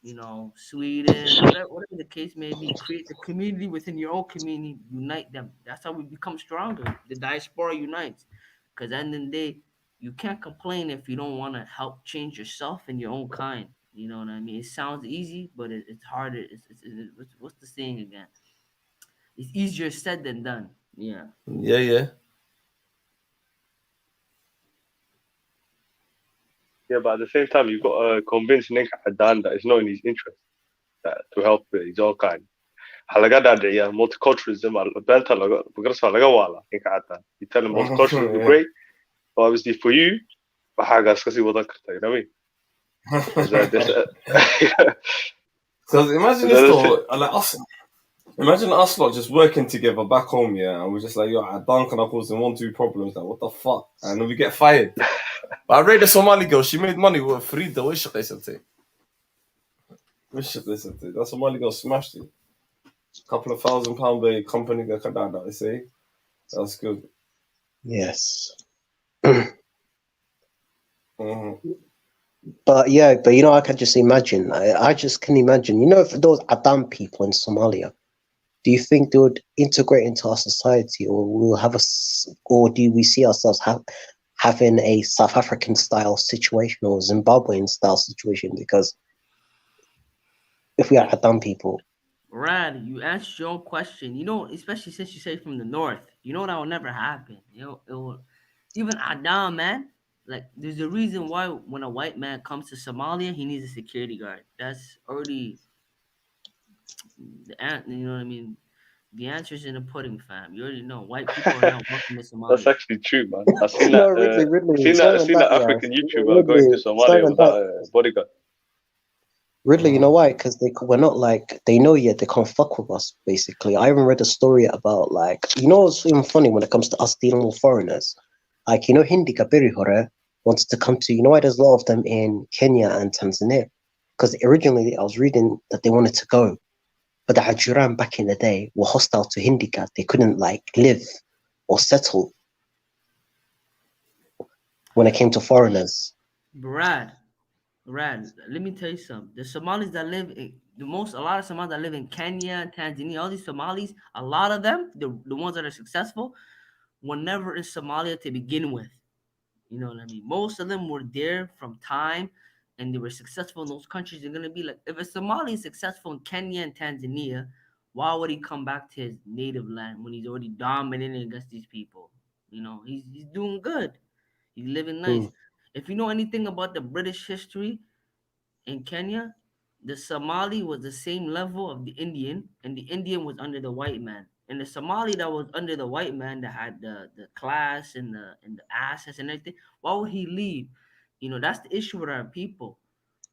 you know, Sweden, whatever the case may be. Create the community within your own community, unite them. That's how we become stronger. The diaspora unites. Because at the end of the day, you can't complain if you don't want to help change yourself and your own kind. You know what I mean? It sounds easy, but it's harder. What's the saying again? It's easier said than done. Yeah. Yeah. Yeah, but at the same time, you've got to convince Ninka Adan that it's not in his interest to help his own kind. Multiculturalism, you tell him multiculturalism is great, but obviously for you, you know what I mean? Because imagine this though, like us. Imagine us lot just working together back home, yeah, and we're just like, yo, Adan can cause them 1-2 problems, like, what the fuck? And then we get fired. But I read the Somali girl, she made money with Frida, what should I say? That Somali girl smashed it. Couple of £1,000 by company, they say. That's good. Yes. But yeah, you know, I can just imagine. I just can imagine. You know, for those Adam people in Somalia, do you think they would integrate into our society, or we'll have or do we see ourselves having a South African style situation or Zimbabwean style situation? Because if we are Adam people, Rad, you answered your own question. You know, especially since you say from the north, you know that will never happen. You know, it will. Even Adam, man. Like, there's a reason why when a white man comes to Somalia, he needs a security guard. That's already you know what I mean. The answer's in the pudding, fam. You already know. White people are not welcome to Somalia. That's actually true, man. I've seen that. I've seen that African YouTuber going to Somalia without a bodyguard. Ridley, you know why? Because we're not like, they know yet they can't fuck with us, basically. I even read a story about, like, you know, it's even funny when it comes to us dealing with foreigners. Like, you know, Hindi Kabiri Hore wanted to come to, you know why there's a lot of them in Kenya and Tanzania? Because originally I was reading that they wanted to go, but the Hajuran back in the day were hostile to Hindika. They couldn't, like, live or settle when it came to foreigners. Brad, Rad, let me tell you something. The Somalis that live in a lot of Somalis that live in Kenya, Tanzania, all these Somalis, a lot of them, the ones that are successful, were never in Somalia to begin with. You know what I mean? Most of them were there from time and they were successful in those countries. They're gonna be like, if a Somali is successful in Kenya and Tanzania, why would he come back to his native land when he's already dominating against these people? You know, he's doing good. He's living nice. If you know anything about the British history in Kenya, the Somali was the same level of the Indian, and the Indian was under the white man. And the Somali that was under the white man that had the class and the assets and everything, why would he leave? You know, that's the issue with our people.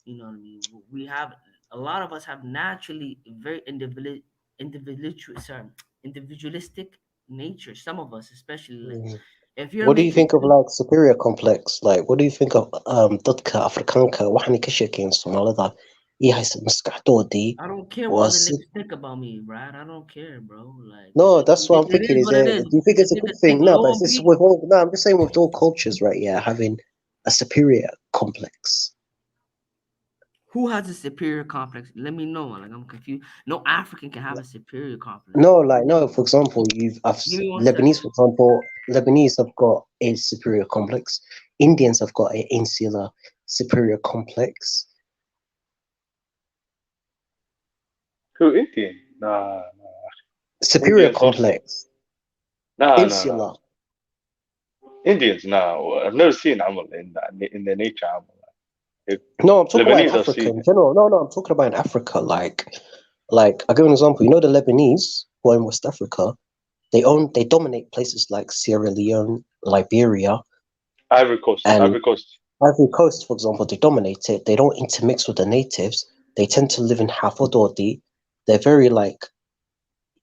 You know what I mean? We have a lot of us have naturally very individualistic nature. Some of us, especially, like if you're What do you making think of like superior complex? Like, what do you think of dadka Afrikaanka waxaan ka sheekeyn Soomaalida iyo haysta maskaxdoodii I don't care what waa other si niggas think about me, Brad. I don't care, bro. Like no, that's what I'm it thinking. is Is what it it? is. Do you think If it's a good niggas think thing? No, but low it's on just me, with all. No, I'm just saying with all cultures, right? Yeah, having a superior complex. who has a superior complex? Let me know. Like I'm confused. No African can have a superior complex. No, like no. For example, Give me 1 second. Lebanese. For example, Lebanese have got a superior complex. Indians have got an insular superior complex. Who, Indian? Nah. Superior Indians complex. Nah. Insular. Indians, nah. I've never seen Amal in their nature. No, I'm talking about in Lebanese, I've Africa seen in general. No, I'm talking about in Africa. Like I'll give an example. You know, the Lebanese who are in West Africa, they dominate places like Sierra Leone, Liberia, Ivory Coast. and Ivory Coast. Ivory Coast, for example. They dominate it. They don't intermix with the natives. They tend to live in Hafododi. They're very like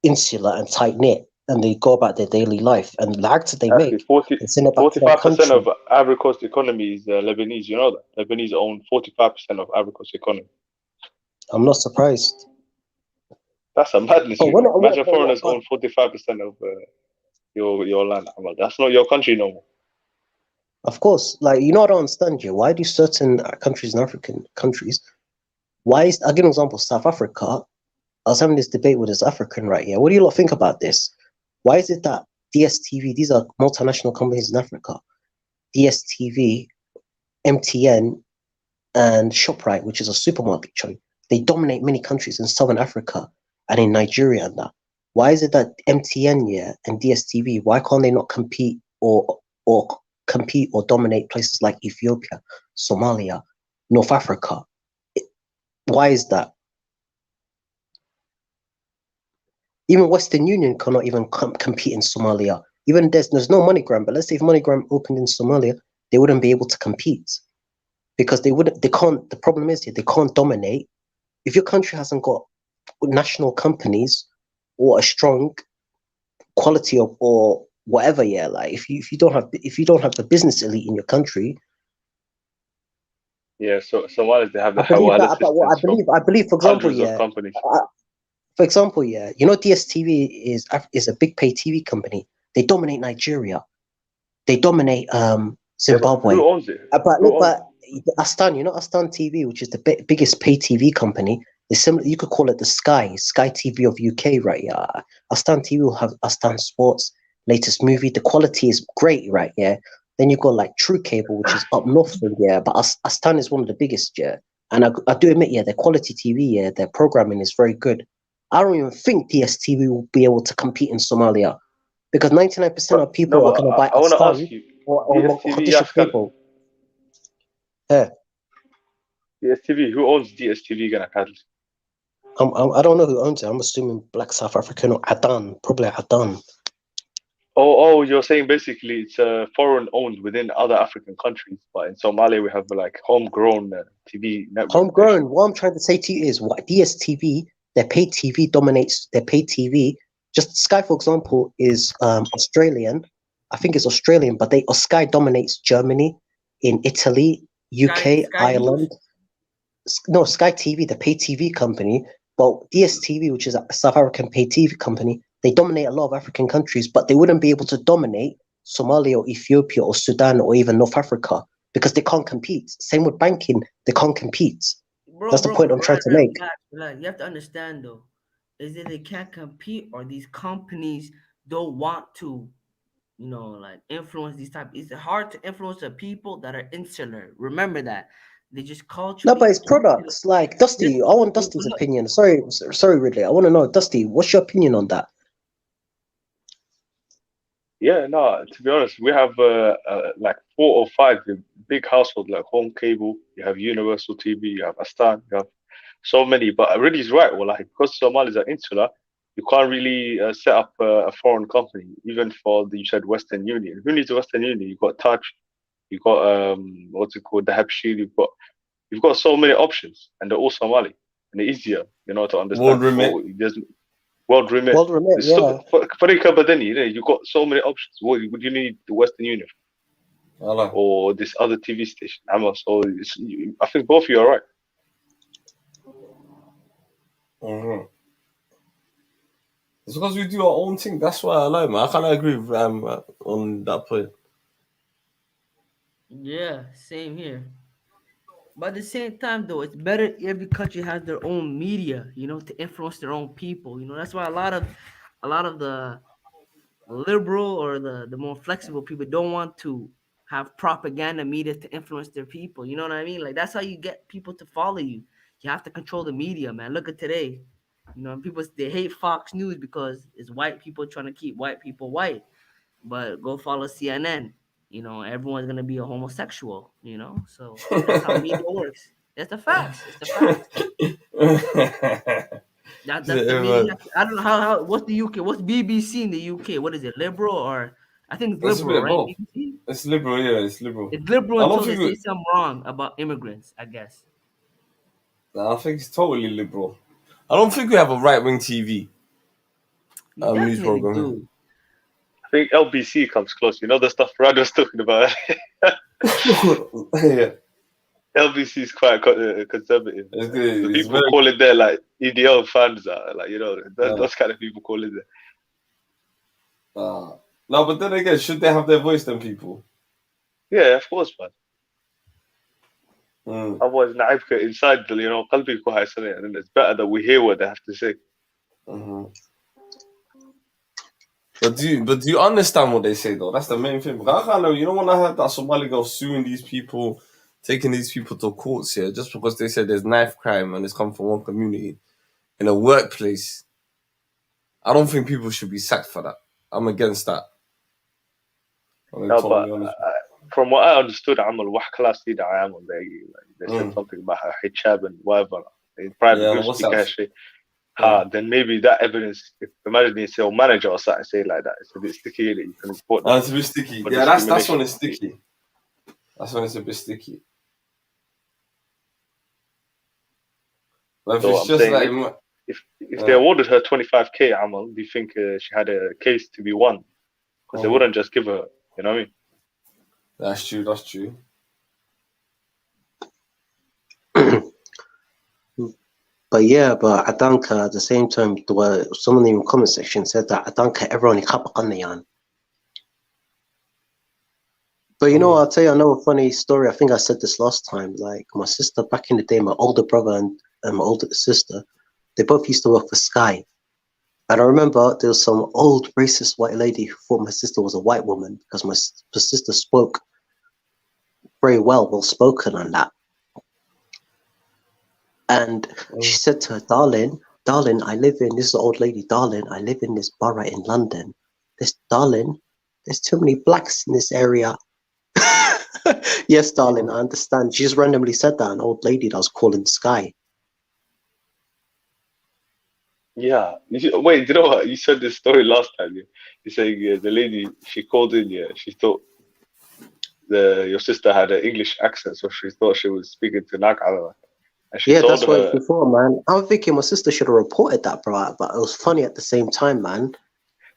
insular and tight knit, and they go about their daily life. And the acts that they Actually, make, they send it back to their 45% country. of Ivory Coast economy is Lebanese. You know that Lebanese own 45% of Ivory Coast economy. I'm not surprised. That's a madness. But when, Imagine foreigners own 45% of your land. That's not your country no more. Of course, like, you know, I don't understand you. Why do certain countries and African countries, I'll give an example, South Africa, I was having this debate with this African right here. What do you lot think about this? Why is it that DSTV, these are multinational companies in Africa, DSTV, MTN, and ShopRite, which is a supermarket chain, they dominate many countries in Southern Africa and in Nigeria and that. Why is it that MTN, and DSTV, why can't they not compete or dominate places like Ethiopia, Somalia, North Africa? Why is that? Even Western Union cannot even compete in Somalia. Even there's no MoneyGram, but let's say if MoneyGram opened in Somalia, they wouldn't be able to compete because they can't. The problem is they can't dominate. If your country hasn't got national companies or a strong quality of or whatever, like if you don't have the business elite in your country. Yeah, so Somalis, they have the I believe, for example, you know, DSTV is a big pay TV company. They dominate Nigeria. They dominate Zimbabwe. Who owns it? But Astan, you know, Astan TV, which is the biggest pay TV company, is similar. You could call it the Sky TV of UK, right? Yeah, Astan TV will have Astan Sports, latest movie. The quality is great, right? Yeah. Then you've got like True Cable, which is up north from but Astan is one of the biggest, And I do admit, their quality TV, their programming is very good. I don't even think DSTV will be able to compete in Somalia because 99% of people are going to buy Astan or Qadisha Cable. Yeah. DSTV, who owns DSTV gonna cattle? I don't know who owns it. I'm assuming Black South African or Adan, probably Adan. Oh, you're saying basically it's foreign owned within other African countries, but in Somalia we have like homegrown TV network. Homegrown. What I'm trying to say to you is what DSTV, their pay TV dominates their pay TV. Just Sky, for example, is Australian. I think it's Australian, but Sky dominates Germany, in Italy, UK, Sky Ireland. No, Sky TV, the pay TV company, but DSTV, which is a South African pay TV company, they dominate a lot of African countries, but they wouldn't be able to dominate Somalia or Ethiopia or Sudan or even North Africa because they can't compete. Same with banking, they can't compete. That's the Bro, point I'm trying to make. relax. You have to understand though, is that they can't compete or these companies don't want to, you know, like influence these type. It's hard to influence the people that are insular. Remember that. They just culturally. No, but it's products. Like Dusty, I want Dusty's opinion. Sorry, Ridley. I want to know, Dusty, what's your opinion on that? Yeah, no, to be honest, we have like 4 or 5 big households like Home Cable, you have Universal TV, you have Astan, you have so many. But really, he's right. Well, like, because Somalis are insular, you can't really set up a foreign company, even for you said Western Union. Who needs a Western Union? You've got Touch, you've got what's it called, the Habshil, you've got so many options, and they're all Somali, and they're easier, you know, to understand. World Remit. World Remit. Yeah. You've got so many options. What would you need the Western Union or this other TV station? So I think both of you are right. Mm-hmm. It's because we do our own thing. That's why I like, man. I kind of agree with on that point. Yeah, same here. But at the same time, though, it's better every country has their own media, you know, to influence their own people. You know, that's why a lot of the liberal or the more flexible people don't want to have propaganda media to influence their people. You know what I mean? Like, that's how you get people to follow you. You have to control the media, man. Look at today. You know, people, they hate Fox News because it's white people trying to keep white people white. But go follow CNN. You know, everyone's gonna be a homosexual. You know, so that's how media works. That's the facts. It's the facts. That's the media. I don't know how. What's the UK? What's BBC in the UK? What is it? Liberal or I think it's liberal, right? BBC? It's liberal, yeah. It's liberal. It's liberal until they say something wrong about immigrants, I guess. No, I think it's totally liberal. I don't think we have a right-wing TV news program. Do. I think LBC comes close. You know the stuff Rad was talking about. Yeah. LBC is quite conservative. People very... call it there like EDL fans are, like, you know, those kind of people call it there. No, but then again, should they have their voice, then people? Yeah, of course, man. Otherwise, naibka inside, you know, qalbi ku haysanaya, and it's better that we hear what they have to say. Mm-hmm. But do you understand what they say though? That's the main thing. Because I kind of, you know, when I heard that Somali girl suing these people, taking these people to courts here, just because they said there's knife crime and it's come from one community in a workplace, I don't think people should be sacked for that. I'm against that. No, but from what I understood, Amal, what class did I am on there? They said something about her hijab and whatever in private. Then maybe that evidence, imagine you say, manager or something, say like that, it's a bit sticky that you can report that. It's a bit sticky. Yeah, that's when it's sticky. That's when it's a bit sticky. But if it's just like... If they awarded her 25k, Amal, do you think she had a case to be won? Because they wouldn't just give her, you know what I mean? That's true. But yeah, but Adanka at the same time, someone in the comment section said that Adanka everyone is. But you know, I'll tell you another funny story. I think I said this last time. Like my sister back in the day, my older brother and my older sister, they both used to work for Sky. And I remember there was some old racist white lady who thought my sister was a white woman because my sister spoke very well spoken on that. And she said to her, darling, I live in, this is an old lady, darling, I live in this borough in London. There's too many blacks in this area. Yes, darling, I understand. She just randomly said that, an old lady that was calling Sky. Yeah. Wait, you know what? You said this story last time. You saying the lady, she called in, she thought your sister had an English accent, so she thought she was speaking to Nakala. Yeah, that's what before, man. I'm thinking my sister should have reported that, bro, but it was funny at the same time, man.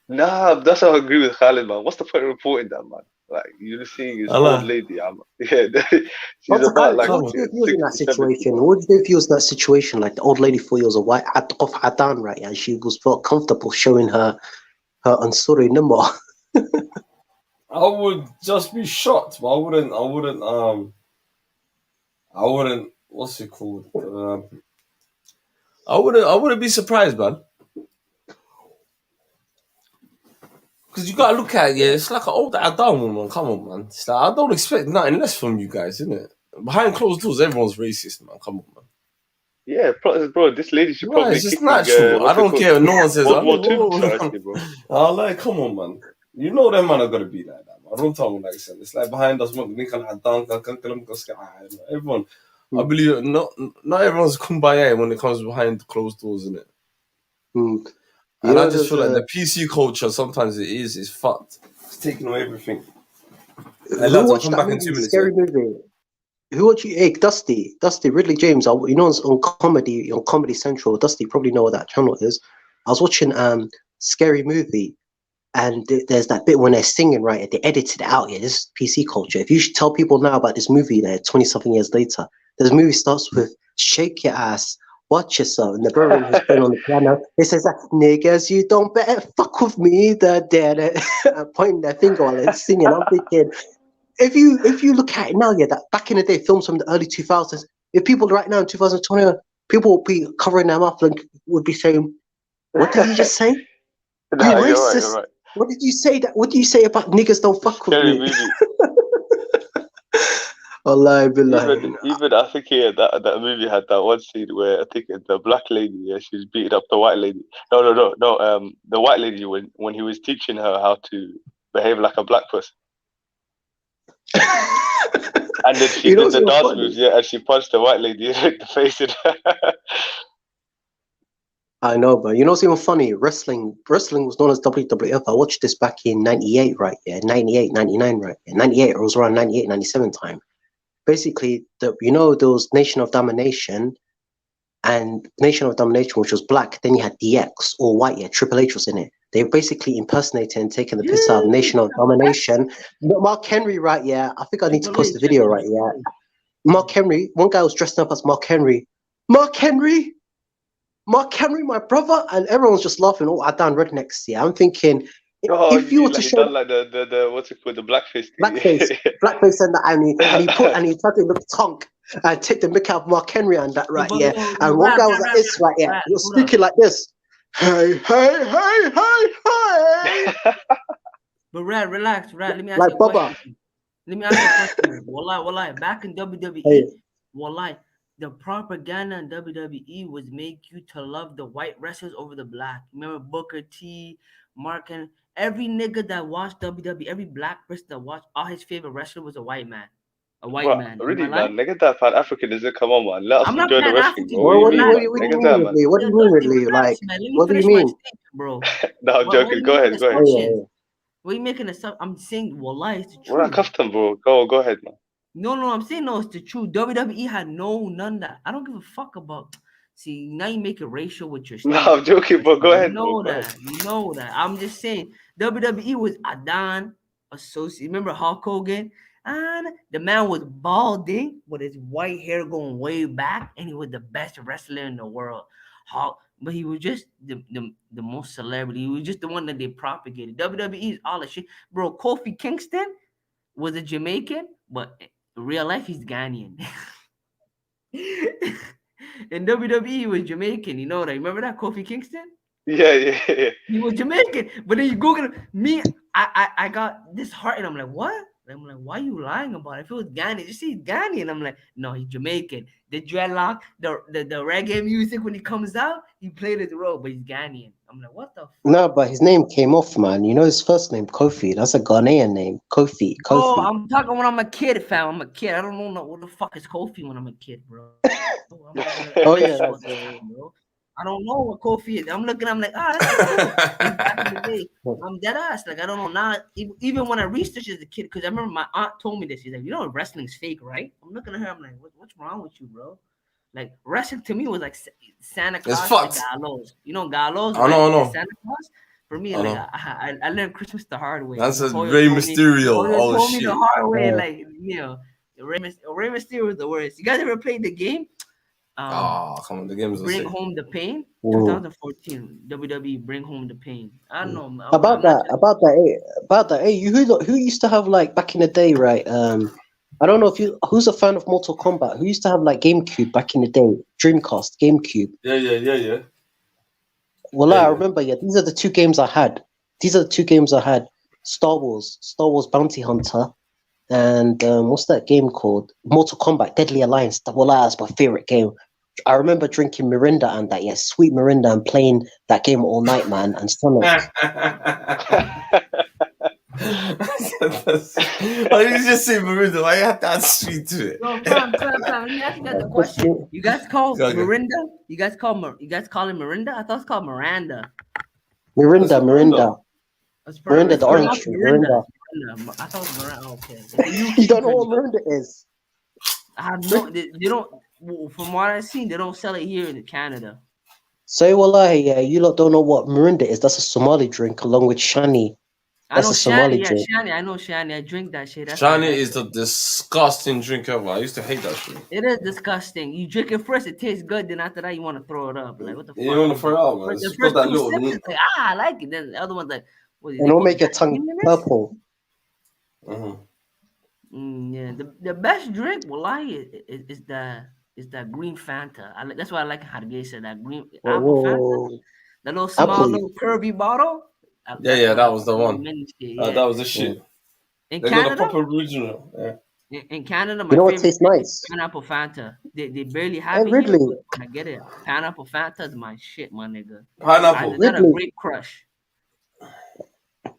Nah, that's how I agree with Khalid, man. What's the point of reporting that, man? Like, you're seeing his old lady, yeah. She's about like. What if you was in that situation? What if you was in that situation? Like the old lady thought you was a white of Adan, right? And she felt comfortable showing her Ansuri number. I would just be shocked, but I wouldn't. What's it called? I wouldn't be surprised, man. Because you gotta look at it, yeah, it's like an old Adam woman. Come on, man. It's like, I don't expect nothing less from you guys, innit? Behind closed doors, everyone's racist, man. Come on, man. Yeah, bro, this lady should Right, probably it's just kick natural. I don't care if no one says, World War II charity, bro. I'm like, come on, man. You know them man are gonna be like that, man. I don't tell them like that. It's like behind us, everyone. I believe not everyone's kumbaya when it comes behind closed doors, innit? And I just feel like the PC culture sometimes it's fucked. It's taking away everything. Hey, lads, I'll come back in 2 minutes. Scary movie. Who watch you? Hey, Dusty, Ridley James. You know, on Comedy Central. Dusty probably know what that channel is. I was watching Scary Movie, and there's that bit when they're singing, right? They edited it out. Yeah, this is PC culture. If you should tell people now about this movie, there 20-something years later, this movie starts with "Shake your ass, watch yourself," and the brother who's playing on the piano, it says that niggas, you don't better fuck with me. They're pointing their finger while they're singing. I'm thinking, if you look at it now, yeah, that back in the day, films from the early 2000s, if people right now in 2021, people would be covering their mouth and would be saying, "What did you just say? Nah, you you're racist? right, you're right. What did you say? What do you say about niggas don't fuck with me?" Wallahi billah. Even I think that movie had that one scene where I think the black lady, yeah, she's beating up the white lady. No. The white lady when he was teaching her how to behave like a black person. And then she did the dance moves, yeah, and she punched the white lady in the face. I know, but you know what's even funny? Wrestling was known as WWF. I watched this back in 98, right? Yeah, 98, 99, right? Yeah, 98, it was around 98, 97 time. Basically, there was Nation of Domination, and Nation of Domination, which was black. Then you had DX, or white, yeah, Triple H was in it. They basically impersonated and taken the piss out of Nation of Domination. Mark Henry, right? Yeah, I think I need to post the video, right? Yeah, Mark Henry. One guy was dressed up as Mark Henry. Mark Henry, my brother, and everyone's just laughing. Oh, I down rednecks. Yeah, I'm thinking, if you were to show like the what's it called, the blackface and that, and he tried to look tonk and take the mick out of Mark Henry and that, right? Yeah, and one guy was like this, right? Yeah, he was speaking like this. Hey. But relax. Let me ask like you a Bubba. question. Let me ask you a question. Wallahi, back in WWE, wallahi, the propaganda in WWE was make you to love the white wrestlers over the black. Remember Booker T, Mark, and every nigga that watched WWE, every black person that watched, all his favorite wrestler was a white man. A white man. Really, man. Nigga, that Pan-Africanism, come on, man. Let us enjoy the wrestling, bro. What do you mean, Ridley? What do you mean, Ridley? Like, what do you mean? Bro. No, I'm joking. Go ahead. What are you making this up? I'm saying, wallahi, it's the truth. We're not custom, bro. Go ahead, man. No, I'm saying no, it's the truth. WWE had none that. I don't give a fuck about. See, now you make it racial with your stuff. No, I'm joking, bro. Go ahead. You know that. I'm just saying, WWE was Adan associate. Remember Hulk Hogan? And the man was balding with his white hair going way back, and he was the best wrestler in the world. But he was just the most celebrity. He was just the one that they propagated. WWE is all the shit. Bro, Kofi Kingston was a Jamaican, but in real life, he's Ghanaian. In WWE, he was Jamaican. You know that? Remember that, Kofi Kingston? Yeah. He was Jamaican. But then you Google me, I got this heart, and I'm like, what? I'm like, why are you lying about it? If it was Ghanaian, you see, Ghanaian. I'm like, no, he's Jamaican. The dreadlock, the reggae music, when he comes out, he played his role, but he's Ghanaian. I'm like, what the fuck? No, but his name came off, man. You know his first name, Kofi. That's a Ghanaian name. Kofi. Oh, I'm talking when I'm a kid, fam. I'm a kid. I don't know what the fuck is Kofi when I'm a kid, bro. Oh, yeah. Bro. I don't know what Kofi is. I'm looking, I'm like, back in the day, I'm dead ass. Like, I don't know now. Even when I researched as a kid, because I remember my aunt told me this. She's like, you know, wrestling's fake, right? I'm looking at her, I'm like, what's wrong with you, bro? Like, wrestling to me was like Santa Claus and Gallows. You know, Gallows? I know. Santa Claus? For me, like, I learned Christmas the hard way. That's a Rey Mysterio. Told me the hard way, like, you know, Rey Mysterio was the worst. You guys ever played the game? Come on, the games are Bring sick. Home the Pain, Mm. 2014. WWE Bring Home the Pain. I don't know. About that. Hey, who used to have like back in the day, right? I don't know if who's a fan of Mortal Kombat. Who used to have like GameCube back in the day? Dreamcast, GameCube. Yeah. Well, I remember. Yeah, these are the two games I had. Star Wars Bounty Hunter, and what's that game called? Mortal Kombat Deadly Alliance. Well, that's my favorite game. I remember drinking Mirinda and that, sweet Mirinda, and playing that game all night, man. And Sonic. Why did you just say Mirinda? Why you have to add sweet to it? No, fam. Let me ask you guys a question. You guys call Mirinda? You guys call it Mirinda? I thought it's called Miranda. Mirinda. Mirinda, the orange tree. Mirinda. I thought it was Miranda. Okay. You don't know what Mirinda is? I have no. They don't. From what I've seen, they don't sell it here in Canada. So, wallahi, you lot don't know what Mirinda is. That's a Somali drink along with Shani. That's a Somali drink. Shani. I know Shani. I drink that shit. Shani is the disgusting drink ever. I used to hate that shit. It is disgusting. You drink it first, it tastes good. Then after that, you want to throw it up. Like, what the fuck? You want to throw it up, man. The first that little sips, like, I like it. Then the other one's like, and it'll make your tongue purple. Yeah, the best drink, wallahi, is that green Fanta. That's why I like Hargeisa, that green apple Fanta. The little small, little curvy bottle. Yeah, that was the one. That was the shit. In they Canada, got a proper original. Yeah. In Canada, my favorite what tastes nice? Pineapple Fanta. They barely have it Ridley. here, but when I get it. Pineapple Fanta is my shit, my nigga. Pineapple. That's a great crush.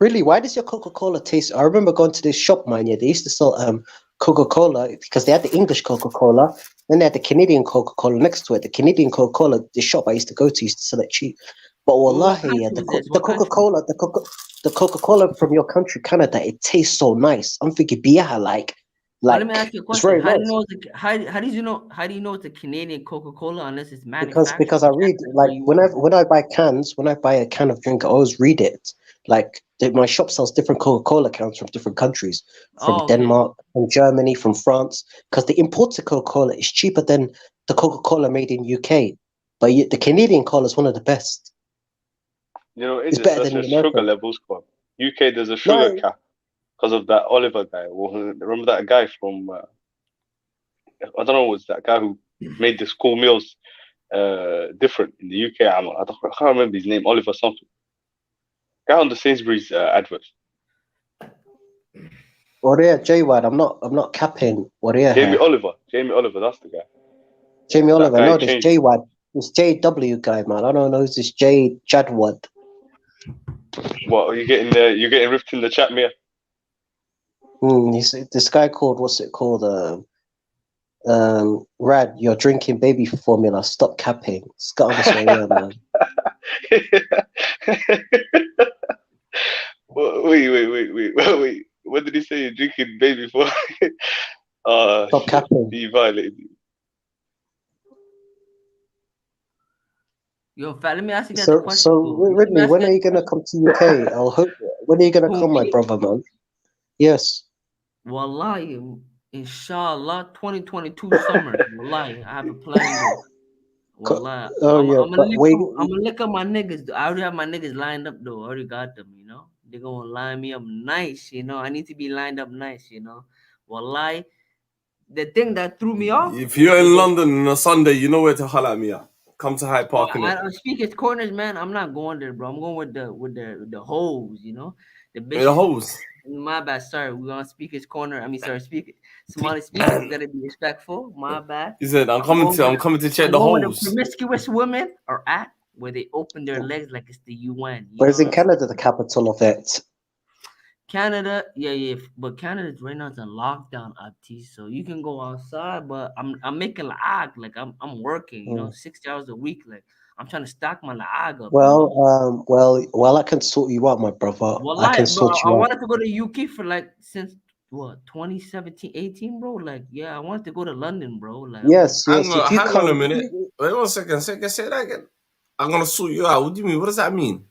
Really, why does your Coca-Cola taste? I remember going to this shop, man. Yeah, they used to sell Coca-Cola because they had the English Coca-Cola, then they had the Canadian Coca-Cola next to it. The Canadian Coca-Cola, the shop I used to go to used to sell it cheap. But wallahi, the Coca-Cola from your country, Canada, it tastes so nice. I'm thinking, like let me ask you a question. How do you know it's a Canadian Coca-Cola unless it's manufactured? Because I read, like, when I buy a can of drink, I always read it. Like, my shop sells different Coca-Cola cans from different countries, from Denmark, from Germany, from France, because the imported Coca-Cola is cheaper than the Coca-Cola made in UK. But the Canadian cola is one of the best. You know, it's better than sugar levels. UK, there's a sugar cap because of that Oliver guy. Remember that guy from? I don't know, was that guy who made the school meals different in the UK? I can't remember his name. Oliver something. Guy on the Sainsbury's advert. Waria J-Wad, I'm not capping. Waria. Jamie Oliver, that's the guy. Jamie Oliver, no, this J-Wad. This JW guy, man. I don't know who's this J Jadwad. What are you getting there? You're getting ripped in the chat, Mia. This guy called, what's it called? Rad, you're drinking baby formula. Stop capping. Scott on this way, man. Wait. What did he say? You're drinking baby formula? Stop capping. He violated you. Yo, let me ask you guys a question. So Ridley, when are you gonna come to UK? I'll hope. When are you gonna come, my brother, man? Yes. Wallahi, inshallah, 2022 summer. Wallahi, I have a plan. Wallahi. I'm gonna look up my niggas. I already have my niggas lined up though. I already got them, you know. They're gonna line me up nice, you know. I need to be lined up nice, you know. Wallahi, the thing that threw me off. If you're in London on a Sunday, you know where to holler at me at. Come to Hyde Park. I Speakers Corners, man. I'm not going there, bro. I'm going with the hoes, you know. The hoes. My bad. Sorry, we're on Speakers Corner. Somali speakers gotta be respectful. My bad. He said, I'm coming to check the hoes. Where the promiscuous women are at, where they open their legs like it's the UN. Where's in Canada the capital of it? Canada, yeah, but Canada's right now it's in lockdown, Abti. So you can go outside, but I'm making lag, like I'm working, you know, 60 hours a week, like I'm trying to stack my lag up. Well, I can sort you out, my brother. Well, I can sort you out. I wanted to go to UK for like since 2017, 18, bro. Like, yeah, I wanted to go to London, bro. Like, yes. Hang on a minute. Wait 1 second. Say that again. I'm gonna sort you out. What do you mean? What does that mean?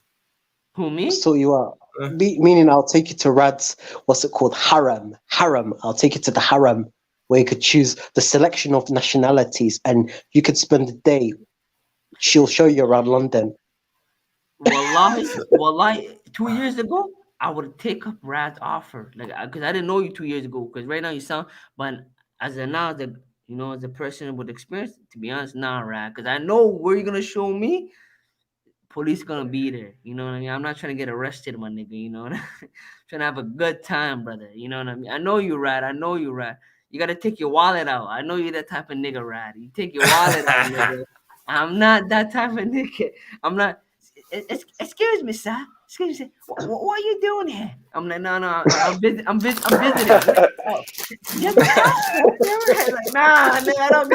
Who, me? Sort you out. Meaning I'll take you to Rad's, what's it called? Harem. I'll take you to the harem. where you could choose the selection of nationalities, and you could spend the day. She'll show you around London. Wallahi, 2 years ago, I would take up Rad's offer, like, because I didn't know you 2 years ago. Because right now you sound, but as a now, as a person with experience, to be honest, nah, Rad, because I know where you're gonna show me. Police gonna be there, you know what I mean? I'm not trying to get arrested, my nigga, you know what I mean? Trying to have a good time, brother, you know what I mean? I know you, Rad. You gotta take your wallet out. I know you're that type of nigga, Rad. You take your wallet out, nigga. I'm not that type of nigga. I'm not. Excuse me, sir. Excuse me. What are you doing here? I'm like, no. I'm visiting. I'm visiting. Get the fuck. Like, nah, nigga, I don't.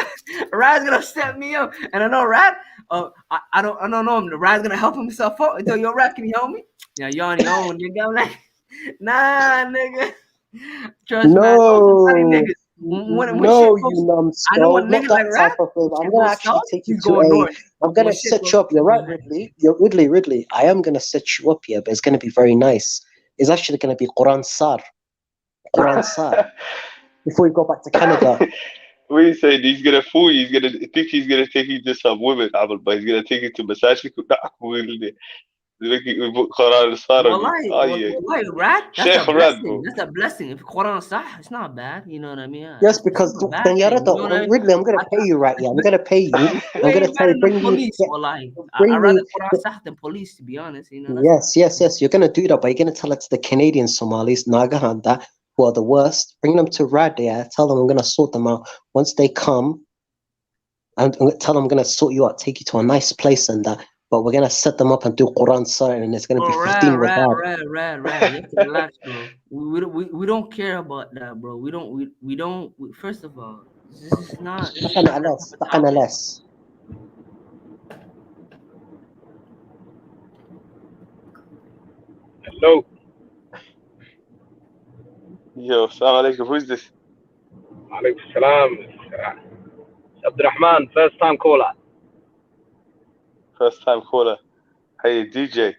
Rad's gonna set me up, and I know Rad. I don't know. Rad's gonna help himself out. Until yo, Rad, can you help me? Yeah, you're on your own, nigga. I'm like, nah, nigga. Trust me, niggas. No, you numbskull. I know a nigga Not like that Rad. type of thing. I'm gonna actually take you to a. I'm gonna set you up. You're right, Ridley. Ridley. I am gonna set you up here, but it's gonna be very nice. It's actually gonna be Quran Sar. Before you go back to Canada. What are you saying? He's gonna fool you. He's gonna take you to some women, but he's gonna take you to masajid. Wallahi, Rad, that's a blessing. That's a blessing. If Quran sah, it's not bad. You know what I mean? Yes, because Ridley, I'm gonna pay you right here. I'm gonna pay you. I'm gonna tell you, bring police. me. Wallahi, I'd rather Quran sah than police, to be honest. You know. Yes. You're gonna do that, but you're gonna tell it to the Canadian Somalis, Nagahanda, who are the worst. Bring them to Rad. Yeah, tell them I'm gonna sort them out. Once they come, I'm gonna tell them I'm gonna sort you out, take you to a nice place and that. But we're gonna set them up and do Quran Sar, and it's gonna be 15 Rad. You have to relax, bro. We don't care about that, bro. We don't. First of all, this is not. less. Hello. Yo, salam alaikum. Who is this? Alaikum salam. Abdurrahman, first time caller. Hey, DJ.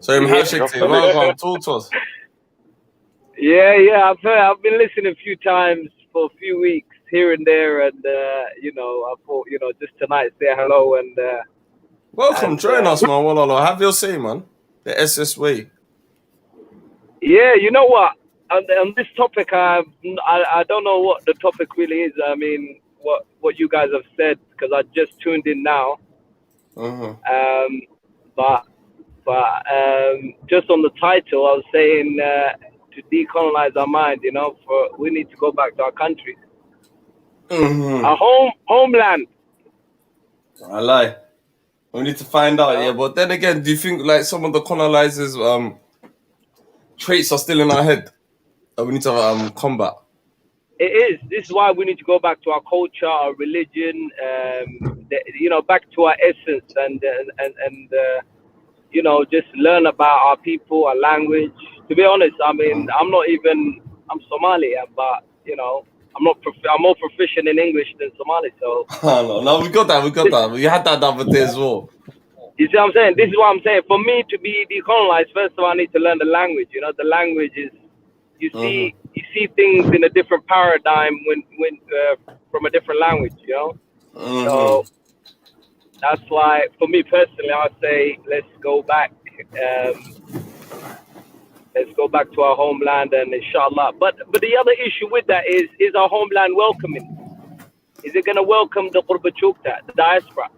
So, talk to us. Yeah. I've been listening a few times for a few weeks here and there, and I thought, just tonight say hello and. Welcome, join us, man. Well, have your say, man. The SS way. Yeah, you know what? On this topic, I don't know what the topic really is. I mean, what you guys have said, because I just tuned in now. But just on the title, I was saying to decolonize our mind. We need to go back to our country, our homeland. I lie. We need to find out, yeah. But then again, do you think like some of the colonizers' traits are still in our head that we need to combat? It is. This is why we need to go back to our culture, our religion, back to our essence, and just learn about our people, our language. To be honest, I mean, I'm Somali, but I'm more proficient in English than Somali. So no, we got that. We had that the other day as well. You see what I'm saying? This is what I'm saying. For me to be decolonized, first of all, I need to learn the language. The language is you see things in a different paradigm when from a different language. So that's why, for me personally, I say let's go back. Let's go back to our homeland, and inshallah. But the other issue with that is our homeland welcoming? Is it going to welcome the Qurbachukta, the diaspora?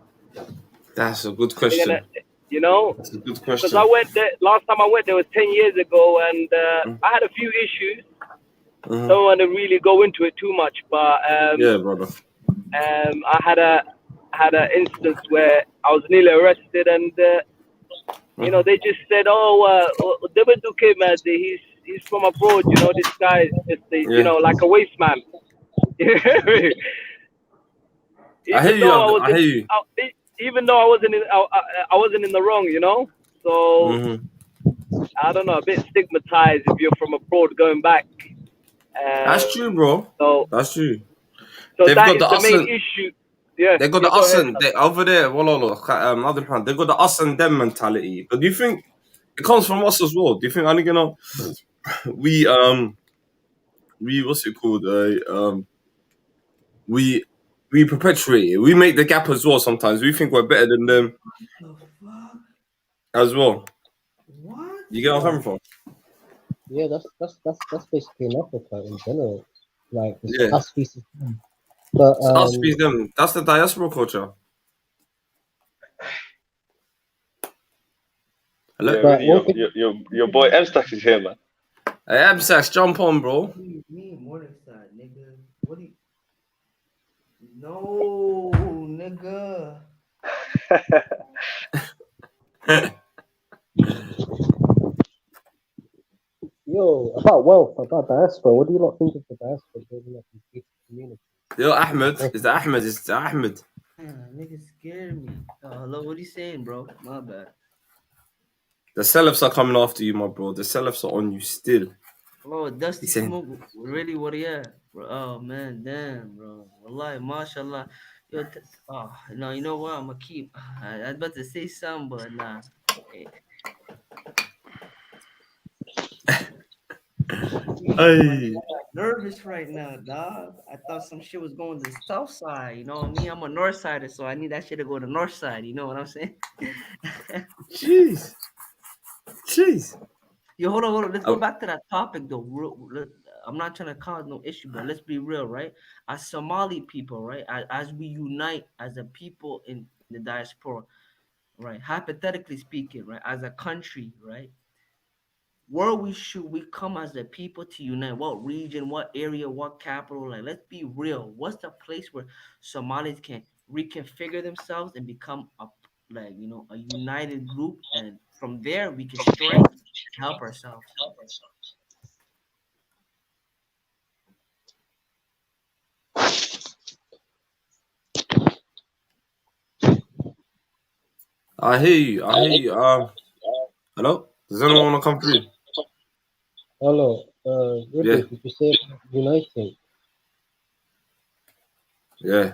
That's a good question. That's a good question. Because I went there, last time I went there was 10 years ago, and I had a few issues. Don't want to really go into it too much, but yeah, brother. I had an instance where I was nearly arrested, and they just said, he's from abroad, this guy is just like a waste man. I hear you. Even though I wasn't in the wrong, so I don't know, a bit stigmatized if you're from abroad going back. That's true, bro. So that's true. So they've got the main issue. Yeah, they got the us and over there. They've got the us and them mentality. But do you think it comes from us as well? Do you think we what's it called? We perpetuate it. We make the gap as well. Sometimes we think we're better than them as well. What? You get what I'm coming from? Yeah, that's basically in Africa in general. Like it's Yeah. us versus them. But It's us versus them. That's the diaspora culture. Hello? Yeah, really, your boy M-Stax is here, man. Hey, M-Stax, jump on, bro. What do you mean, Morningside, nigga? What do you... No, nigga. Yo, about wealth, about diaspora, what do you lot think of the diaspora building up in community? Yo, Ahmed. Is that Ahmed? Is that Ahmed? Nigga scared me. Hello, what are you saying, bro? My bad. The Salafs are coming after you, my bro. The Salafs are on you still. Oh, Dusty Smoke. Really, what are you at? Bro, oh, man, damn, bro. Wallahi, mashallah. Yo, no, you know what? I'm going to keep. I was about to say something, but nah. I'm nervous right now, dog. I thought some shit was going to the south side. You know me, I'm a north sider, so I need that shit to go to the north side. You know what I'm saying? Jeez. Yo, hold on. Let's go back to that topic, though. I'm not trying to cause no issue, but let's be real, right? As Somali people, right? As we unite as a people in the diaspora, right? Hypothetically speaking, right? As a country, right? Where should we come as a people to unite? What region, what area, what capital? Like, let's be real. What's the place where Somalis can reconfigure themselves and become a united group, and from there we can strengthen and help ourselves. I hear you. Hello? Does anyone want to come through? Hello. Ricky, did you say uniting? Yeah.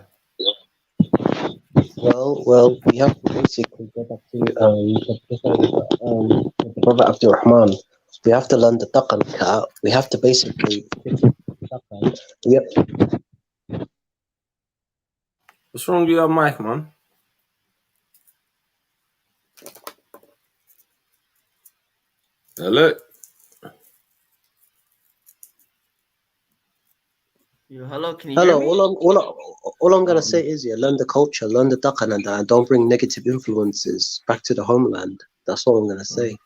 Well, we have to basically go back to the Prophet Abdul Rahman. We have to learn the Taqan cut. We have to basically What's wrong with your mic, man? Hello? Hello, can you hear me? All I'm gonna say is, learn the culture, learn the Taqan, and don't bring negative influences back to the homeland. That's all I'm gonna say.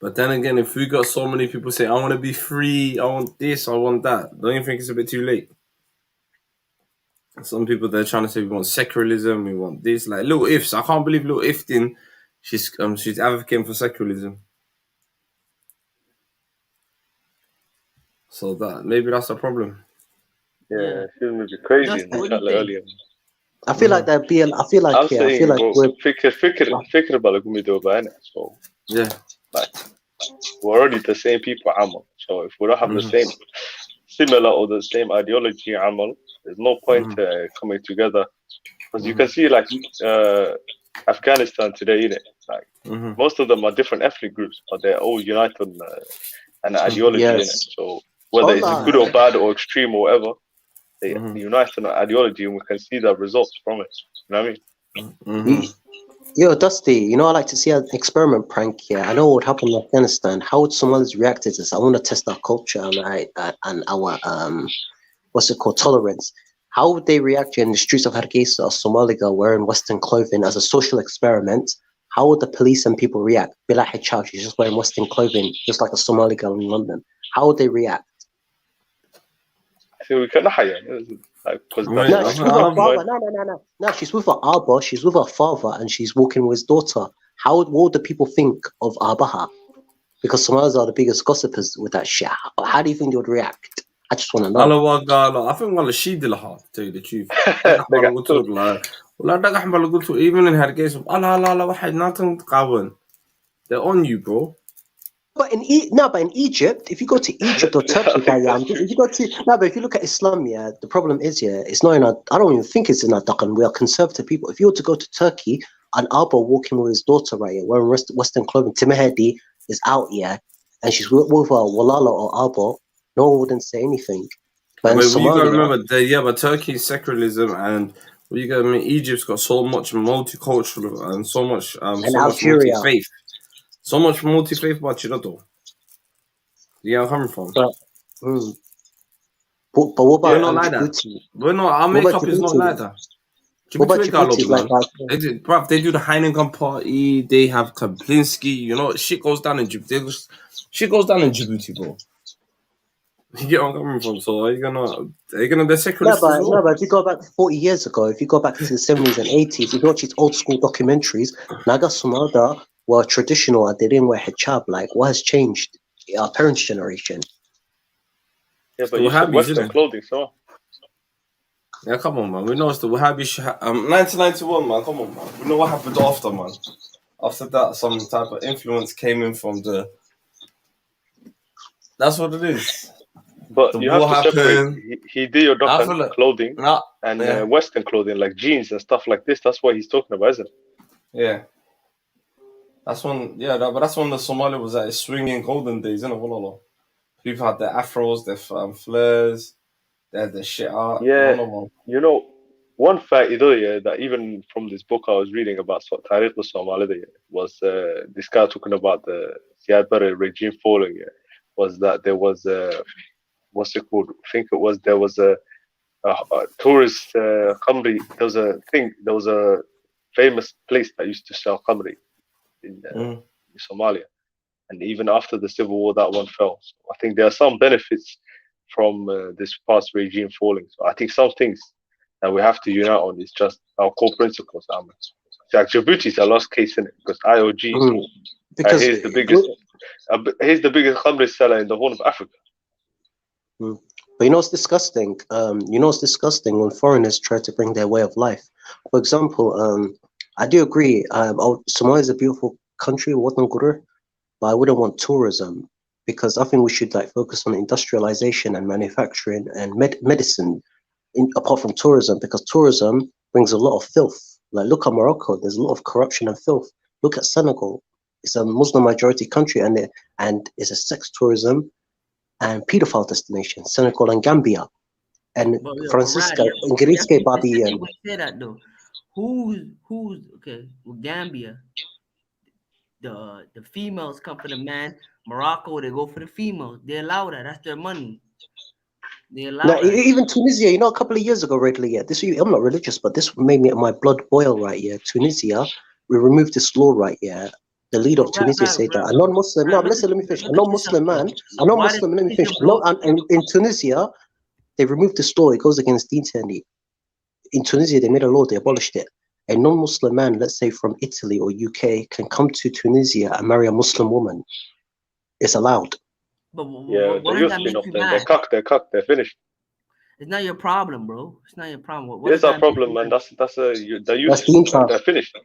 But then again, if we got so many people saying, I want to be free, I want this, I want that, don't you think it's a bit too late? Some people, they're trying to say we want secularism, we want this, like Little Ifs. I can't believe Little Iftin, she's advocating for secularism. So maybe that's a problem. Yeah, she was crazy earlier. I feel like that BL. I feel like we're fikr about so yeah, like we're already the same people, Amal. So if we don't have the same similar or the same ideology, Amal, there's no point coming together. Because you can see like Afghanistan today, innit? Like most of them are different ethnic groups, but they're all united on an ideology, innit? So whether it's good or bad or extreme or whatever, they unite on an ideology, and we can see the results from it. You know what I mean? Yo, Dusty, I like to see an experiment prank here. I know what happened in Afghanistan. How would Somalis react to this? I want to test our culture and our tolerance. How would they react in the streets of Hargeisa or Somali girl wearing Western clothing as a social experiment? How would the police and people react? Bila hijab, she's just wearing Western clothing, just like a Somali girl in London. How would they react? So we can't hire. No, she's with her father. No, she's with her Abba, she's with her father, and she's walking with his daughter. What would the people think of Abaha? Because Somalis are the biggest gossipers with that shit. How do you think they would react? I just want to know. I think she did to tell you the truth. Even in Hargeisa, they're on you, bro. But in Egypt, if you go to Egypt or Turkey, if you look at Islam, the problem is, it's not in our, I don't even think it's in our Deccan. We are conservative people. If you were to go to Turkey, an Abba walking with his daughter right here, wearing Western clothing, Timahedi is out here, and she's with a Walala or Abba no one wouldn't say anything. But in But you gotta Somalia, remember that, but Turkey's secularism, and what you gotta mean, Egypt's got so much multicultural and so much and so much Algeria, multi-faith. So much multi-faith, but you know, yeah, I'm coming from. but what about We're not like that. Djibouti? We're not. Our What about makeup is not Djibouti? like that. What about Djibouti ain't got Djibouti? love, Like, man. They do the Heineken party. They have Kaplinsky. You know, shit goes down in Djibouti. Shit goes down in Djibouti, bro. You get where I'm coming from. So are you gonna be secularists as well? no, but if you go back 40 years ago, if you go back to the 70s and 80s, if you watch these old school documentaries, Naga Sumada were traditional and they didn't wear hijab. Like, what has changed? Our parents' generation. Yeah, but you said Western clothing, so. Yeah, come on, man. We know it's the Wahhabi 1991, man. Come on, man. We know what happened after, man. After that, some type of influence came in from the. That's what it is. But the you have to separate. He did your clothing and Western clothing, like jeans and stuff like this. That's what he's talking about, isn't it? Yeah. That's when, but that's when the Somali was at its swinging golden days, isn't it? People had their afros, their flares, they had their shit out. Yeah. You know, one fact, that even from this book I was reading about Tariq al-Somali, was this guy talking about the Ziad Barre regime falling, was that there was what's it called? I think it was, there was a tourist khamri. There was a famous place that used to sell khamri in Somalia. And even after the civil war, that one fell. So I think there are some benefits from this past regime falling. So I think some things that we have to unite on is just our core principles. Like Djibouti is a lost case in it, because IOG because he's the biggest khamri seller in the whole of Africa. But you know what's disgusting? When foreigners try to bring their way of life. For example, I do agree. Somalia is a beautiful country, but I wouldn't want tourism, because I think we should focus on industrialization and manufacturing and medicine, apart from tourism, because tourism brings a lot of filth. Like, look at Morocco, there's a lot of corruption and filth. Look at Senegal, it's a Muslim majority country, and it's a sex tourism and pedophile destination. Senegal and Gambia, and Francisco and Grisque Badi. Say that though. Who's okay with Gambia? The females come for the man. Morocco, they go for the females. They allow that. That's their money. They allow that. Even Tunisia, a couple of years ago, I'm not religious, but this made my blood boil, right? Yeah, Tunisia, we removed this law, right? Yeah, the leader of Tunisia said that a non-Muslim. No, listen, let me finish. A non-Muslim man, Let me finish. And in Tunisia, they removed this law. It goes against Deen. In Tunisia, they made a law. They abolished it. A non-Muslim man, let's say from Italy or UK, can come to Tunisia and marry a Muslim woman. It's allowed. But what does that make you mad? They're cucked. They're finished. It's not your problem, bro. It's not your problem. It's our problem, man. They're finished.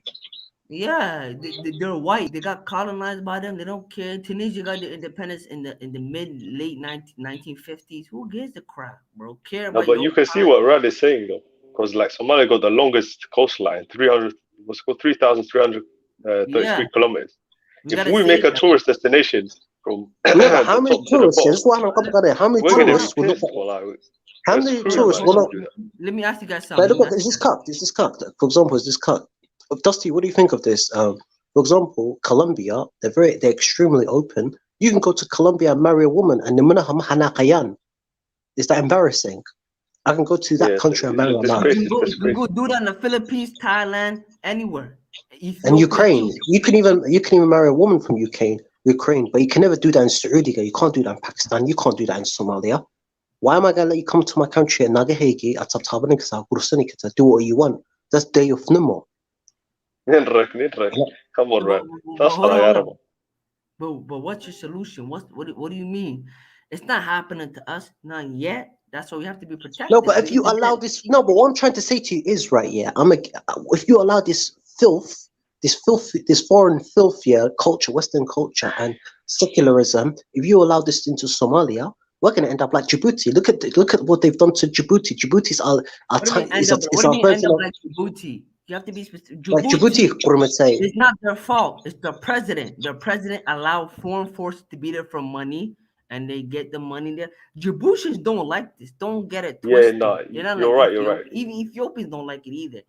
Yeah, they're white. They got colonized by them. They don't care. Tunisia got the independence in the late 1950s. Who gives a crap, bro? No, but you can see what Rad is saying though, because Somalia got the longest coastline, 3,333 kilometers. If we make a tourist destination from how many tourists? How many tourists will not? Let me ask you guys something. But look, is this cucked? For example, is this cucked? Dusty, what do you think of this? For example, Colombia, they're extremely open. You can go to Colombia and marry a woman, and is that embarrassing? I can go to that country and marry a man. You can go do that in the Philippines, Thailand, anywhere. And Ukraine, you can even marry a woman from Ukraine, but you can never do that in Saudi. You can't do that in Pakistan. You can't do that in Somalia. Why am I gonna let you come to my country and do what you want? That's day of Nemo. Come on, man. But what's your solution? What do you mean? It's not happening to us, not yet. That's why we have to be protected. No, but if you allow this, but what I'm trying to say to you is if you allow this filth, this foreign filth, culture, Western culture, and secularism, if you allow this into Somalia, we're going to end up like Djibouti. Look at what they've done to Djibouti. Djibouti is our time. Djibouti. You have to be specific. Djibouti, it's not their fault. It's the president. The president allowed foreign forces to be there for money and they get the money there. Djiboutians don't like this. Don't get it Yeah, twisted. no, They're not you're like right. You're right. Even Ethiopians don't like it either.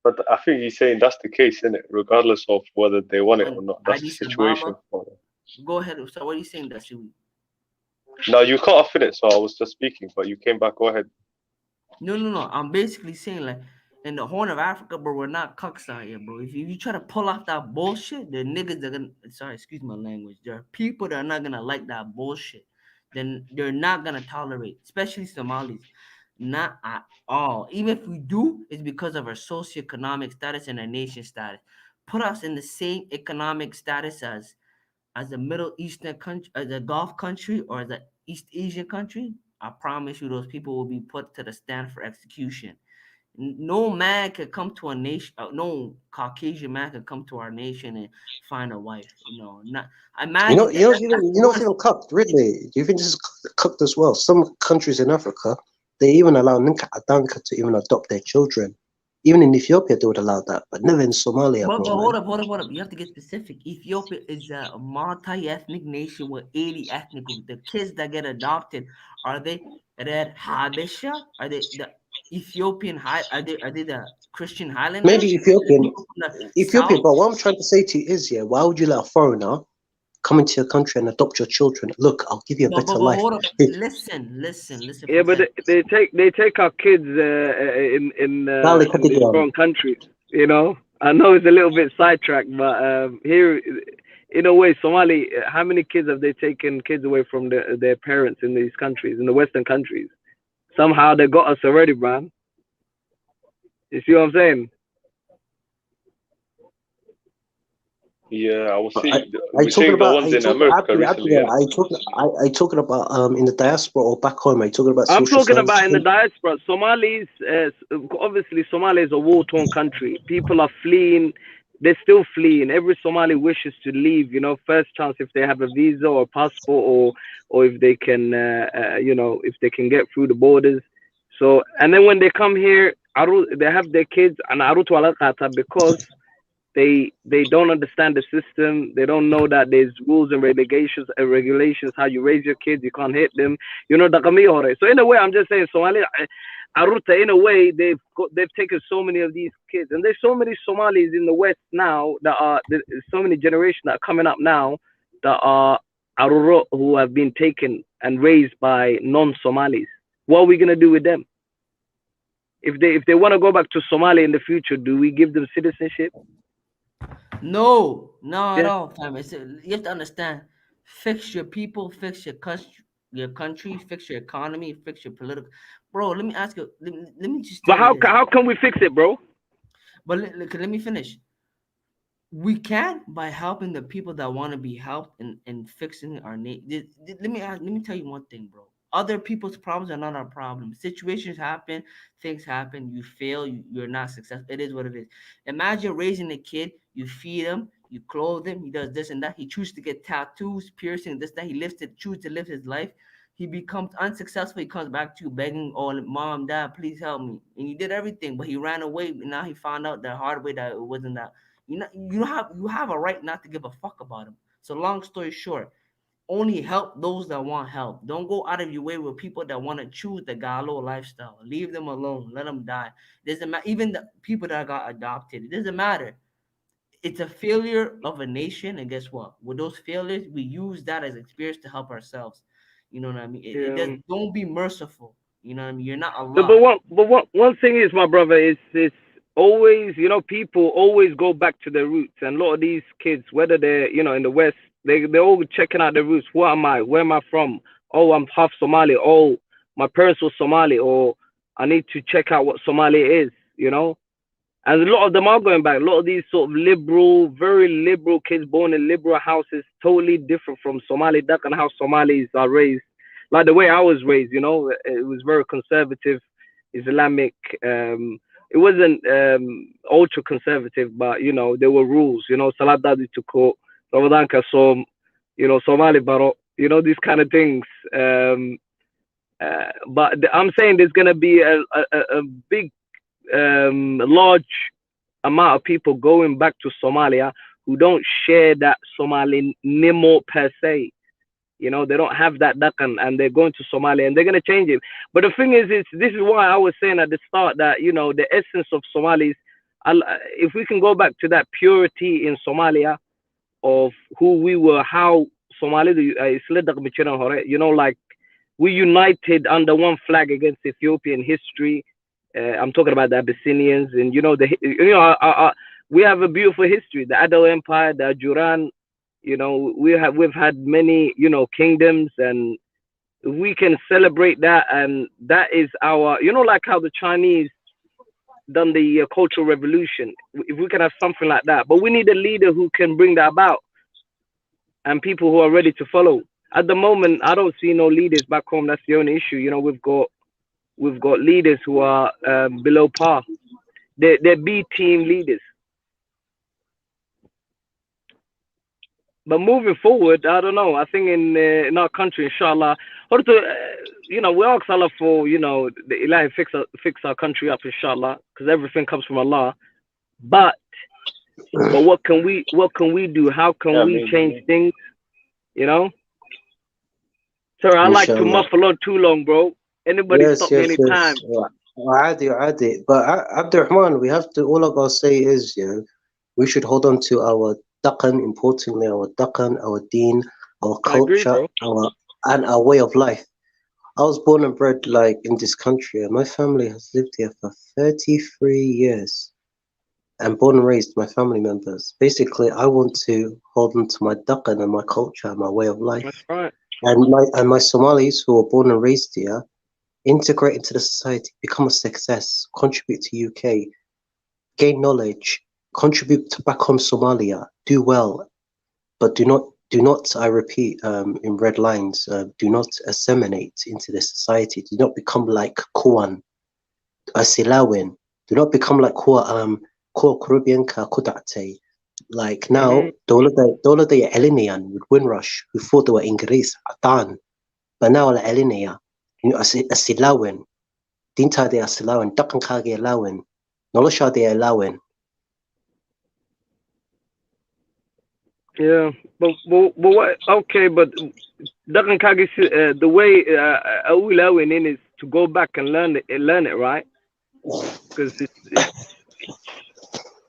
But I think he's saying that's the case, isn't it? Regardless of whether they want it or not, that's the Addis situation Ababa. for them. Go ahead. So what are you saying, Dashiri? No, you cut off in it, so I was just speaking, but you came back. Go ahead. No. I'm basically saying, like, in the Horn of Africa, bro, we're not cucks out here, bro. If you try to pull off that bullshit, the niggas are gonna, sorry, excuse my language, there are people that are not gonna like that bullshit. Then they're not gonna tolerate, especially Somalis. Not at all. Even if we do, it's because of our socioeconomic status and our nation status. Put us in the same economic status as a Middle Eastern country, as a Gulf country, or as an East Asian country, I promise you those people will be put to the stand for execution. No man could come to a nation, no Caucasian man could come to our nation and find a wife. Not imagine. You know what's even cooked, really? Do you think this is cooked as well? Some countries in Africa, they even allow Ninka Adanka to even adopt their children. Even in Ethiopia, they would allow that, but never in Somalia. But bro, hold up. You have to get specific. Ethiopia is a multi-ethnic nation with 80 ethnic groups. The kids that get adopted, are they Red Habesha? Are they the Ethiopian high? Are they the Christian Highlanders? Maybe Ethiopia. But what I'm trying to say to you is, why would you let a foreigner come into your country and adopt your children? Look, I'll give you a better life. Hold up. Listen. Yeah, but they take our kids in foreign countries. I know it's a little bit sidetracked, but here, in a way, Somali. How many kids have they taken kids away from their parents in these countries, in the Western countries? Somehow they got us already, man. You see what I'm saying? Yeah, I was seeing. Are talking about? Ones in America recently. I talking about in the diaspora or back home? Are you talking about? I'm talking about in the diaspora. Somalis, obviously, Somalia is a war-torn country. People are fleeing. They're still fleeing. Every Somali wishes to leave. First chance if they have a visa or passport, or if they can, if they can get through the borders. So, and then when they come here, they have their kids and because they don't understand the system. They don't know that there's rules and regulations how you raise your kids. You can't hit them. So in a way, I'm just saying, Somalia, Aruta, in a way, they've taken so many of these kids, and there's so many Somalis in the West now there's so many generations that are coming up now that are Aruro who have been taken and raised by non-Somalis. What are we gonna do with them? If they want to go back to Somalia in the future, do we give them citizenship? No, at all, fam. You have to understand. Fix your people, fix your country, fix your economy, fix your political. Bro, let me ask you. Let me just. But how can we fix it, bro? But let me finish. We can by helping the people that want to be helped and fixing our nation. Let me tell you one thing, bro. Other people's problems are not our problems. Situations happen, things happen. You fail, you're not successful. It is what it is. Imagine raising a kid. You feed him, you clothe him. He does this and that. He chooses to get tattoos, piercing, this, that. He chooses to live his life. He becomes unsuccessful. He comes back to you begging, "Oh, mom, dad, please help me." And you did everything, but he ran away. And now he found out the hard way that it wasn't that. You have a right not to give a fuck about him. So long story short, only help those that want help. Don't go out of your way with people that want to choose the Galo lifestyle. Leave them alone. Let them die. It doesn't matter. Even the people that got adopted, it doesn't matter. It's a failure of a nation, and guess what? With those failures, we use that as experience to help ourselves. You know what I mean? Don't be merciful. You know what I mean? You're not Allah. But one thing is, my brother, it's always, people always go back to their roots, and a lot of these kids, whether they're in the West, they're all checking out their roots. Who am I? Where am I from? Oh, I'm half Somali. Oh, my parents were Somali. Or I need to check out what Somali is. And a lot of them are going back. A lot of these sort of liberal, very liberal kids born in liberal houses, totally different from Somali duck and how Somalis are raised. Like the way I was raised, it was very conservative, Islamic. It wasn't ultra conservative, but there were rules. Salat dadi to court, Ramadan ka som, Somali baro, these kind of things. But I'm saying there's gonna be a big large amount of people going back to Somalia who don't share that Somali nimo per se. You know, they don't have that Deccan, and they're going to Somalia and they're going to change it. But the thing is, this is why I was saying at the start that, you know, the essence of Somalis, if we can go back to that purity in Somalia of who we were, how Somali, you know, like we united under one flag against Ethiopian history. I'm talking about the Abyssinians, and you know, we have a beautiful history. The Adal Empire, the Ajuran, you know, we've had many, you know, kingdoms, and we can celebrate that. And that is our, you know, like how the Chinese done the Cultural Revolution. If we can have something like that, but we need a leader who can bring that about, and people who are ready to follow. At the moment, I don't see no leaders back home. That's the only issue. You know, we've got leaders who are below par. They're B team leaders. But moving forward, I don't know. I think in our country, inshallah, you know, we ask Allah for, you know, the Ilahi fix our country up, inshallah, because everything comes from Allah. But what can we do? How can we change things? You know. Sorry, I like to muffle on too long, bro. Anybody stop me anytime. عادي. But Abdurrahman, we have to, all I gotta say is, you know, we should hold on to our Deccan, importantly, our Deccan, our deen, our culture, our way of life. I was born and bred like in this country, and my family has lived here for 33 years. And born and raised, my family members. Basically, I want to hold on to my Deccan and my culture and my way of life. That's right. And my Somalis who were born and raised here, integrate into the society, become a success, contribute to UK, gain knowledge, contribute to back home Somalia, do well, but do not, I repeat, in red lines, do not assimilate into the society. Do not become like Kuan, Asilawin. Do not become like Kuwa Caribbean ka Kudate. Like now, Dola de Elinian with Windrush, who thought they were Ingris, Atan, but now la Elinia, you know, Asilawin, Dinta de Asilawin, Dakan Kage Lawin, Nolosha de Lawin. Yeah, but what? Okay, but Dakan Kage, the way Awilawin in is to go back and learn it, right? Because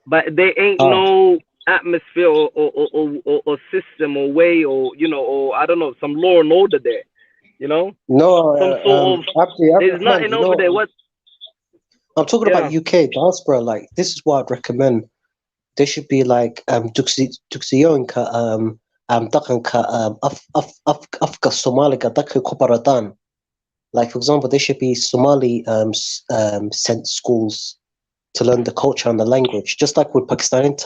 but there ain't no atmosphere or system or way, or you know, or I don't know, some law and order there, you know. No, some sort of there's nothing over there. What? I'm talking about UK diaspora. Like, this is what I'd recommend. There should be like Duxionka Dakanka Afka Somali Daka Koparadan. Like, for example, there should be Somali sent schools to learn the culture and the language. Just like with Pakistan,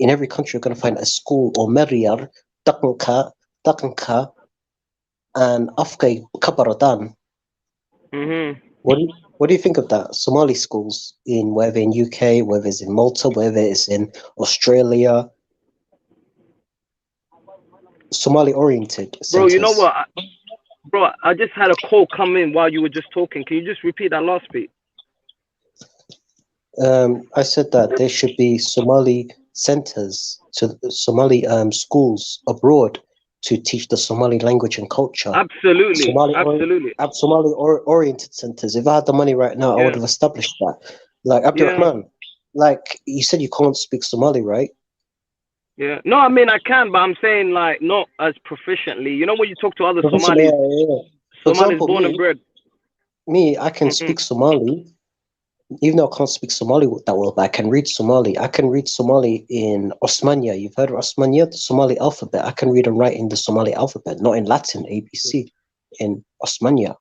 in every country you're going to find a school or Meriyar, Dakanka, and Afka Koparadan. What do you think of that? Somali schools in whether in UK, whether it's in Malta, whether it's in Australia, Somali oriented. Bro, you know what? Bro, I just had a call come in while you were just talking. Can you just repeat that last bit? I said that there should be Somali centers, to Somali schools abroad to teach the Somali language and culture. Absolutely, Somali oriented centers. If I had the money right now, I would have established that. Like Abdurrahman, like you said, you can't speak Somali, right? Yeah. No, I mean I can, but I'm saying like not as proficiently. You know, when you talk to other Somalis, Somalis born and bred. Me, I can speak Somali. Even though I can't speak Somali that well, but I can read Somali. I can read Somali in Osmania. You've heard of Osmania, the Somali alphabet. I can read and write in the Somali alphabet, not in Latin, ABC, in Osmania.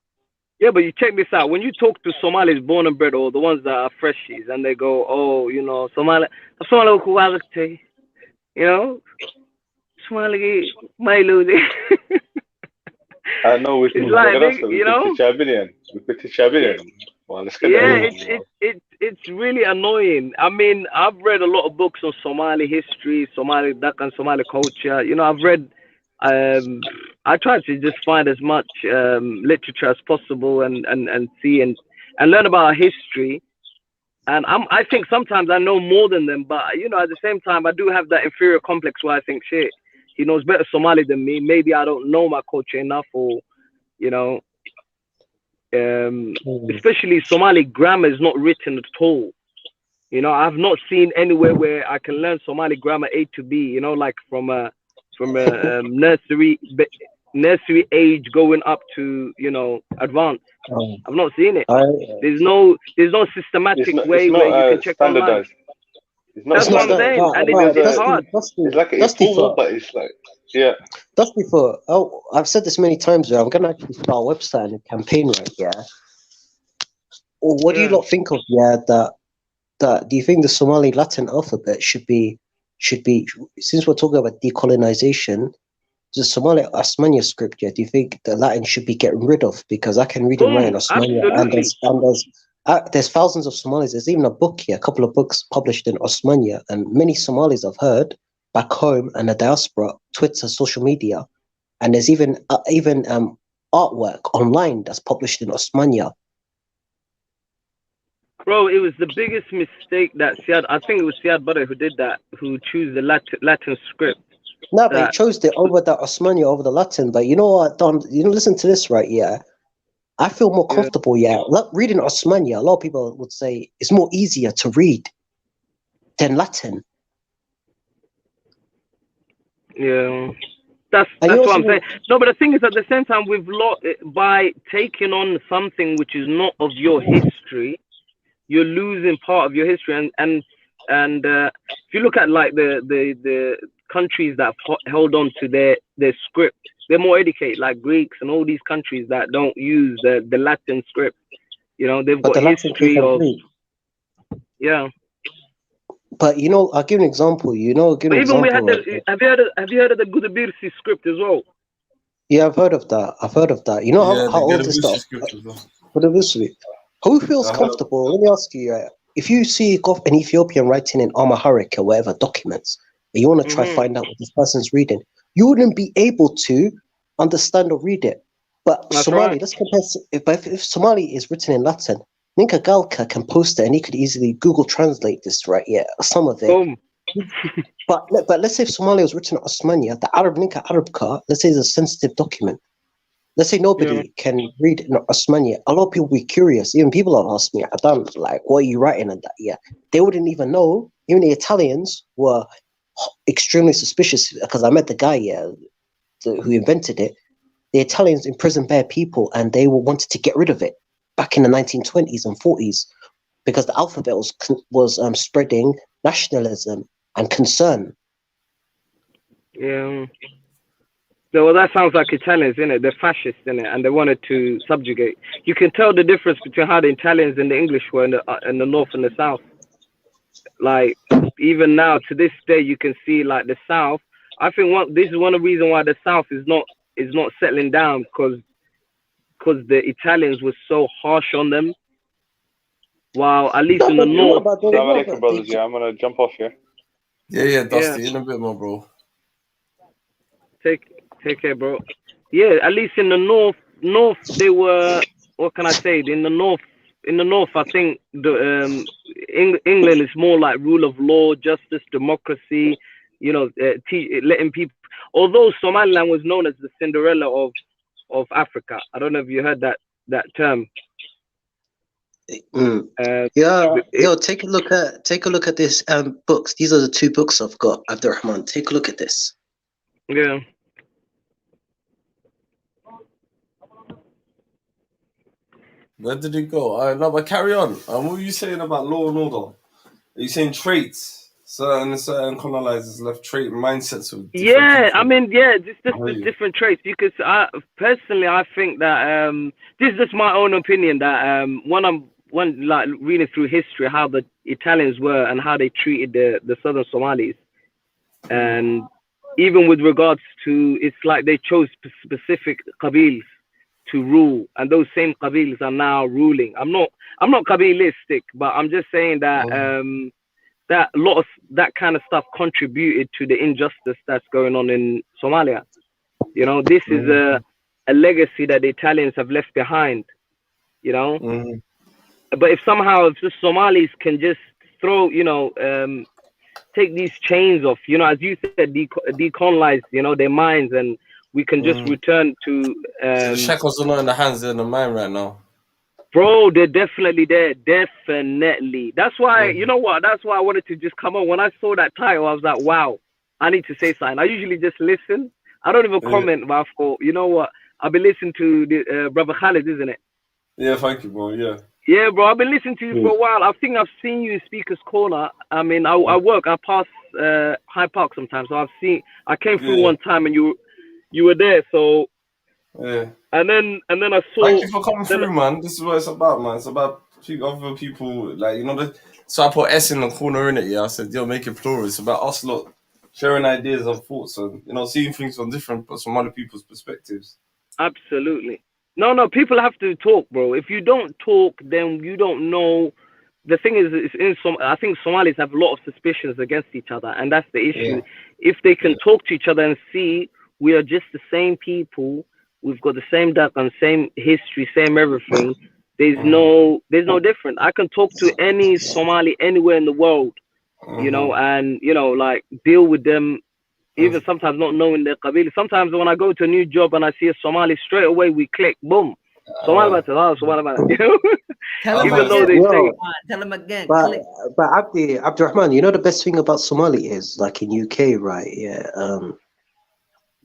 Yeah, but you check this out. When you talk to Somalis born and bred, or the ones that are freshies, and they go, oh, you know, Somali, you know, Somali, I know it's like, you know. Yeah, it's really annoying. I mean, I've read a lot of books on Somali history, Somali Deccan, Somali culture. You know, I've read. I try to just find as much literature as possible and see and learn about our history. And I think sometimes I know more than them, but you know, at the same time, I do have that inferior complex where I think, shit, he knows better Somali than me. Maybe I don't know my culture enough, or you know, especially Somali grammar is not written at all. You know, I've not seen anywhere where I can learn Somali grammar A to B. You know, like from a nursery age going up to, you know, advanced. I've not seen it. There's no systematic way where you can check online. That's what I'm saying, and it's hard. It's like an informal, but it's like, yeah. That's before. Oh, I've said this many times. I'm gonna actually start a website and a campaign, right? Yeah. Or what do you lot think of? Yeah, that do you think the Somali Latin alphabet should be since we're talking about decolonization, the Somali Osmania script? Yeah, do you think the Latin should be getting rid of, because I can read and write in Osmania, and there's thousands of Somalis. There's even a book here, a couple of books published in Osmania, and many Somalis I've heard back home and the diaspora, Twitter, social media, and there's even artwork online that's published in Osmania. Bro, it was the biggest mistake that I think it was Siad Barre who did that, who chose the Latin script. No, but he chose the Osmania over the Latin. But you know what, Don? You know, listen to this, right? Yeah, I feel more comfortable. Yeah, reading Osmania. A lot of people would say it's more easier to read than Latin. Yeah, that's what I'm saying. No, but the thing is, at the same time, we've lost by taking on something which is not of your history. You're losing part of your history, and if you look at like the countries that have held on to their script, they're more educated, like Greeks and all these countries that don't use the Latin script. You know, they've got history of But you know, I'll give an example. You know, but even we had have you heard of the Gudabirsi script as well? Yeah, I've heard of that. You know how old is that? Who feels comfortable? Let me ask you, if you see an Ethiopian writing in Amharic or whatever documents, and you want to try find out what this person's reading, you wouldn't be able to understand or read it. But Somali, let's compare. If Somali is written in Latin, Ninka Galka can post it and he could easily Google translate this, right? Yeah, some of it. Boom. But let's say if Somali was written in Osmania, the Arab Ninka Arabka, let's say is a sensitive document. Let's say nobody can read in Osmania. A lot of people be curious. Even people have asked me, Adam, like, what are you writing on that? Yeah, they wouldn't even know. Even the Italians were extremely suspicious, because I met the guy who invented it. The Italians imprisoned bare people, and they wanted to get rid of it back in the 1920s and 40s, because the alphabet was spreading nationalism and concern. Yeah. Well, that sounds like Italians, innit? They're fascists, innit? And they wanted to subjugate. You can tell the difference between how the Italians and the English were in the north and the south. Like, even now, to this day, you can see, like, the south. I think this is one of the reasons why the south is not settling down, because the Italians were so harsh on them. While at least in the north. Brothers, yeah, I'm gonna jump off here. Yeah, Dusty, in a bit more, bro. Take care, bro. Yeah, at least in the north they were. What can I say? In the north, I think the England is more like rule of law, justice, democracy. You know, letting people. Although Somaliland was known as the Cinderella of Africa. I don't know if you heard that term. Take a look at this books. These are the two books I've got, Abdurrahman. Take a look at this. Yeah. Where did it go? No, but carry on. What were you saying about law and order? Are you saying traits? Certain colonizers left trait mindsets with people. I mean, just different traits. Because personally, I think that this is just my own opinion. That when like reading through history, how the Italians were and how they treated the southern Somalis, and even with regards to, it's like they chose specific Qabils to rule, and those same Qabils are now ruling. I'm not Qabilistic, but I'm just saying that that a lot of that kind of stuff contributed to the injustice that's going on in Somalia. You know, this is a legacy that the Italians have left behind. You know, But if somehow if the Somalis can just throw, take these chains off, as you said, decolonize, their minds, and we can just return to. The shackles are not in the hands; they're in the mind right now. Bro, they're definitely there. Definitely. That's why, you know what? That's why I wanted to just come on. When I saw that title, I was like, wow, I need to say something. I usually just listen. I don't even comment, but I thought, you know what? I've been listening to the Brother Khalid, isn't it? Yeah, thank you, bro. Yeah. Yeah, bro. I've been listening to you for a while. I think I've seen you in Speaker's Corner. I mean, I pass Hyde Park sometimes. So I came through one time and you were there. So. Yeah. And then I saw. Thank you for coming through, man. This is what it's about, man. It's about other people, like, so I put S in the corner, in it. Yeah, I said, yo, make it plural. It's about us lot sharing ideas and thoughts and seeing things from other people's perspectives. Absolutely. No, people have to talk, bro. If you don't talk, then you don't know. The thing is, I think Somalis have a lot of suspicions against each other, and that's the issue. Yeah. If they can talk to each other and see we are just the same people, we've got the same background, same history, same everything. There's no different. I can talk to any Somali anywhere in the world, and like deal with them. Even sometimes not knowing their Qabila. Sometimes when I go to a new job and I see a Somali, straight away we click, boom. Somali about even though they say, tell them again. But Abdurrahman, the best thing about Somali is, like in UK, right? Yeah.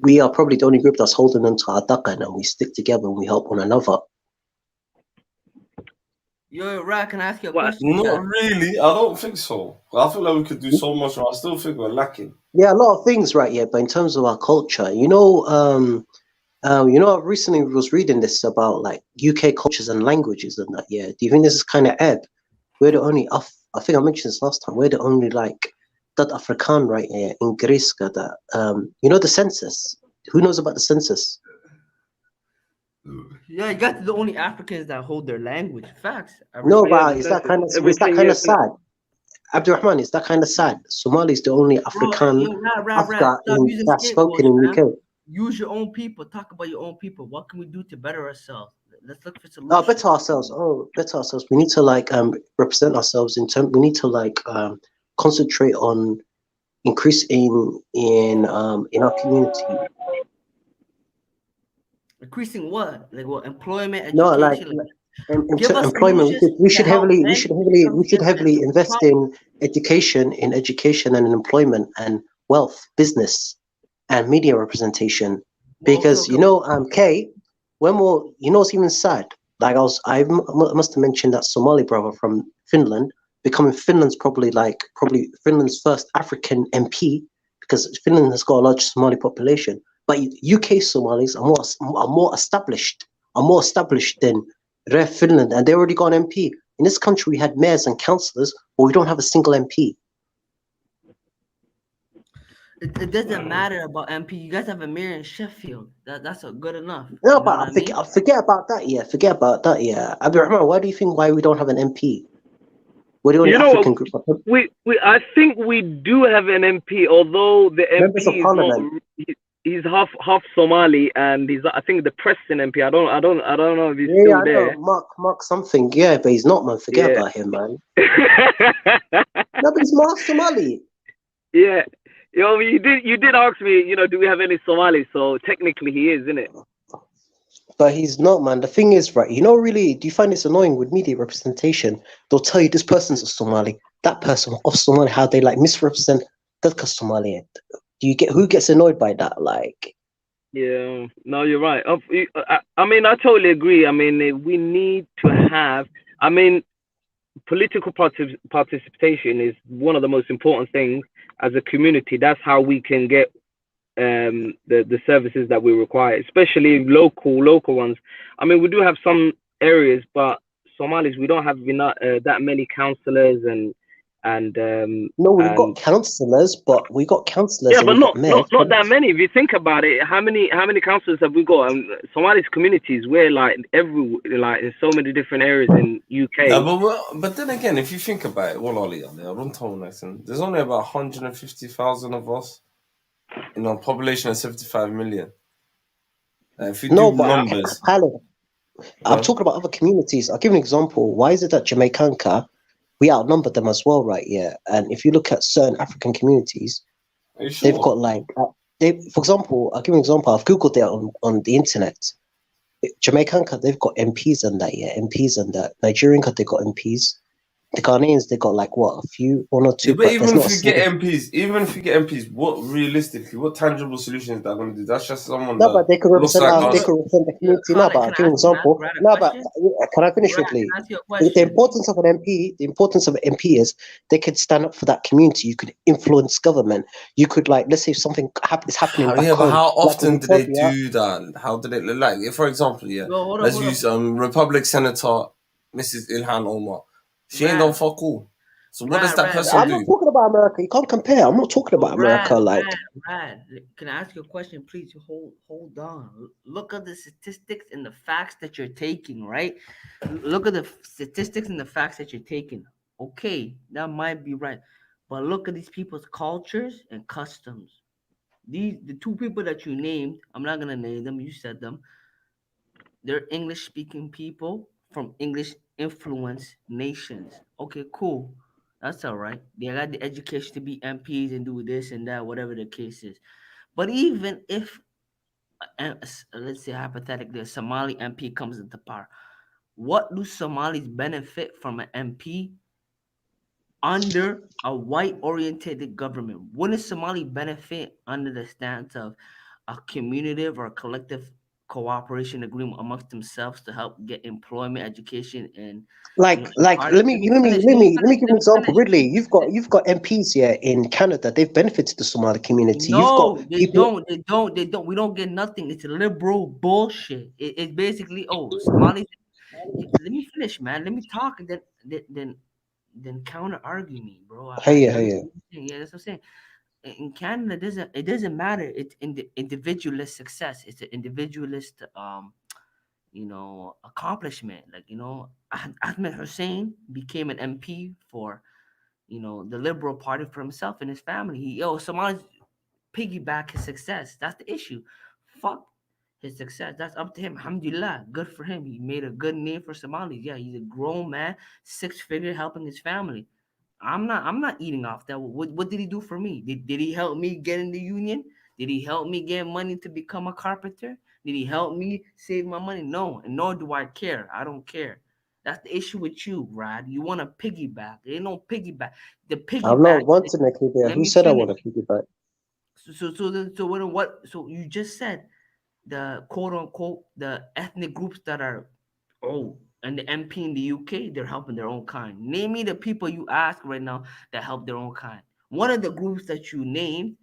We are probably the only group that's holding on to our daqan, and we stick together and we help one another. Yo, Rad, can I ask you a question? Not really. I don't think so. I feel like we could do so much, but I still think we're lacking. Yeah, a lot of things, right? Yeah, but in terms of our culture, I recently was reading this about like UK cultures and languages and that. Yeah, do you think this is kind of ebb? We're the only. I think I mentioned this last time. We're the only like that Afrikaan, right here in Greece. That the census. Who knows about the census? Yeah, you got the only Africans that hold their language. Facts. No, but is that kind of sad? Abdurrahman, is that kind of sad? Somali is the only Afrikaan that's spoken in UK. Use your own people. Talk about your own people. What can we do to better ourselves? Let's look for solutions. Better ourselves. Better ourselves. We need to like represent ourselves in terms. We need to like concentrate on increasing in our community. Increasing what? Like what? Employment, education. No, like employment. We should heavily invest in education and in employment and wealth, business, and media representation. Because Kay, when we're, it's even sad. Like I must have mentioned that Somali brother from Finland becoming Finland's probably Finland's first African MP, because Finland has got a large Somali population. But UK Somalis are more established than Ref Finland, and they already got an MP. In this country, we had mayors and councillors, but we don't have a single MP. It doesn't matter about MP. You guys have a mayor in Sheffield. That's good enough. No, but forget about that. Yeah, forget about that. Yeah, Abdurrahman, why we don't have an MP? We're the only African group. I think we do have an MP, although the MP is not. He's half Somali, and I think the Preston MP. I don't know if he's still there. Mark something. Yeah, but he's not, man. Forget about him, man. No, but he's Mark Somali. Yeah, you did ask me. Do we have any Somalis? So technically, he is, isn't it? But he's not, man. The thing is, right? Really, do you find this annoying with media representation? They'll tell you this person's a Somali, that person of Somali, how they like misrepresent that Somali. Do you get who gets annoyed by that? Like, yeah, no, you're right. I mean, I totally agree. I mean, we need to have. I mean, political participation is one of the most important things as a community. That's how we can get the services that we require, especially local ones. I mean, we do have some areas, but Somalis, we don't have that many councillors and no, we've got councillors, but we got councillors. Yeah, but not that many. If you think about it, how many councillors have we got? Somalis communities, we're like in so many different areas in UK. But then again, if you think about it, there's only about 150,000 of us in a population of 75 million. If you do numbers, I'm talking about other communities. I'll give an example. Why is it that Jamaicanca, we outnumber them as well, right? Yeah. And if you look at certain African communities, they've got like, for example, I'll give an example. I've Googled it on the internet. Jamaicanca, they've got MPs and that, yeah, MPs and that. Nigerianca, they got MPs. The Ghanaians, they got like what, one or two. Yeah, but But even if you get MPs, what realistically, what tangible solutions they're going to do? That's just someone No, but they could looks represent like us. They could represent the community. No, but I'll give an example. No, but can I finish quickly? The importance of an MP, is they could stand up for that community. You could influence government. You could, like, let's say something is happening back home. But how often like do they do that? How do they, like, for example, let's use Republic Senator Mrs. Ilhan Omar. She ain't done fuck all. So what does that person do? I'm not talking about America. You can't compare. I'm not talking about America. Rad, can I ask you a question, please? Hold on. Look at the statistics and the facts that you're taking, right? Look at the statistics and the facts that you're taking. Okay, that might be right, but look at these people's cultures and customs. The two people that you named, I'm not gonna name them. You said them. They're English-speaking people from English-influenced nations. Okay, cool. That's all right. They got the education to be MPs and do this and that, whatever the case is. But even if, let's say hypothetically, a Somali MP comes into power, what do Somalis benefit from an MP under a white-oriented government? What does Somali benefit under the stance of a community or a collective cooperation agreement amongst themselves to help get employment, education, and let me give an example. Ridley, you've got MPs here in Canada. They've benefited the Somali community. No, they don't. We don't get nothing. It's liberal bullshit. It's basically Somalis. Let me finish, man. Let me talk, and then counter argue me, bro. Hey. Yeah, that's what I'm saying. In Canada, it doesn't matter. It's individualist success. It's an individualist accomplishment. Like, Ahmed Hussein became an MP for, the Liberal Party for himself and his family. Somalis piggyback his success. That's the issue. Fuck his success. That's up to him. Alhamdulillah. Good for him. He made a good name for Somalis. Yeah, he's a grown man, 6-figure, helping his family. I'm not eating off that. What did he do for me? Did he help me get in the union? Did he help me get money to become a carpenter? Did he help me save my money? No, and nor do I care. I don't care. That's the issue with you, Rad. You want to piggyback. There ain't no piggyback. The piggyback. I'm not wanting a piggyback. Who said I want a piggyback? So you just said the quote unquote the ethnic groups that are and the MP in the UK, they're helping their own kind. Name me the people you ask right now that help their own kind. One of the groups that you named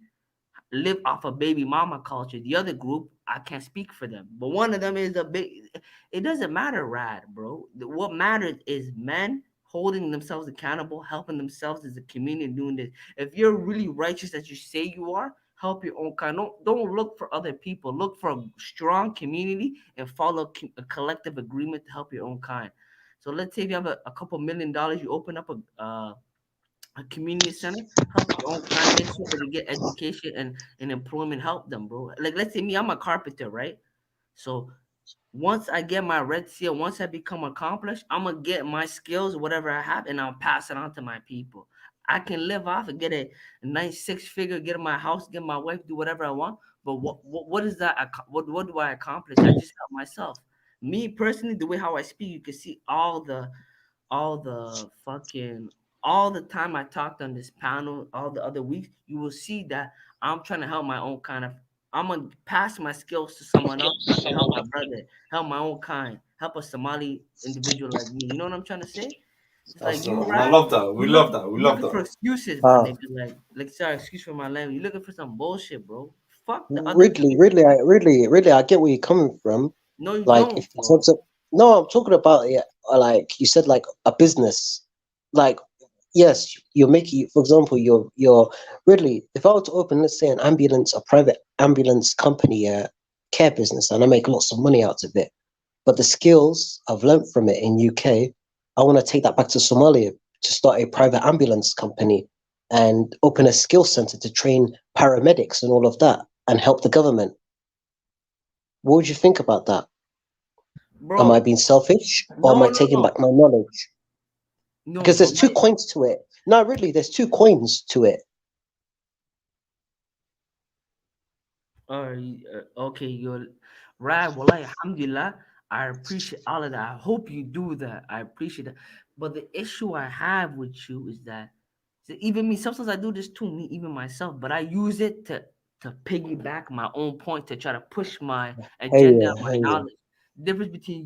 live off of baby mama culture. The other group, I can't speak for them. But one of them is it doesn't matter, Rad, bro. What matters is men holding themselves accountable, helping themselves as a community doing this. If you're really righteous as you say you are, help your own kind. Don't look for other people. Look for a strong community and follow a collective agreement to help your own kind. So let's say if you have a couple $1 million, you open up a community center, help your own kind, make sure that they get education and employment, help them, bro. Like, let's say me, I'm a carpenter, right? So once I get my red seal, once I become accomplished, I'm gonna get my skills, whatever I have, and I'll pass it on to my people. I can live off and get a nice 6-figure, get in my house, get my wife, do whatever I want. But what is that? What do I accomplish? I just help myself. Me personally, the way how I speak, you can see all the time I talked on this panel, all the other weeks, you will see that I'm trying to help my own kind of. I'm gonna pass my skills to someone else. I can help my brother, help my own kind, help a Somali individual like me. You know what I'm trying to say? It's like you, I love that. We love that. We love that. For excuses, my nigga. Like, sorry, excuse for my language. You're looking for some bullshit, bro. Fuck the other. Ridley, I get where you're coming from. No, you like, don't. If in terms of, no, I'm talking about like you said, like a business. Like, yes, you're making. For example, you're Ridley. If I were to open, let's say, a private ambulance company, care business, and I make lots of money out of it, but the skills I've learned from it in UK, I want to take that back to Somalia to start a private ambulance company and open a skill center to train paramedics and all of that and help the government. What would you think about that? Bro, Am I being selfish, or am I taking back my knowledge? No, because there's two coins to it. No, really, there's two coins to it. Okay, you're right. Wallahi, alhamdulillah. I appreciate all of that. I hope you do that. I appreciate that. But the issue I have with you is that even me, sometimes I do this too, me, even myself, but I use it to piggyback my own point, to try to push my agenda, my knowledge. The difference between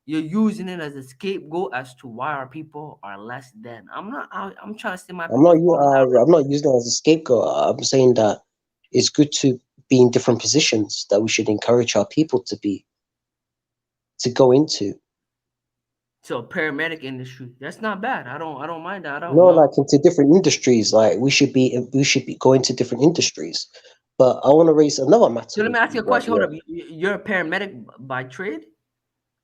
you're using it as a scapegoat as to why our people are less than. I'm trying to say my I'm not using it as a scapegoat. I'm saying that it's good to be in different positions that we should encourage our people to go into. So paramedic industry, that's not bad. I don't mind that. I don't No, know. like into different industries. Like we should be going to different industries. But I want to raise another matter. So let me ask you a question. Hold up. You're a paramedic by trade?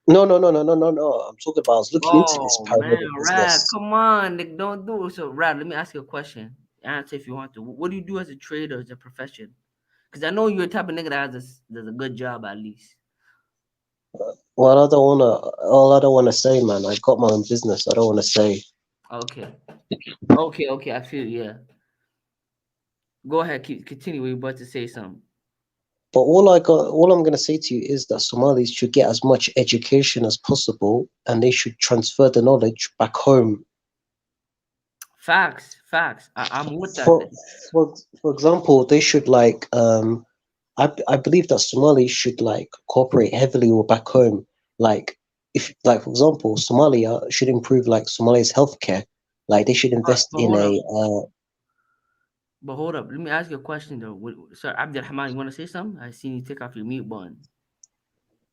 No. I'm talking about I was looking into this paramedic business. Rad, come on, Nick, don't do it. So Rad, let me ask you a question. Answer if you want to. What do you do as a trade or as a profession? Because I know you're the type of nigga that does a good job at least. Well, I don't wanna say, man. I got my own business. I don't wanna say. Okay. I feel yeah. Go ahead, continue. We're about to say something. But all I'm gonna say to you is that Somalis should get as much education as possible, and they should transfer the knowledge back home. Facts. I'm with that. For example, they should I believe that Somalis should cooperate heavily with back home. Like for example, Somalia should improve Somalia's healthcare. Like they should invest in a. But hold up, let me ask you a question though. Sir Abdulrahman, you want to say something? I seen you take off your mute button.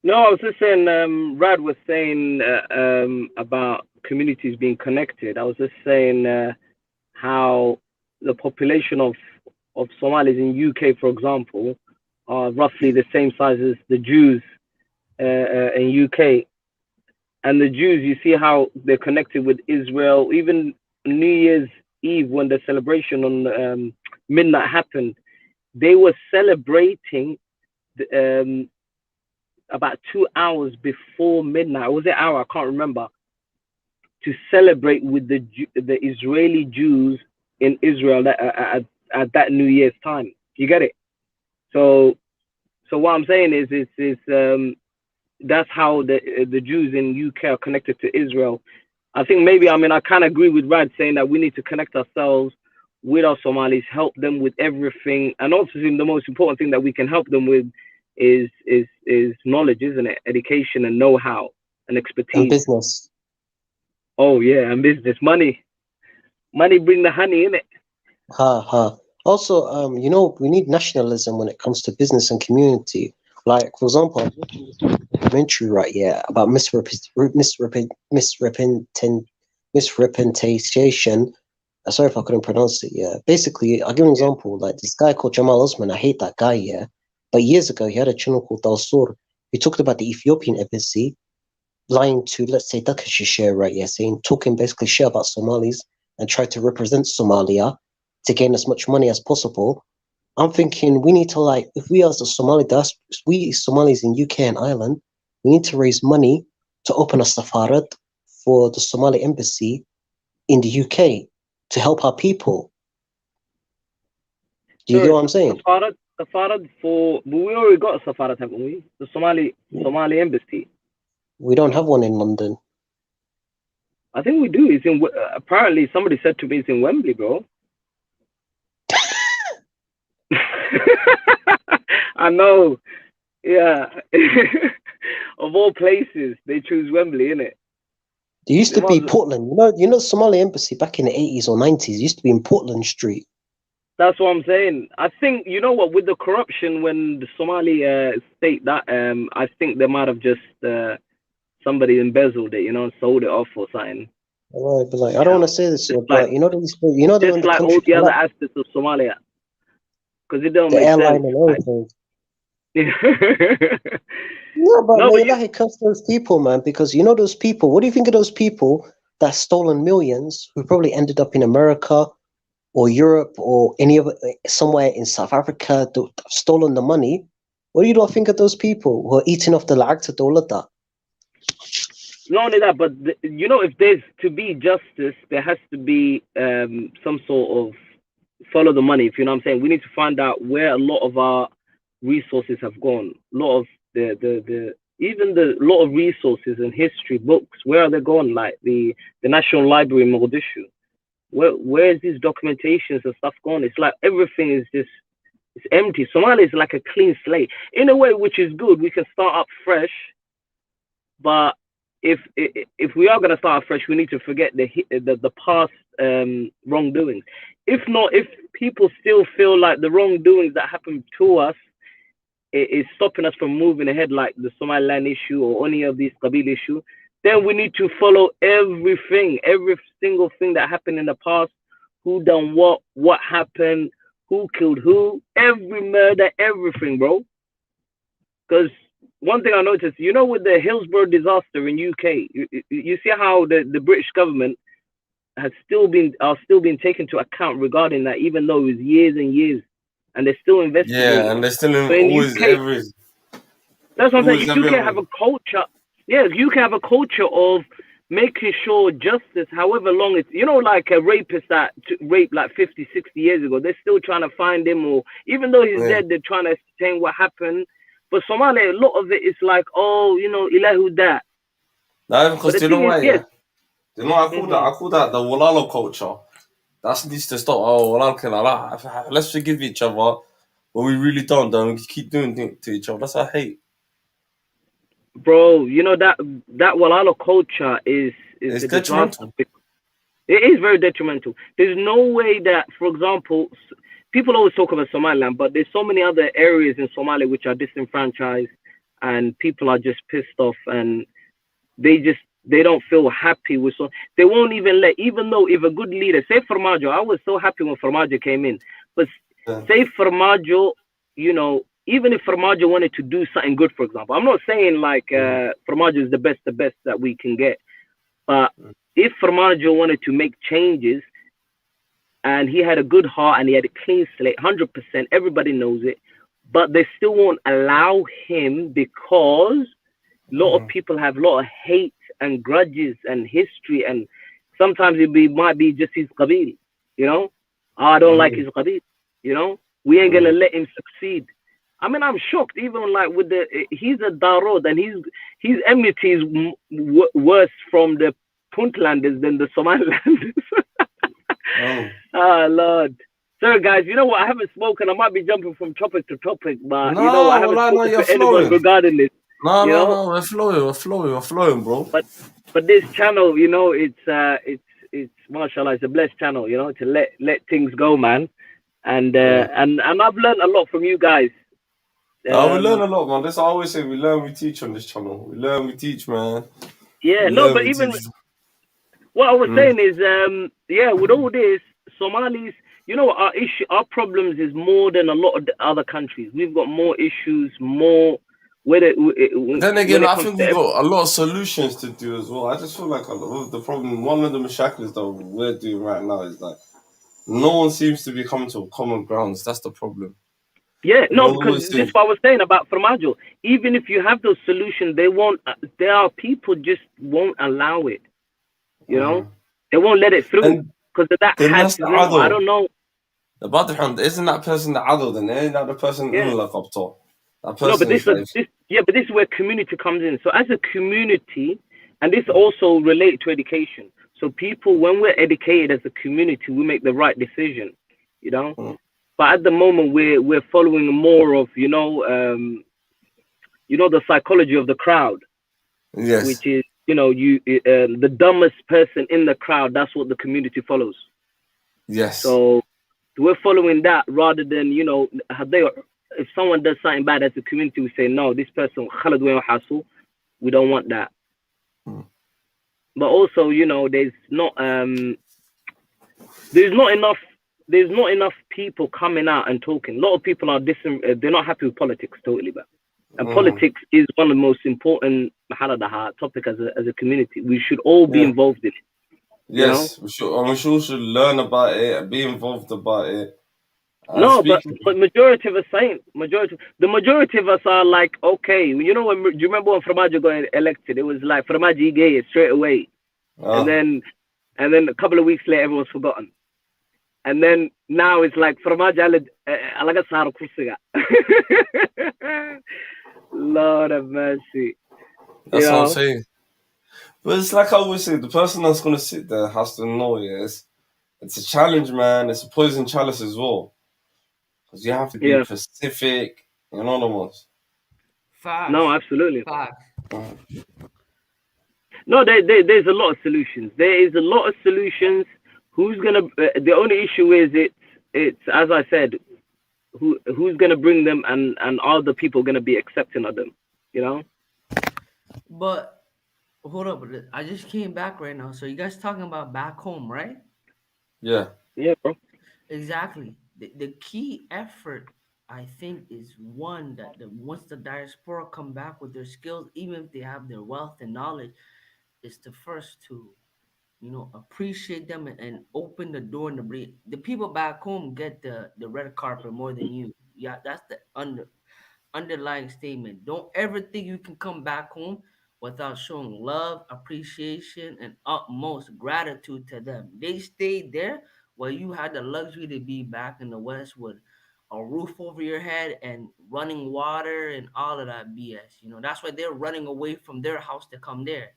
No, I was just saying. Rad was saying about communities being connected. I was just saying how the population of Somalis in UK, for example, are roughly the same size as the Jews in UK. And the Jews, you see how they're connected with Israel. Even New Year's Eve, when the celebration on midnight happened, they were celebrating about 2 hours before midnight. Was it an hour? I can't remember. To celebrate with the Israeli Jews in Israel at that New Year's time. You get it? So what I'm saying is that's how the Jews in UK are connected to Israel. I think I kind of agree with Rad saying that we need to connect ourselves with our Somalis, help them with everything, and also the most important thing that we can help them with is knowledge, isn't it? Education and know-how and expertise. And business. Oh yeah, and business. Money bring the honey, innit? Also, we need nationalism when it comes to business and community. Like, for example, I was watching this documentary about misrepresentation. Sorry if I couldn't pronounce it. Yeah, basically, I'll give an example. Like this guy called Jamal Osman. I hate that guy. Yeah, but years ago he had a channel called Dal Sur. He talked about the Ethiopian embassy lying to, let's say, Dakashishare, talking basically shit about Somalis and tried to represent Somalia to gain as much money as possible. I'm thinking we need to if we as a we Somalis in UK and Ireland, we need to raise money to open a safarat for the Somali embassy in the UK to help our people. Do you get what I'm saying? Safarat but we already got a safarat, haven't we? The Somali embassy. We don't have one in London. I think we do. It's in. Apparently, somebody said to me it's in Wembley, bro. I know. Yeah. Of all places, they choose Wembley, innit? There used to be Portland. You know, the Somali embassy back in the 80s or 90s used to be in Portland Street. That's what I'm saying. I think, you know what, with the corruption when the Somali state that, I think they might have just somebody embezzled it, and sold it off or something. Right, but I don't want to say this, but just like all the other aspects of Somalia, because it don't make airline sense. And everything. It comes to those people, man, because those people. What do you think of those people that stolen millions who probably ended up in America or Europe or somewhere in South Africa, stolen the money? What do you think of those people who are eating off the la'ak to dollar that? not only that, but you know, if there's to be justice, there has to be some sort of follow the money. If you know what I'm saying, we need to find out where a lot of our resources have gone. A lot of the lot of resources in history books, where are they gone? Like the National Library in Mogadishu. Where's these documentations and stuff gone? It's like everything is just, it's empty. Somalia is like a clean slate in a way, which is good. We can start up fresh, but if we are going to start fresh, we need to forget the past wrongdoings. If not, if people still feel like the wrongdoings that happened to us is stopping us from moving ahead, like the Somaliland issue or any of these Qabil issue, then we need to follow everything, every single thing that happened in the past, who done what happened, who killed who, every murder, everything, bro. Because one thing I noticed, you know, with the Hillsborough disaster in UK, you see how the British government are still being taken into account regarding that, even though it was years and years, and they're still investigating. Yeah, and they're still That's what I'm saying. If you can have a culture, you can have a culture of making sure justice, however long it's, you know, like a rapist that raped like 50, 60 years ago, they're still trying to find him, or even though he's dead, they're trying to ascertain what happened. But Somalia, a lot of it is like, oh, you know, Ilahu that. No, because you know why? Yeah. You know, I call that the Walalo culture. That needs to stop. Oh, Walalo, let's forgive each other, but we really don't. We keep doing things to each other. That's what I hate. Bro, you know that Walalo culture is detrimental. It is very detrimental. There's no way that, for example, people always talk about Somaliland, but there's so many other areas in Somalia which are disenfranchised, and people are just pissed off, and they don't feel happy with. So they won't even let, even though if a good leader, say Formaggio, I was so happy when Formaggio came in, but say Formaggio, you know, even if Formaggio wanted to do something good, for example, I'm not saying like Formaggio is the best that we can get, but if Formaggio wanted to make changes, and he had a good heart and he had a clean slate, 100%, everybody knows it, but they still won't allow him because a lot of people have a lot of hate and grudges and history, and sometimes might be just his Qabil, you know? Oh, I don't like his Qabil, you know? We ain't gonna let him succeed. I mean, I'm shocked, even like with he's a Darod, and his enmity is worse from the Puntlanders than the Somalilanders. Oh Lord. Sorry guys, you know what, I haven't spoken. I might be jumping from topic to topic, but you know, I haven't spoken to anyone regarding this. No, we're flowing, bro. But this channel, you know, it's mashallah, it's a blessed channel, you know, to let things go, man. And I've learned a lot from you guys. We learn a lot, man. That's what I always say. We learn, we teach on this channel. We learn, we teach, man. Yeah, but even what I was saying is, with all this, Somalis, you know, our problems is more than a lot of the other countries. We've got more issues, more. Then again, I think we've got a lot of solutions to do as well. I just feel like the problem, one of the mashaklis that we're doing right now is like no one seems to be coming to common grounds. That's the problem. Yeah, no, because this is what I was saying about Formaggio. Even if you have those solutions, they won't. There are people just won't allow it. You know, they won't let it through because of that. I don't know. Isn't that person the adult? Then isn't that the person in the up top? That person. No, but this is where community comes in. So as a community, and this also relates to education. So people, when we're educated as a community, we make the right decision. You know. But at the moment, we're following more of, you know, the psychology of the crowd. Yes. Which is, you know, the dumbest person in the crowd. That's what the community follows. Yes. So we're following that rather than, you know, if someone does something bad as a community, we say no, this person, we don't want that. But also, you know, there's not enough people coming out and talking. A lot of people are they're not happy with politics totally, and politics is one of the most important topic as a community. We should all be involved in it. Yes, we should. And we should learn about it, be involved about it, No, but majority of us ain't. The majority of us are like, okay, do you remember when Formaggio got elected? It was like Formaggio gay it straight away, and then a couple of weeks later, everyone's forgotten. And then now it's like Formaggio alaga saaro kursiga. Lord of mercy. That's what I'm saying. But it's like I always say, the person that's gonna sit there has to know, yes, it's a challenge, man. It's a poison chalice as well. Because you have to be specific, you know the most. Facts. No, absolutely. Facts. No, there's a lot of solutions. There is a lot of solutions. Who's gonna? The only issue is it's as I said, who's gonna bring them, and are the people gonna be accepting of them? You know. But hold up, I just came back right now. So you guys talking about back home, right? Yeah. Yeah, bro. Exactly. The key effort, I think, is one that once the diaspora come back with their skills, even if they have their wealth and knowledge, is to first to appreciate them and open the door and the people back home get the red carpet more than you. Yeah, that's the underlying statement. Don't ever think you can come back home without showing love, appreciation, and utmost gratitude to them. They stayed there while you had the luxury to be back in the West with a roof over your head and running water and all of that BS. That's why they're running away from their house to come there.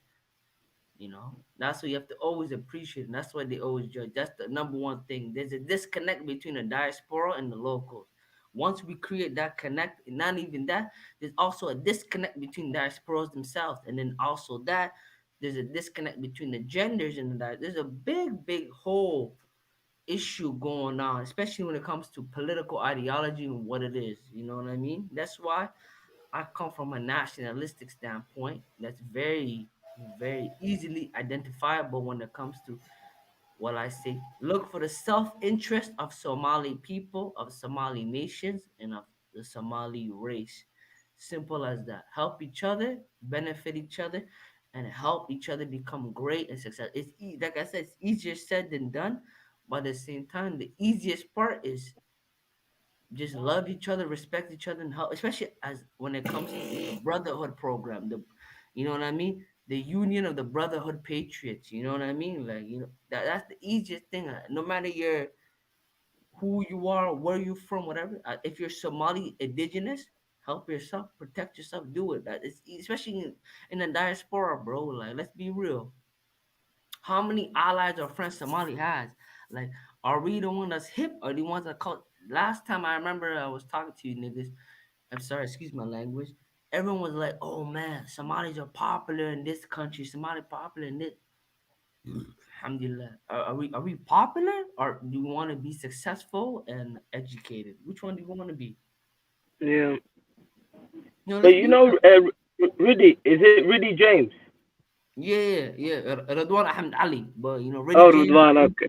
That's what you have to always appreciate, and that's why they always judge. That's the number one thing. There's a disconnect between the diaspora and the locals. Once we create that connect, and not even that, there's also a disconnect between diasporas themselves, and then also that there's a disconnect between the genders and there's a big whole issue going on, especially when it comes to political ideology and what it is. You know what I mean? That's why I come from a nationalistic standpoint that's very, very easily identifiable when it comes to what I say. Look for the self-interest of Somali people, of Somali nations, and of the Somali race. Simple as that. Help each other, benefit each other, and help each other become great and successful. Like I said, it's easier said than done, but at the same time, the easiest part is just love each other, respect each other, and help, especially as when it comes to the brotherhood program. You know what I mean? The union of the brotherhood patriots. You know what I mean? Like that's the easiest thing. No matter who you are, where you're from, whatever. If you're Somali indigenous, help yourself, protect yourself, do it. It's especially in the diaspora, bro. Like let's be real. How many allies or friends Somali has? Like, are we the one that's hip or the ones that call? Last time I remember I was talking to you niggas, I'm sorry, excuse my language. Everyone was like, "Oh man, Somalis are popular in this country. Somali popular in this." Alhamdulillah. Are we popular or do you want to be successful and educated? Which one do you want to be? Yeah. No, But Rudy, is it Rudy James? Yeah. Radwan Ahmed Ali, but Rudy James. Radwan, okay.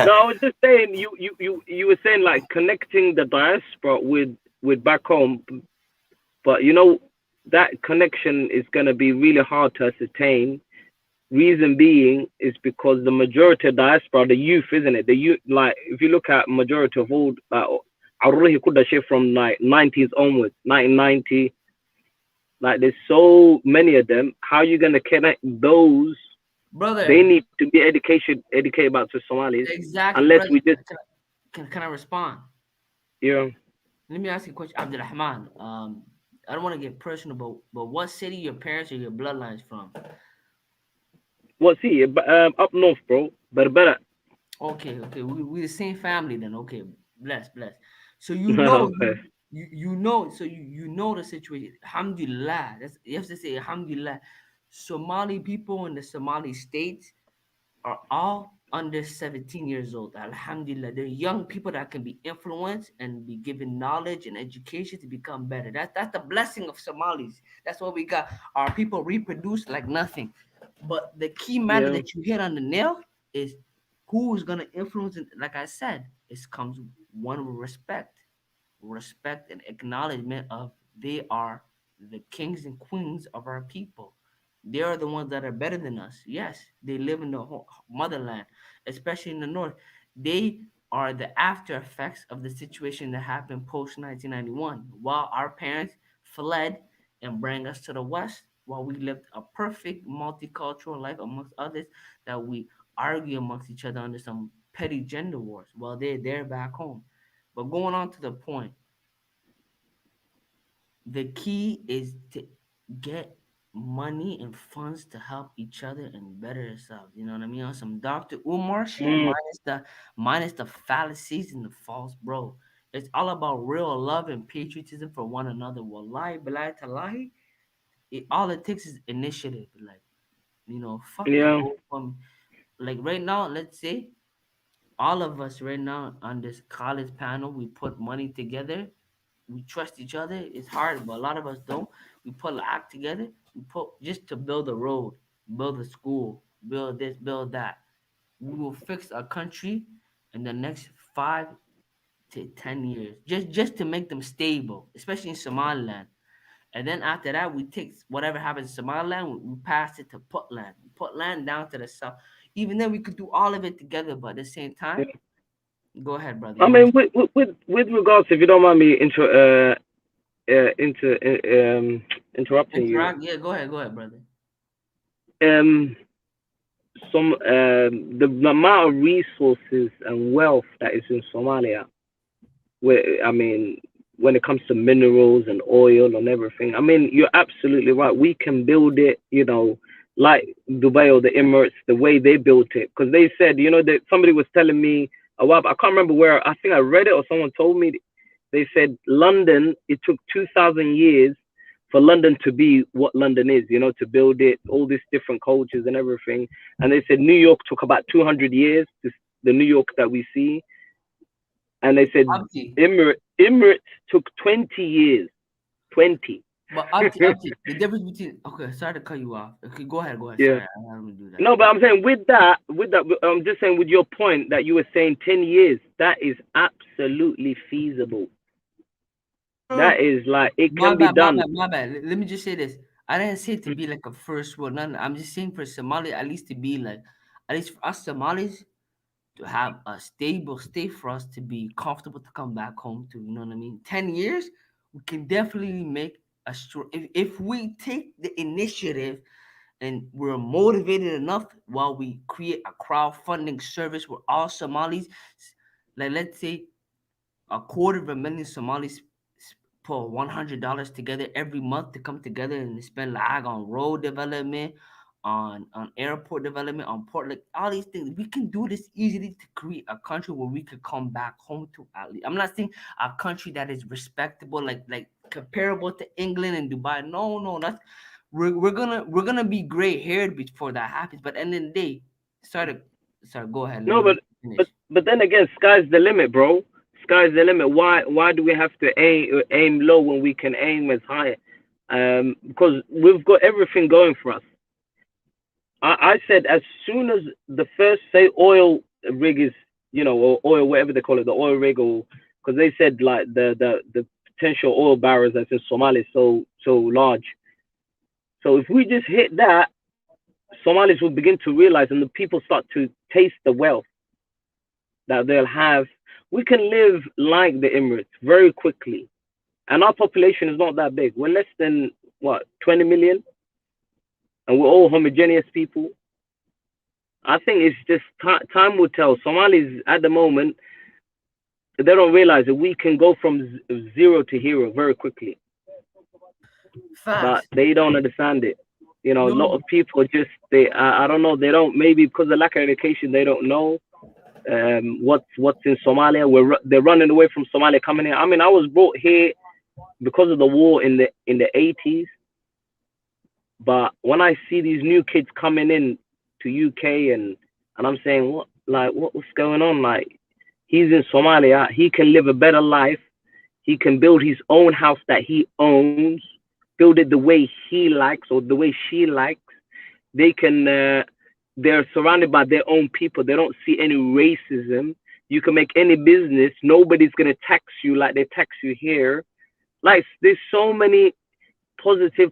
No, I was just saying you were saying like connecting the diaspora with back home, but that connection is gonna be really hard to ascertain. Reason being is because the majority of diaspora, the youth, isn't it? The youth, like if you look at majority of all, from like 90s onwards, 1990. Like there's so many of them. How are you gonna connect those? Brother, they need to be educated about to Somalis. Exactly. Unless brother, we just can I respond? Yeah. Let me ask you a question, Abdulrahman. I don't want to get personal, but what city your parents or your bloodlines from? What city? Up north, bro. Berbera. Okay. We the same family then. Okay, bless. So you know, Okay. you know, so you know the situation. Alhamdulillah. You have to say Alhamdulillah. Somali people in the Somali states are all under 17 years old. Alhamdulillah. They're young people that can be influenced and be given knowledge and education to become better. That's the blessing of Somalis. That's what we got. Our people reproduce like nothing. But the key matter that you hit on the nail is who is gonna influence it. Like I said, it comes one with respect and acknowledgement of they are the kings and queens of our people. They are the ones that are better than us. Yes, they live in the motherland, especially in the north. They are the after effects of the situation that happened post 1991, while our parents fled and bring us to the West, while we lived a perfect multicultural life amongst others, that we argue amongst each other under some petty gender wars while they're back home. But going on to the point, the key is to get money and funds to help each other and better yourselves. You know what I mean? On some Dr. Umar shit, minus the fallacies and the false, bro. It's all about real love and patriotism for one another. Wallahi, billahi, talahi. All it takes is initiative. Like, fuck that. Like right now, let's say all of us right now on this college panel, we put money together. We trust each other. It's hard, but a lot of us don't. We put an act together. We put just to build a road, build a school, build this, build that. We will fix our country in the next 5 to 10 years, just to make them stable, especially in Somaliland. And then after that, we take whatever happens in Somaliland, we pass it to Puntland. Put land down to the south. Even then, we could do all of it together, but at the same time, go ahead, brother. I mean, with regards, if you don't mind me interrupting you. Yeah, go ahead, brother. The amount of resources and wealth that is in Somalia, when it comes to minerals and oil and everything, you're absolutely right. We can build it, like Dubai or the Emirates, the way they built it. Because they said, that somebody was telling me a while, I can't remember where, I think I read it or someone told me, they said London, it took 2,000 years for London to be what London is, to build it, all these different cultures and everything. And they said New York took about 200 years, the New York that we see. And they said Emirates took 20 years. 20. But the difference between, okay, sorry to cut you off. Okay, go ahead. Yeah. Sorry, I don't do that. No, but I'm saying with that, I'm just saying with your point that you were saying 10 years, that is absolutely feasible. That is like, it can be done. My bad. Let me just say this. I didn't say to be like a first world. None. I'm just saying for Somalia, at least to be like, at least for us Somalis, to have a stable state for us to be comfortable to come back home to. You know what I mean? 10 years, we can definitely make a strong. If we take the initiative and we're motivated enough while we create a crowdfunding service where all Somalis, like let's say, 250,000 Somalis put $100 together every month to come together and spend lag on road development, on airport development, on port, like all these things. We can do this easily to create a country where we could come back home to. At least, I'm not saying a country that is respectable, like comparable to England and Dubai. No, that's we're gonna be gray haired before that happens. But at the end of the day, sorry, go ahead. No, but then again, sky's the limit, bro. Sky's the limit. Why do we have to aim low when we can aim as high? Because we've got everything going for us. I said as soon as the first, say, oil rig is, or oil, whatever they call it, the oil rig, or because they said like the potential oil barrels that's in Somalia is so large. So if we just hit that, Somalis will begin to realize, and the people start to taste the wealth that they'll have. We can live like the Emirates very quickly, and our population is not that big. We're less than 20 million, and we're all homogeneous people. I think it's just time will tell. Somalis at the moment, they don't realize that we can go from zero to hero very quickly. But they don't understand it. A lot of people just, I don't know, they don't, maybe because of lack of education, they don't know what's in Somalia. They're running away from Somalia, coming here. I was brought here because of the war in the 80s. But when I see these new kids coming in to UK and I'm saying, what's going on? Like, he's in Somalia, he can live a better life. He can build his own house that he owns, build it the way he likes or the way she likes. They can, they're surrounded by their own people. They don't see any racism. You can make any business. Nobody's going to tax you like they tax you here. Like, there's so many positive.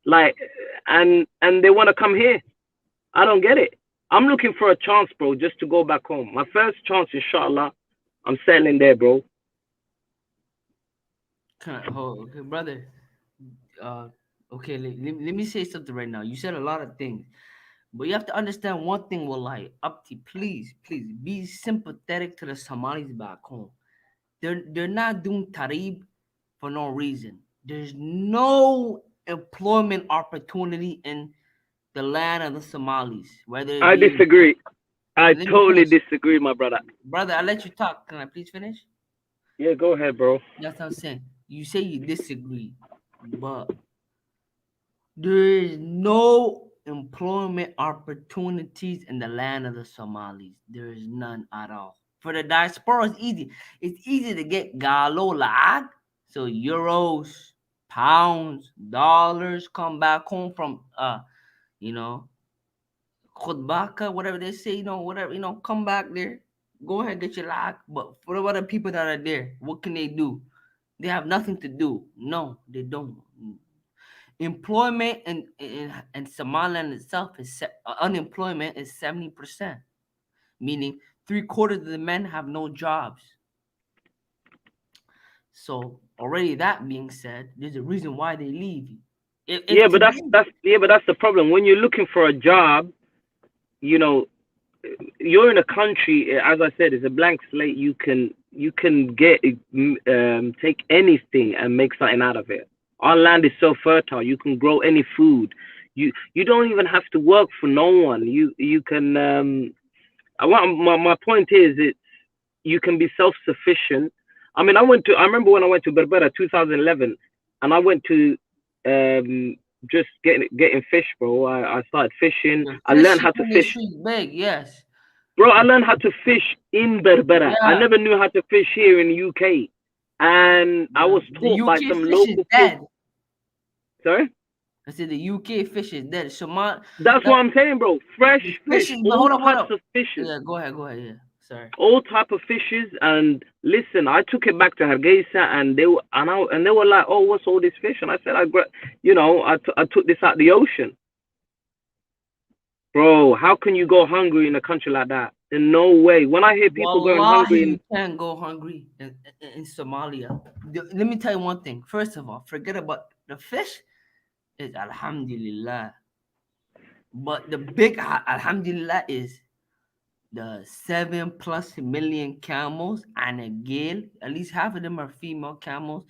Like, and they want to come here. I don't get it. I'm looking for a chance, bro, just to go back home. My first chance, inshallah, I'm settling there, bro. Okay, brother. Okay, let me say something right now. You said a lot of things, but you have to understand one thing, Wallahi. Upti, please be sympathetic to the Somalis back home. They're not doing tarib for no reason. There's no employment opportunity in the land of the Somalis. Whether I disagree. I totally disagree, my brother. Brother, I'll let you talk. Can I please finish? Yeah, go ahead, bro. That's what I'm saying. You say you disagree, but there is no employment opportunities in the land of the Somalis. There is none at all. For the diaspora, it's easy. It's easy to get galo laag, so euros, pounds, dollars come back home from khutbaka, whatever they say, whatever, come back there. Go ahead, get your lag. But for the other people that are there, what can they do? They have nothing to do. No, they don't. Employment in Somaliland itself is unemployment is 70%, meaning 3/4 of the men have no jobs. So already that being said, there's a reason why they leave. But that's the problem. When you're looking for a job, you're in a country, as I said, it's a blank slate. You can get take anything and make something out of it. Our land is so fertile. You can grow any food. You don't even have to work for no one. You can. My point is, you can be self-sufficient. I mean, I remember when I went to Berbera 2011, and I went to just getting fish, bro. I started fishing. I learned how to fish. Big, yes. Bro, I learned how to fish in Berbera. Yeah. I never knew how to fish here in the UK. And I was taught by some local people. Sorry? I said the UK fish is dead. That's what I'm saying, bro. Fresh fish. All types of fishes. Yeah, go ahead. Yeah. Sorry. All type of fishes. And listen, I took it back to Hargeisa, and they were like, "Oh, what's all this fish?" And I said, I took this out the ocean. Bro, how can you go hungry in a country like that? In no way. When I hear people going hungry, you can't go hungry in Somalia. Let me tell you one thing. First of all, forget about the fish. Is alhamdulillah. But the big alhamdulillah is the 7+ million camels and a gale. At least half of them are female camels.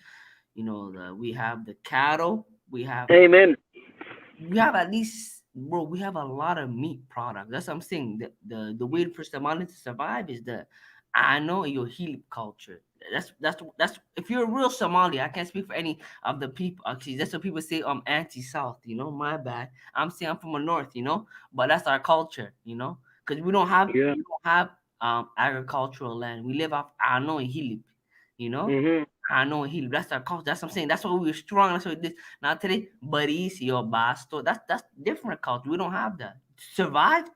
We have the cattle. We have. Amen. We have at least, bro. We have a lot of meat products. That's what I'm saying. The way for Somali to survive is the your Hilip culture. That's if you're a real Somali, I can't speak for any of the people. Actually, that's what people say. I'm anti-South. My bad. I'm saying I'm from the North. But that's our culture. Because we don't have agricultural land. We live off Ano and Hilip. Mm-hmm. Ano and Hilip. That's our culture. That's what I'm saying. That's why we were strong. That's what this. Now today, Baris, your Basto. That's different culture. We don't have that. Survive.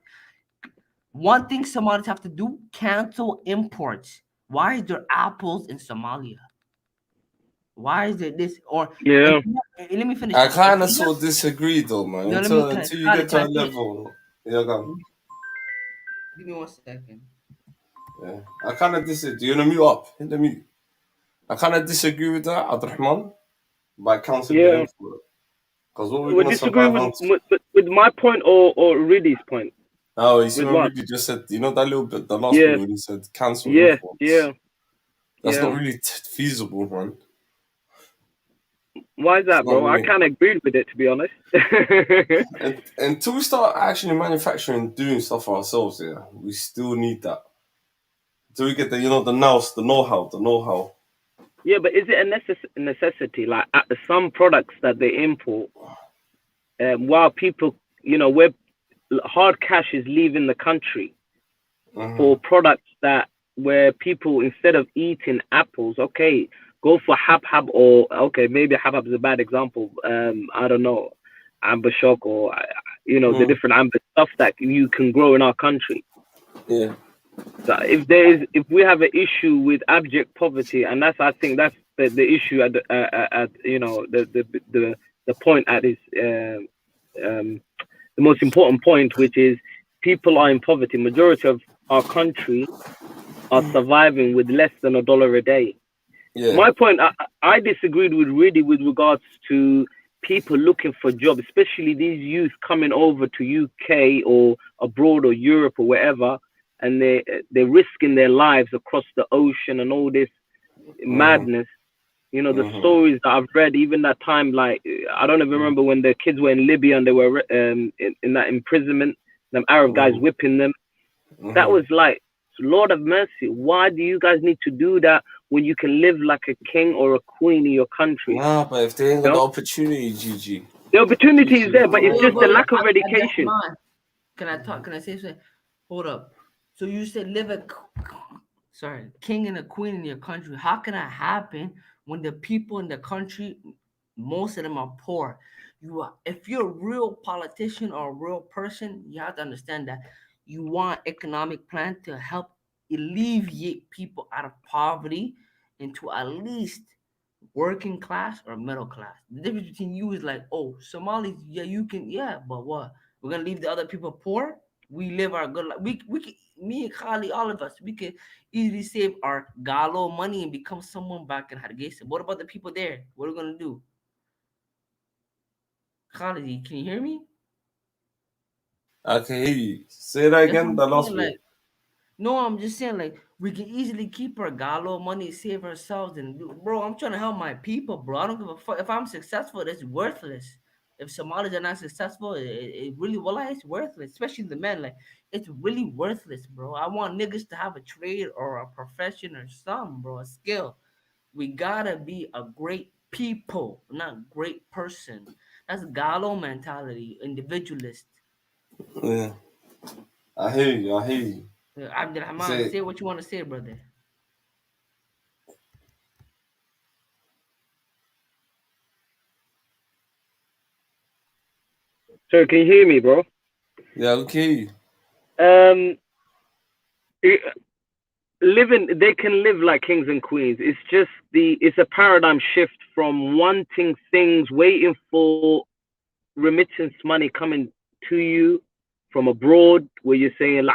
One thing Somalis have to do: cancel imports. Why is there apples in Somalia? Why is there this? Or let me finish. I kind of sort of disagree, though, man. No, until you get to a level. Yeah, go on. Give me 1 second. Yeah, I kind of disagree. Do you want to mute up? Hit the mute. I kind of disagree with that, Abdurrahman, by cancelling the import. Because what we're disagree with my point or Riddy's point. Oh, you see what Riddy just said? That little bit, the last one when he said cancel imports. Yeah. That's not really feasible, man. Why is that, bro? I can't agree with it, to be honest. Until we start actually manufacturing, doing stuff for ourselves, we still need that. Until we get the know-how. Yeah, but is it a necessity? Like some products that they import, while people, where hard cash is leaving the country for products where people, instead of eating apples, go for habhab, or maybe habhab is a bad example. I don't know, amber shock, or the different amber stuff that you can grow in our country. Yeah. So if we have an issue with abject poverty, and I think that's the issue at the point at this the most important point, which is people are in poverty. Majority of our country are surviving with less than $1 a day. Yeah. My point, I disagreed with regards to people looking for jobs, especially these youth coming over to UK or abroad or Europe or wherever, and they're risking their lives across the ocean and all this madness. You know, the stories that I've read, even that time, like, I don't even remember when the kids were in Libya and they were in that imprisonment, them Arab guys whipping them. That was like, Lord of mercy, why do you guys need to do that when you can live like a king or a queen in your country? Nah, but if they ain't got the opportunity, GG. The opportunity is there, but it's just the lack of education. Can I talk? Can I say something? Hold up. So you said live a king and a queen in your country. How can that happen when the people in the country, most of them are poor? If you're a real politician or a real person, you have to understand that you want economic plan to help alleviate people out of poverty into at least working class or middle class. The difference between you is like, oh, Somalis, yeah, you can, yeah, but what? We're gonna leave the other people poor? We live our good life. We can, me and Khali, all of us, we can easily save our Galo money and become someone back in Hargeisa. What about the people there? What are we gonna do? Khali, can you hear me? I can hear you. Say that again, the last bit. No, I'm just saying, like, we can easily keep our Galo money, save ourselves, and bro, I'm trying to help my people, bro. I don't give a fuck. If I'm successful, that's worthless. If Somalis are not successful, it really, well, it's worthless, especially the men. Like, it's really worthless, bro. I want niggas to have a trade or a profession or something, bro, a skill. We gotta be a great people, not great person. That's Galo mentality, individualist. Yeah. I hear you. Abdulrahman, say what you want to say, brother. Sir, can you hear me, bro? Yeah, okay. They can live like kings and queens. It's just it's a paradigm shift from wanting things, waiting for remittance money coming to you from abroad, where you're saying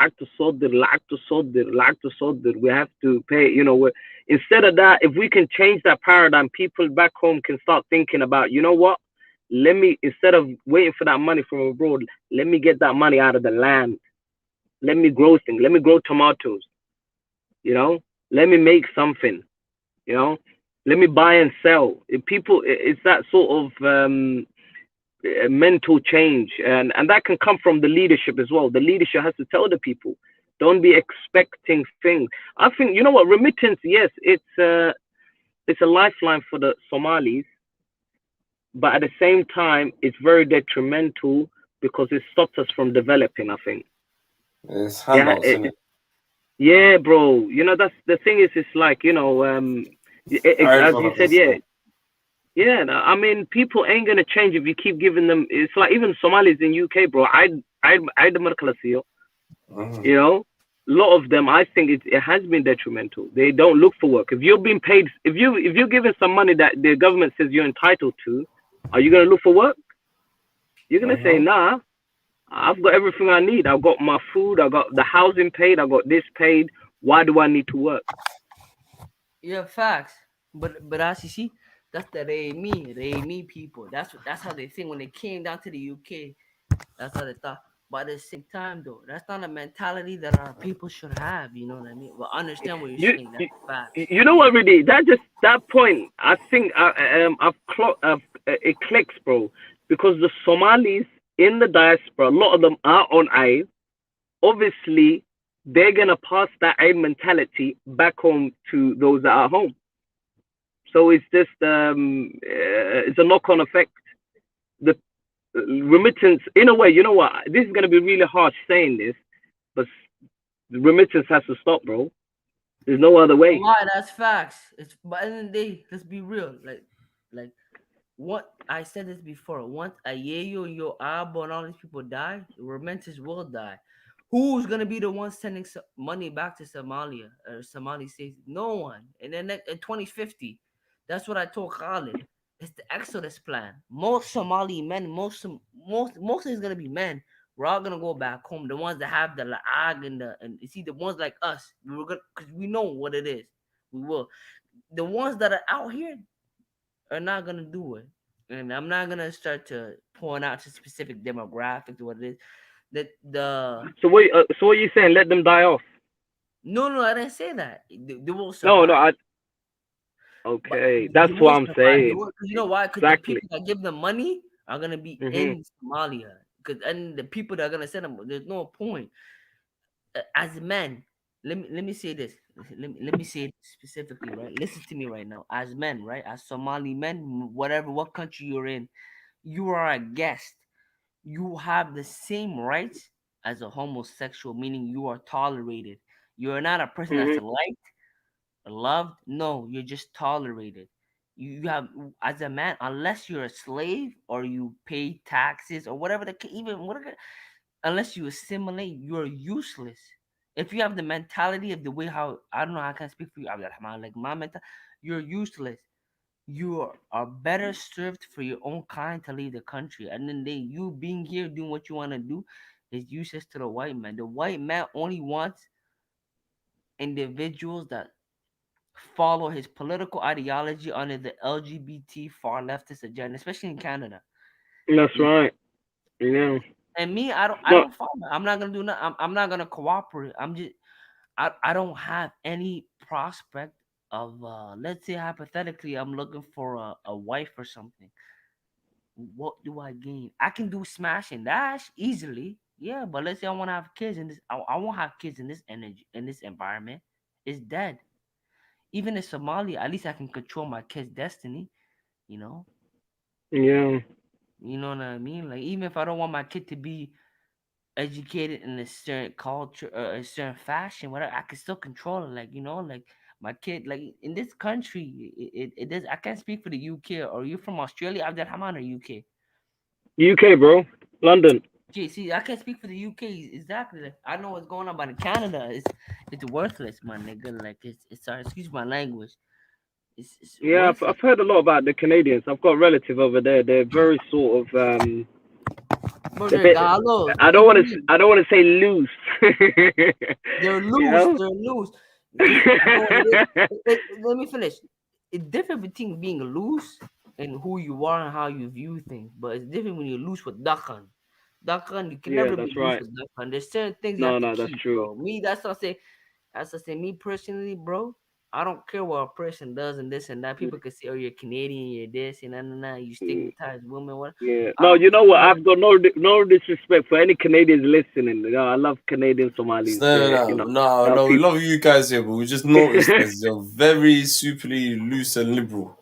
we have to pay, you know. Instead of that, if we can change that paradigm, people back home can start thinking about, you know what, instead of waiting for that money from abroad, let me get that money out of the land. Let me grow things. Let me grow tomatoes. You know, let me make something. You know, let me buy and sell. It's that sort of mental change, and that can come from the leadership as well. The leadership has to tell the people, don't be expecting things. I think, you know what, remittance, yes, it's a lifeline for the Somalis, but at the same time, it's very detrimental because it stops us from developing, I think. It's handouts, isn't it? Yeah, bro. You know, that's the thing. Is it's like, you know, as you said, yeah. I mean, people ain't gonna change if you keep giving them. It's like even Somalis in UK, bro. You know, a lot of them, I think it has been detrimental. They don't look for work. If you're being paid, if you're given some money that the government says you're entitled to, are you gonna look for work? You're gonna say, nah. I've got everything I need. I've got my food. I got the housing paid. I got this paid. Why do I need to work? Yeah, facts. But as you see, that's the Reimi people. That's how they think when they came down to the UK. That's how they thought. But at the same time, though, that's not a mentality that our people should have. You know what I mean? Well, understand what you're saying. That's facts. You know what, really? That point, I think it clicks, bro, because the Somalis in the diaspora, a lot of them are on Aid. Obviously, they're gonna pass that Aid mentality back home to those that are home. So it's just it's a knock-on effect. The remittance, in a way, you know what? This is gonna be really harsh saying this, but the remittance has to stop, bro. There's no other way. Why? That's facts. But at the end of the day, let's be real. Like what I said this before. Once Ayeyo, Yo Abo, and all these people die, remittance will die. Who's gonna be the one sending money back to Somalia or Somali states? No one. And then in 2050, that's what I told Khalid. It's the Exodus plan. Most Somali men, most of it's gonna be men, We're all gonna go back home. The ones that have the laag and you see the ones like us, we were gonna because we know what it is. We will. The ones that are out here are not gonna do it. And I'm not gonna start to point out to specific demographics what it is. That the So what are you saying? Let them die off? no, I didn't say that. They will No, survive. Okay, But that's they what will I'm survive. saying. You know why? Because the Exactly. people that give them money are gonna be in Somalia. And the people that are gonna send them, there's no point. As men, let me say this. Let me say it specifically, right? Listen to me right now. As men, right? As Somali men, what country you're in, you are a guest. You have the same rights as a homosexual, meaning you are tolerated. You are not a person that's liked, loved. No, you're just tolerated. You have as a man, unless you're a slave or you pay taxes or whatever even whatever, unless you assimilate, you're useless. If you have the mentality of the way how I don't know, I can't speak for you, Abdurrahman, like my mental, you're useless. You are better served for your own kind to leave the country. And then you being here doing what you want to do is useless to the white man. The white man only wants individuals that follow his political ideology under the LGBT far leftist agenda, especially in Canada. That's right. Yeah. And me, I don't follow. I'm not gonna do nothing. I'm not gonna cooperate. I don't have any prospect of let's say hypothetically I'm looking for a wife or something. What do I gain? I can do smash and dash easily. Yeah, but let's say I want to have kids in this. I won't have kids in this energy in this environment. It's dead. Even in Somalia, at least I can control my kid's destiny. You know. Yeah. You know what I mean? Like even if I don't want my kid to be educated in a certain culture or a certain fashion, whatever, I can still control it. Like like my kid, like in this country, it does. I can't speak for the UK. Or you from Australia, Abdurrahman, or UK? UK, bro. London. Okay, see, I can't speak for the UK exactly. Like, I know what's going on, but in Canada, it's worthless, my nigga. Like it's sorry, excuse my language. It's Yeah, worthless. I've heard a lot about the Canadians. I've got a relative over there. They're very sort of Bro, a they're bit. gallows. I don't want to. I don't want to say loose. They're You loose. know? They're loose. Because you know what it is? Let me finish. It's different between being loose and who you are and how you view things. But it's different when you're loose with Dakan. Dakan, you can Yeah, never be that's loose right. with Dakan. There's certain things you have No, to that's keep, true. bro. Me, that's what I say. As I say, me personally, bro, I don't care what a person does and this and that. People can say, "Oh, you're Canadian, you're this and that, you stigmatize women." What? Yeah. I No, don't you know what? care. I've got no disrespect for any Canadians listening. You know, I love Canadian Somalis. No, we love you guys here, but we just noticed that you're very superly loose and liberal.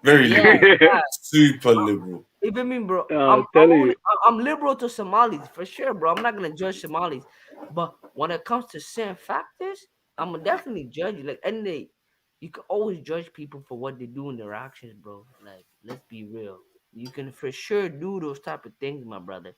Very liberal. Super liberal. Even me, bro. I'm telling you. I'm liberal to Somalis for sure, bro. I'm not gonna judge Somalis, but when it comes to certain factors, I'm gonna definitely judge you. Like, and you can always judge people for what they do in their actions, bro. Like, let's be real. You can for sure do those type of things, my brother.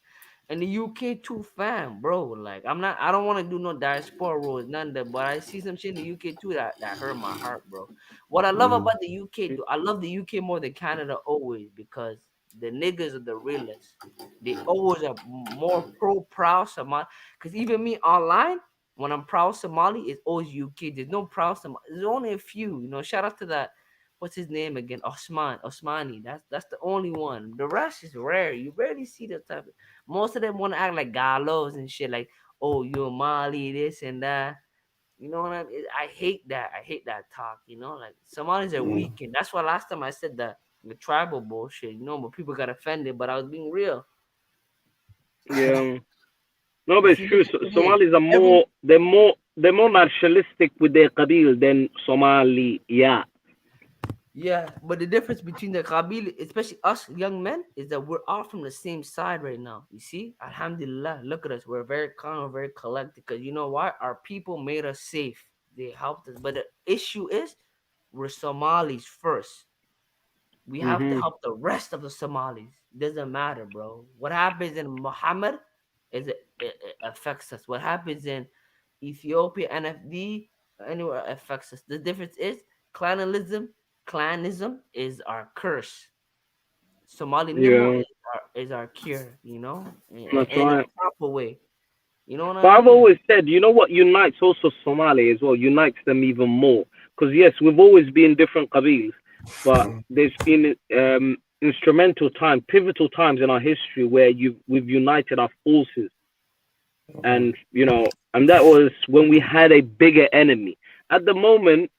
And the UK too, fam, bro. Like, I don't want to do no diaspora rules, none of that. But I see some shit in the UK too that hurt my heart, bro. What I love about the UK, I love the UK more than Canada always because the niggas are the realest. They always are more proud Somali. Because even me online, when I'm proud Somali, it's always UK. There's no proud Somali. There's only a few. Shout out to that. What's his name again? Osmani. That's the only one. The rest is rare. You rarely see that type. Most of them want to act like galos and shit. Like, oh, you're Mali, this and that. You know what I mean? I hate that. I hate that talk. Like Somalis are weak, and that's why last time I said that the tribal bullshit. But people got offended. But I was being real. Yeah. No, but it's true. Somalis are they're more nationalistic with their Qabil than Somali. Yeah. Yeah, but the difference between the Qabil, especially us young men, is that we're all from the same side right now. You see? Alhamdulillah, look at us. We're very calm, very collected. Because you know why? Our people made us safe. They helped us. But the issue is, we're Somalis first. We have to help the rest of the Somalis. Doesn't matter, bro. What happens in Muhammad is it affects us. What happens in Ethiopia, NFD, anywhere affects us. The difference is clanism is our curse. Somali Nimmo our cure, you know, That's in a right. proper way. You know what But I I've mean? always said, you know what unites also Somali as well, unites them even more. Because yes, we've always been different Qabils, but there's been instrumental time, pivotal times in our history where we've united our forces, and and that was when we had a bigger enemy. At the moment,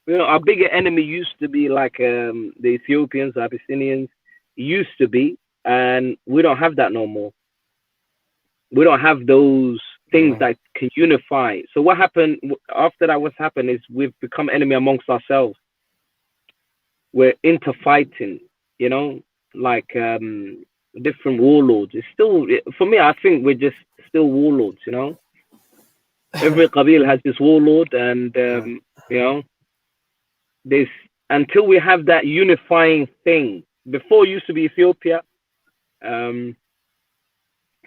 our bigger enemy used to be like the Ethiopians, the Abyssinians, used to be, and we don't have that no more. We don't have those things that can unify. So what happened after that? What's happened is we've become enemy amongst ourselves. We're into fighting, like different warlords. It's still, for me, I think we're just still warlords. Every Qabil has this warlord, and this until we have that unifying thing. Before it used to be Ethiopia, because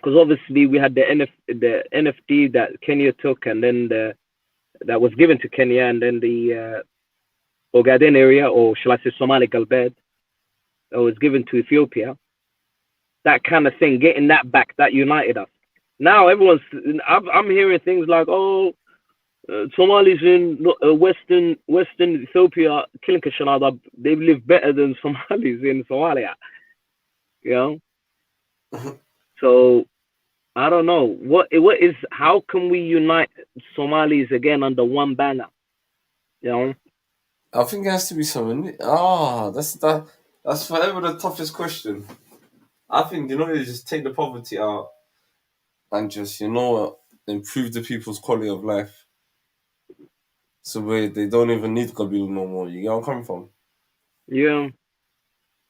obviously we had the NFT that Kenya took, and then that was given to Kenya, and then the Ogaden area, or shall I say Somali Galbed, that was given to Ethiopia. That kind of thing, getting that back, that united us. Now I'm hearing things like, Somalis in Western Ethiopia, killing Kashanada, they live better than Somalis in Somalia. So I don't know what is. How can we unite Somalis again under one banner? I think it has to be something. That's forever the toughest question. I think you just take the poverty out and just improve the people's quality of life. So where they don't even need Qabil no more. You get where I'm coming from? Yeah.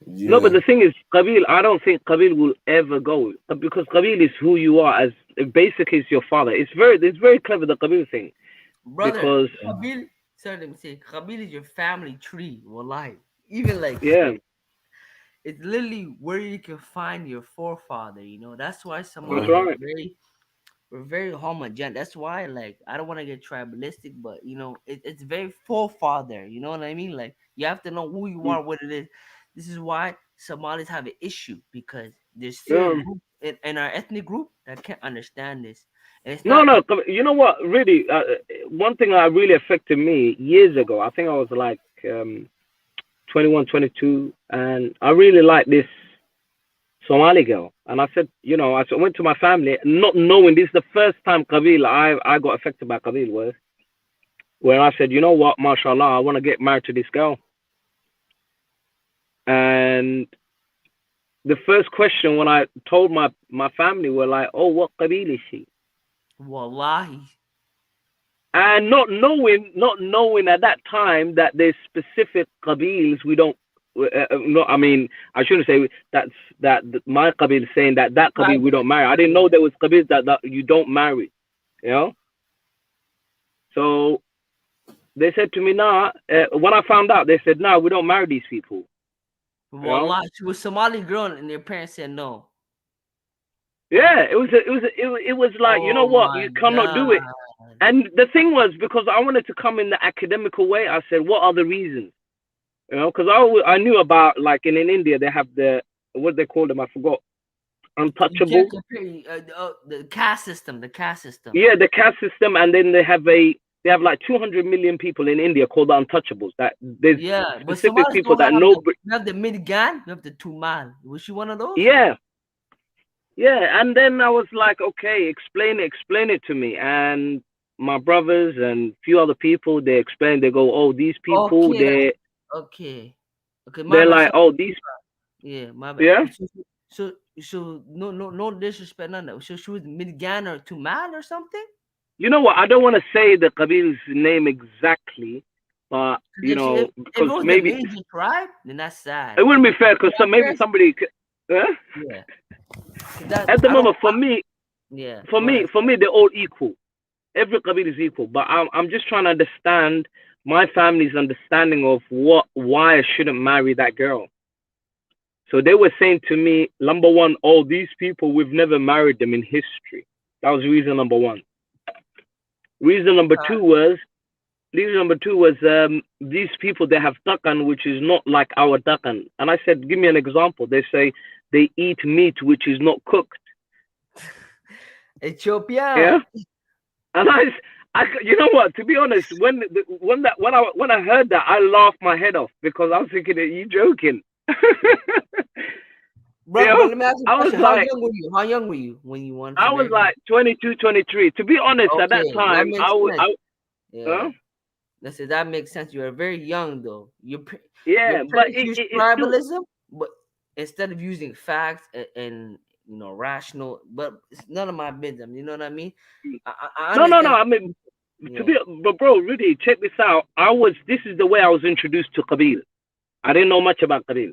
No, but the thing is, Qabil, I don't think Qabil will ever go, because Qabil is who you are, as basically it's your father. It's very clever, the Qabil thing. Brother, because Qabil, sorry, let me say, Qabil is your family tree, wallahi. Even like, it's literally where you can find your forefather, That's why Somali we're very homogeneous. That's why, like, I don't want to get tribalistic, but it's very forefather. You know what I mean? Like, you have to know who you are, what it is. This is why Somalis have an issue, because there's still a group in our ethnic group that can't understand this. And it's no. You know what? Really, one thing that really affected me years ago. I think I was like 21, 22, and I really liked this Somali girl, and I said, I went to my family, not knowing this is the first time Qabil I got affected by Qabil was when I said, you know what, mashallah, I want to get married to this girl. And the first question when I told my family were like, oh, what Qabil is she? Wallahi. And not knowing at that time that there's specific Qabils we don't. No, I mean, I shouldn't say that my Qabil is saying that Qabil we don't marry. I didn't know there was Qabils that you don't marry, So they said to me, nah. When I found out, they said, nah, we don't marry these people. Wallah, she was a Somali girl, and their parents said no. Yeah, it was like, you know what, you cannot do it. And the thing was, because I wanted to come in the academical way, I said, what are the reasons? Because I knew about, like, in India, they have what they call them, I forgot, untouchable. The caste system. Yeah, the caste system, and then they have like 200 million people in India called the untouchables. That there's specific people that know. You have the Midgan, you have the Tumal. Was she one of those? Yeah. Yeah, and then I was like, okay, explain it to me. And my brothers and a few other people, they explain, they go, oh, these people, okay. They're like, oh, these. Yeah, my bad. Yeah. So no disrespect, none of that. So she was Midgan or Tumal or something. You know what? I don't want to say the Qabil's name exactly, but because if it was maybe the major tribe, then that's sad. It wouldn't be fair, because maybe somebody. Yeah. At the moment, for me, they're all equal. Every Qabil is equal, but I'm just trying to understand my family's understanding of why I shouldn't marry that girl. So they were saying to me, number one, all these people, we've never married them in history. That was reason number one. Reason number two was these people, they have Dakan, which is not like our Dakan. And I said, give me an example. They say they eat meat which is not cooked. Ethiopia. Yeah. And you know what? To be honest, when I heard that, I laughed my head off because I was thinking, "Are you joking?" Bro, You know? but let me ask you a question. How like, young were you? How young were you when you wanted to I was marry? like 22, 23. To be honest, at that Okay, time, that I makes was. sense. Yeah. Huh? Listen, that makes sense. You are very young though. Your Yeah, but parents use it's tribalism, but instead of using facts and you know rational, but it's none of my business. You know what I mean? I No. understand. I mean, but bro, really, check this out. This is the way I was introduced to Qabil. I didn't know much about Qabil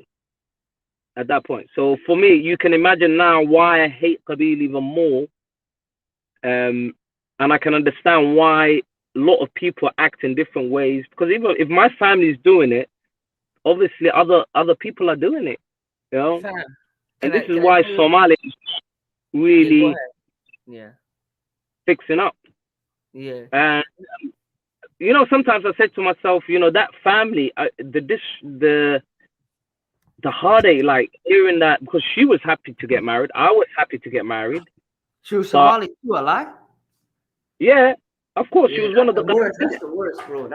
at that point. So for me, you can imagine now why I hate Qabil even more. And I can understand why a lot of people act in different ways. Because even if my family is doing it, obviously other people are doing it. You know? And this is why Somali is really fixing up. Yeah. And you know, sometimes I said to myself, you know, that family, the heartache, like hearing that, because she was happy to get married, I was happy to get married. She was Somali too, alive? Yeah, of course, she was one of the worst. That's the worst, bro.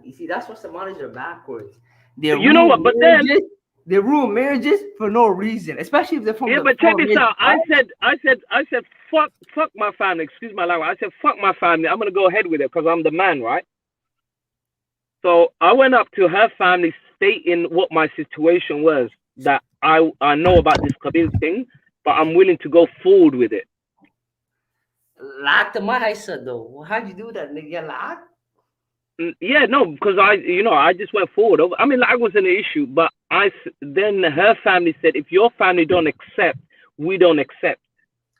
You see, that's what Somalis are backwards. You know what? But then they ruin marriages for no reason, especially if they're from. Yeah, but check this out. I said, fuck my family. Excuse my language. I said, fuck my family. I'm gonna go ahead with it because I'm the man, right? So I went up to her family, stating what my situation was. That I know about this Qabil thing, but I'm willing to go forward with it. Locked to my said though. How'd you do that, nigga? Locked? Yeah, no, because I just went forward. I mean, that wasn't an issue, but then her family said, if your family don't accept, we don't accept.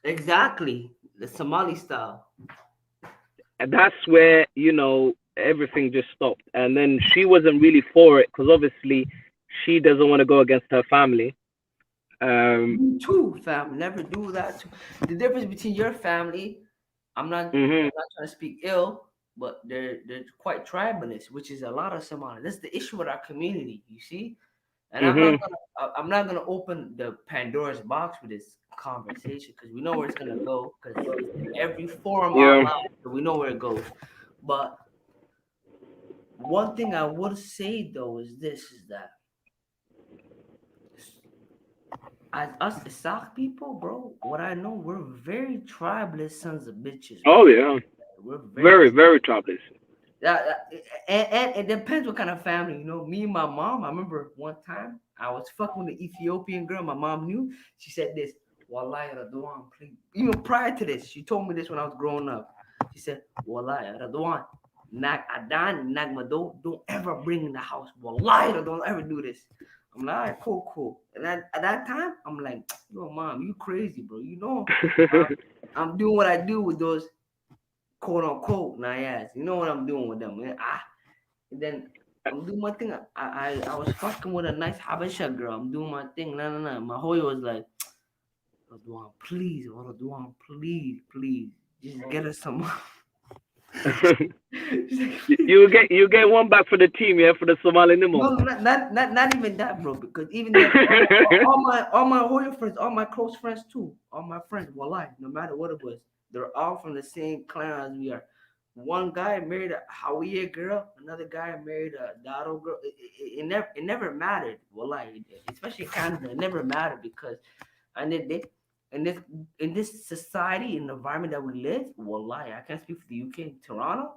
Exactly, the Somali style. And that's where, you know, everything just stopped. And then she wasn't really for it because obviously she doesn't want to go against her family. Me too, fam. Never do that. The difference between your family, I'm not trying to speak ill, but they're quite tribalist, which is a lot of Somali. That's the issue with our community, you see. And I'm not gonna open the Pandora's box with this conversation because we know where it's gonna go. Because every forum online, so we know where it goes. But one thing I would say though is that as us Isaac people, bro, what I know, we're very tribalist sons of bitches. Bro. Oh yeah, we're very tribalist. And it depends what kind of family, you know. Me and my mom, I remember one time I was fucking with an Ethiopian girl. My mom knew. She said this, Wallahi Radwan, please. Even prior to this, she told me this when I was growing up. She said, Wallahi Radwan, Nag Adan, Nagmado, don't ever bring in the house. Wallahi, don't ever do this. I'm like, all right, cool. And at that time, I'm like, yo, mom, you crazy, bro. You know, I'm doing what I do with those quote unquote nayas. You know what I'm doing with them, man. And then I'm doing my thing. I was fucking with a nice Habesha girl. I'm doing my thing. No. My Hoya was like, Radwan, please, please, just get us some. you get one back for the team, yeah, for the Somali Nimo. No, not even that, bro. Because even all my Hoya friends, all my close friends too, all my friends, wallahi, no matter what it was, they're all from the same clan as we are. One guy married a Hawiye girl, another guy married a Dado girl. It never mattered, wallahi, especially in Canada. It never mattered because, and in this society, in the environment that we live, wallahi, I can't speak for the UK, Toronto.